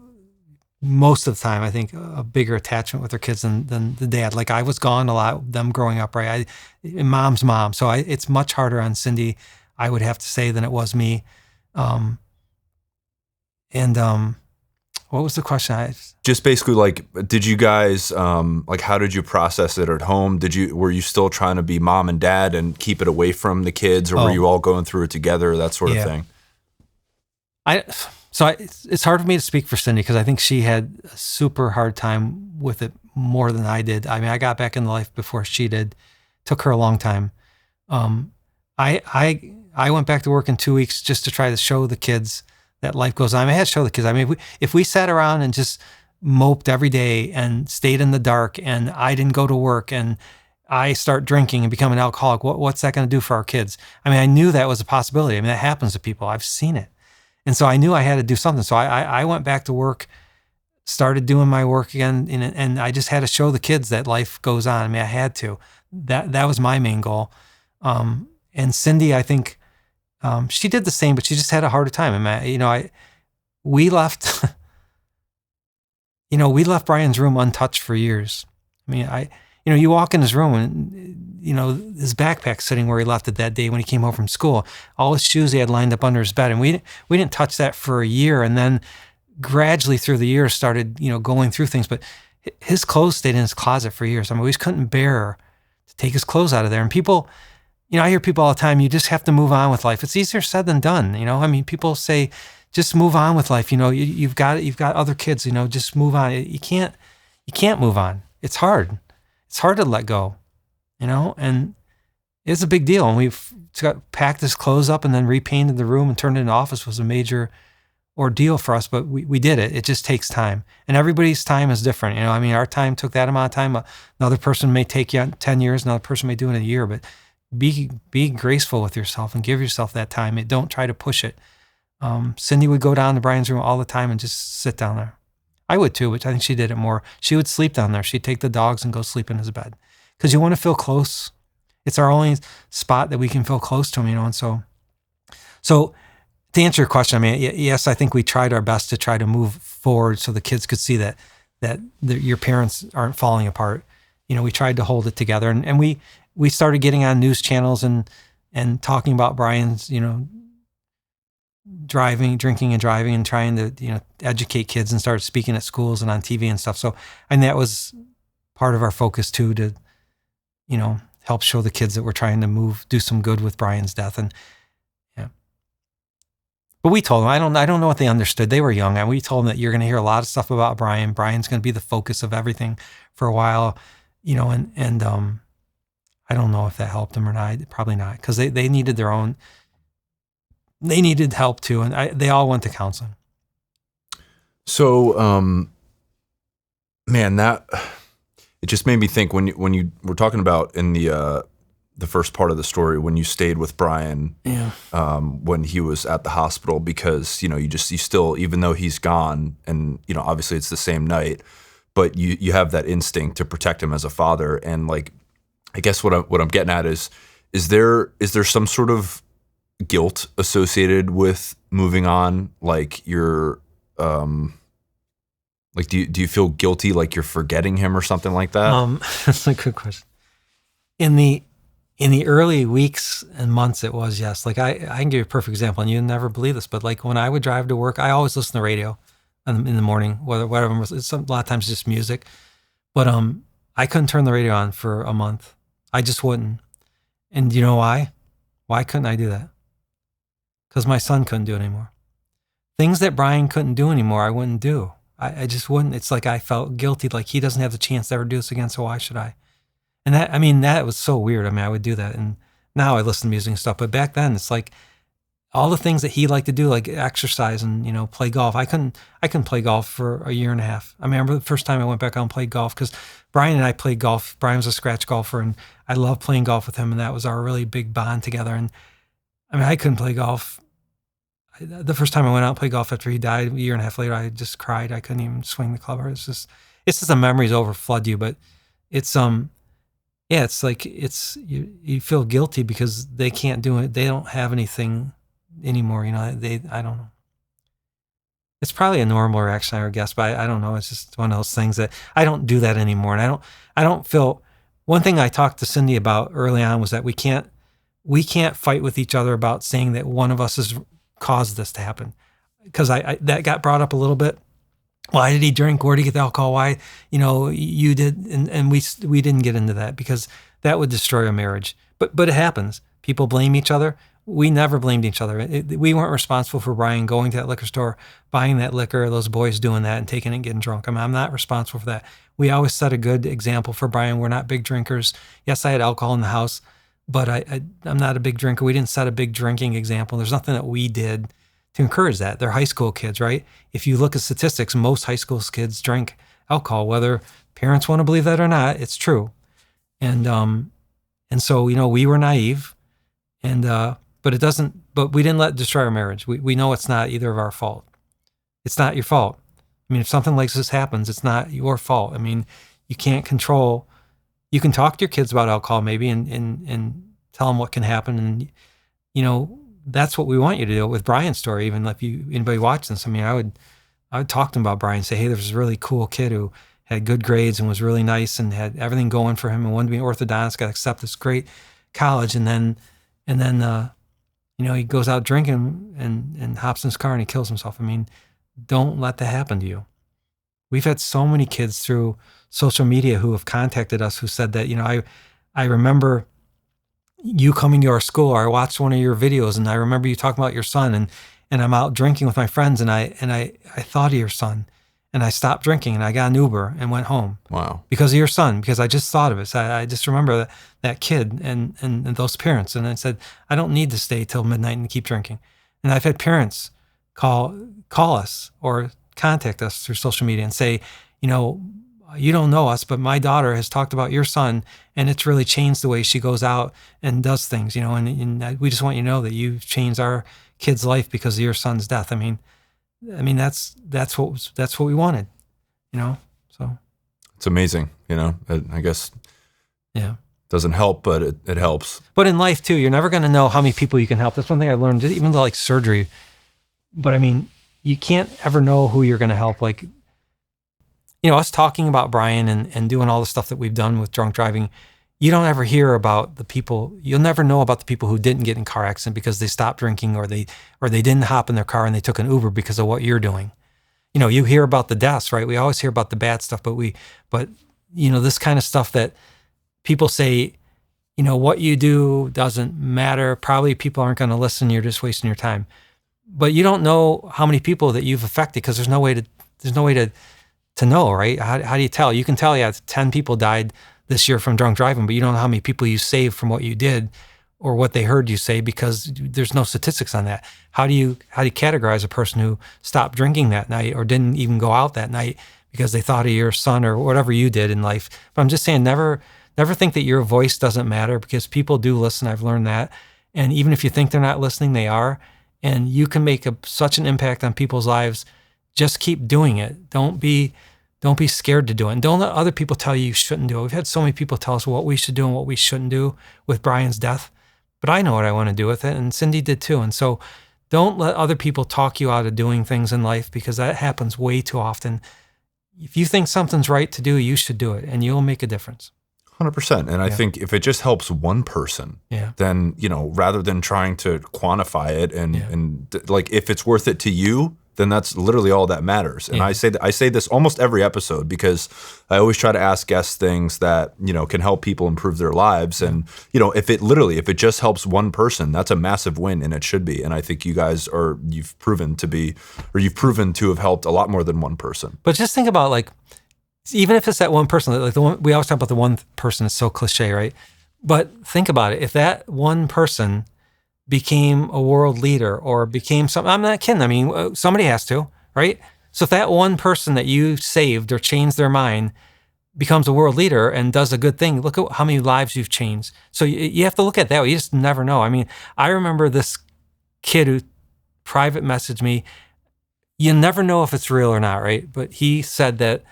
most of the time, I think, a bigger attachment with their kids than the dad. Like I was gone a lot, them growing up, right? Mom's mom. So it's much harder on Cindy, I would have to say, than it was me. What was the question? Just basically like, did you guys, like how did you process it at home? Were you still trying to be mom and dad and keep it away from the kids, or were you all going through it together, that sort of thing? So it's hard for me to speak for Cindy because I think she had a super hard time with it more than I did. I mean, I got back into life before she did. Took her a long time. I went back to work in 2 weeks just to try to show the kids that life goes on. I had to show the kids. I mean, if we sat around and just moped every day and stayed in the dark and I didn't go to work and I start drinking and become an alcoholic, what's that going to do for our kids? I mean, I knew that was a possibility. I mean, that happens to people. I've seen it. And so I knew I had to do something. So I went back to work, started doing my work again, and I just had to show the kids that life goes on. I mean, I had to. That was my main goal. And Cindy, I think, she did the same, but she just had a harder time. I mean, we left Brian's room untouched for years. I mean, you walk in his room and, his backpack's sitting where he left it that day when he came home from school. All his shoes he had lined up under his bed. And we didn't touch that for a year. And then gradually through the years started, going through things. But his clothes stayed in his closet for years. I mean, we just couldn't bear to take his clothes out of there. And people, I hear people all the time, you just have to move on with life. It's easier said than done. I mean, people say, just move on with life. You've got other kids, just move on. You can't move on. It's hard. It's hard to let go, and it's a big deal. And we've packed his clothes up and then repainted the room and turned it into an office. Was a major ordeal for us, but we did it. It just takes time, and everybody's time is different. I mean, our time took that amount of time. Another person may take 10 years. Another person may do it in a year, but be graceful with yourself and give yourself that time. Don't try to push it. Cindy would go down to Brian's room all the time and just sit down there. I would too, but I think she did it more. She would sleep down there. She'd take the dogs and go sleep in his bed because you want to feel close. It's our only spot that we can feel close to him, and so to answer your question, I mean, yes, I think we tried our best to try to move forward so the kids could see that your parents aren't falling apart. We tried to hold it together, and we started getting on news channels and talking about Brian's, drinking and driving and trying to, educate kids and start speaking at schools and on TV and stuff. So, and that was part of our focus too, to, help show the kids that we're trying to do some good with Brian's death. And yeah, but we told them, I don't know what they understood. They were young, and we told them that you're going to hear a lot of stuff about Brian. Brian's going to be the focus of everything for a while, and I don't know if that helped them or not. Probably not, because they needed their own. They needed help too, and they all went to counseling. So, man, that it just made me think when you were talking about in the first part of the story when you stayed with Brian, when he was at the hospital, because you still, even though he's gone, and obviously it's the same night, but you have that instinct to protect him as a father, and like, I guess what I'm getting at is there some sort of guilt associated with moving on? Like you're, like, do you feel guilty, like you're forgetting him or something like that? That's a good question. In the early weeks and months, it was, yes. Like I can give you a perfect example, and you'd never believe this, but like when I would drive to work, I always listen to radio in the morning, whatever. A lot of times just music, but I couldn't turn the radio on for a month. I just wouldn't. And do you know why? Why couldn't I do that? Because my son couldn't do it anymore. Things that Brian couldn't do anymore, I wouldn't do. I just wouldn't. It's like I felt guilty, like he doesn't have the chance to ever do this again, so why should I? And that was so weird. I would do that. And now I listen to music and stuff. But back then, it's like all the things that he liked to do, like exercise and, play golf. I couldn't play golf for a year and a half. I remember the first time I went back out and played golf because Brian and I played golf. Brian was a scratch golfer, and I loved playing golf with him. And that was our really big bond together. And I couldn't play golf. The first time I went out and played golf after he died, a year and a half later, I just cried. I couldn't even swing the club. It's just the memories overflood you. But it's it's like you feel guilty because they can't do it. They don't have anything anymore. I don't know. It's probably a normal reaction, I would guess, but I don't know. It's just one of those things that I don't do that anymore. And I don't feel. One thing I talked to Cindy about early on was that we can't fight with each other about saying that one of us has caused this to happen, because I that got brought up a little bit. Why did he drink? Where did he get the alcohol? Why, you did, and we didn't get into that because that would destroy a marriage. But it happens. People blame each other. We never blamed each other. We weren't responsible for Brian going to that liquor store, buying that liquor, those boys doing that and taking it and getting drunk. I'm not responsible for that. We always set a good example for Brian. We're not big drinkers. Yes, I had alcohol in the house, but I'm not a big drinker. We didn't set a big drinking example. There's nothing that we did to encourage that. They're high school kids, right? If you look at statistics, most high school kids drink alcohol, whether parents want to believe that or not, it's true. And so, we were naive, but we didn't let it destroy our marriage. We know it's not either of our fault. It's not your fault. If something like this happens, it's not your fault. You can't control. You can talk to your kids about alcohol maybe and tell them what can happen. And, that's what we want you to do with Brian's story. Even if anybody watching this, I would talk to them about Brian and say, hey, there's this really cool kid who had good grades and was really nice and had everything going for him and wanted to be an orthodontist, got accepted this great college. And then he goes out drinking and hops in his car and he kills himself. Don't let that happen to you. We've had so many kids through social media who have contacted us who said that, I remember you coming to our school, or I watched one of your videos and I remember you talking about your son, and I'm out drinking with my friends and I thought of your son and I stopped drinking and I got an Uber and went home. Wow. Because of your son, because I just thought of it. So I just remember that kid and those parents. And I said, I don't need to stay till midnight and keep drinking. And I've had parents call us or contact us through social media and say, you don't know us, but my daughter has talked about your son and it's really changed the way she goes out and does things, and we just want you to know that you've changed our kid's life because of your son's death. That's what we wanted, so. It's amazing, I guess. Yeah. Doesn't help, but it helps. But in life too, you're never going to know how many people you can help. That's one thing I learned, even though like surgery, but you can't ever know who you're going to help. Like, us talking about Brian and doing all the stuff that we've done with drunk driving, you don't ever hear about the people. You'll never know about the people who didn't get in a car accident because they stopped drinking or they didn't hop in their car and they took an Uber because of what you're doing. You hear about the deaths, right? We always hear about the bad stuff, but this kind of stuff that people say, what you do doesn't matter. Probably people aren't going to listen. You're just wasting your time. But you don't know how many people that you've affected because there's no way to know, right? How do you tell? You can tell, 10 people died this year from drunk driving, but you don't know how many people you saved from what you did or what they heard you say because there's no statistics on that. How do you categorize a person who stopped drinking that night or didn't even go out that night because they thought of your son or whatever you did in life? But I'm just saying, never think that your voice doesn't matter because people do listen. I've learned that. And even if you think they're not listening, they are. And you can make such an impact on people's lives. Just keep doing it. Don't be scared to do it. And don't let other people tell you shouldn't do it. We've had so many people tell us what we should do and what we shouldn't do with Brian's death. But I know what I want to do with it. And Cindy did too. And so don't let other people talk you out of doing things in life because that happens way too often. If you think something's right to do, you should do it and you'll make a difference. 100%. And I think if it just helps one person, then, rather than trying to quantify it and like if it's worth it to you, then that's literally all that matters. And I say this almost every episode because I always try to ask guests things that, can help people improve their lives. And, if it just helps one person, that's a massive win, and it should be. And I think you guys you've proven to have helped a lot more than one person. But just think about, like, even if it's that one person, like we always talk about the one person, it's so cliche, right? But think about it. If that one person became a world leader or became something, I'm not kidding. I mean, somebody has to, right? So if that one person that you saved or changed their mind becomes a world leader and does a good thing, look at how many lives you've changed. So you have to look at that way. You just never know. I mean, I remember this kid who private messaged me. You never know if it's real or not, right? But he said that,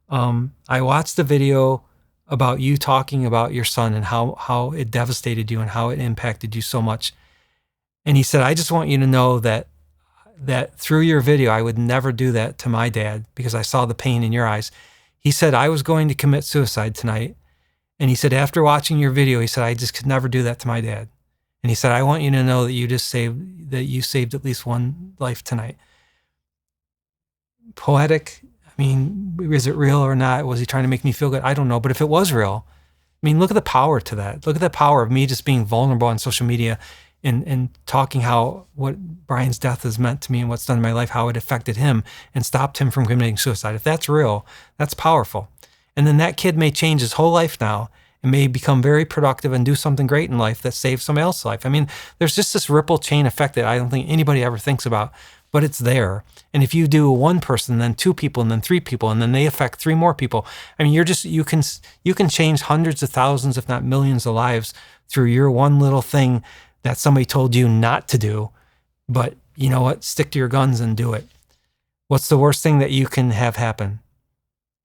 I watched the video about you talking about your son and how it devastated you and how it impacted you so much. And he said, I just want you to know that through your video, I would never do that to my dad because I saw the pain in your eyes. He said, I was going to commit suicide tonight. And he said, after watching your video, he said, I just could never do that to my dad. And he said, I want you to know that you saved at least one life tonight. Poetic. I mean, is it real or not? Was he trying to make me feel good? I don't know. But if it was real, I mean, look at the power to that. Look at the power of me just being vulnerable on social media and talking what Brian's death has meant to me and what's done in my life, how it affected him and stopped him from committing suicide. If that's real, that's powerful. And then that kid may change his whole life now and may become very productive and do something great in life that saves somebody else's life. I mean, there's just this ripple chain effect that I don't think anybody ever thinks about, but it's there. And if you do one person, then two people, and then three people, and then they affect three more people, I mean, you can change hundreds of thousands, if not millions of lives through your one little thing that somebody told you not to do. But you know what? Stick to your guns and do it. What's the worst thing that you can have happen?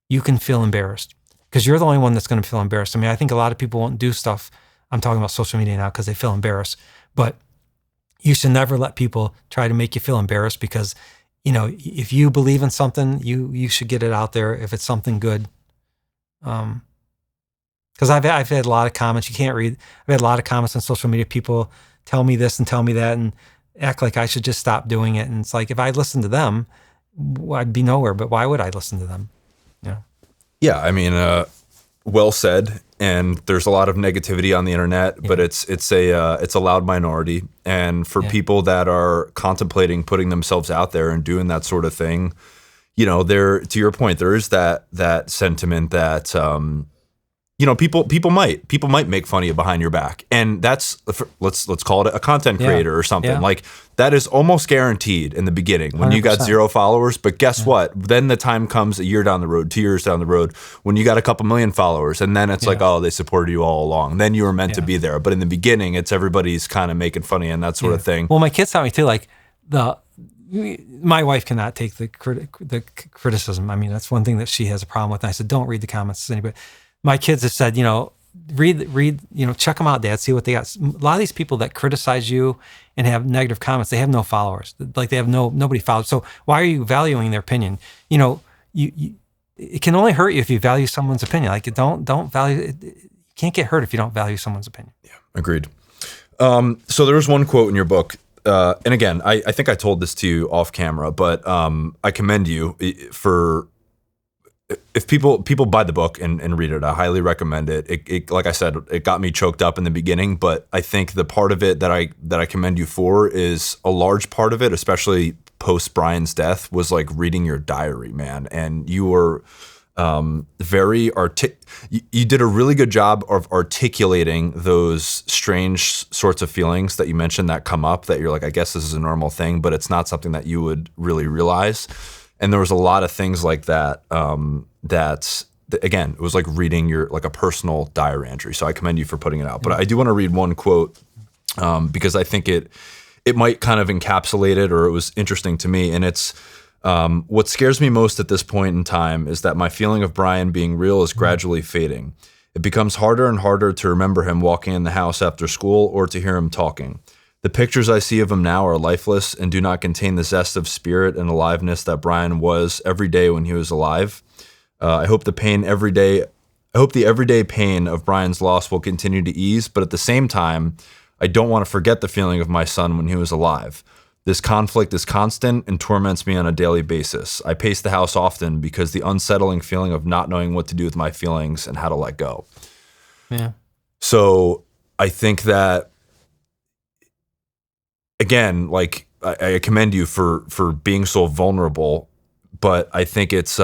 You can feel embarrassed because you're the only one that's going to feel embarrassed. I mean, I think a lot of people won't do stuff. I'm talking about social media now because they feel embarrassed, but you should never let people try to make you feel embarrassed because, if you believe in something, you should get it out there if it's something good. Because I've had a lot of comments. You can't read. I've had a lot of comments on social media. People tell me this and tell me that and act like I should just stop doing it. And it's like, if I listened to them, I'd be nowhere. But why would I listen to them? Yeah, I mean, well said. And there's a lot of negativity on the internet, but it's a loud minority. And for people that are contemplating putting themselves out there and doing that sort of thing, there, to your point, there is that sentiment that people might make fun of you behind your back, and that's let's call it a content creator or something like that is almost guaranteed in the beginning when 100%. You got 0 followers. But guess what? Then the time comes a year down the road, 2 years down the road, when you got a couple million followers, and then it's like, oh, they supported you all along. Then you were meant to be there. But in the beginning, it's everybody's kind of making fun of you and that sort of thing. Well, my kids tell me too, like my wife cannot take the criticism. I mean, that's one thing that she has a problem with. And I said, don't read the comments to anybody. My kids have said, read, check them out, Dad, see what they got. A lot of these people that criticize you and have negative comments, they have no followers. Like they have nobody follows. So why are you valuing their opinion? It can only hurt you if you value someone's opinion. Like don't value it. You can't get hurt if you don't value someone's opinion. Yeah, agreed. So there was one quote in your book. And again, I think I told this to you off camera, but I commend you for, if people buy the book and read it, I highly recommend it. It like I said, it got me choked up in the beginning, but I think the part of it that I commend you for is a large part of it, especially post Brian's death, was like reading your diary, man. And you were you did a really good job of articulating those strange sorts of feelings that you mentioned that come up, that you're like, I guess this is a normal thing, but it's not something that you would really realize. And there was a lot of things like that, again, it was like reading like a personal diary entry. So I commend you for putting it out. But I do want to read one quote because I think it might kind of encapsulate it, or it was interesting to me. And it's, what scares me most at this point in time is that my feeling of Brian being real is gradually fading. It becomes harder and harder to remember him walking in the house after school or to hear him talking. The pictures I see of him now are lifeless and do not contain the zest of spirit and aliveness that Brian was every day when he was alive. I hope the everyday pain of Brian's loss will continue to ease, but at the same time, I don't want to forget the feeling of my son when he was alive. This conflict is constant and torments me on a daily basis. I pace the house often because the unsettling feeling of not knowing what to do with my feelings and how to let go. Yeah. So I think that, again, like I commend you for being so vulnerable, but I think it's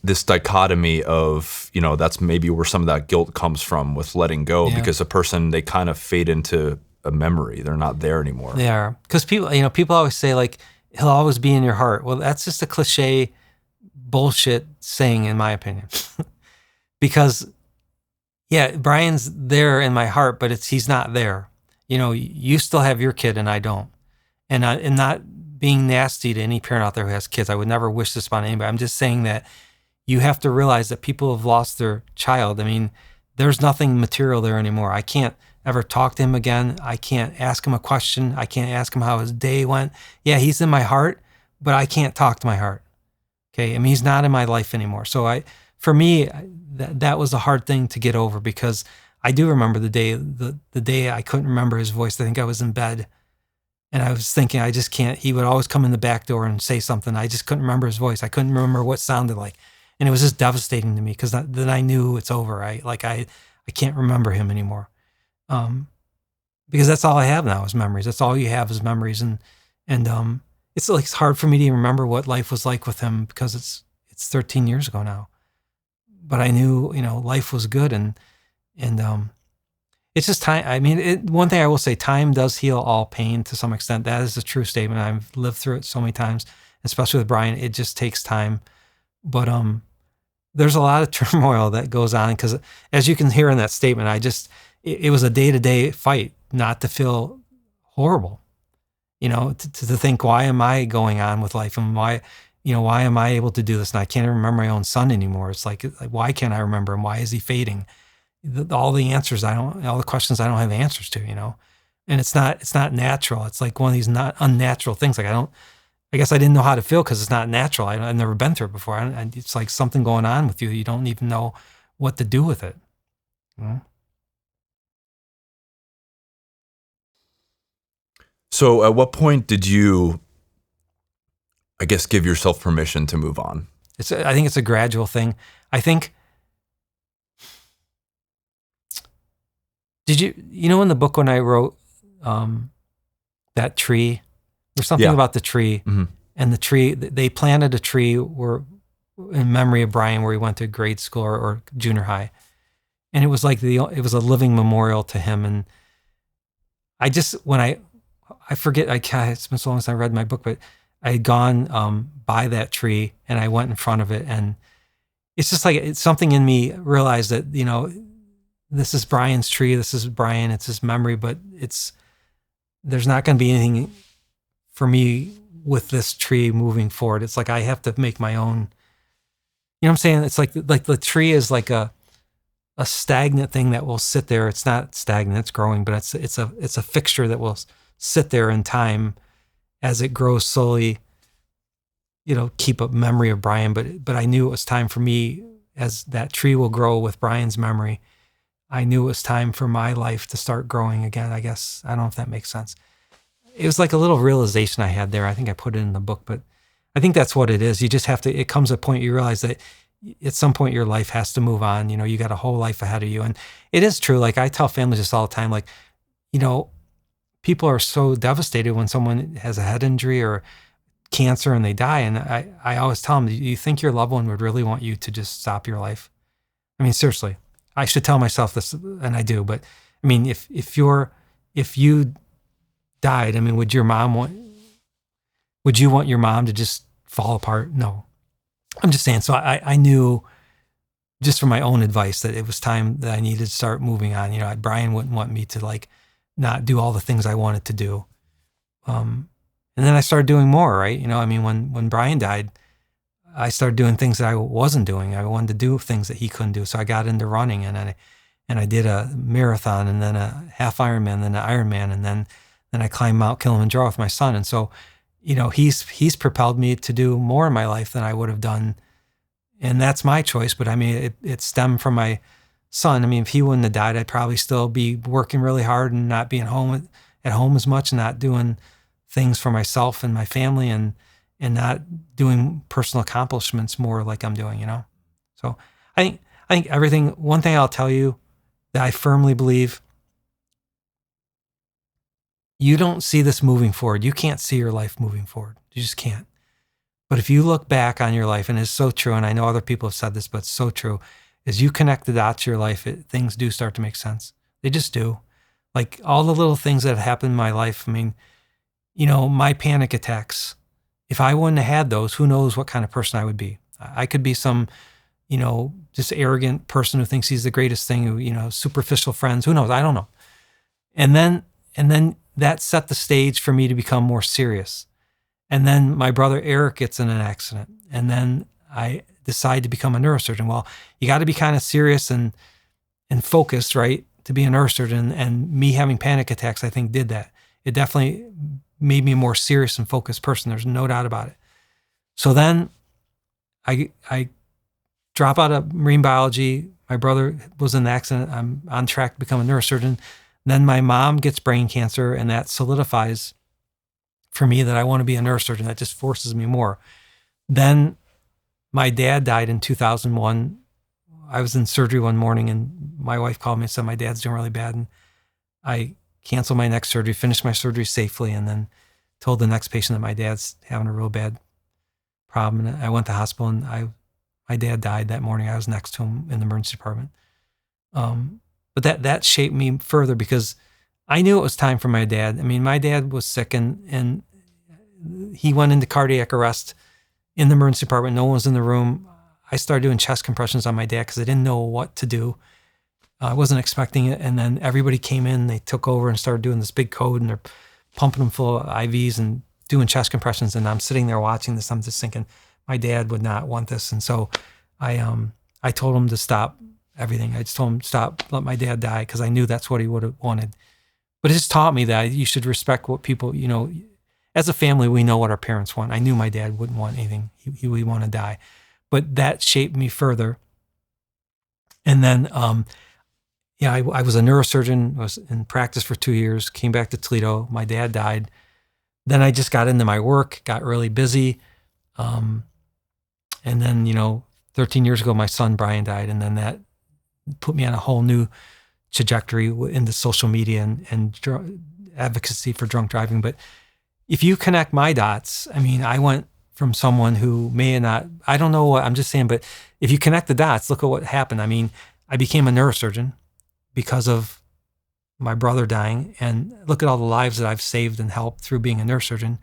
this dichotomy of, that's maybe where some of that guilt comes from with letting go, because a person, they kind of fade into a memory. They're not there anymore. They are. Because people always say, like, he'll always be in your heart. Well, that's just a cliche bullshit saying, in my opinion. Because, Brian's there in my heart, but he's not there. You still have your kid and I don't. And not being nasty to any parent out there who has kids, I would never wish this upon anybody. I'm just saying that you have to realize that people have lost their child. I mean, there's nothing material there anymore. I can't ever talk to him again. I can't ask him a question. I can't ask him how his day went. Yeah, he's in my heart, but I can't talk to my heart. Okay, I mean, he's not in my life anymore. So for me, that was a hard thing to get over, because I do remember the day I couldn't remember his voice. I think I was in bed, and I was thinking, I just can't. He would always come in the back door and say something. I just couldn't remember his voice. I couldn't remember what it sounded like. And it was just devastating to me, because then I knew it's over. I can't remember him anymore. Because that's all I have now is memories. That's all you have is memories. And it's like, it's hard for me to even remember what life was like with him, because it's 13 years ago now. But I knew, life was good. And it's just time. I mean, one thing I will say, time does heal all pain to some extent. That is a true statement. I've lived through it so many times, especially with Brian. It just takes time. But there's a lot of turmoil that goes on, because as you can hear in that statement, it was a day-to-day fight not to feel horrible, to think, why am I going on with life, and why am I able to do this? And I can't even remember my own son anymore. It's like, why can't I remember him? Why is he fading? All the questions I don't have answers to, and it's not natural. It's like one of these not unnatural things. Like, I guess I didn't know how to feel because it's not natural. I've never been through it before. And it's like something going on with you. You don't even know what to do with it. So at what point did you, I guess, give yourself permission to move on? I think it's a gradual thing. I think, did you in the book when I wrote that tree, there's something about the tree, and the tree, they planted a tree in memory of Brian, where he went to grade school or junior high. And it was like it was a living memorial to him. And I just, I forget, it's been so long since I read my book, but I had gone by that tree and I went in front of it. And it's just like, it's something in me realized that, this is Brian's tree. This is Brian. It's his memory, but there's not going to be anything for me with this tree moving forward. It's like, I have to make my own, what I'm saying? It's like the tree is like a stagnant thing that will sit there. It's not stagnant, it's growing, but it's a fixture that will sit there in time as it grows slowly, keep a memory of Brian. But I knew it was time for me, as that tree will grow with Brian's memory. I knew it was time for my life to start growing again, I guess. I don't know if that makes sense. It was like a little realization I had there. I think I put it in the book, but I think that's what it is. You just have to, it comes a point you realize that at some point your life has to move on. You got a whole life ahead of you. And it is true. Like, I tell families this all the time, like, people are so devastated when someone has a head injury or cancer and they die. And I always tell them, do you think your loved one would really want you to just stop your life? I mean, seriously, I should tell myself this, and I do, but I mean, if you died, I mean, would you want your mom to just fall apart? No. I'm just saying. So I knew, just from my own advice, that it was time that I needed to start moving on. Brian wouldn't want me to, like, not do all the things I wanted to do. And then I started doing more, right? When Brian died, I started doing things that I wasn't doing. I wanted to do things that he couldn't do. So I got into running, and I did a marathon, and then a half Ironman, then an Ironman, and then I climbed Mount Kilimanjaro with my son. And so, he's propelled me to do more in my life than I would have done. And that's my choice. But I mean, it stemmed from my son. I mean, if he wouldn't have died, I'd probably still be working really hard and not being home at home as much, not doing things for myself and my family, and not doing personal accomplishments more like I'm doing, So I think everything, one thing I'll tell you that I firmly believe, you don't see this moving forward. You can't see your life moving forward. You just can't. But if you look back on your life, and it's so true, and I know other people have said this, but it's so true, as you connect the dots to your life, things do start to make sense. They just do. Like all the little things that have happened in my life. I mean, my panic attacks, if I wouldn't have had those, who knows what kind of person I would be. I could be some, just arrogant person who thinks he's the greatest thing, who, superficial friends, who knows? I don't know. And then that set the stage for me to become more serious. And then my brother Eric gets in an accident. And then I decide to become a neurosurgeon. Well, you got to be kind of serious and focused, right, to be a neurosurgeon. And me having panic attacks, I think, did that. It definitely made me a more serious and focused person. There's no doubt about it. So then I drop out of marine biology. My brother was in an accident. I'm on track to become a neurosurgeon. Then my mom gets brain cancer, and that solidifies for me that I want to be a neurosurgeon. That just forces me more. Then my dad died in 2001. I was in surgery one morning, and my wife called me and said, my dad's doing really bad. And I canceled my next surgery, finished my surgery safely, and then told the next patient that my dad's having a real bad problem. And I went to the hospital, and my dad died that morning. I was next to him in the emergency department. But that shaped me further because I knew it was time for my dad. I mean, my dad was sick, and he went into cardiac arrest in the emergency department. No one was in the room. I started doing chest compressions on my dad because I didn't know what to do. I wasn't expecting it. And then everybody came in, they took over and started doing this big code, and they're pumping him full of IVs and doing chest compressions. And I'm sitting there watching this. I'm just thinking, my dad would not want this. And so I told him to stop everything. I just told him, stop, let my dad die, because I knew that's what he would have wanted. But it just taught me that you should respect what people, as a family, we know what our parents want. I knew my dad wouldn't want anything. He would want to die. But that shaped me further. And then, I was a neurosurgeon, was in practice for 2 years, came back to Toledo. My dad died. Then I just got into my work, got really busy. And then, 13 years ago, my son, Brian, died. And then that put me on a whole new trajectory into social media and advocacy for drunk driving. But if you connect my dots, I mean, I went from someone who may not, I don't know what, I'm just saying, but if you connect the dots, look at what happened. I mean, I became a neurosurgeon because of my brother dying, and look at all the lives that I've saved and helped through being a neurosurgeon.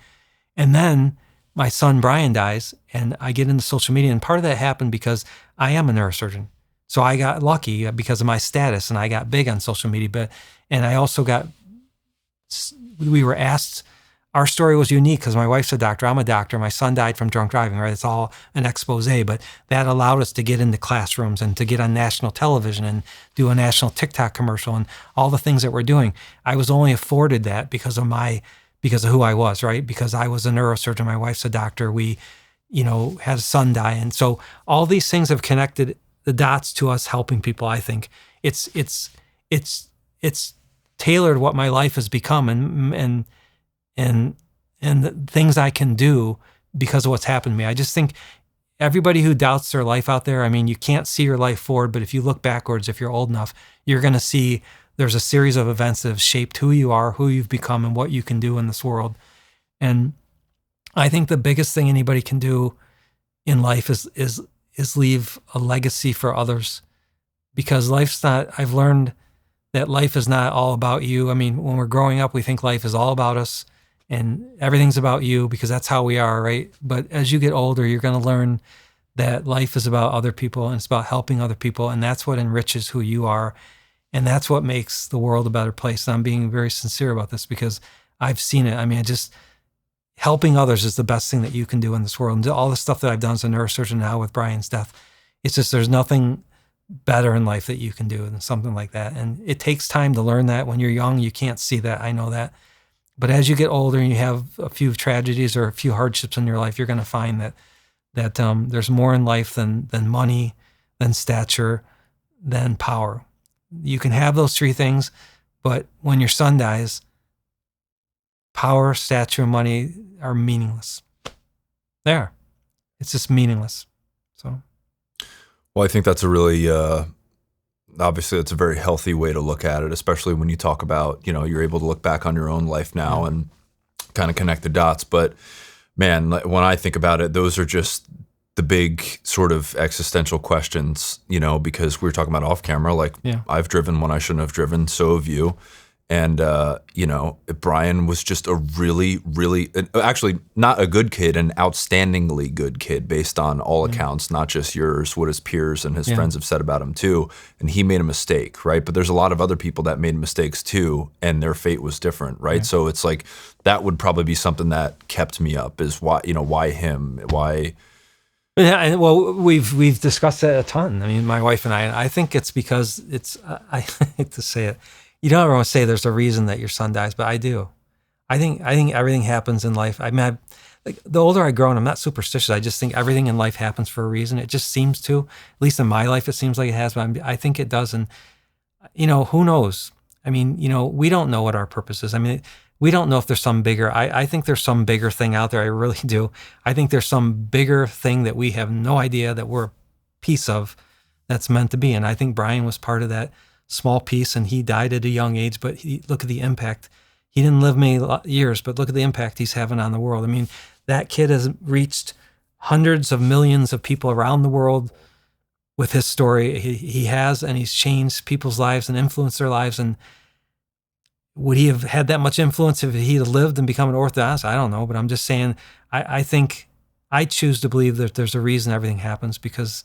And then my son, Brian, dies, and I get into social media, and part of that happened because I am a neurosurgeon. So I got lucky because of my status, and I got big on social media. And I also we were asked, our story was unique because my wife's a doctor, I'm a doctor, my son died from drunk driving, right? It's all an expose, but that allowed us to get into classrooms and to get on national television and do a national TikTok commercial and all the things that we're doing. I was only afforded that because of who I was, right? Because I was a neurosurgeon, my wife's a doctor, we, had a son die. And so all these things have connected the dots to us helping people. I think it's tailored what my life has become and the things I can do because of what's happened to me. I just think everybody who doubts their life out there, I mean, you can't see your life forward, but if you look backwards, if you're old enough, you're going to see there's a series of events that have shaped who you are, who you've become, and what you can do in this world. And I think the biggest thing anybody can do in life is leave a legacy for others, because I've learned that life is not all about you. I mean, when we're growing up, we think life is all about us and everything's about you because that's how we are, right? But as you get older, you're going to learn that life is about other people and it's about helping other people. And that's what enriches who you are. And that's what makes the world a better place. And I'm being very sincere about this because I've seen it. I mean, helping others is the best thing that you can do in this world. And all the stuff that I've done as a neurosurgeon now with Brian's death, it's just, there's nothing better in life that you can do than something like that. And it takes time to learn that. When you're young, you can't see that. I know that. But as you get older and you have a few tragedies or a few hardships in your life, you're going to find that there's more in life than money, than stature, than power. You can have those three things, but when your son dies, power, stature, money are meaningless. They are. It's just meaningless. So, well, I think that's a really, obviously it's a very healthy way to look at it, especially when you talk about, you're able to look back on your own life now and kind of connect the dots. But man, when I think about it, those are just the big sort of existential questions, because we were talking about off camera, like I've driven when I shouldn't have driven, so have you. And, Brian was just a really, really, actually not a good kid, an outstandingly good kid based on all accounts, not just yours, what his peers and his friends have said about him too. And he made a mistake, right? But there's a lot of other people that made mistakes too, and their fate was different, right? So it's like, that would probably be something that kept me up, is why, why him? Why? Yeah, and well, we've discussed it a ton. I mean, my wife and I think it's because I hate to say it. You don't ever want to say there's a reason that your son dies, but I do. I think everything happens in life. I mean, like the older I grow, and I'm not superstitious, I just think everything in life happens for a reason. It just seems to, at least in my life, it seems like it has, but I think it does. And, who knows? I mean, we don't know what our purpose is. I mean, we don't know if there's some bigger, I think there's some bigger thing out there. I really do. I think there's some bigger thing that we have no idea that we're a piece of that's meant to be. And I think Brian was part of that small piece, and he died at a young age, but look at the impact. He didn't live many years, but look at the impact he's having on the world. I mean, that kid has reached hundreds of millions of people around the world with his story. He has, and he's changed people's lives and influenced their lives. And would he have had that much influence if he had lived and become an orthodontist? I don't know, but I'm just saying, I think I choose to believe that there's a reason everything happens, because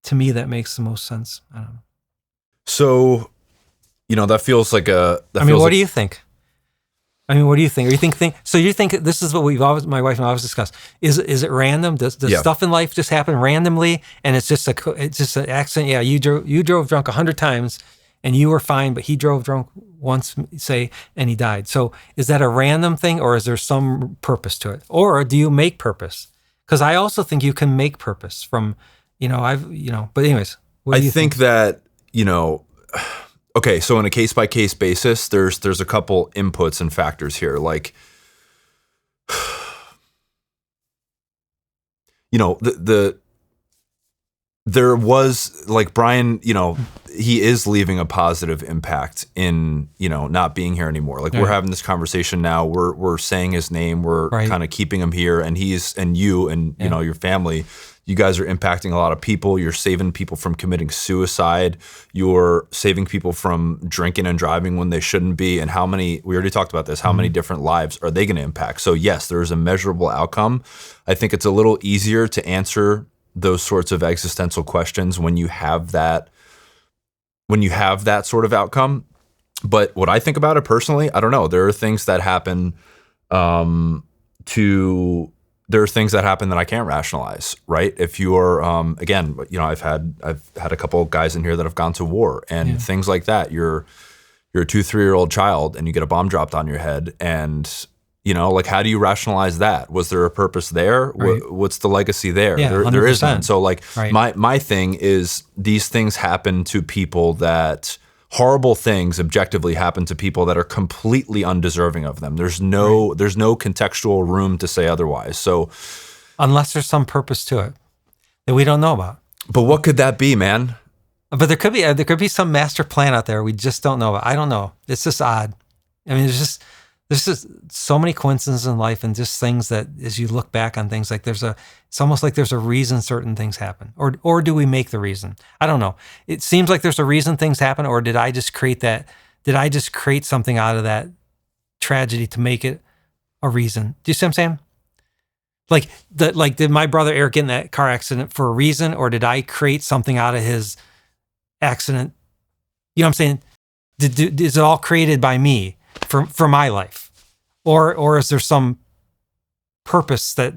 to me, that makes the most sense. I don't know. So, that feels like a. What do you think? What do you think? Or you think? So you think this is what my wife and I always discuss? Is it random? Does stuff in life just happen randomly, and it's just an accident? Yeah, you drove drunk 100 times, and you were fine, but he drove drunk once, say, and he died. So is that a random thing, or is there some purpose to it, or do you make purpose? Because I also think you can make purpose from, But anyways, what do you think that. Okay, so on a case-by-case basis, there's a couple inputs and factors here. Like, there was, like, Brian, he is leaving a positive impact in, not being here anymore. Like, we're having this conversation now, we're saying his name, we're kind of keeping him here, and you and, your family, you guys are impacting a lot of people. You're saving people from committing suicide. You're saving people from drinking and driving when they shouldn't be. And we already talked about this, how many different lives are they going to impact? So yes, there's a measurable outcome. I think it's a little easier to answer those sorts of existential questions when you have that sort of outcome. But what I think about it personally, I don't know. There are things that happen there are things that happen that I can't rationalize, right? If you're, again, I've had a couple of guys in here that have gone to war and things like that. You're a 2-3-year-old child and you get a bomb dropped on your head, and like, how do you rationalize that? Was there a purpose there? Right. What's the legacy there? Yeah, there is none. So like, my thing is, these things happen to people that. Horrible things objectively happen to people that are completely undeserving of them. There's no contextual room to say otherwise. So, unless there's some purpose to it that we don't know about. But what could that be, man? But there could be some master plan out there we just don't know about. I don't know. It's just odd. I mean, there's just so many coincidences in life, and just things that, as you look back on things, like it's almost like there's a reason certain things happen, or do we make the reason? I don't know. It seems like there's a reason things happen, or did I just create that? Did I just create something out of that tragedy to make it a reason? Do you see what I'm saying? Did my brother Eric get in that car accident for a reason, or did I create something out of his accident? You know what I'm saying? Is it all created by me? For my life, or is there some purpose that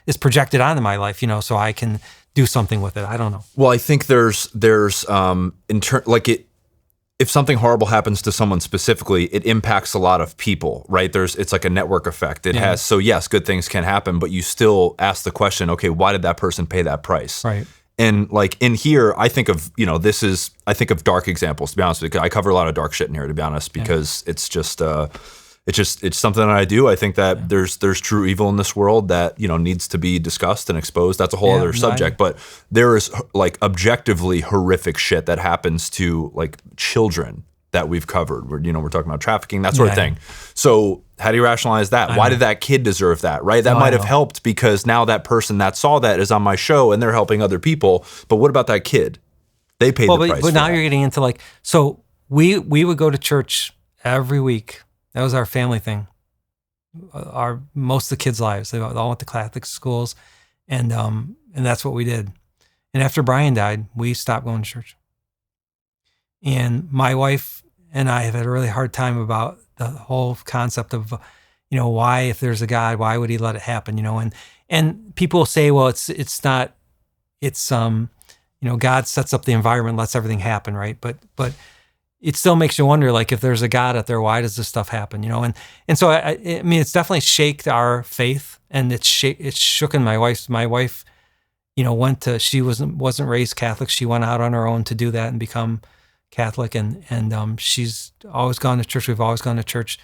is projected onto my life, so I can do something with it? I don't know. Well, I think there's if something horrible happens to someone specifically, it impacts a lot of people, right? It's like a network effect. So yes, good things can happen, but you still ask the question, okay, why did that person pay that price? Right. And like in here, I think of, I think of dark examples, to be honest with you. I cover a lot of dark shit in here, to be honest, because it's just, it's something that I do. I think that there's true evil in this world that, needs to be discussed and exposed. That's a whole other subject. But there is like objectively horrific shit that happens to like children that we've covered. We're talking about trafficking, that sort of thing. So how do you rationalize that? Why did that kid deserve that, right? That might have helped because now that person that saw that is on my show and they're helping other people. But what about that kid? They paid the price. But now you're getting into like, so we would go to church every week. That was our family thing. Most of the kids' lives, they all went to Catholic schools, and that's what we did. And after Brian died, we stopped going to church. And my wife and I have had a really hard time about the whole concept of, why, if there's a God, why would he let it happen? And people say, well, it's not, God sets up the environment, lets everything happen, right? But it still makes you wonder, like, if there's a God out there, why does this stuff happen? And so I mean, it's definitely shaked our faith, and it's shooken my wife. My wife, she wasn't raised Catholic. She went out on her own to do that and become Catholic, and she's always gone to church. We've always gone to church,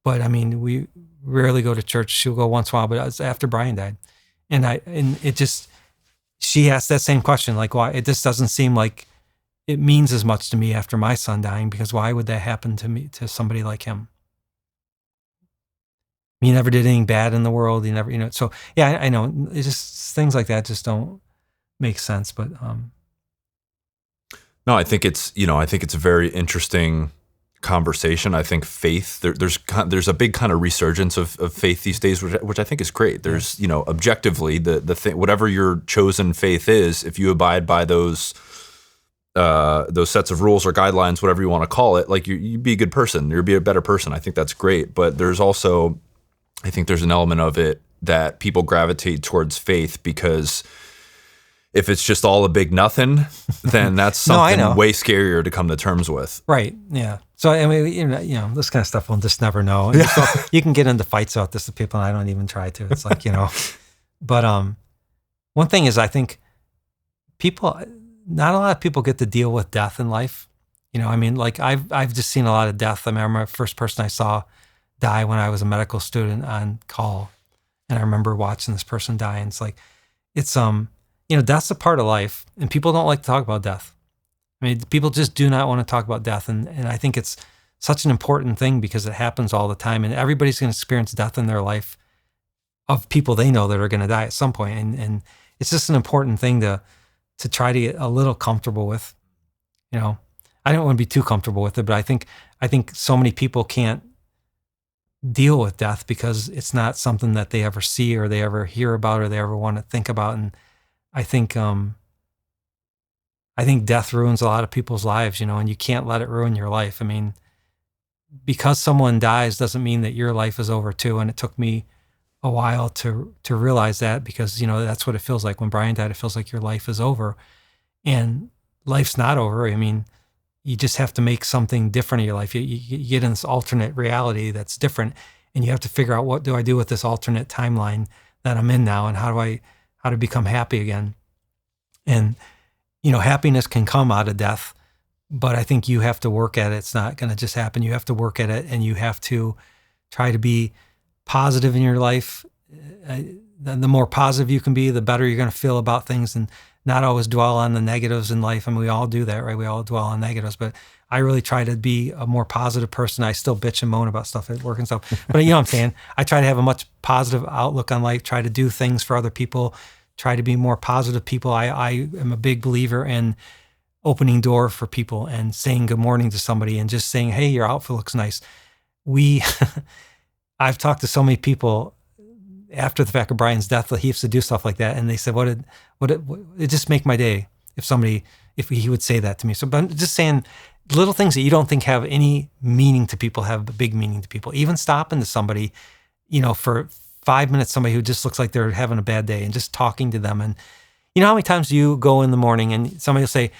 but I mean, we rarely go to church. She'll go once in a while, but it was after Brian died, she asked that same question, like, why it just doesn't seem like it means as much to me after my son dying, because why would that happen to somebody like him? He never did anything bad in the world. He never, so yeah, I know it's just things like that just don't make sense. But no, I think it's a very interesting conversation. I think faith, there's a big kind of resurgence of faith these days, which I think is great. There's, objectively the thing, whatever your chosen faith is, if you abide by those sets of rules or guidelines, whatever you want to call it, like you'd be a good person, you'd be a better person. I think that's great. But there's also, I think there's an element of it that people gravitate towards faith because if it's just all a big nothing, then that's something way scarier to come to terms with. Right. Yeah. So I mean, this kind of stuff we'll just never know. And so you can get into fights about this with people, and I don't even try to. It's like, But one thing is, I think not a lot of people get to deal with death in life. I mean, like I've just seen a lot of death. I remember the first person I saw die when I was a medical student on call, and I remember watching this person die. And it's like, death's a part of life, and people don't like to talk about death. I mean, people just do not want to talk about death, and I think it's such an important thing because it happens all the time, and everybody's going to experience death in their life of people they know that are going to die at some point, and it's just an important thing to try to get a little comfortable with. I don't want to be too comfortable with it, but I think so many people can't deal with death because it's not something that they ever see or they ever hear about or they ever want to think about. And I think death ruins a lot of people's lives, and you can't let it ruin your life. I mean, because someone dies doesn't mean that your life is over too. And it took me a while to realize that, because, that's what it feels like when Brian died. It feels like your life is over, and life's not over. I mean, you just have to make something different in your life. You get in this alternate reality that's different, and you have to figure out, what do I do with this alternate timeline that I'm in now, and how to become happy again. And, happiness can come out of death, but I think you have to work at it. It's not going to just happen. You have to work at it, and you have to try to be positive in your life. The more positive you can be, the better you're going to feel about things, and not always dwell on the negatives in life. I mean, we all do that, right? We all dwell on negatives, but I really try to be a more positive person. I still bitch and moan about stuff at work and stuff, but you know what I'm saying? I try to have a much positive outlook on life, try to do things for other people, try to be more positive people. I am a big believer in opening door for people and saying good morning to somebody and just saying, hey, your outfit looks nice. I've talked to so many people after the fact of Brian's death that he used to do stuff like that, and they said, it just make my day if he would say that to me. So, but I'm just saying, little things that you don't think have any meaning to people have a big meaning to people. Even stopping to somebody, for 5 minutes, somebody who just looks like they're having a bad day, and just talking to them. And how many times you go in the morning and somebody will say,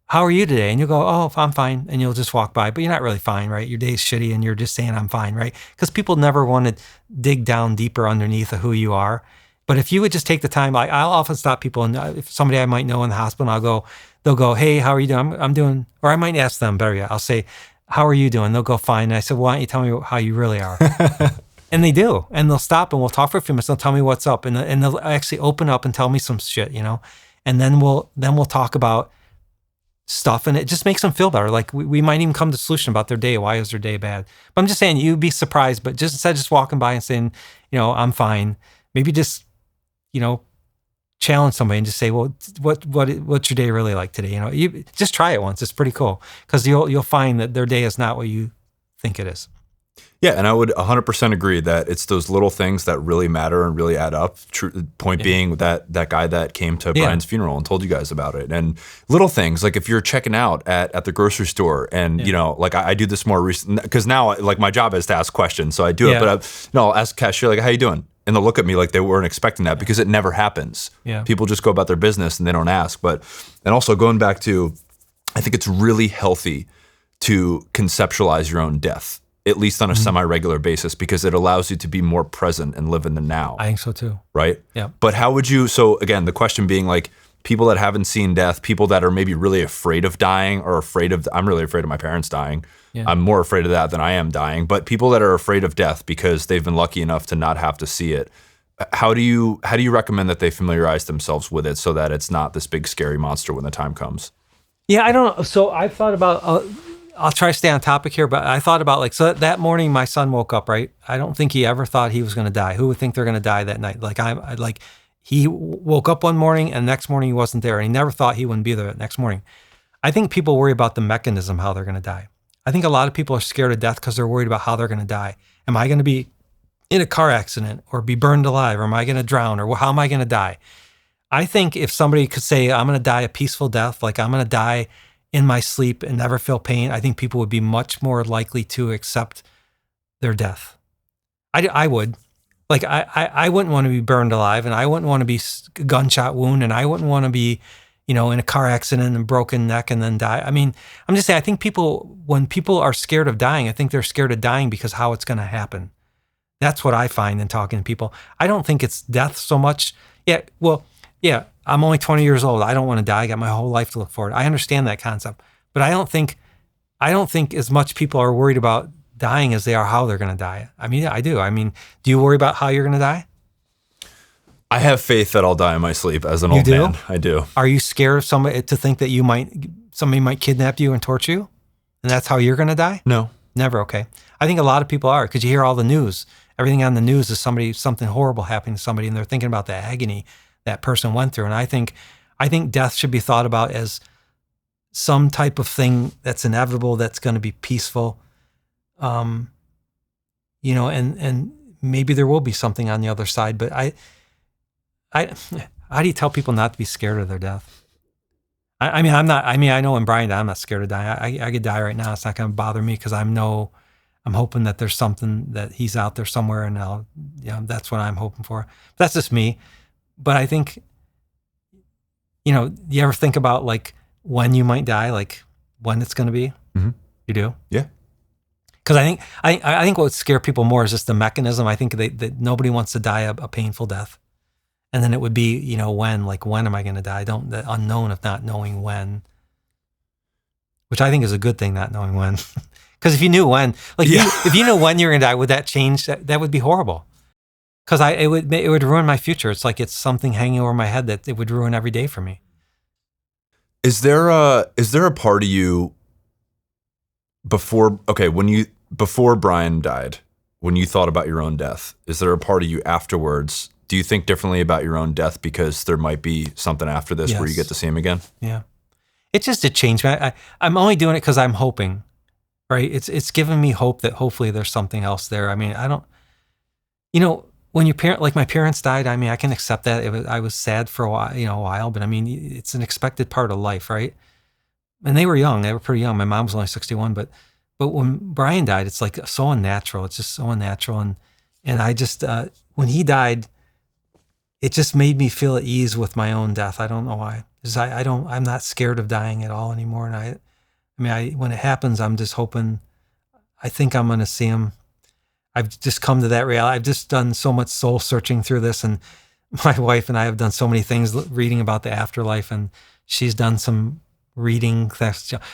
how are you today? And you'll go, oh, I'm fine. And you'll just walk by, but you're not really fine, right? Your day's shitty and you're just saying I'm fine, right? Because people never want to dig down deeper underneath of who you are. But if you would just take the time, I'll often stop people, and if somebody I might know in the hospital, they'll go, hey, how are you doing? I'm doing, or I might ask them, better yet, I'll say, how are you doing? They'll go, fine. And I said, why don't you tell me how you really are? And they do. And they'll stop and we'll talk for a few minutes. They'll tell me what's up. And they'll actually open up and tell me some shit, And then we'll talk about stuff, and it just makes them feel better. Like we might even come to a solution about their day. Why is their day bad? But I'm just saying, you'd be surprised. But just instead of just walking by and saying, I'm fine, maybe just, challenge somebody and just say, well, what's your day really like today? You just try it once. It's pretty cool because you'll find that their day is not what you think it is. Yeah, and I would 100% agree that it's those little things that really matter and really add up. Point being that guy that came to Brian's funeral and told you guys about it. And little things, like if you're checking out at the grocery store and, like I do this more recent, because now like my job is to ask questions. So I do it, but I'll ask the cashier, like, how you doing? And they'll look at me like they weren't expecting that because it never happens. Yeah. People just go about their business and they don't ask. And also going back to, I think it's really healthy to conceptualize your own death, at least on a semi-regular basis, because it allows you to be more present and live in the now. I think so too. Right? Yeah. But how would you, so again, the question being like, people that haven't seen death, people that are maybe really afraid of dying or I'm really afraid of my parents dying. Yeah. I'm more afraid of that than I am dying. But people that are afraid of death because they've been lucky enough to not have to see it, how do you recommend that they familiarize themselves with it so that it's not this big scary monster when the time comes? Yeah, I don't know. So I've thought about, I'll try to stay on topic here, but I thought about so that morning my son woke up, right? I don't think he ever thought he was going to die. Who would think they're going to die that night? Like he woke up one morning and next morning he wasn't there and he never thought he wouldn't be there that next morning. I think people worry about the mechanism, how they're going to die. I think a lot of people are scared of death because they're worried about how they're going to die. Am I going to be in a car accident or be burned alive? Or am I going to drown? Or how am I going to die? I think if somebody could say, I'm going to die a peaceful death, like I'm going to die in my sleep and never feel pain, I think people would be much more likely to accept their death. I would. Like, I wouldn't want to be burned alive, and I wouldn't want to be gunshot wound, and I wouldn't want to be, in a car accident and broken neck and then die. I mean, I'm just saying, I think when people are scared of dying, I think they're scared of dying because how it's going to happen. That's what I find in talking to people. I don't think it's death so much. Yeah, I'm only 20 years old. I don't want to die. I got my whole life to look forward. I understand that concept, but I don't think as much people are worried about dying as they are how they're going to die. I mean, I do. I mean, do you worry about how you're going to die? I have faith that I'll die in my sleep as an old man. I do. Are you scared of somebody to think that somebody might kidnap you and torture you, and that's how you're going to die? No, never. Okay. I think a lot of people are, because you hear all the news. Everything on the news is something horrible happening to somebody, and they're thinking about the agony that person went through. And I think death should be thought about as some type of thing that's inevitable, that's going to be peaceful. And maybe there will be something on the other side, but how do you tell people not to be scared of their death? I know when Brian died, I'm not scared of dying. I could die right now. It's not going to bother me because I'm hoping that there's something, that he's out there somewhere, and that's what I'm hoping for. That's just me. But I think, you ever think about like when you might die, like when it's going to be? Mm-hmm. You do? Yeah. Because I think what would scare people more is just the mechanism. I think that nobody wants to die a painful death. And then it would be, when am I going to die? The unknown of not knowing when, which I think is a good thing, not knowing when. Because if you knew when, if you knew when you're going to die, would that change? That would be horrible. Because it would ruin my future. It's like it's something hanging over my head that it would ruin every day for me. Is there a part of you before Brian died, when you thought about your own death, is there a part of you afterwards? Do you think differently about your own death because there might be something after this where you get to see him again? Yeah. It's just a change. I'm only doing it because I'm hoping, right? It's giving me hope that hopefully there's something else there. I mean, I don't, when my parents died, I mean, I can accept that. I was sad for a while, but I mean, it's an expected part of life, right? And they were young. They were pretty young. My mom was only 61, but when Brian died, it's like so unnatural. It's just so unnatural. And I just, when he died, it just made me feel at ease with my own death. I don't know why. I'm not scared of dying at all anymore. And when it happens, I'm just hoping, I think I'm going to see him. I've just come to that reality. I've just done so much soul searching through this, and my wife and I have done so many things reading about the afterlife, and she's done some reading.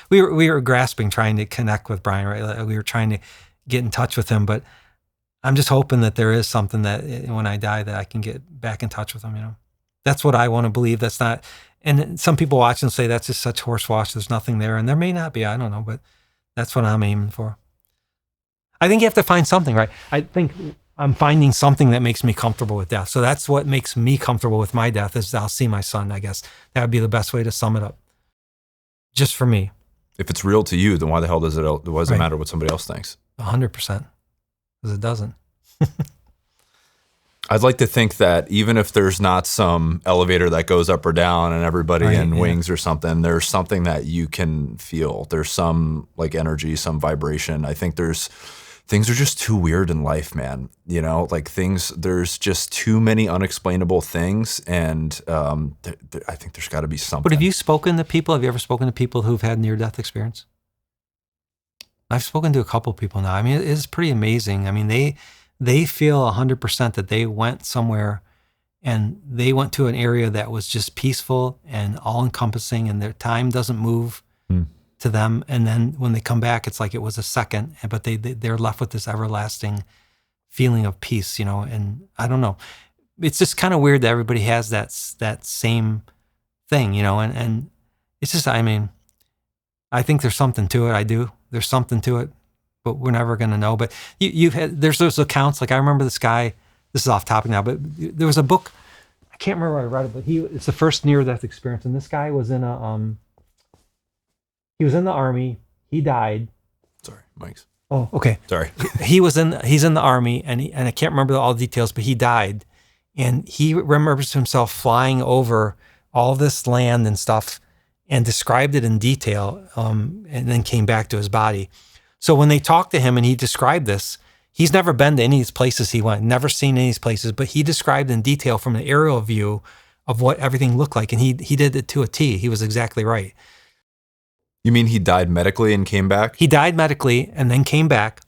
We were grasping, trying to connect with Brian, right? Like, we were trying to get in touch with him, but I'm just hoping that there is something that when I die that I can get back in touch with him, That's what I want to believe. That's not, and some people watch and say that's just such horsewash. There's nothing there. And there may not be, I don't know, but that's what I'm aiming for. I think you have to find something, right? I think I'm finding something that makes me comfortable with death. So that's what makes me comfortable with my death is I'll see my son, I guess. That would be the best way to sum it up. Just for me. If it's real to you, then why the hell does it Right. matter what somebody else thinks? 100%. Because it doesn't. I'd like to think that even if there's not some elevator that goes up or down and everybody Right, in yeah. wings or something, there's something that you can feel. There's some like energy, some vibration. I think things are just too weird in life, man. Like there's just too many unexplainable things. And I think there's got to be something. But have you spoken to people? Have you ever spoken to people who've had near-death experience? I've spoken to a couple people now. I mean, it is pretty amazing. I mean, they feel 100% that they went somewhere and they went to an area that was just peaceful and all-encompassing and their time doesn't move to them. And then when they come back, it's like it was a second, but they're left with this everlasting feeling of peace, and I don't know. It's just kind of weird that everybody has that same thing, and it's just, I mean, I think there's something to it. I do. There's something to it, but we're never going to know. But there's those accounts. Like I remember this guy, this is off topic now, but there was a book, I can't remember where I read it, but it's the first near-death experience. And this guy was in he was in the army. He died. Sorry, Mike's. Oh, okay. Sorry. He's in the army and I can't remember all the details, but he died. And he remembers himself flying over all this land and stuff and described it in detail, and then came back to his body. So when they talked to him and he described this, he's never been to any of these places he went, never seen any of these places, but he described in detail from an aerial view of what everything looked like. And he did it to a T. He was exactly right. You mean he died medically and came back? He died medically and then came back,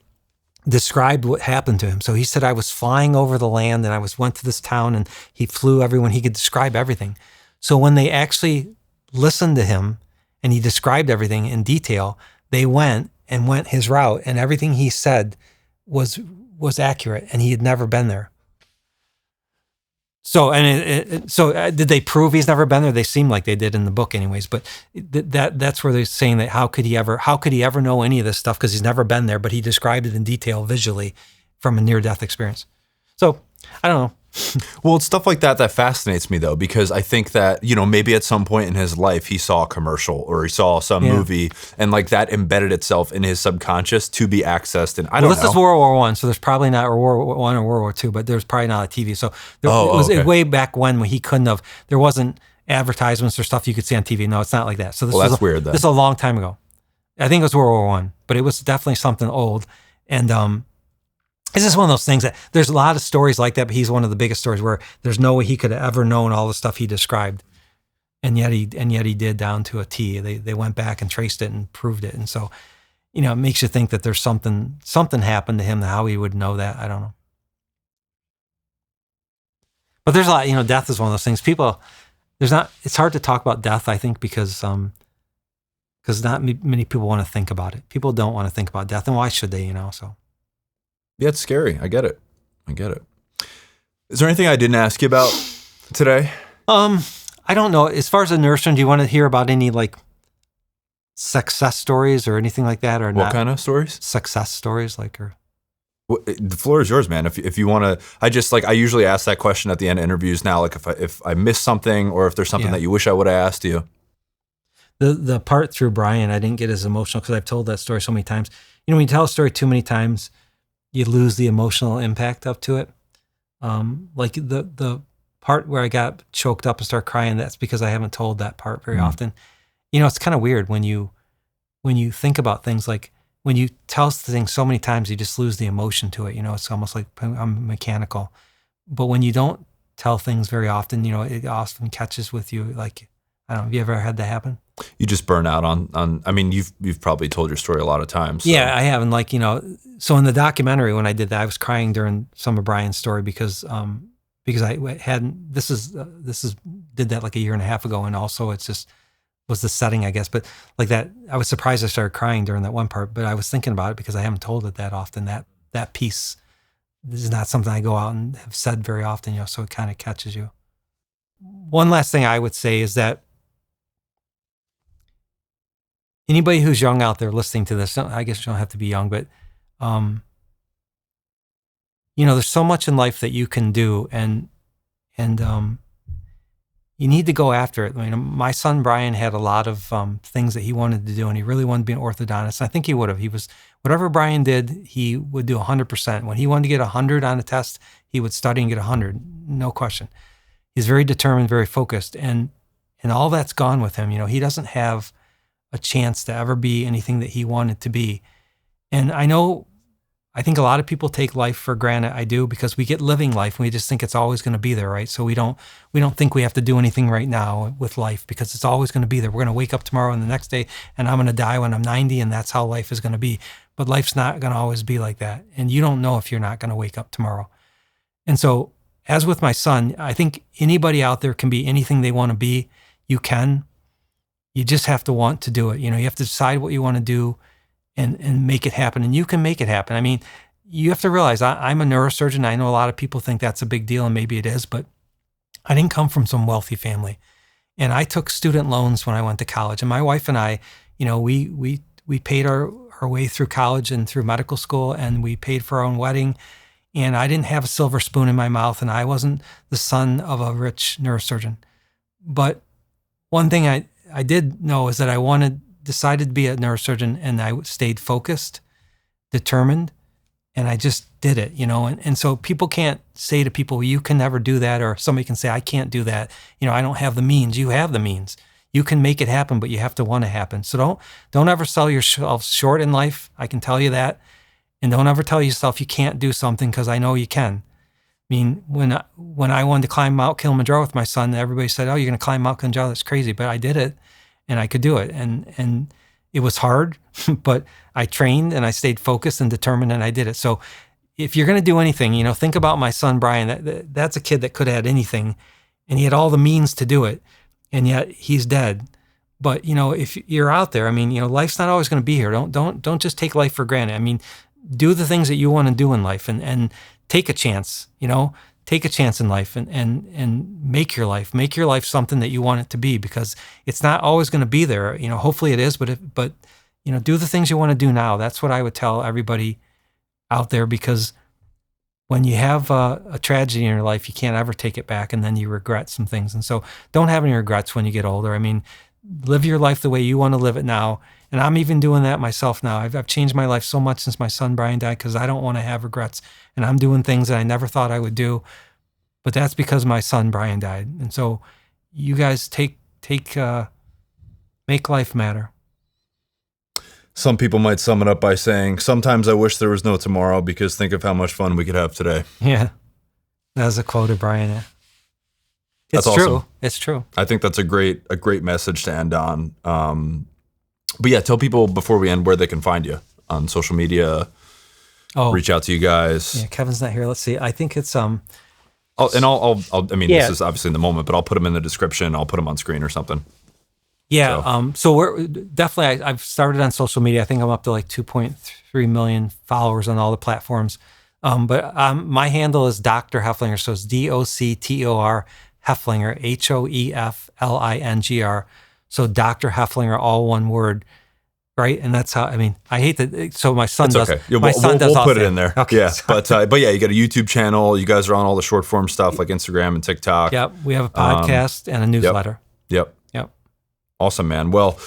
described what happened to him. So he said, I was flying over the land and went to this town and he flew everyone. He could describe everything. So when they actually listened to him and he described everything in detail, they went his route and everything he said was accurate and he had never been there. So, did they prove he's never been there? They seem like they did in the book anyways, but that's where they're saying that how could he ever know any of this stuff because he's never been there, but he described it in detail visually from a near-death experience. So, I don't know. Well, it's stuff like that fascinates me though, because I think that, maybe at some point in his life, he saw a commercial or he saw some movie and like that embedded itself in his subconscious to be accessed. And I don't know. This is World War I, so there's probably not World War I or World War II, but there's probably not a TV. So it was way back when he couldn't have, there wasn't advertisements or stuff you could see on TV. No, it's not like that. So that's weird then. This is a long time ago. I think it was World War I, but it was definitely something old. And, it's just one of those things that there's a lot of stories like that, but he's one of the biggest stories where there's no way he could have ever known all the stuff he described. And yet he did down to a T. They went back and traced it and proved it. And so, it makes you think that there's something happened to him, how he would know that. I don't know. But there's a lot, death is one of those things. It's hard to talk about death, I think, because not many people want to think about it. People don't want to think about death. And why should they, so. Yeah, it's scary. I get it. Is there anything I didn't ask you about today? I don't know. As far as a neurosurgeon, do you want to hear about any like success stories or anything like that, or what kind of stories? Success stories, Well, the floor is yours, man. If you want to, I usually ask that question at the end of interviews now. Like if I missed something or if there's something that you wish I would have asked you. The part through Brian, I didn't get as emotional because I've told that story so many times. When you tell a story too many times, you lose the emotional impact up to it. Like the part where I got choked up and start crying, that's because I haven't told that part very often. It's kind of weird when you think about things, like when you tell things so many times, you just lose the emotion to it. It's almost like I'm mechanical. But when you don't tell things very often, it often catches with you. Like, I don't know, have you ever had that happen? You just burn out on. I mean, you've probably told your story a lot of times. So. Yeah, I have, and so in the documentary when I did that, I was crying during some of Brian's story because I hadn't. This is did that like a year and a half ago, and also it's just was the setting, I guess. But like that, I was surprised I started crying during that one part, but I was thinking about it because I haven't told it that often. That piece is not something I go out and have said very often, you know, so it kind of catches you. One last thing I would say is that anybody who's young out there listening to this, I guess you don't have to be young, but, you know, there's so much in life that you can do, and you need to go after it. I mean, my son Brian had a lot of things that he wanted to do, and he really wanted to be an orthodontist. I think he would have. Whatever Brian did, he would do 100%. When he wanted to get 100 on a test, he would study and get 100, no question. He's very determined, very focused, and all that's gone with him. You know, he doesn't have a chance to ever be anything that he wanted to be. And I think a lot of people take life for granted. I do, because we get living life and we just think it's always going to be there, right? So we don't think we have to do anything right now with life because it's always going to be there. We're going to wake up tomorrow and the next day, and I'm going to die when I'm 90, and that's how life is going to be. But life's not going to always be like that. And you don't know if you're not going to wake up tomorrow. And so, as with my son, I think anybody out there can be anything they want to be. You can. You just have to want to do it. You know, you have to decide what you want to do and make it happen. And you can make it happen. I mean, you have to realize I'm a neurosurgeon. I know a lot of people think that's a big deal, and maybe it is, but I didn't come from some wealthy family. And I took student loans when I went to college. And my wife and I, you know, we paid our way through college and through medical school, and we paid for our own wedding. And I didn't have a silver spoon in my mouth, and I wasn't the son of a rich neurosurgeon. But one thing I did know is that I decided to be a neurosurgeon, and I stayed focused, determined, and I just did it, you know. And so people can't say to people, you can never do that, or somebody can say, I can't do that. You know, I don't have the means. You have the means. You can make it happen, but you have to want to happen. So don't ever sell yourself short in life. I can tell you that. And don't ever tell yourself you can't do something, because I know you can. I mean, when I wanted to climb Mount Kilimanjaro with my son, everybody said, oh, you're going to climb Mount Kilimanjaro? That's crazy. But I did it, and I could do it. And it was hard, but I trained and I stayed focused and determined, and I did it. So if you're going to do anything, you know, think about my son, Brian. That's a kid that could have had anything, and he had all the means to do it, and yet he's dead. But, you know, if you're out there, I mean, you know, life's not always going to be here. Don't just take life for granted. I mean, do the things that you want to do in life, and take a chance, you know, take a chance in life, and make your life something that you want it to be, because it's not always going to be there. You know, hopefully it is, but you know, do the things you want to do now. That's what I would tell everybody out there, because when you have a tragedy in your life, you can't ever take it back, and then you regret some things. And so don't have any regrets when you get older. I mean, live your life the way you want to live it now. And I'm even doing that myself now. I've changed my life so much since my son Brian died, because I don't want to have regrets. And I'm doing things that I never thought I would do. But that's because my son Brian died. And so you guys make life matter. Some people might sum it up by saying, sometimes I wish there was no tomorrow, because think of how much fun we could have today. Yeah. That was a quote of Brian. It's That's true. Awesome. It's true. I think that's a great message to end on. But yeah, tell people before we end where they can find you on social media. Reach out to you guys. Yeah, Kevin's not here. Let's see. I think it's I mean, this is obviously in the moment, but I'll put them in the description. I'll put them on screen or something. Yeah. So we're definitely, I've started on social media. I think I'm up to like 2.3 million followers on all the platforms. But my handle is Dr. Hoeflinger. So it's DOCTOR Hoeflinger, HOEFLINGR. So Dr. Hoeflinger, all one word, right? And that's how, I mean, I hate that. So my son does. Okay. Yeah, we'll put it in there. Okay, yeah. But yeah, you got a YouTube channel. You guys are on all the short form stuff like Instagram and TikTok. Yep. We have a podcast and a newsletter. Yep. Awesome, man. Well,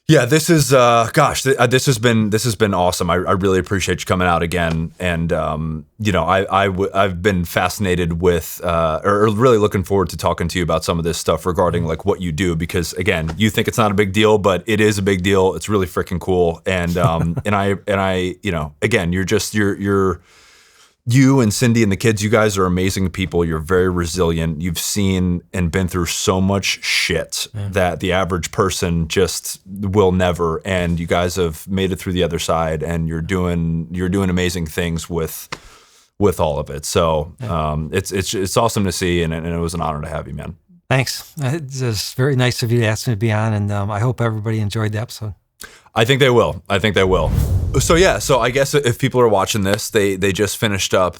yeah, this is this has been awesome. I really appreciate you coming out again, and you know, I've been fascinated with or really looking forward to talking to you about some of this stuff regarding like what you do, because again, you think it's not a big deal, but it is a big deal. It's really freaking cool, and and I you know, again, you and Cindy and the kids, you guys are amazing people. You're very resilient. You've seen and been through so much shit that the average person just will never. And you guys have made it through the other side, and you're doing amazing things with all of it. So it's awesome to see, and it was an honor to have you, man. Thanks. It's very nice of you to ask me to be on, and I hope everybody enjoyed the episode. I think they will. So yeah, so I guess if people are watching this, they just finished up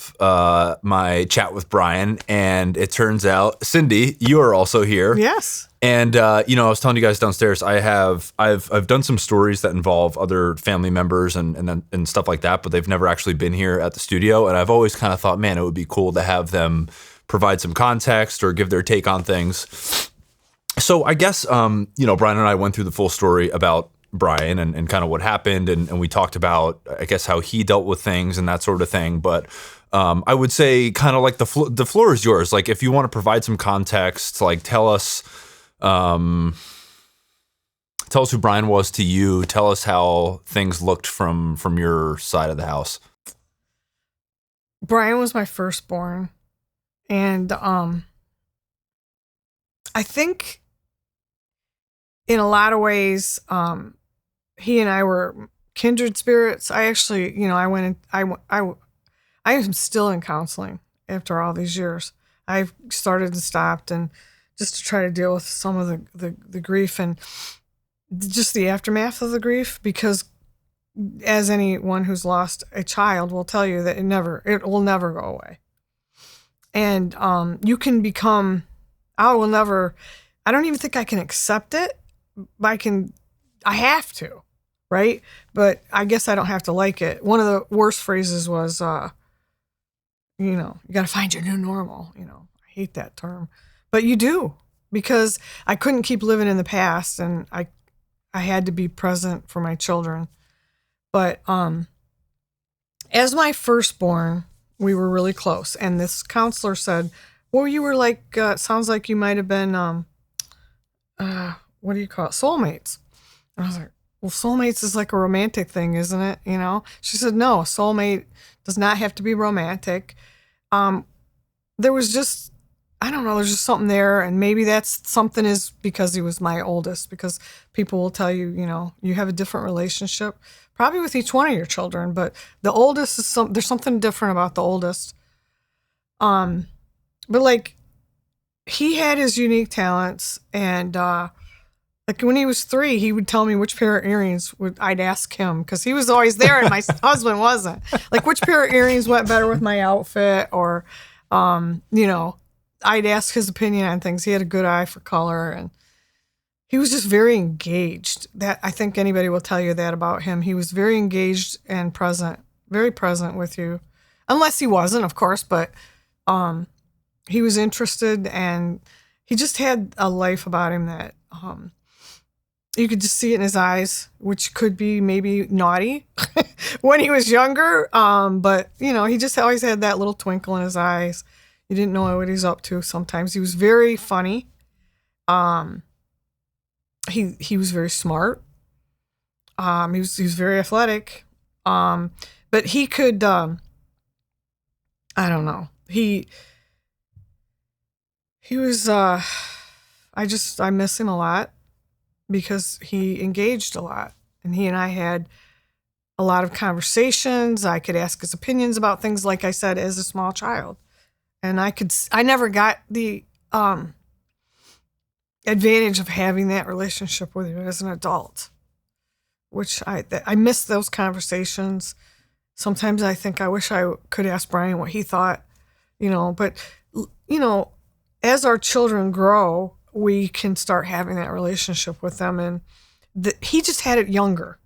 my chat with Brian, and it turns out, Cindy, you are also here. Yes. And I was telling you guys downstairs, I've done some stories that involve other family members and stuff like that, but they've never actually been here at the studio, and I've always kind of thought, man, it would be cool to have them provide some context or give their take on things. So I guess Brian and I went through the full story about Brian and kind of what happened, and we talked about, I guess, how he dealt with things and that sort of thing. But I would say kind of like the floor is yours. Like, if you want to provide some context, like tell us who Brian was to you. Tell us how things looked from your side of the house. Brian was my firstborn, and I think in a lot of ways, he and I were kindred spirits. I actually, I am still in counseling after all these years. I've started and stopped, and just to try to deal with some of the grief and just the aftermath of the grief, because as anyone who's lost a child will tell you that it will never go away. And you can become, I don't even think I can accept it. I have to, right? But I guess I don't have to like it. One of the worst phrases was, you got to find your new normal. I hate that term, but you do, because I couldn't keep living in the past, and I had to be present for my children. But as my firstborn, we were really close, and this counselor said, well, you were like, sounds like you might have been, what do you call it? Soulmates. And I was like, well, soulmates is like a romantic thing, isn't it? She said, no, a soulmate does not have to be romantic. There was just, I don't know, there's just something there. And maybe that's something is because he was my oldest, because people will tell you, you have a different relationship, probably with each one of your children, but the oldest is there's something different about the oldest. But like, he had his unique talents, and like when he was 3, he would tell me which pair of earrings I'd ask him, because he was always there and my husband wasn't. Like, which pair of earrings went better with my outfit, or I'd ask his opinion on things. He had a good eye for color, and he was just very engaged. That, I think anybody will tell you that about him. He was very engaged and present, very present with you, unless he wasn't, of course, but he was interested, and he just had a life about him that you could just see it in his eyes, which could be maybe naughty when he was younger. But, he just always had that little twinkle in his eyes. You didn't know what he's up to sometimes. He was very funny. He was very smart. He was very athletic. But he could, I don't know. He was, I miss him a lot, because he engaged a lot, and he and I had a lot of conversations. I could ask his opinions about things, like I said, as a small child. And I never got the advantage of having that relationship with him as an adult, which I miss those conversations. Sometimes I think I wish I could ask Brian what he thought, but, as our children grow, we can start having that relationship with them. And he just had it younger.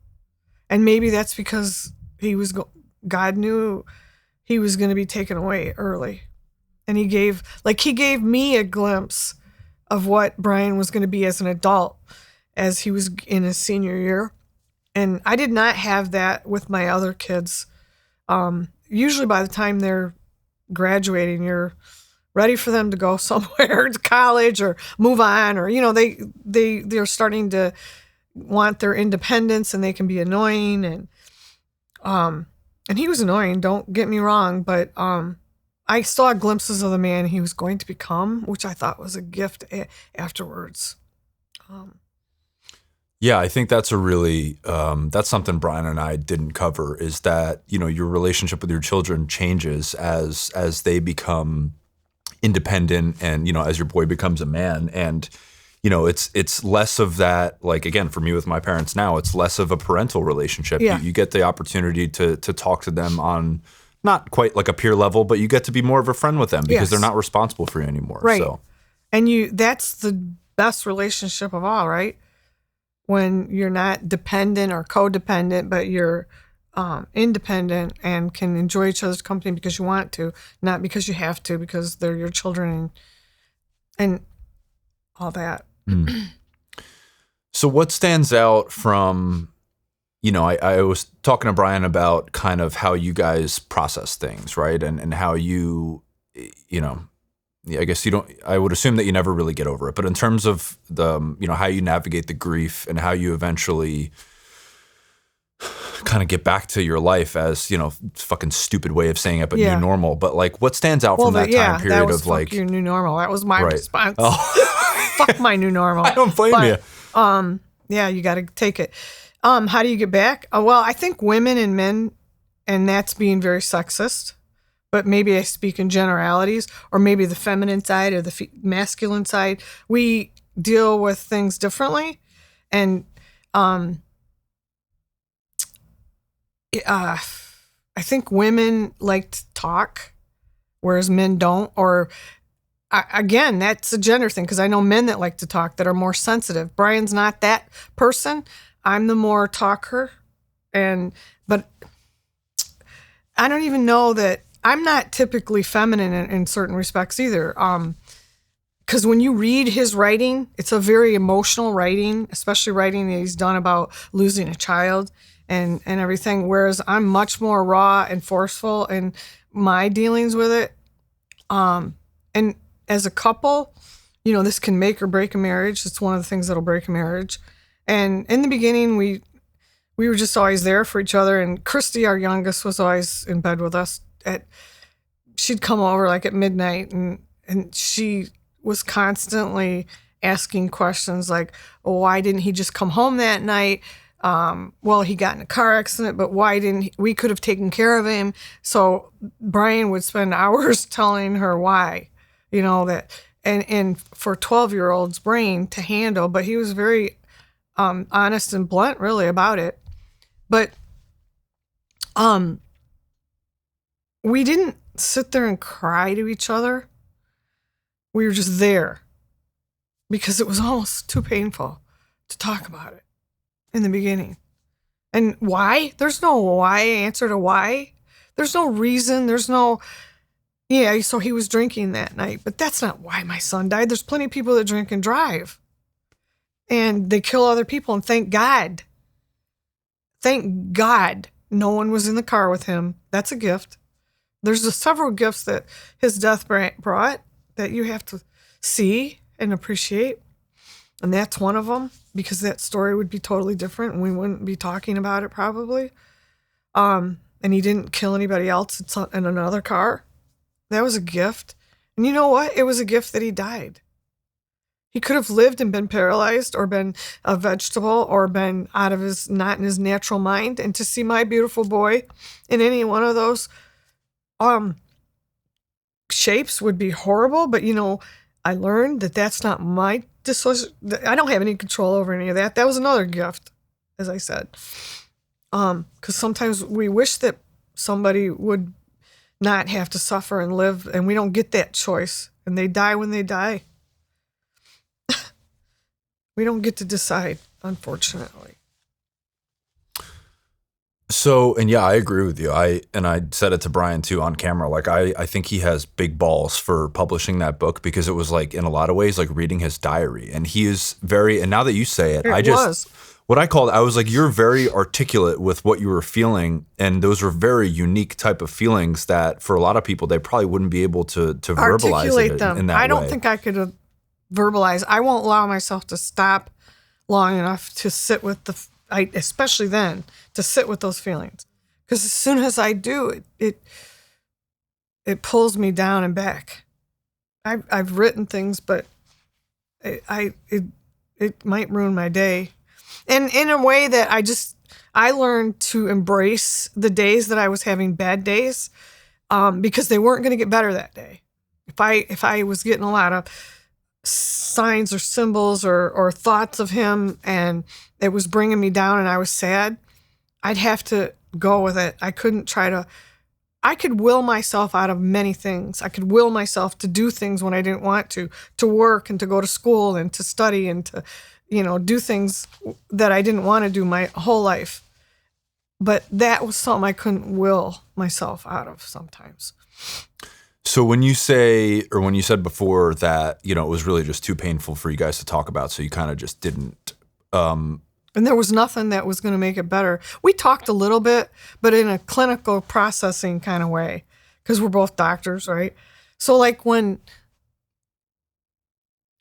And maybe that's because God knew he was going to be taken away early. And he gave me a glimpse of what Brian was going to be as an adult as he was in his senior year. And I did not have that with my other kids. Usually by the time they're graduating, you're ready for them to go somewhere to college or move on, or they're starting to want their independence, and they can be annoying, and he was annoying, don't get me wrong, but I saw glimpses of the man he was going to become, which I thought was a gift afterwards. Yeah, I think that's a really that's something Brian and I didn't cover, is that your relationship with your children changes as they become independent and, as your boy becomes a man. And, it's less of that, like, again, for me with my parents now, it's less of a parental relationship. Yeah. You get the opportunity to talk to them on not quite like a peer level, but you get to be more of a friend with them because Yes. they're not responsible for you anymore. Right. So. And that's the best relationship of all, right? When you're not dependent or codependent, but you're independent and can enjoy each other's company because you want to, not because you have to, because they're your children and all that. So what stands out from, I was talking to Brian about kind of how you guys process things, right? And how you, I guess I would assume that you never really get over it. But in terms of how you navigate the grief and how you eventually kind of get back to your life as, fucking stupid way of saying it, but new normal. But like, what stands out from that time period that was of like your new normal? That was my response. Oh. Fuck my new normal. I don't blame you. Yeah, you got to take it. How do you get back? Well, I think women and men, and that's being very sexist, but maybe I speak in generalities, or maybe the feminine side or the masculine side, we deal with things differently. And I think women like to talk, whereas men don't. Or again, that's a gender thing, because I know men that like to talk that are more sensitive. Brian's not that person. I'm the more talker, but I don't even know that I'm not typically feminine in certain respects either. Because when you read his writing, it's a very emotional writing, especially writing that he's done about losing a child and everything. Whereas I'm much more raw and forceful in my dealings with it. And as a couple, this can make or break a marriage. It's one of the things that'll break a marriage. And in the beginning, we were just always there for each other. And Christy, our youngest, was always in bed with us. She'd come over like at midnight, and she was constantly asking questions like, why didn't he just come home that night? Well, he got in a car accident, but why didn't we could have taken care of him? So Brian would spend hours telling her why, that, and for a 12-year-old's brain to handle, but he was very honest and blunt really about it. But we didn't sit there and cry to each other. We were just there because it was almost too painful to talk about it in the beginning. And why? There's no why answer to why. There's no reason. There's no, so he was drinking that night, but that's not why my son died. There's plenty of people that drink and drive and they kill other people. And thank God no one was in the car with him. That's a gift. There's several gifts that his death brought that you have to see and appreciate. And that's one of them, because that story would be totally different and we wouldn't be talking about it probably. And he didn't kill anybody else in another car. That was a gift. And you know what? It was a gift that he died. He could have lived and been paralyzed or been a vegetable or been not in his natural mind. And to see my beautiful boy in any one of those shapes would be horrible. But, I learned that that's not my decision. I don't have any control over any of that. That was another gift, as I said. Because sometimes we wish that somebody would not have to suffer and live, and we don't get that choice. And they die when they die. We don't get to decide, unfortunately. So, and yeah, I agree with you. I said it to Brian too on camera. Like, I think he has big balls for publishing that book, because it was like, in a lot of ways, like reading his diary. And he is and now that you say it, I was like, you're very articulate with what you were feeling. And those were very unique type of feelings that for a lot of people, they probably wouldn't be able to verbalize it them. in that way. I don't think I could verbalize. I won't allow myself to stop long enough to sit with especially then, to sit with those feelings. Because as soon as I do, it pulls me down and back. I've written things, but it might ruin my day. And in a way that I learned to embrace the days that I was having bad days, because they weren't going to get better that day. If I was getting a lot of signs or symbols or thoughts of him and it was bringing me down and I was sad, I'd have to go with it. I could will myself out of many things. I could will myself to do things when I didn't want to work and to go to school and to study and to, do things that I didn't want to do my whole life. But that was something I couldn't will myself out of sometimes. So when you say, or when you said before that, it was really just too painful for you guys to talk about, so you kind of just didn't. And there was nothing that was going to make it better. We talked a little bit, but in a clinical processing kind of way, because we're both doctors, right? So like when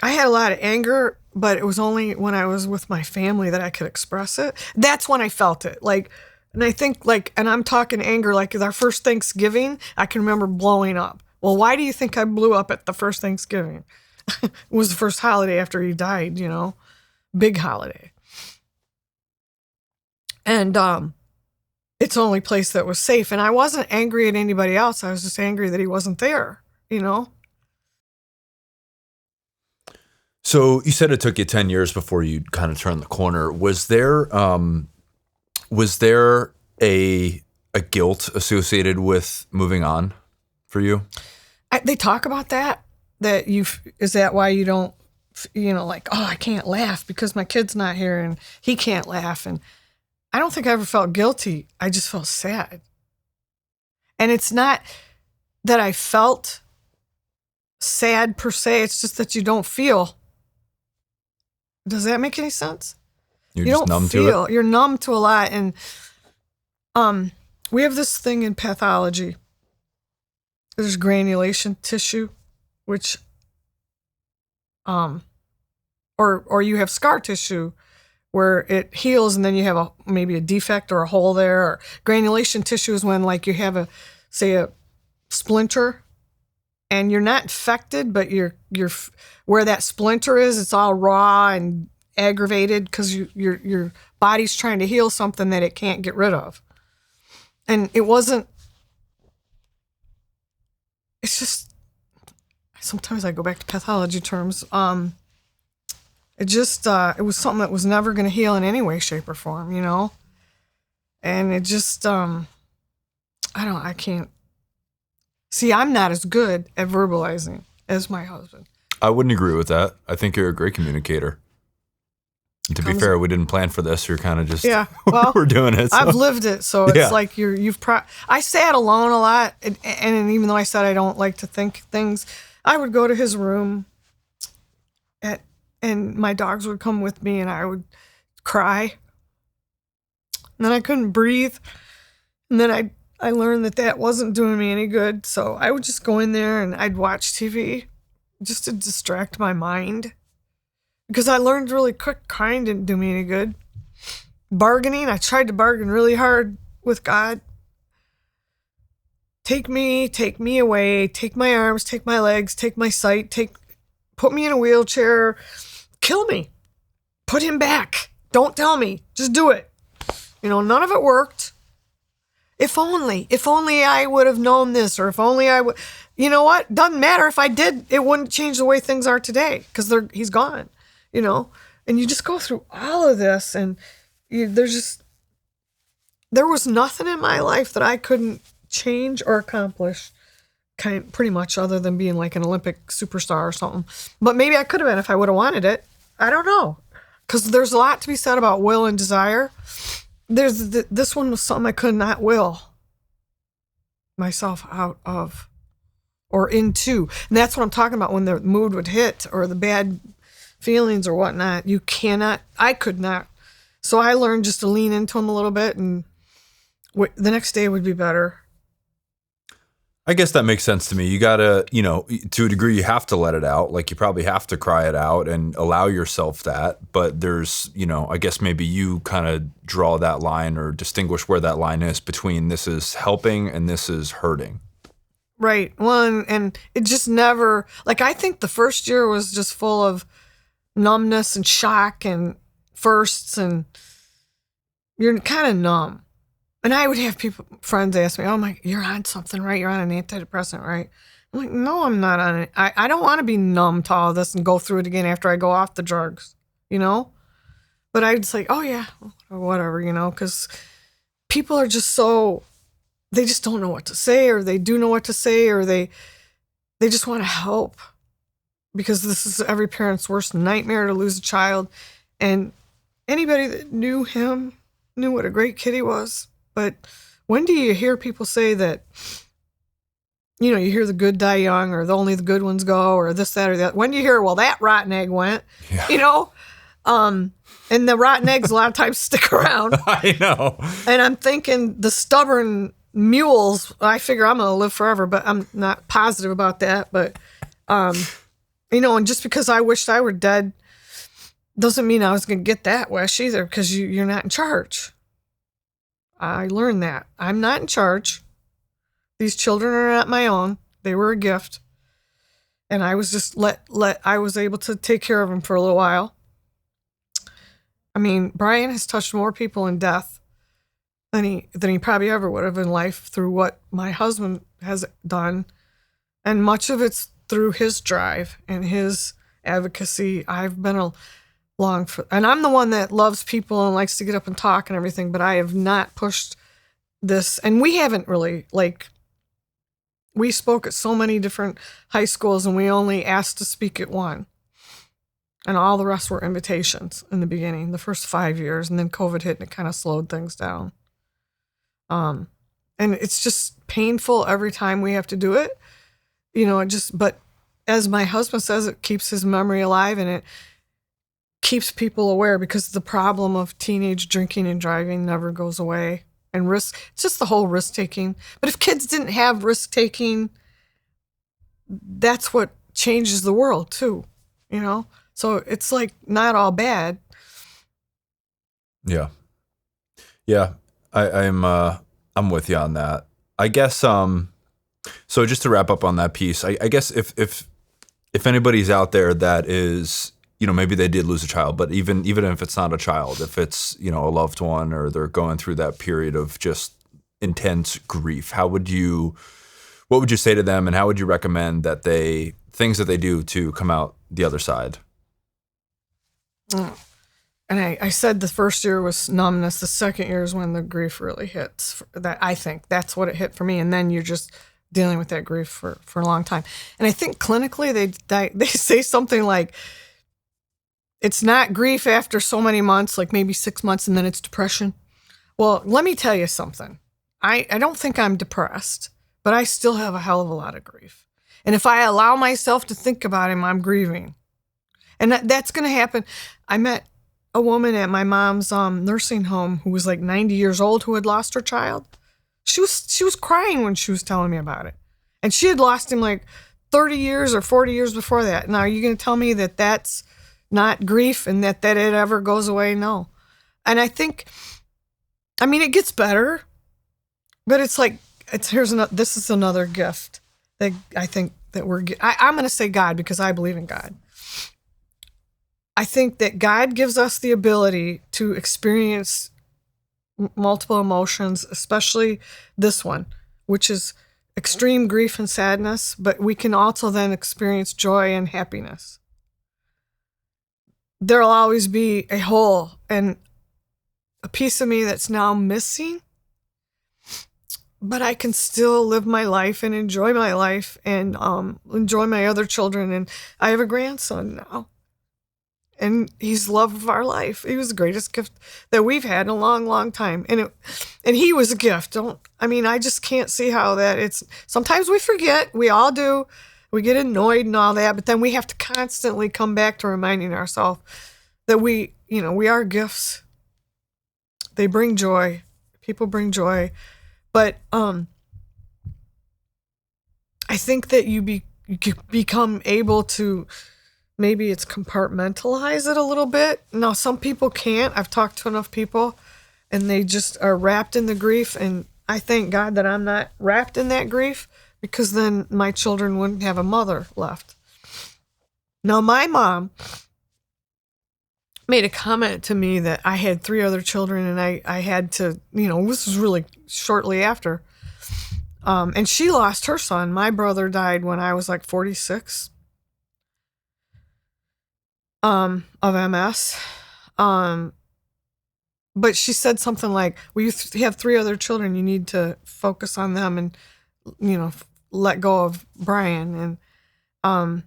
I had a lot of anger, but it was only when I was with my family that I could express it. That's when I felt it. And I think and I'm talking anger, like our first Thanksgiving, I can remember blowing up. Well, why do you think I blew up at the first Thanksgiving? It was the first holiday after he died, big holiday. And it's the only place that was safe. And I wasn't angry at anybody else. I was just angry that he wasn't there, So you said it took you 10 years before you kind of turned the corner. Was there a guilt associated with moving on for you? They talk about that is that why you don't, I can't laugh because my kid's not here and he can't laugh. And I don't think I ever felt guilty. I just felt sad. And it's not that I felt sad per se. It's just that you don't feel. Does that make any sense? You're just numb to it? You're numb to a lot. And we have this thing in pathology. There's granulation tissue, which, or you have scar tissue where it heals and then you have maybe a defect or a hole there. Or granulation tissue is when you have a splinter and you're not infected, but you're where that splinter is, it's all raw and aggravated because your body's trying to heal something that it can't get rid of. And it wasn't. It's just, sometimes I go back to pathology terms. It was something that was never going to heal in any way, shape, or form, And it just, I can't. See, I'm not as good at verbalizing as my husband. I wouldn't agree with that. I think you're a great communicator. To be fair, we didn't plan for this. You're kind of just, we're doing it. So. I've lived it. So it's like I sat alone a lot. And even though I said I don't like to think things, I would go to his room and my dogs would come with me and I would cry. And then I couldn't breathe. And then I learned that wasn't doing me any good. So I would just go in there and I'd watch TV just to distract my mind. Because I learned really quick crying didn't do me any good. Bargaining, I tried to bargain really hard with God. Take me away, take my arms, take my legs, take my sight, put me in a wheelchair, kill me, put him back. Don't tell me, just do it. None of it worked. If only I would have known this, or if only I would, what? Doesn't matter if I did, it wouldn't change the way things are today because he's gone. And you just go through all of this and there was nothing in my life that I couldn't change or accomplish pretty much other than being like an Olympic superstar or something. But maybe I could have been if I would have wanted it. I don't know. Because there's a lot to be said about will and desire. This one was something I could not will myself out of or into. And that's what I'm talking about when the mood would hit or the bad feelings or whatnot. I could not. So I learned just to lean into them a little bit and the next day would be better. I guess that makes sense to me. You gotta, to a degree, you have to let it out. Like you probably have to cry it out and allow yourself that. But there's, I guess maybe you kind of draw that line or distinguish where that line is between this is helping and this is hurting. Right. Well, and it just never, I think the first year was just full of numbness and shock and firsts and you're kind of numb. And I would have friends ask me, oh my, you're on something, right? You're on an antidepressant, right? I'm like, no, I'm not on it. I don't want to be numb to all this and go through it again after I go off the drugs, you know? But I'd say, oh yeah, or whatever, you know, because people are just so, they just don't know what to say, or they do know what to say, or they just want to help, because this is every parent's worst nightmare, to lose a child. And anybody that knew him knew what a great kid he was. But when do you hear people say that, you know, you hear the good die young, or only the good ones go, or this, that, or that? When do you hear, well, that rotten egg went, you know? And the rotten eggs a lot of times stick around. I know. And I'm thinking the stubborn mules, I figure I'm going to live forever, but I'm not positive about that. But, you know, and just because I wished I were dead doesn't mean I was going to get that wish either, because you're not in charge. I learned that. I'm not in charge. These children are not my own. They were a gift. And I was just I was able to take care of them for a little while. I mean, Brian has touched more people in death than he probably ever would have in life, through what my husband has done. And much of it's through his drive and his advocacy. I've been and I'm the one that loves people and likes to get up and talk and everything, but I have not pushed this. And we haven't really, we spoke at so many different high schools, and we only asked to speak at one. And all the rest were invitations in the beginning, the first 5 years, and then COVID hit and it kind of slowed things down. And it's just painful every time we have to do it. You know, but as my husband says, it keeps his memory alive, and it keeps people aware, because the problem of teenage drinking and driving never goes away. And risk, it's just the whole risk taking. But if kids didn't have risk taking, that's what changes the world too, you know? So it's like not all bad. Yeah. Yeah. I'm with you on that. I guess, so just to wrap up on that piece, I guess if anybody's out there that is, you know, maybe they did lose a child, but even if it's not a child, if it's, you know, a loved one, or they're going through that period of just intense grief, what would you say to them, and how would you recommend that things that they do to come out the other side? And I said the first year was numbness. The second year is when the grief really hits. That, I think that's what it hit for me. And then you're just dealing with that grief for a long time. And I think clinically they say something like, it's not grief after so many months, like maybe 6 months, and then it's depression. Well, let me tell you something. I don't think I'm depressed, but I still have a hell of a lot of grief. And if I allow myself to think about him, I'm grieving. And that's going to happen. I met a woman at my mom's nursing home who was like 90 years old, who had lost her child. She was crying when she was telling me about it. And she had lost him like 30 years or 40 years before that. Now, are you going to tell me that that's not grief and that it ever goes away? No. And I think, I mean, it gets better, but it's like, this is another gift that I think that I'm going to say God, because I believe in God. I think that God gives us the ability to experience multiple emotions, especially this one, which is extreme grief and sadness, but we can also then experience joy and happiness. There'll always be a hole and a piece of me that's now missing, but I can still live my life and enjoy my life and enjoy my other children. And I have a grandson now. And he's the love of our life. He was the greatest gift that we've had in a long, long time. And he was a gift. I just can't see how that sometimes we forget. We all do. We get annoyed and all that, but then we have to constantly come back to reminding ourselves that we are gifts. They bring joy. People bring joy. But I think that you become able to, maybe it's compartmentalize it a little bit. Now, some people can't. I've talked to enough people, and they just are wrapped in the grief. And I thank God that I'm not wrapped in that grief, because then my children wouldn't have a mother left. Now, my mom made a comment to me that I had 3 other children, and I had to, this was really shortly after. And she lost her son. My brother died when I was like 46 of MS. But she said something like, well, you have 3 other children. You need to focus on them and, let go of Brian. And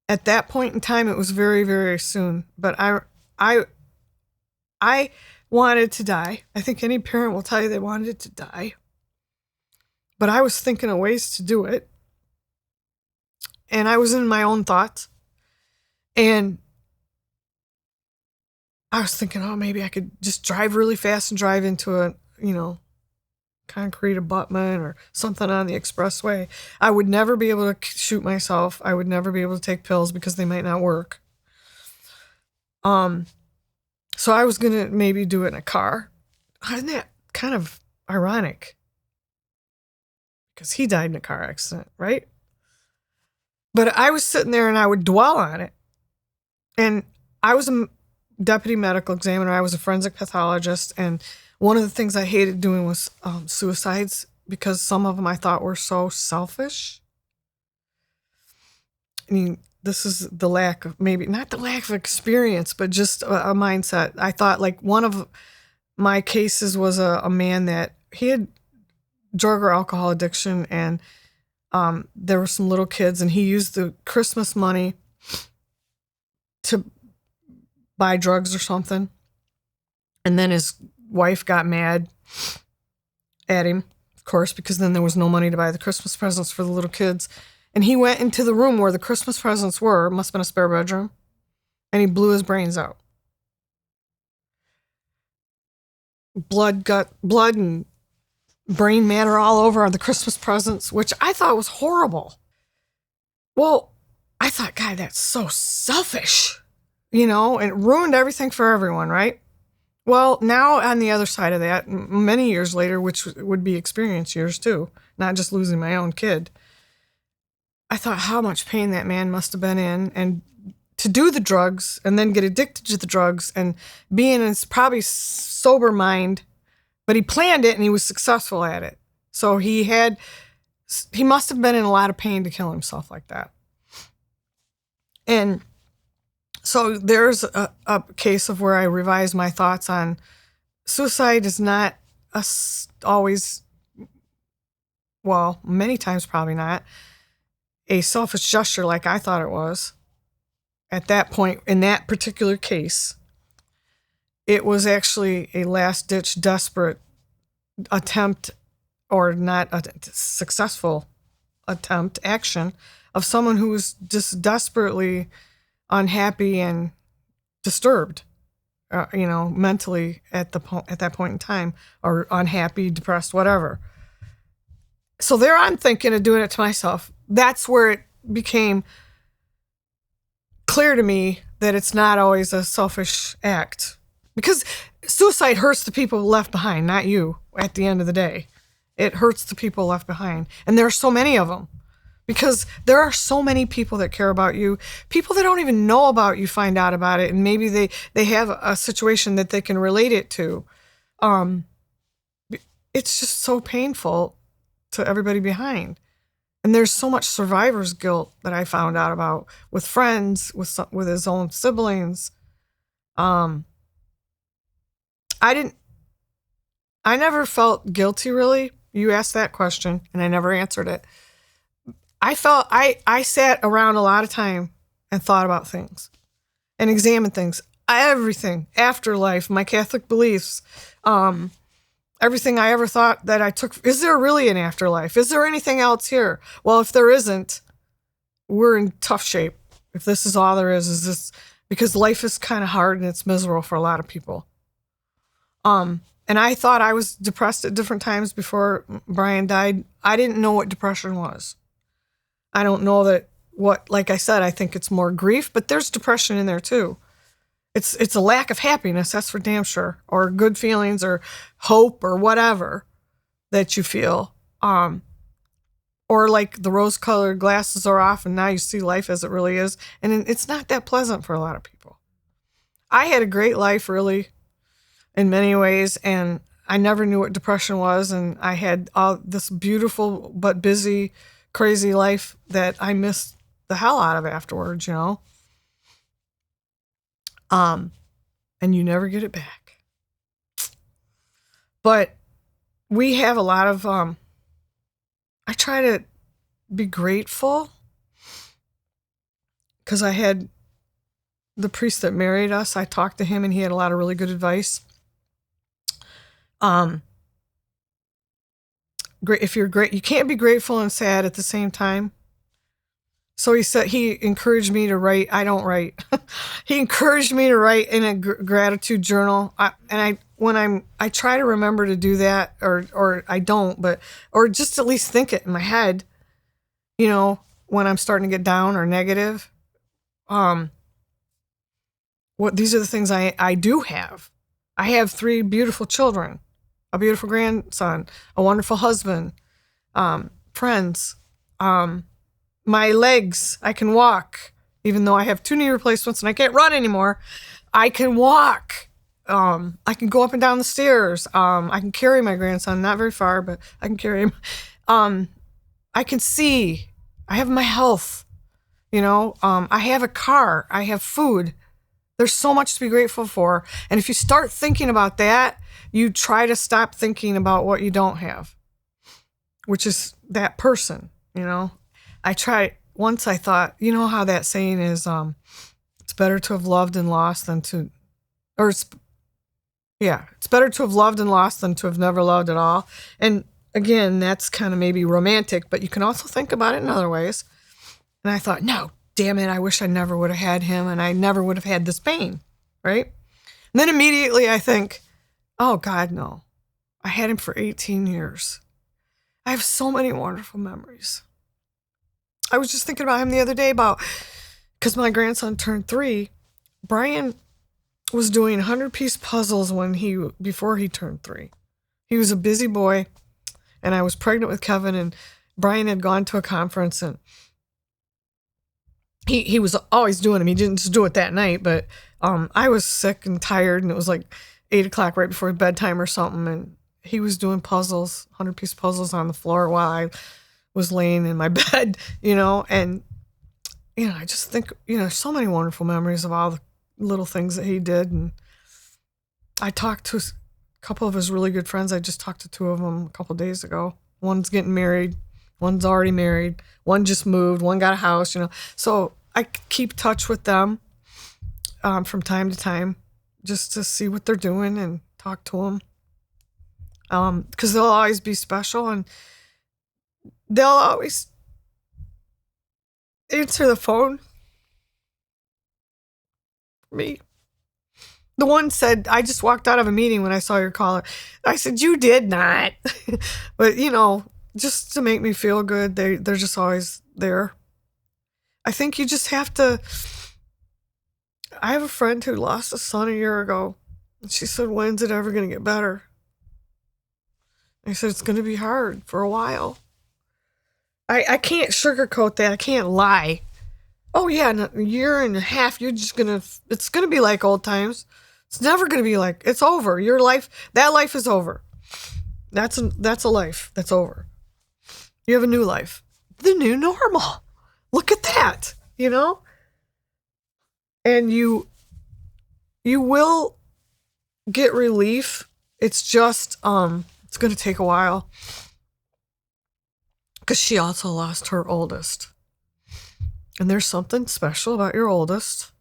at that point in time, it was very, very soon. But I wanted to die. I think any parent will tell you they wanted to die. But I was thinking of ways to do it. And I was in my own thoughts. And I was thinking, oh, maybe I could just drive really fast and drive into a, concrete abutment or something on the expressway. I would never be able to shoot myself. I would never be able to take pills because they might not work. So I was going to maybe do it in a car. Isn't that kind of ironic? Because he died in a car accident, right? But I was sitting there and I would dwell on it. And I was a deputy medical examiner. I was a forensic pathologist. And one of the things I hated doing was suicides, because some of them I thought were so selfish. I mean, this is the lack of, maybe not the lack of experience, but just a mindset. I thought, like, one of my cases was a man that he had drug or alcohol addiction, and there were some little kids, and he used the Christmas money to buy drugs or something. And then his wife got mad at him, of course, because then there was no money to buy the Christmas presents for the little kids. And he went into the room where the Christmas presents were, must have been a spare bedroom, and he blew his brains out. Blood and brain matter all over on the Christmas presents, which I thought was horrible. Well, I thought, God, that's so selfish, and it ruined everything for everyone, right? Well, now on the other side of that, many years later, which would be experience years too, not just losing my own kid, I thought how much pain that man must have been in, and to do the drugs and then get addicted to the drugs and be in his probably sober mind, but he planned it and he was successful at it. So he must have been in a lot of pain to kill himself like that. And so there's a case of where I revised my thoughts on suicide is not always, well, many times probably not, a selfish gesture like I thought it was. At that point, in that particular case, it was actually a last-ditch desperate attempt, or not a successful attempt, action of someone who was just desperately unhappy and disturbed, mentally at that point in time, or unhappy, depressed, whatever. So there I'm thinking of doing it to myself. That's where it became clear to me that it's not always a selfish act, because suicide hurts the people left behind, not you. At the end of the day, it hurts the people left behind, and there are so many of them, because there are so many people that care about you. People that don't even know about you find out about it, and maybe they have a situation that they can relate it to. It's just so painful to everybody behind. And there's so much survivor's guilt that I found out about with friends, with his own siblings. I never felt guilty, really. You asked that question, and I never answered it. I sat around a lot of time and thought about things and examined things, everything, afterlife, my Catholic beliefs, everything I ever thought that I took. Is there really an afterlife? Is there anything else here? Well, if there isn't, we're in tough shape. If this is all there is this, because life is kind of hard and it's miserable for a lot of people. And I thought I was depressed at different times before Brian died. I didn't know what depression was. I don't know like I said, I think it's more grief, but there's depression in there too. It's a lack of happiness, that's for damn sure, or good feelings or hope or whatever that you feel. Or like the rose-colored glasses are off and now you see life as it really is. And it's not that pleasant for a lot of people. I had a great life, really, in many ways. And I never knew what depression was, and I had all this beautiful but busy, crazy life that I missed the hell out of afterwards, and you never get it back. But we have a lot of, I try to be grateful because I had the priest that married us. I talked to him and he had a lot of really good advice. Great. If you're great, you can't be grateful and sad at the same time. So he encouraged me to write. I don't write. He encouraged me to write in a gratitude journal. I try to remember to do that, or I don't, or just at least think it in my head, when I'm starting to get down or negative. These are the things I do have. I have 3 beautiful children, a beautiful grandson, a wonderful husband, friends, my legs, I can walk, even though I have 2 knee replacements and I can't run anymore. I can walk. I can go up and down the stairs. I can carry my grandson, not very far, but I can carry him. I can see. I have my health. I have a car. I have food. There's so much to be grateful for. And if you start thinking about that, you try to stop thinking about what you don't have, which is that person, Once I thought, how that saying is, it's better to have loved and lost than to, it's better to have loved and lost than to have never loved at all. And again, that's kind of maybe romantic, but you can also think about it in other ways. And I thought, no, damn it, I wish I never would have had him and I never would have had this pain, right? And then immediately I think, oh God, no. I had him for 18 years. I have so many wonderful memories. I was just thinking about him the other day because my grandson turned 3. Brian was doing 100-piece puzzles before he turned 3. He was a busy boy, and I was pregnant with Kevin, and Brian had gone to a conference, and he was always doing them. He didn't just do it that night, but I was sick and tired, and it was like 8 o'clock right before bedtime or something, and he was doing puzzles, 100-piece puzzles on the floor while I was laying in my bed, and, I just think, so many wonderful memories of all the little things that he did. And I talked to a couple of his really good friends. I just talked to 2 of them a couple of days ago. One's getting married. One's already married. One just moved. One got a house, So I keep touch with them from time to time just to see what they're doing and talk to them. Because they'll always be special, and they'll always answer the phone for me. The one said, I just walked out of a meeting when I saw your caller. I said, you did not. But, just to make me feel good, they're just always there. I think you just have to. I have a friend who lost a son a year ago, and she said, when's it ever going to get better? I said, it's going to be hard for a while. I can't sugarcoat that. I can't lie. Oh, yeah, in a year and a half, it's going to be like old times. It's never going to be like, it's over. Your life, that life is over. That's a life that's over. You have a new life. The new normal. Look at that, And you will get relief. It's just, it's going to take a while. Because she also lost her oldest. And there's something special about your oldest.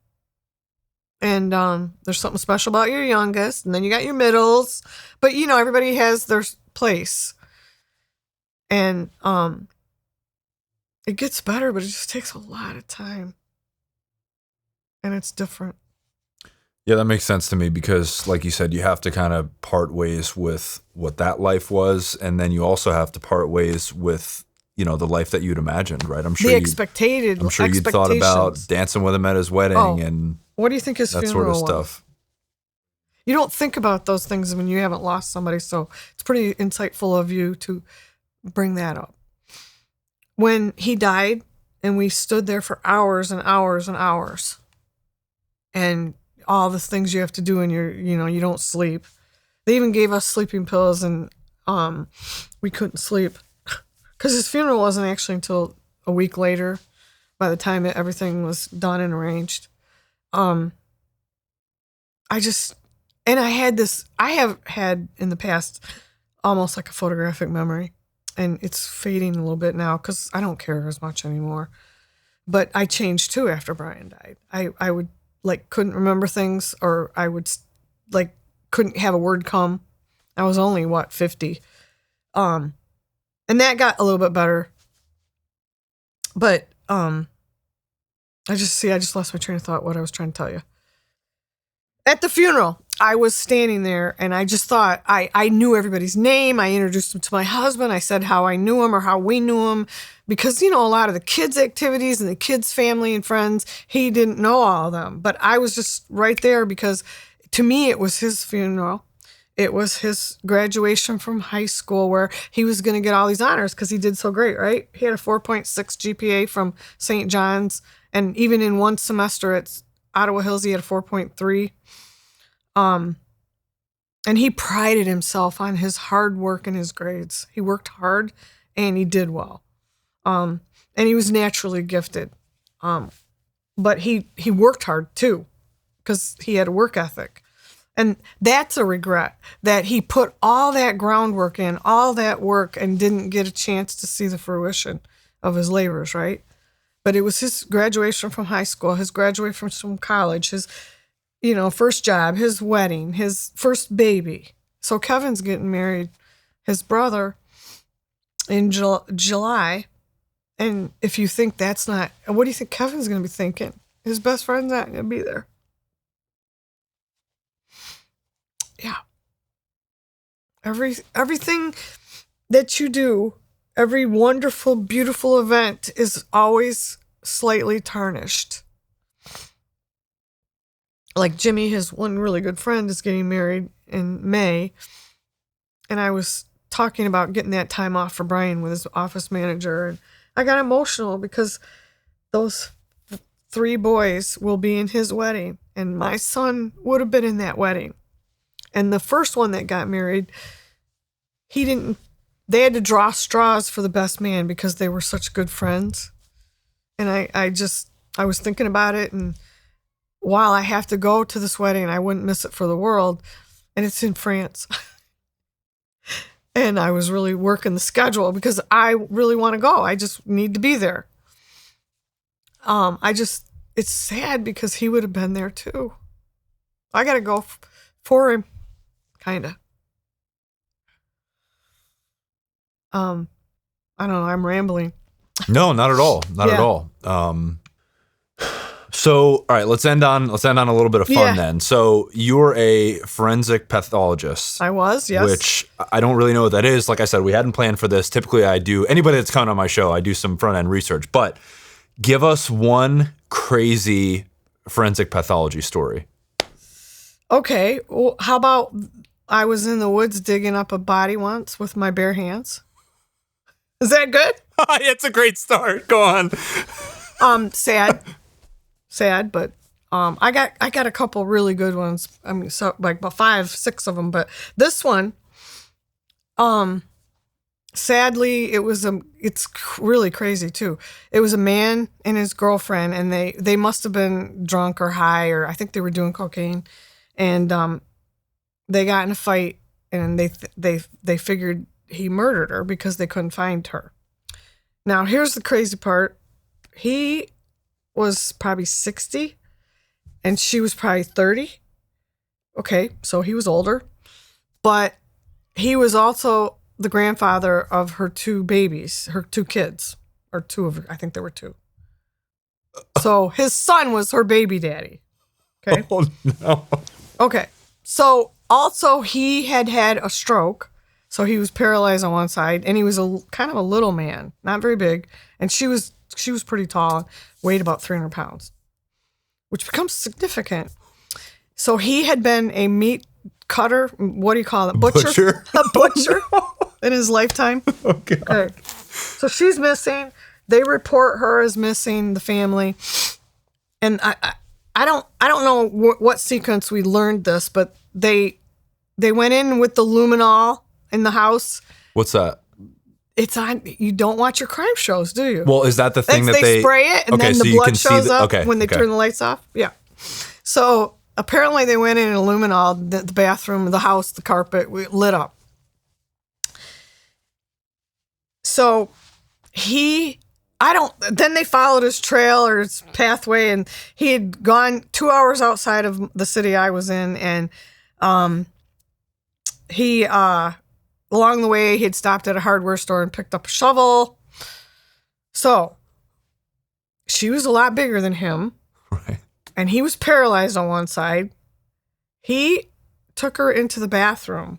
And there's something special about your youngest. And then you got your middles. But, everybody has their place. And it gets better, but it just takes a lot of time. And it's different. Yeah, that makes sense to me because, like you said, you have to kind of part ways with what that life was. And then you also have to part ways with the life that you'd imagined, right? I'm sure the expected. I'm sure you thought about dancing with him at his wedding and what do you think his that funeral sort of was? stuff. You don't think about those things when you haven't lost somebody, so it's pretty insightful of you to bring that up. When he died, and we stood there for hours and hours and hours, and all the things you have to do, and you don't sleep. They even gave us sleeping pills, and we couldn't sleep because his funeral wasn't actually until a week later. By the time everything was done and arranged, I have had in the past almost like a photographic memory, and it's fading a little bit now because I don't care as much anymore. But I changed too after Brian died. I would couldn't remember things, or I would couldn't have a word come. I was only 50. And that got a little bit better. But I just lost my train of thought what I was trying to tell you. At the funeral, I was standing there and I just thought I knew everybody's name. I introduced him to my husband. I said how I knew him or how we knew him because, a lot of the kids' activities and the kids' family and friends, he didn't know all of them. But I was just right there because to me, it was his funeral. It was his graduation from high school where he was going to get all these honors because he did so great, right? He had a 4.6 GPA from St. John's. And even in one semester at Ottawa Hills, he had a 4.3. And he prided himself on his hard work and his grades. He worked hard and he did well. And he was naturally gifted. But he worked hard too because he had a work ethic. And that's a regret that he put all that groundwork in, all that work, and didn't get a chance to see the fruition of his labors, right? But it was his graduation from high school, his graduation from college, his, first job, his wedding, his first baby. So Kevin's getting married, his brother, in July. And if you think that's not, what do you think Kevin's going to be thinking? His best friend's not going to be there. Yeah. Everything that you do, every wonderful, beautiful event is always slightly tarnished. Like Jimmy, his one really good friend, is getting married in May. And I was talking about getting that time off for Brian with his office manager. And I got emotional because those 3 boys will be in his wedding. And my son would have been in that wedding. And the first one that got married, they had to draw straws for the best man because they were such good friends. And I was thinking about it, and while I have to go to this wedding, I wouldn't miss it for the world. And it's in France. And I was really working the schedule because I really want to go. I just need to be there. It's sad because he would have been there too. I got to go for him. Kind of. I don't know. I'm rambling. No, not at all. Not at all. So, all right, let's end on a little bit of fun then. So, you're a forensic pathologist. I was, yes. Which I don't really know what that is. Like I said, we hadn't planned for this. Typically, anybody that's coming on my show, I do some front end research. But give us one crazy forensic pathology story. Okay. Well, how about I was in the woods digging up a body once with my bare hands? Is that good? It's a great start. Go on. Sad, but I got a couple really good ones. I mean, so like about 5, 6 of them, but this one, sadly, it's really crazy too. It was a man and his girlfriend, and they must have been drunk or high, or I think they were doing cocaine, and they got in a fight, and they figured he murdered her because they couldn't find her. Now, here's the crazy part. He was probably 60 and she was probably 30. Okay, so he was older. But he was also the grandfather of her 2 babies, her 2 kids, or 2 of, I think there were 2. So his son was her baby daddy. Okay. Oh, no. Okay. So also he had a stroke. So he was paralyzed on one side, and he was kind of a little man, not very big. And she was pretty tall, weighed about 300 pounds, which becomes significant. So he had been a meat cutter. What do you call it? Butcher? A butcher in his lifetime. Okay. So she's missing. They report her as missing, the family. And I don't know what sequence we learned this, but they They went in with the luminol in the house. What's that? It's on. You don't watch your crime shows, do you? Well, is that the thing that they spray it and then so the you blood can see shows up okay, when they turn the lights off? Yeah. So apparently they went in and luminol, the bathroom, the house, the carpet lit up. So then they followed his trail or his pathway, and he had gone 2 hours outside of the city I was in, and he along the way he had stopped at a hardware store and picked up a shovel. So she was a lot bigger than him, right? And he was paralyzed on one side. He took her into the bathroom.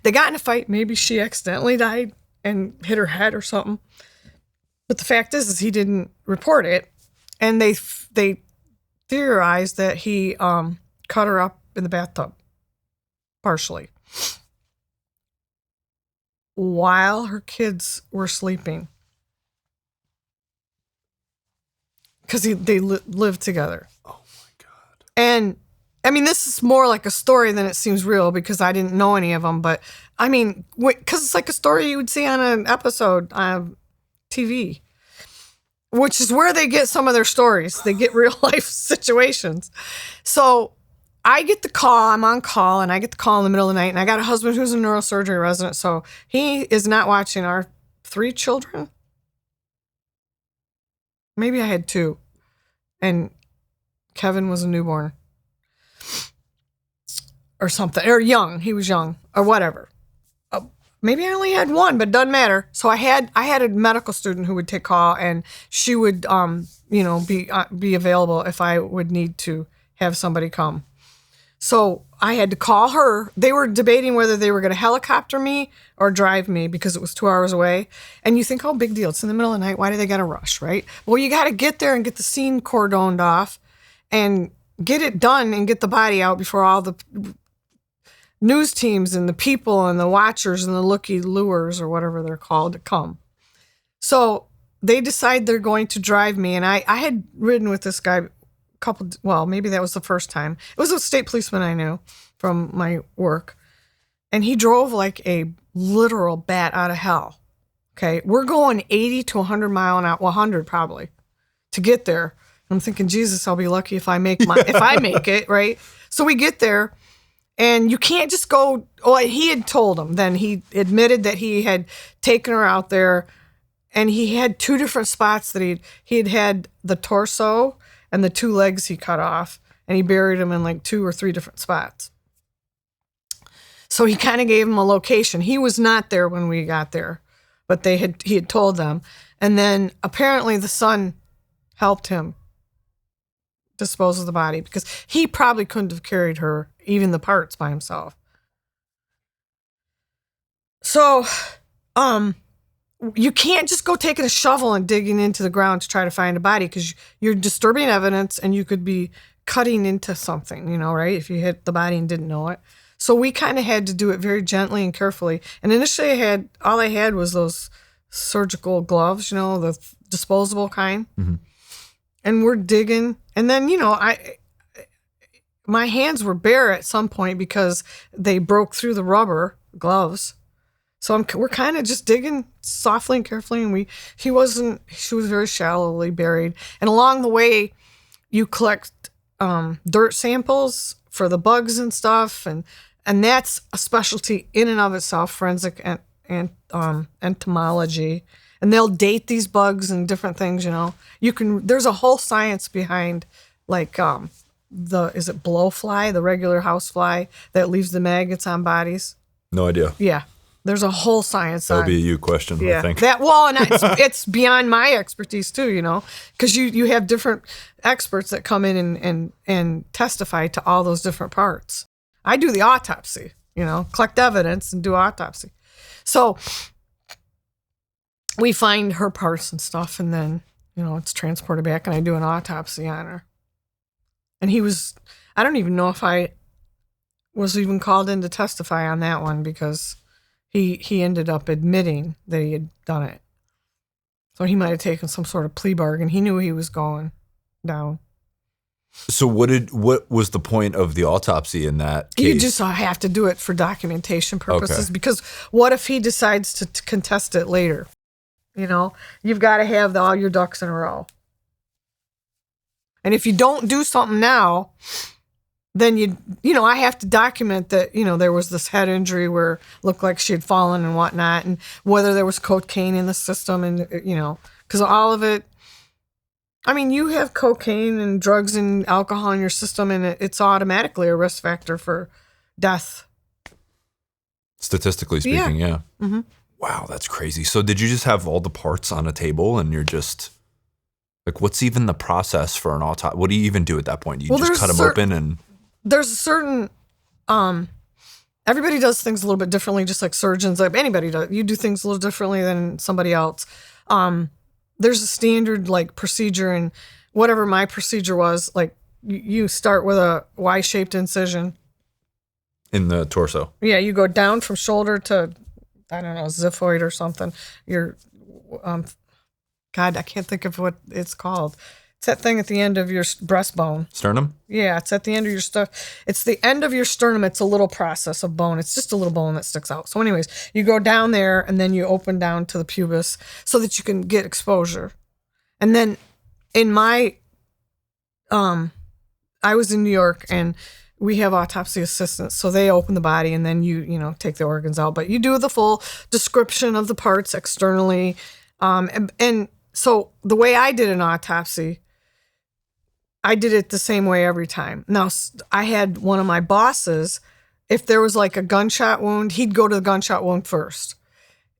They got in a fight. Maybe she accidentally died and hit her head or something. But the fact is he didn't report it, and they theorized that he cut her up in the bathtub, partially, while her kids were sleeping, because they lived together. Oh my God! And I mean, this is more like a story than it seems real because I didn't know any of them. But I mean, because it's like a story you would see on an episode on TV, which is where they get some of their stories. They get real life situations. So I get the call. I'm on call, and I get the call in the middle of the night. And I got a husband who's a neurosurgery resident, so he is not watching our 3 children. Maybe I had 2, and Kevin was a newborn. Or something, or young. He was young, or whatever. Maybe I only had 1, but it doesn't matter. So I had a medical student who would take call, and she would, be available if I would need to have somebody come. So I had to call her. They were debating whether they were going to helicopter me or drive me because it was 2 hours away. And you think, oh, big deal. It's in the middle of the night. Why do they got to rush, right? Well, you got to get there and get the scene cordoned off, and get it done and get the body out before all the news teams and the people and the watchers and the looky-lures or whatever they're called to come. So they decide they're going to drive me. And I had ridden with this guy maybe that was the first time. It was a state policeman I knew from my work. And he drove like a literal bat out of hell. Okay. We're going 80 to 100 mile an hour, 100 probably, to get there. I'm thinking, Jesus, I'll be lucky if I make it, right? So we get there. And you can't just go, he had told him. Then he admitted that he had taken her out there, and he had 2 different spots that he had the torso and the 2 legs he cut off, and he buried them in like 2 or 3 different spots. So he kind of gave him a location. He was not there when we got there, but he had told them. And then apparently the son helped him dispose of the body because he probably couldn't have carried her, even the parts, by himself. So, you can't just go taking a shovel and digging into the ground to try to find a body because you're disturbing evidence and you could be cutting into something, right? If you hit the body and didn't know it. So we kind of had to do it very gently and carefully. And initially all I had was those surgical gloves, the disposable kind. Mm-hmm. And we're digging. And then, my hands were bare at some point because they broke through the rubber gloves. So we're kind of just digging softly and carefully. And she was very shallowly buried. And along the way, you collect dirt samples for the bugs and stuff. And that's a specialty in and of itself, forensic and entomology. And they'll date these bugs and different things, there's a whole science behind, like, is it blowfly, the regular housefly that leaves the maggots on bodies? No idea. Yeah. There's a whole science. That would be a you question, yeah. I think. And it's beyond my expertise too, because you have different experts that come in and testify to all those different parts. I do the autopsy, collect evidence and do autopsy. So we find her parts and stuff, and then, it's transported back, and I do an autopsy on her. And I don't even know if I was even called in to testify on that one because he ended up admitting that he had done it. So he might have taken some sort of plea bargain. He knew he was going down. So what was the point of the autopsy in that case? You just have to do it for documentation purposes, Okay. because what if he decides to contest it later? You know, you've got to have all your ducks in a row. And if you don't do something now, then I have to document that, there was this head injury where it looked like she had fallen and whatnot, and whether there was cocaine in the system, and, because all of it, I mean, you have cocaine and drugs and alcohol in your system, and it's automatically a risk factor for death. Statistically speaking, yeah. Mm-hmm. Wow, that's crazy. So did you just have all the parts on a table and you're just like, what's even the process for an autopsy? What do you even do at that point? You just cut them open and... There's a certain, everybody does things a little bit differently, just like surgeons, like anybody does. You do things a little differently than somebody else. There's a standard like procedure, and whatever my procedure was, like you start with a Y-shaped incision. In the torso. Yeah, you go down from shoulder to, I don't know, xiphoid or something. Your, God, I can't think of what it's called. It's that thing at the end of your breastbone. Sternum? Yeah, it's at the end of your stuff. It's the end of your sternum. It's a little process of bone. It's just a little bone that sticks out. So anyways, you go down there and then you open down to the pubis so that you can get exposure. And then in my, I was in New York and we have autopsy assistants. So they open the body and then you take the organs out. But you do the full description of the parts externally. And so the way I did an autopsy, I did it the same way every time. Now, I had one of my bosses, if there was like a gunshot wound, he'd go to the gunshot wound first,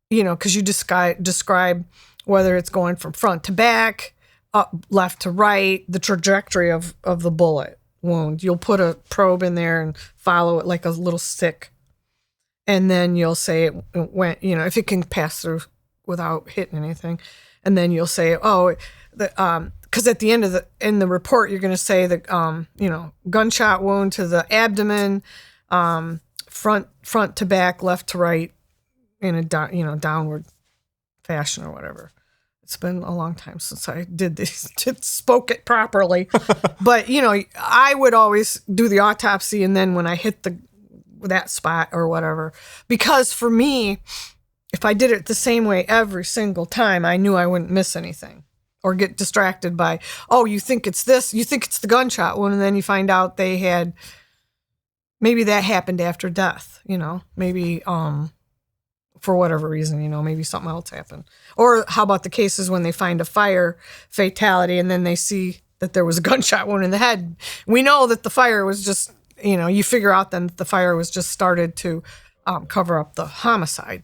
because you describe whether it's going from front to back, up, left to right, the trajectory of the bullet wound. You'll put a probe in there and follow it like a little stick. And then you'll say it went, if it can pass through without hitting anything. And then you'll say, because at the end of in the report, you're going to say that, gunshot wound to the abdomen, front to back, left to right, in a downward fashion or whatever. It's been a long time since I did this, spoke it properly. But I would always do the autopsy, and then when I hit that spot or whatever, because for me, if I did it the same way every single time, I knew I wouldn't miss anything or get distracted by, you think it's this, you think it's the gunshot wound, and then you find out maybe that happened after death, maybe for whatever reason, maybe something else happened. Or how about the cases when they find a fire fatality and then they see that there was a gunshot wound in the head? We know that the fire was just, you figure out then that the fire was just started to cover up the homicide.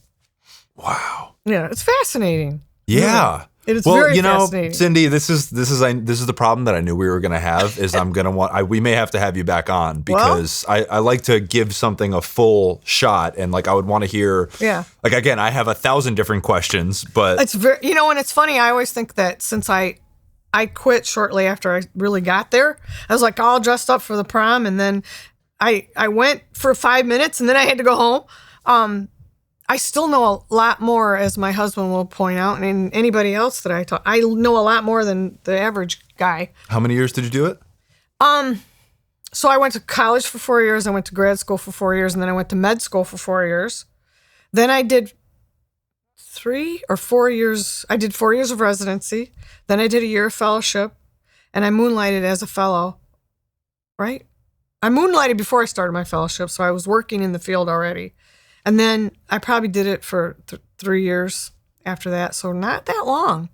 Wow. Yeah, it's fascinating. Yeah. It is very fascinating. Cindy, this is the problem that I knew we were going to have. Is I'm going to we may have to have you back on because I like to give something a full shot, and like I would want to hear. Yeah. Like again, I have 1,000 different questions, but it's very and it's funny. I always think that since I quit shortly after I really got there, I was like all dressed up for the prom, and then I went for 5 minutes, and then I had to go home. I still know a lot more, as my husband will point out, and anybody else that I talk, I know a lot more than the average guy. How many years did you do it? So I went to college for 4 years. I went to grad school for 4 years, and then I went to med school for 4 years. Then I did 3 or 4 years. I did 4 years of residency. Then I did a year of fellowship, and I moonlighted as a fellow. Right? I moonlighted before I started my fellowship, so I was working in the field already. And then I probably did it for 3 years after that, so not that long.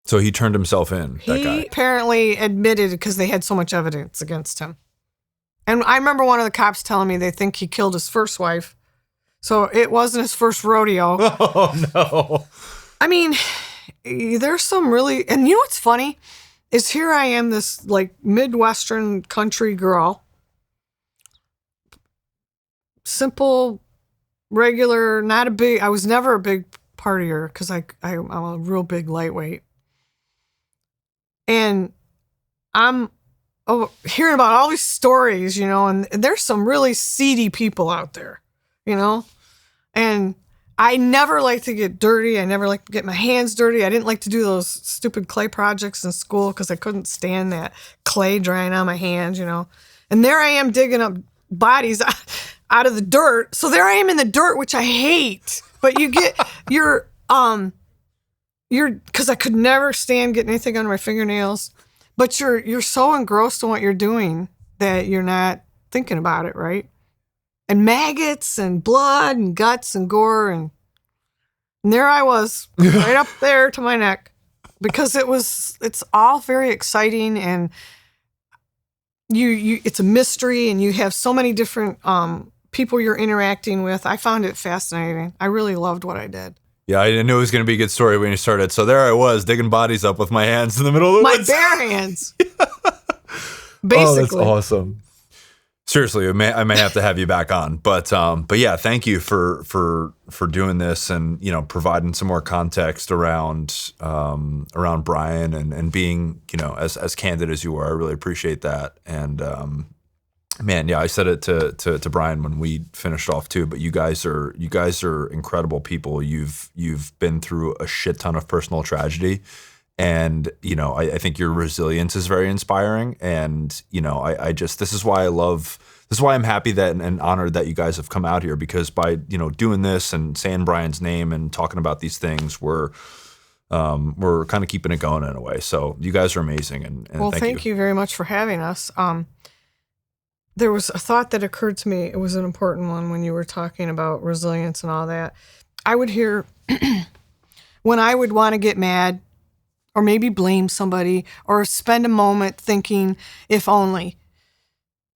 So he turned himself in, that guy. He apparently admitted because they had so much evidence against him. And I remember one of the cops telling me they think he killed his first wife. So it wasn't his first rodeo. Oh, no. I mean, there's some really... And you know what's funny? Is here I am, this like Midwestern country girl. Simple, regular, not a big... I was never a big partier because I'm a real big lightweight. And I'm hearing about all these stories, and there's some really seedy people out there, and I never liked to get dirty. I never liked to get my hands dirty. I didn't like to do those stupid clay projects in school because I couldn't stand that clay drying on my hands, you know. And there I am digging up bodies out of the dirt. So there I am in the dirt, which I hate. But you get because I could never stand getting anything under my fingernails. But you're so engrossed in what you're doing that you're not thinking about it, right? And maggots and blood and guts and gore and there I was, right up there to my neck, because it's all very exciting and it's a mystery and you have so many different people you're interacting with. I found it fascinating. I really loved what I did. Yeah, I knew it was going to be a good story when you started. So there I was digging bodies up with my hands in the middle of the woods. My bare hands. Basically. Oh, that's awesome. Seriously, I may have to have you back on, but yeah, thank you for doing this and providing some more context around Brian and being as candid as you are. I really appreciate that. And man, yeah, I said it to Brian when we finished off too. But you guys are incredible people. You've been through a shit ton of personal tragedy. And, I think your resilience is very inspiring. And, this is why I'm happy that and honored that you guys have come out here, because by, doing this and saying Brian's name and talking about these things, we're kind of keeping it going in a way. So you guys are amazing. And well, thank you very much for having us. There was a thought that occurred to me. It was an important one when you were talking about resilience and all that. I would hear when I would want to get mad, or maybe blame somebody, or spend a moment thinking, if only,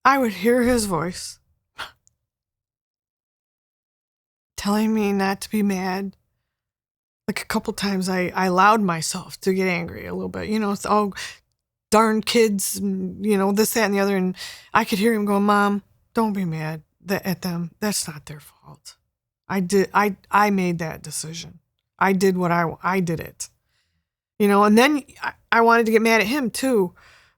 I would hear his voice telling me not to be mad. Like a couple times I allowed myself to get angry a little bit. It's all darn kids, this, that, and the other. And I could hear him going, Mom, don't be mad at them. That's not their fault. I made that decision. I did I did it. And then I wanted to get mad at him too.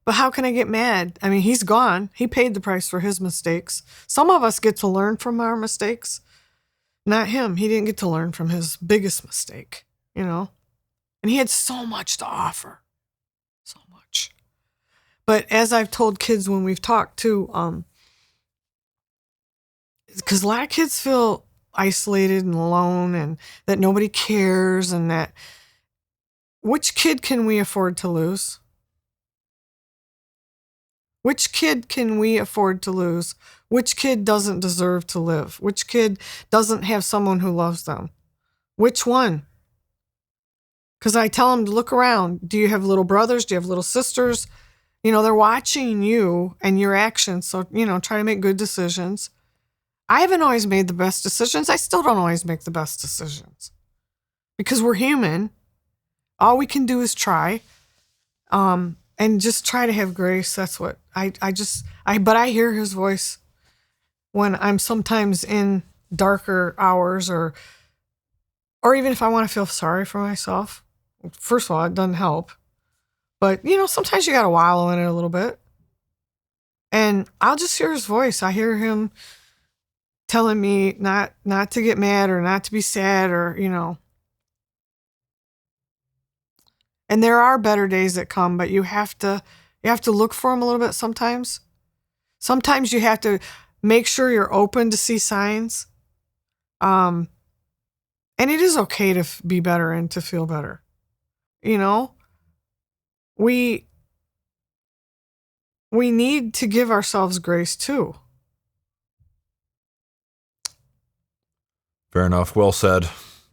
But how can I get mad? I mean, he's gone. He paid the price for his mistakes. Some of us get to learn from our mistakes. Not him. He didn't get to learn from his biggest mistake, And he had so much to offer. So much. But as I've told kids when we've talked too, because a lot of kids feel isolated and alone and that nobody cares and that which kid can we afford to lose? Which kid can we afford to lose? Which kid doesn't deserve to live? Which kid doesn't have someone who loves them? Which one? Because I tell them to look around. Do you have little brothers? Do you have little sisters? They're watching you and your actions. So, try to make good decisions. I haven't always made the best decisions. I still don't always make the best decisions because we're human. All we can do is try, and just try to have grace. That's what but I hear his voice when I'm sometimes in darker hours or even if I want to feel sorry for myself. First of all, it doesn't help, but sometimes you got to wallow in it a little bit, and I'll just hear his voice. I hear him telling me not to get mad or not to be sad or, And there are better days that come, but you have to look for them a little bit sometimes. Sometimes you have to make sure you're open to see signs. And it is okay to be better and to feel better. We need to give ourselves grace too. Fair enough. Well said.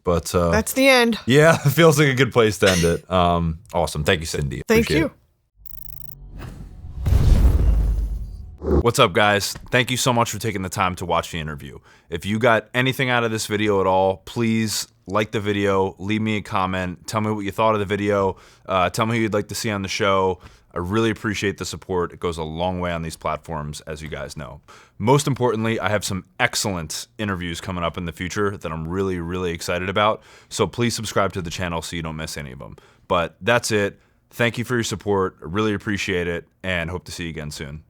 But that's the end. Yeah, it feels like a good place to end it. Awesome. Thank you, Cindy. Thank you. What's up, guys? Thank you so much for taking the time to watch the interview. If you got anything out of this video at all, please like the video, leave me a comment, tell me what you thought of the video, tell me who you'd like to see on the show. I really appreciate the support. It goes a long way on these platforms, as you guys know. Most importantly, I have some excellent interviews coming up in the future that I'm really, really excited about. So please subscribe to the channel so you don't miss any of them. But that's it. Thank you for your support. I really appreciate it and hope to see you again soon.